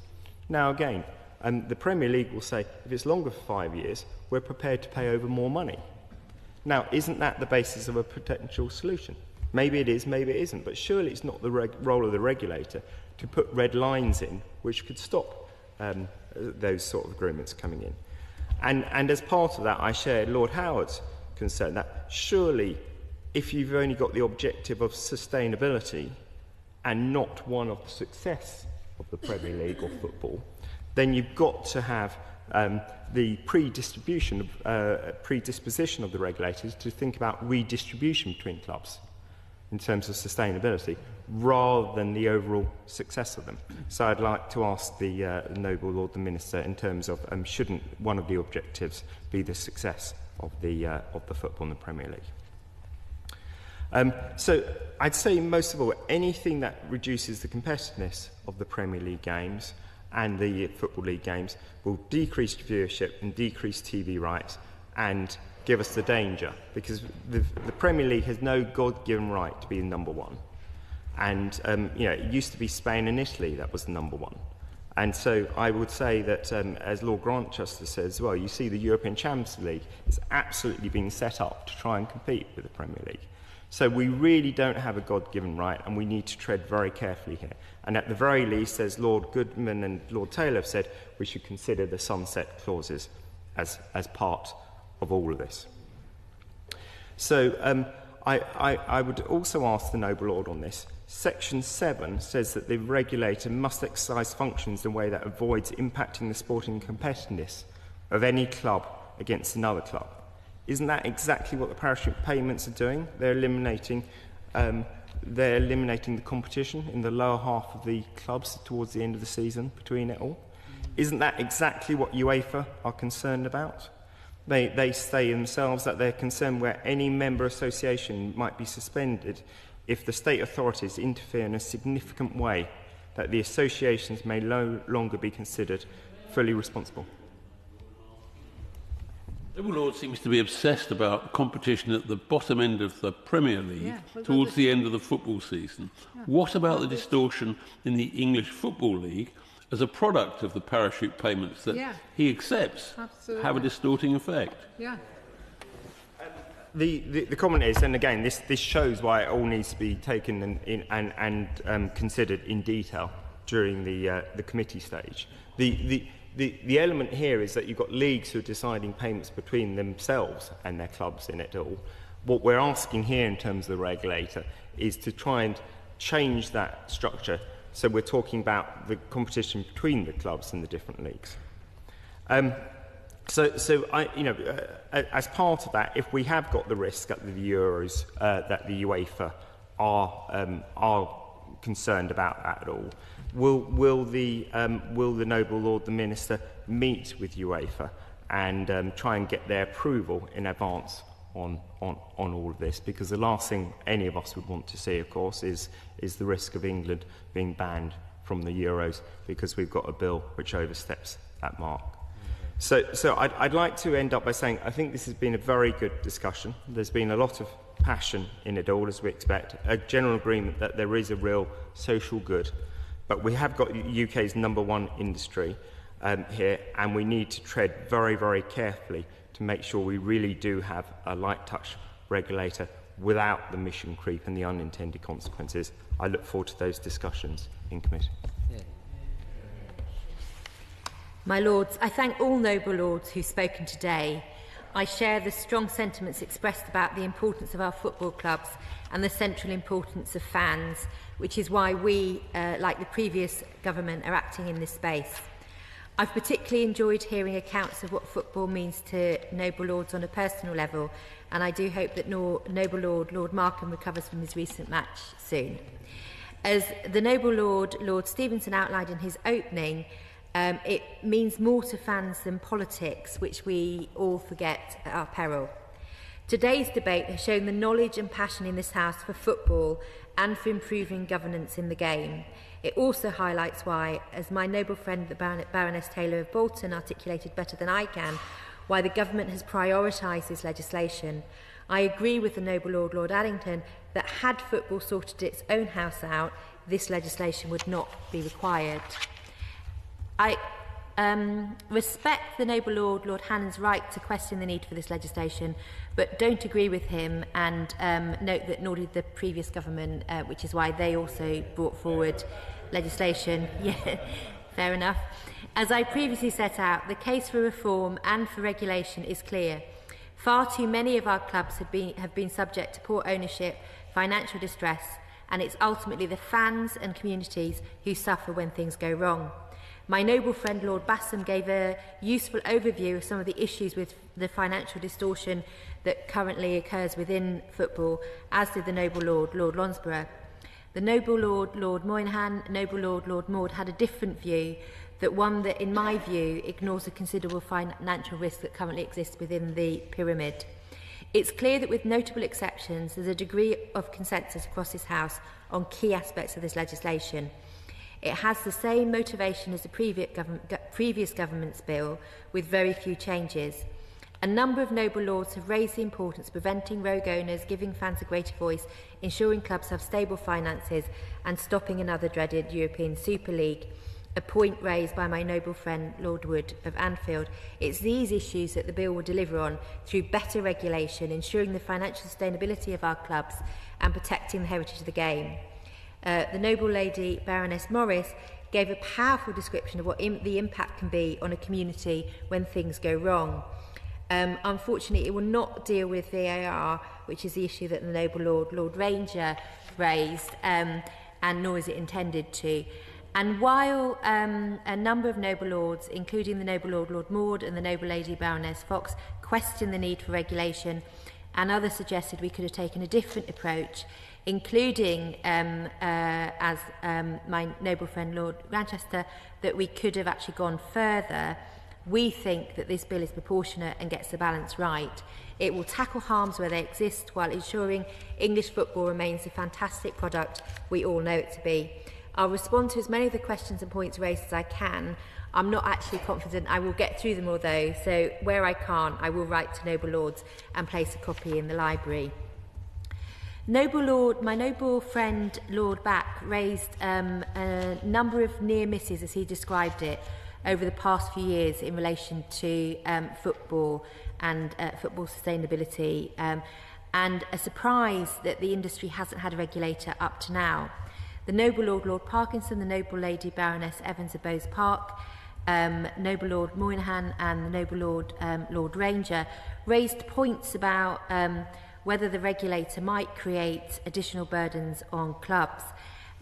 Now again, the Premier League will say, if it's longer for 5 years, we're prepared to pay over more money. Now, isn't that the basis of a potential solution? Maybe it is, maybe it isn't, but surely it's not the role of the regulator to put red lines in which could stop those sort of agreements coming in. And as part of that, I share Lord Howard's concern that surely if you've only got the objective of sustainability and not one of the success of the Premier League or football, then you've got to have the predisposition of the regulators to think about redistribution between clubs in terms of sustainability rather than the overall success of them. So I'd like to ask the Noble Lord the Minister in terms of shouldn't one of the objectives be the success of the football in the Premier League? So I'd say most of all anything that reduces the competitiveness of the Premier League games and the Football League games will decrease viewership and decrease TV rights and give us the danger, because the Premier League has no God-given right to be the number one. And it used to be Spain and Italy that was the number one. And so I would say that, as Lord Grantchester says as well, you see the European Champions League is absolutely being set up to try and compete with the Premier League. So we really don't have a God-given right, and we need to tread very carefully here. And at the very least, as Lord Goodman and Lord Taylor have said, we should consider the sunset clauses as part of all of this. So I would also ask the Noble Lord on this. Section 7 says that the regulator must exercise functions in a way that avoids impacting the sporting competitiveness of any club against another club. Isn't that exactly what the parachute payments are doing? They're eliminating the competition in the lower half of the clubs towards the end of the season between it all. Isn't that exactly what UEFA are concerned about? They say themselves that they're concerned where any member association might be suspended if the state authorities interfere in a significant way, that the associations may no longer be considered fully responsible. The Lord seems to be obsessed about competition at the bottom end of the Premier League towards the end of the football season. Yeah. What about the distortion in the English Football League as a product of the parachute payments that he accepts have a distorting effect? Yeah. The comment is, and again, this shows why it all needs to be taken and considered in detail during the committee stage. The element here is that you've got leagues who are deciding payments between themselves and their clubs in it all. What we're asking here in terms of the regulator is to try and change that structure. So we're talking about the competition between the clubs and the different leagues. So as part of that, if we have got the risk at the Euros that the UEFA are concerned about that at all, will the Noble Lord the Minister meet with UEFA and try and get their approval in advance on all of this? Because the last thing any of us would want to see, of course, is the risk of England being banned from the Euros because we've got a bill which oversteps that mark. So I'd like to end up by saying I think this has been a very good discussion. There's been a lot of passion in it all, as we expect, a general agreement that there is a real social good. But we have got UK's #1 industry here, and we need to tread very, very carefully to make sure we really do have a light touch regulator without the mission creep and the unintended consequences. I look forward to those discussions in committee. My Lords, I thank all Noble Lords who've spoken today. I share the strong sentiments expressed about the importance of our football clubs and the central importance of fans, which is why we, like the previous government, are acting in this space. I've particularly enjoyed hearing accounts of what football means to Noble Lords on a personal level, and I do hope that Noble Lord Markham recovers from his recent match soon. As the Noble Lord Stevenson outlined in his opening, It means more to fans than politics, which we all forget at our peril. Today's debate has shown the knowledge and passion in this House for football and for improving governance in the game. It also highlights why, as my noble friend the Baroness Taylor of Bolton articulated better than I can, why the government has prioritised this legislation. I agree with the noble Lord Addington that had football sorted its own house out, this legislation would not be required. I respect the noble Lord Hannon's right to question the need for this legislation, but don't agree with him, and note that nor did the previous government, which is why they also brought forward legislation. Yeah, fair enough. As I previously set out, the case for reform and for regulation is clear. Far too many of our clubs have been subject to poor ownership, financial distress, and it's ultimately the fans and communities who suffer when things go wrong. My noble friend Lord Bassam gave a useful overview of some of the issues with the financial distortion that currently occurs within football, as did the noble Lord Lonsborough. The noble Lord Moynihan, noble Lord Maud had a different view, one that, in my view, ignores the considerable financial risk that currently exists within the pyramid. It's clear that, with notable exceptions, there's a degree of consensus across this House on key aspects of this legislation. It has the same motivation as the previous government's bill, with very few changes. A number of noble lords have raised the importance of preventing rogue owners, giving fans a greater voice, ensuring clubs have stable finances, and stopping another dreaded European Super League, a point raised by my noble friend Lord Wood of Anfield. It's these issues that the bill will deliver on through better regulation, ensuring the financial sustainability of our clubs and protecting the heritage of the game. The noble lady Baroness Morris gave a powerful description of what the impact can be on a community when things go wrong. Unfortunately, it will not deal with VAR, which is the issue that the noble Lord Ranger raised, and nor is it intended to. And while a number of noble lords, including the noble Lord Maud and the noble lady Baroness Fox, questioned the need for regulation, and others suggested we could have taken a different approach, including, as my noble friend Lord Manchester, that we could have actually gone further, we think that this bill is proportionate and gets the balance right. It will tackle harms where they exist while ensuring English football remains the fantastic product we all know it to be. I'll respond to as many of the questions and points raised as I can. I'm not actually confident I will get through them all, though, so where I can't, I will write to noble lords and place a copy in the library. My noble friend Lord Back raised a number of near misses, as he described it, over the past few years in relation to football and football sustainability, and a surprise that the industry hasn't had a regulator up to now. The noble Lord Parkinson, the noble lady Baroness Evans of Bowes Park, noble Lord Moynihan and the noble Lord Ranger raised points about whether the regulator might create additional burdens on clubs.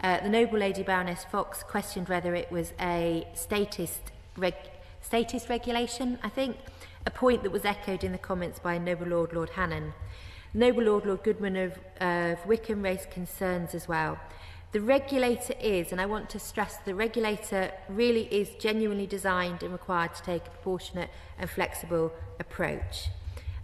The noble lady Baroness Fox questioned whether it was a statist regulation, I think, a point that was echoed in the comments by noble Lord Hannon. Noble Lord Goodman of Wickham raised concerns as well. The regulator is, and I want to stress, the regulator really is genuinely designed and required to take a proportionate and flexible approach.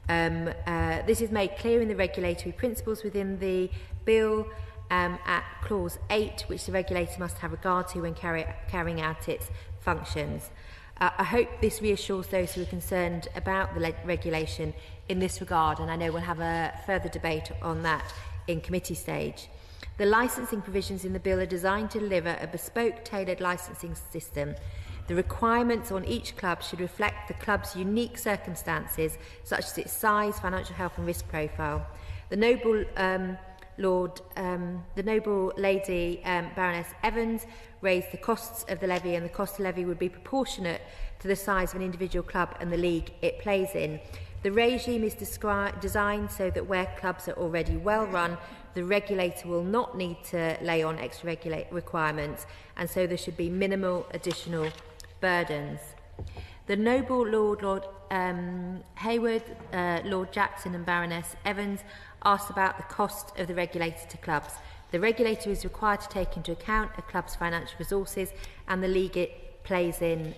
This is made clear in the regulatory principles within the bill at clause 8, which the regulator must have regard to when carrying out its functions. I hope this reassures those who are concerned about the regulation in this regard, and I know we'll have a further debate on that in committee stage. The licensing provisions in the bill are designed to deliver a bespoke, tailored licensing system. The requirements on each club should reflect the club's unique circumstances, such as its size, financial health and risk profile. The noble lady Baroness Evans raised the costs of the levy, and the cost of the levy would be proportionate to the size of an individual club and the league it plays in. The regime is designed so that where clubs are already well run, the regulator will not need to lay on extra requirements, and so there should be minimal additional burdens. The noble Lord Hayward, Lord Jackson and Baroness Evans asked about the cost of the regulator to clubs. The regulator is required to take into account a club's financial resources and the league it plays in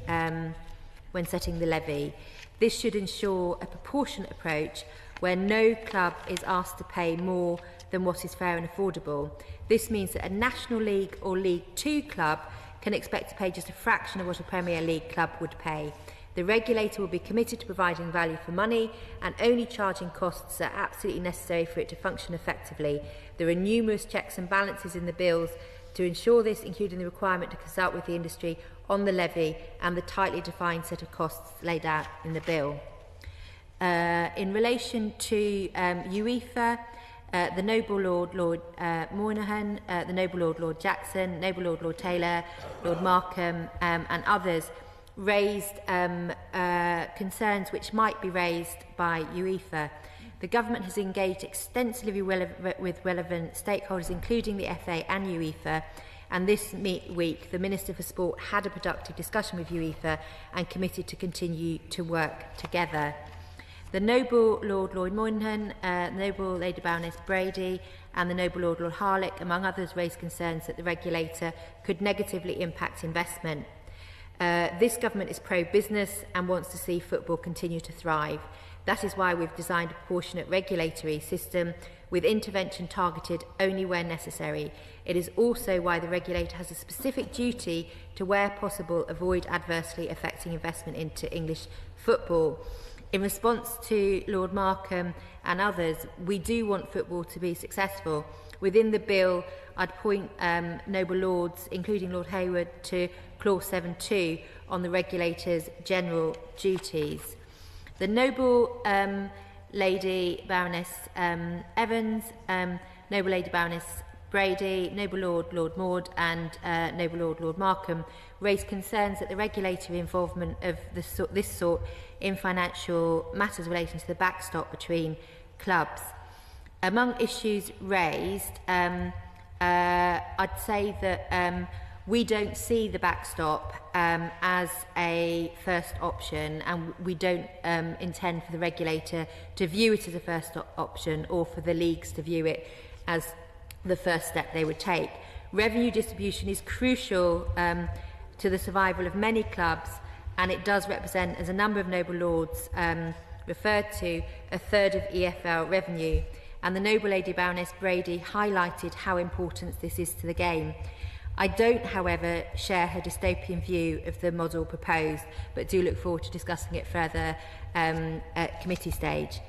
when setting the levy. This should ensure a proportionate approach where no club is asked to pay more than what is fair and affordable. This means that a National League or League Two club can expect to pay just a fraction of what a Premier League club would pay. The regulator will be committed to providing value for money and only charging costs that are absolutely necessary for it to function effectively. There are numerous checks and balances in the bills to ensure this, including the requirement to consult with the industry on the levy and the tightly defined set of costs laid out in the bill. In relation to UEFA, the Noble Lord Moynihan, the Noble Lord Jackson, Noble Lord Taylor, Lord Markham and others raised concerns which might be raised by UEFA. The government has engaged extensively with relevant stakeholders, including the FA and UEFA, and this week the Minister for Sport had a productive discussion with UEFA and committed to continue to work together. The Noble Lord Moynihan, the Noble Lady Baroness Brady and the Noble Lord Harlech, among others, raised concerns that the regulator could negatively impact investment. This government is pro-business and wants to see football continue to thrive. That is why we've designed a proportionate regulatory system with intervention targeted only where necessary. It is also why the regulator has a specific duty to, where possible, avoid adversely affecting investment into English football. In response to Lord Markham and others, we do want football to be successful. Within the bill, I'd point Noble Lords, including Lord Hayward, to Clause 7.2 on the regulator's general duties. The Noble Lady Baroness Evans, Noble Lady Baroness Brady, Noble Lord Maud and Noble Lord Markham raised concerns that the regulatory involvement of this sort in financial matters relating to the backstop between clubs. Among issues raised, I'd say that we don't see the backstop as a first option, and we don't intend for the regulator to view it as a first option or for the leagues to view it as the first step they would take. Revenue distribution is crucial to the survival of many clubs, and it does represent, as a number of Noble Lords referred to, a third of EFL revenue. And the Noble Lady Baroness Brady highlighted how important this is to the game. I don't, however, share her dystopian view of the model proposed, but do look forward to discussing it further at committee stage.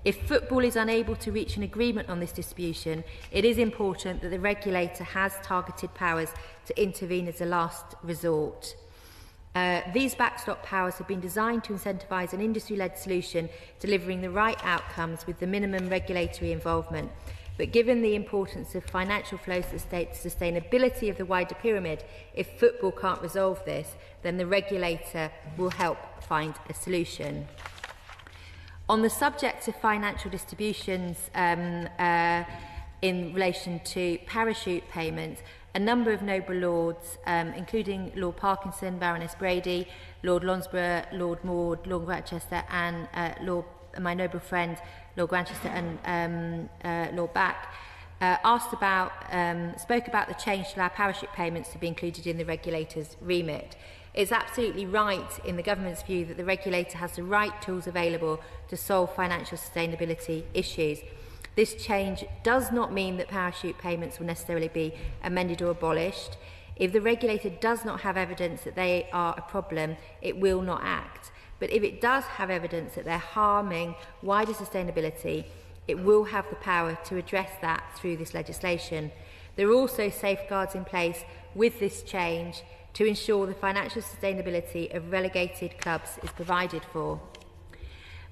If football is unable to reach an agreement on this distribution, it is important that the regulator has targeted powers to intervene as a last resort. These backstop powers have been designed to incentivise an industry-led solution delivering the right outcomes with the minimum regulatory involvement. But given the importance of financial flows to the sustainability of the wider pyramid, if football can't resolve this, then the regulator will help find a solution. On the subject of financial distributions in relation to parachute payments, a number of Noble Lords, including Lord Parkinson, Baroness Brady, Lord Lonsborough, Lord Maud, Lord Grantchester and my noble friend Lord Grantchester and Lord Back, spoke about the change to allow parachute payments to be included in the regulator's remit. It's absolutely right, in the government's view, that the regulator has the right tools available to solve financial sustainability issues. This change does not mean that parachute payments will necessarily be amended or abolished. If the regulator does not have evidence that they are a problem, it will not act. But if it does have evidence that they're harming wider sustainability, it will have the power to address that through this legislation. There are also safeguards in place with this change to ensure the financial sustainability of relegated clubs is provided for.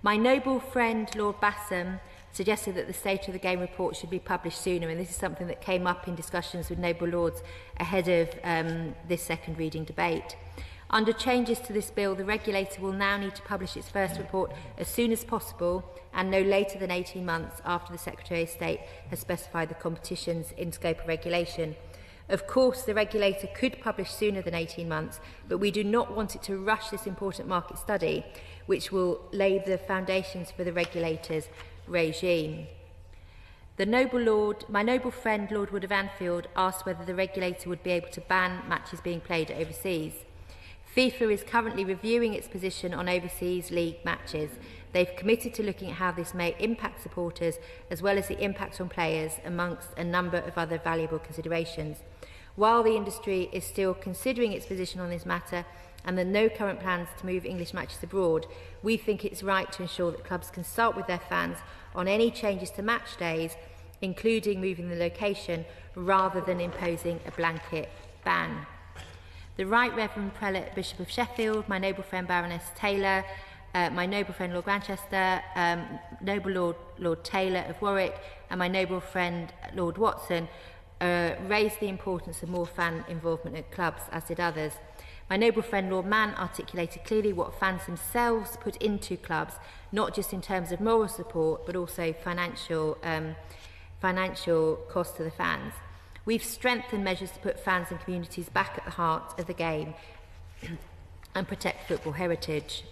My noble friend Lord Bassam suggested that the State of the Game report should be published sooner, and this is something that came up in discussions with Noble Lords ahead of this second reading debate. Under changes to this bill, the regulator will now need to publish its first report as soon as possible and no later than 18 months after the Secretary of State has specified the competitions in scope of regulation. Of course, the regulator could publish sooner than 18 months, but we do not want it to rush this important market study, which will lay the foundations for the regulator's regime. My noble friend Lord Wood of Anfield asked whether the regulator would be able to ban matches being played overseas. FIFA is currently reviewing its position on overseas league matches. They've committed to looking at how this may impact supporters as well as the impact on players, amongst a number of other valuable considerations. While the industry is still considering its position on this matter and there are no current plans to move English matches abroad, we think it's right to ensure that clubs consult with their fans on any changes to match days, including moving the location, rather than imposing a blanket ban. The Right Reverend Prelate Bishop of Sheffield, my noble friend Baroness Taylor, my noble friend Lord Grantchester, noble Lord Taylor of Warwick, and my noble friend Lord Watson raised the importance of more fan involvement at clubs, as did others. My noble friend Lord Mann articulated clearly what fans themselves put into clubs, not just in terms of moral support, but also financial cost to the fans. We've strengthened measures to put fans and communities back at the heart of the game and protect football heritage.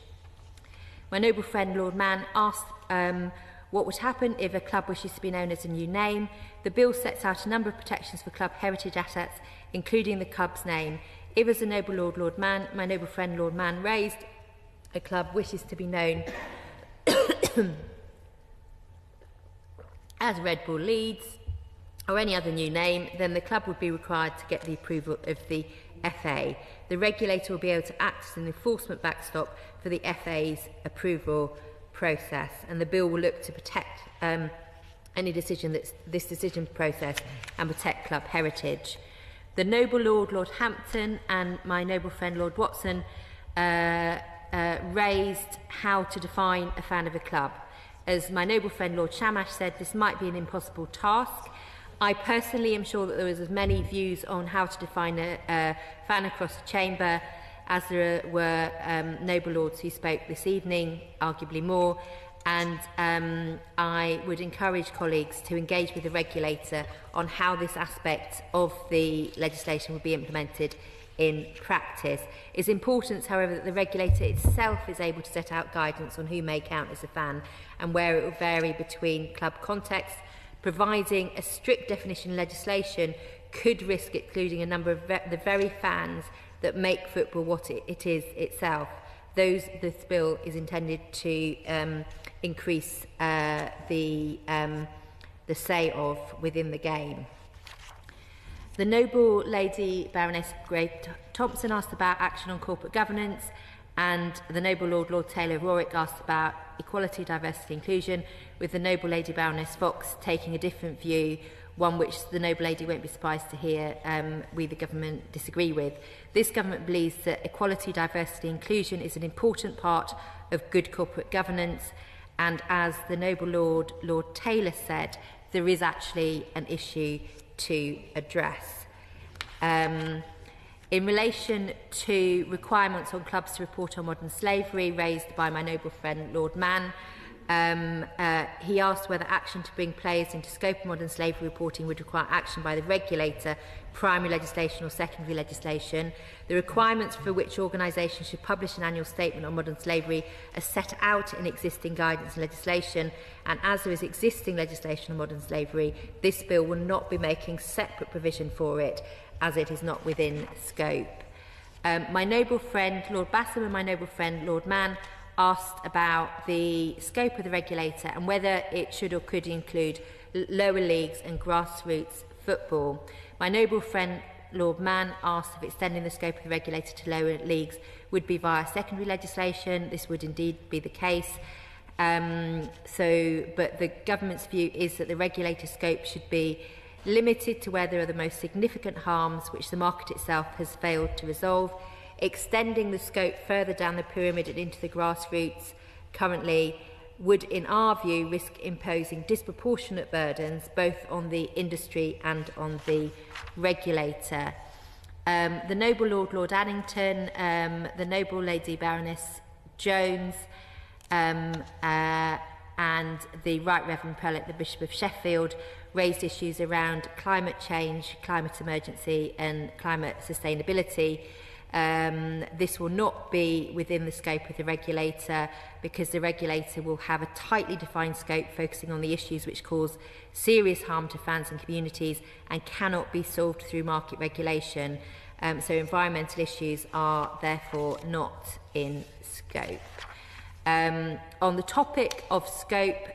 My noble friend Lord Mann asked what would happen if a club wishes to be known as a new name. The bill sets out a number of protections for club heritage assets, including the club's name. If, as a noble Lord, Lord Mann, my noble friend Lord Mann raised, a club wishes to be known as Red Bull Leeds or any other new name, then the club would be required to get the approval of the FA. The regulator will be able to act as an enforcement backstop for the FA's approval process, and the bill will look to protect any decision that's this decision process and protect club heritage. The noble Lord, Lord Hampton, and my noble friend Lord Watson raised how to define a fan of a club. As my noble friend Lord Shamash said, this might be an impossible task. I personally am sure that there is as many views on how to define a fan across the chamber as there were noble lords who spoke this evening, arguably more, and I would encourage colleagues to engage with the regulator on how this aspect of the legislation will be implemented in practice. It's important, however, that the regulator itself is able to set out guidance on who may count as a fan and where it will vary between club contexts. Providing a strict definition in legislation could risk excluding a number of the very fans that make football what it is itself. This bill is intended to increase the say of within the game. The noble lady Baroness Grey Thompson asked about action on corporate governance, and the noble Lord Taylor of Warwick asked about equality, diversity, inclusion, with the noble lady Baroness Fox taking a different view, one which the noble lady won't be surprised to hear we, the government, disagree with. This government believes that equality, diversity, inclusion is an important part of good corporate governance, and as the noble Lord Taylor said, there is actually an issue to address. In relation to requirements on clubs to report on modern slavery raised by my noble friend Lord Mann, he asked whether action to bring players into scope of modern slavery reporting would require action by the regulator, primary legislation or secondary legislation. The requirements for which organisations should publish an annual statement on modern slavery are set out in existing guidance and legislation, and as there is existing legislation on modern slavery, this bill will not be making separate provision for it, as it is not within scope. My noble friend Lord Bassam and my noble friend Lord Mann asked about the scope of the regulator and whether it should or could include lower leagues and grassroots football. My noble friend Lord Mann asked if extending the scope of the regulator to lower leagues would be via secondary legislation. This would indeed be the case. But the government's view is that the regulator scope should be limited to where there are the most significant harms which the market itself has failed to resolve. Extending the scope further down the pyramid and into the grassroots currently would, in our view, risk imposing disproportionate burdens both on the industry and on the regulator. The noble Lord Annington, the noble lady Baroness Jones, and the Right Reverend Prelate, the Bishop of Sheffield, raised issues around climate change, climate emergency and climate sustainability. This will not be within the scope of the regulator because the regulator will have a tightly defined scope focusing on the issues which cause serious harm to fans and communities and cannot be solved through market regulation. so environmental issues are therefore not in scope. On the topic of scope,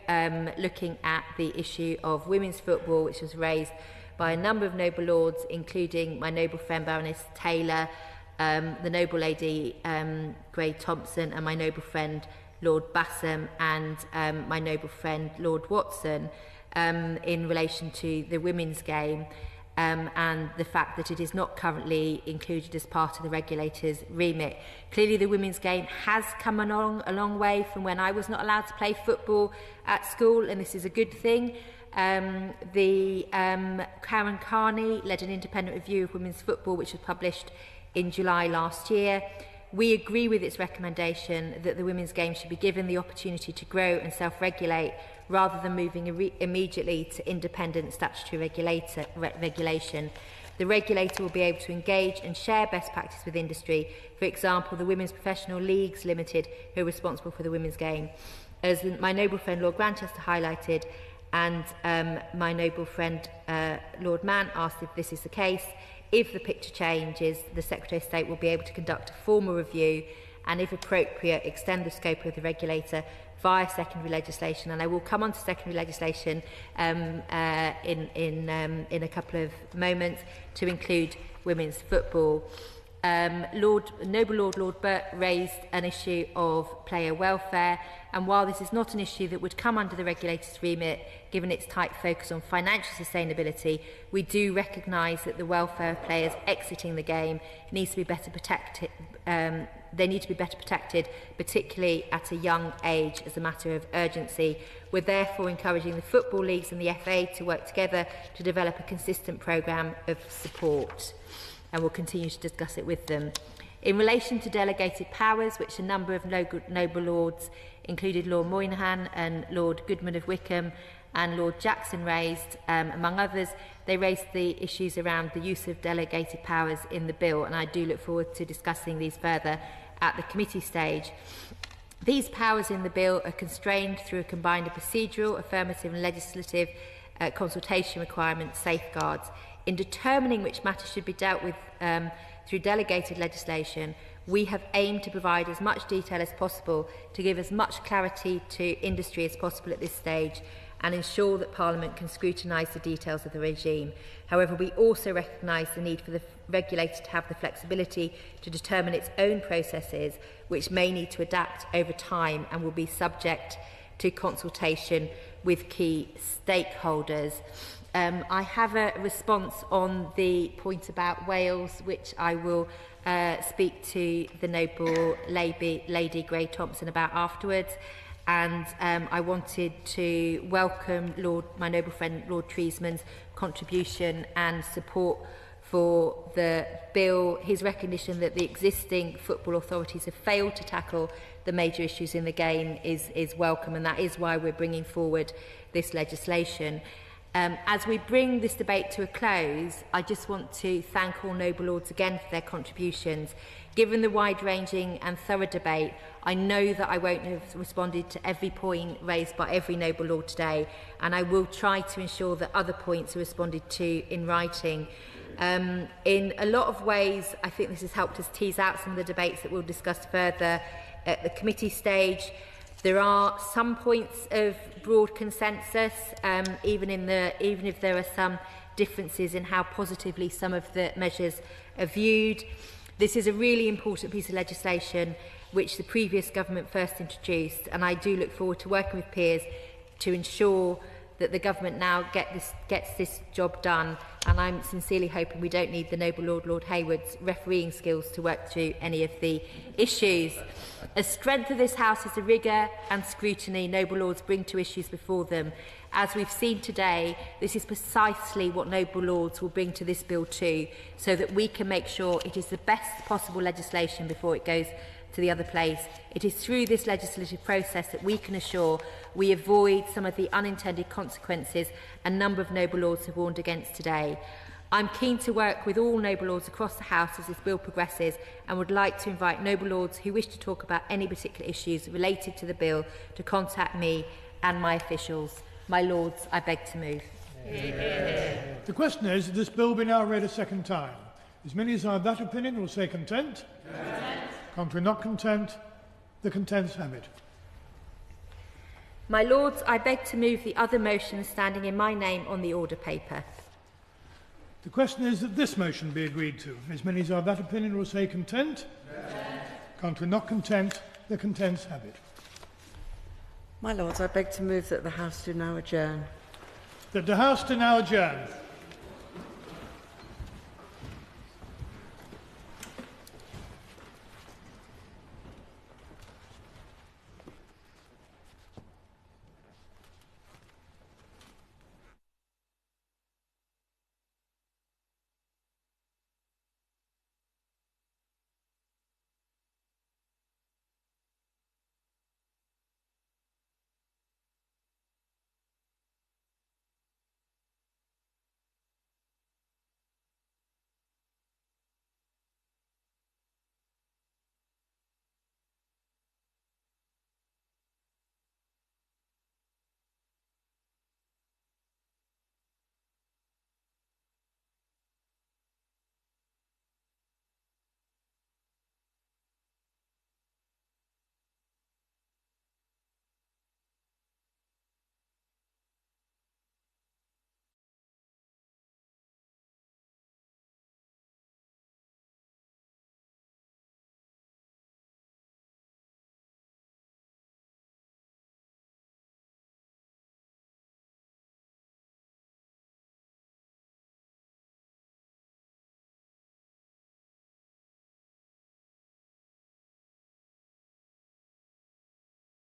looking at the issue of women's football, which was raised by a number of noble lords, including my noble friend Baroness Taylor, the noble lady Grey Thompson, and my noble friend Lord Bassam, and my noble friend Lord Watson, in relation to the women's game, and the fact that it is not currently included as part of the regulator's remit. Clearly the women's game has come along a long way from when I was not allowed to play football at school, and this is a good thing. Karen Carney led an independent review of women's football, which was published in July last year. We agree with its recommendation that the women's game should be given the opportunity to grow and self-regulate rather than moving immediately to independent statutory regulation. The regulator will be able to engage and share best practice with industry, for example, the Women's Professional Leagues Limited, who are responsible for the women's game. As my noble friend Lord Grantchester highlighted, and my noble friend Lord Mann asked if this is the case, if the picture changes, the Secretary of State will be able to conduct a formal review and, if appropriate, extend the scope of the regulator via secondary legislation. And I will come on to secondary legislation in a couple of moments to include women's football. Noble Lord Burt raised an issue of player welfare, and while this is not an issue that would come under the regulator's remit, given its tight focus on financial sustainability, we do recognise that the welfare of players exiting the game needs to be better protected. They need to be better protected, particularly at a young age, as a matter of urgency. We're therefore encouraging the football leagues and the FA to work together to develop a consistent programme of support, and we'll continue to discuss it with them. In relation to delegated powers, which a number of noble lords, included Lord Moynihan and Lord Goodman of Wickham and Lord Jackson raised, among others, they raised the issues around the use of delegated powers in the bill, and I do look forward to discussing these further at the committee stage. These powers in the bill are constrained through a combined procedural, affirmative and legislative consultation requirements, safeguards. In determining which matters should be dealt with through delegated legislation, we have aimed to provide as much detail as possible to give as much clarity to industry as possible at this stage and ensure that Parliament can scrutinise the details of the regime. However, we also recognise the need for the regulator to have the flexibility to determine its own processes, which may need to adapt over time and will be subject to consultation with key stakeholders. I have a response on the point about Wales, which I will speak to the noble Lady Grey Thompson about afterwards. And I wanted to welcome my noble friend Lord Treesman's contribution and support for the bill, his recognition that the existing football authorities have failed to tackle the major issues in the game is welcome, and that is why we're bringing forward this legislation. As we bring this debate to a close, I just want to thank all noble lords again for their contributions. Given the wide-ranging and thorough debate, I know that I won't have responded to every point raised by every noble lord today, and I will try to ensure that other points are responded to in writing. In a lot of ways, I think this has helped us tease out some of the debates that we'll discuss further at the committee stage. There are some points of broad consensus, even if there are some differences in how positively some of the measures are viewed. This is a really important piece of legislation which the previous government first introduced, and I do look forward to working with peers to ensure that the government now gets this job done, and I'm sincerely hoping we don't need the noble Lord Hayward's refereeing skills to work through any of the issues. A strength of this House is the rigour and scrutiny noble lords bring to issues before them. As we've seen today, this is precisely what noble lords will bring to this bill too, so that we can make sure it is the best possible legislation before it goes to the other place. It is through this legislative process that we can assure we avoid some of the unintended consequences a number of noble lords have warned against today. I'm keen to work with all noble lords across the House as this bill progresses, and would like to invite noble lords who wish to talk about any particular issues related to the bill to contact me and my officials. My lords, I beg to move. The question is, this bill be now read a second time? As many as are of that opinion will say content. Content. Contrary not content, the contents have it. My Lords, I beg to move the other motions standing in my name on the order paper. The question is that this motion be agreed to. As many as are of that opinion will say content. Content. Contrary not content, the contents have it. My Lords, I beg to move that the House do now adjourn. That the House do now adjourn.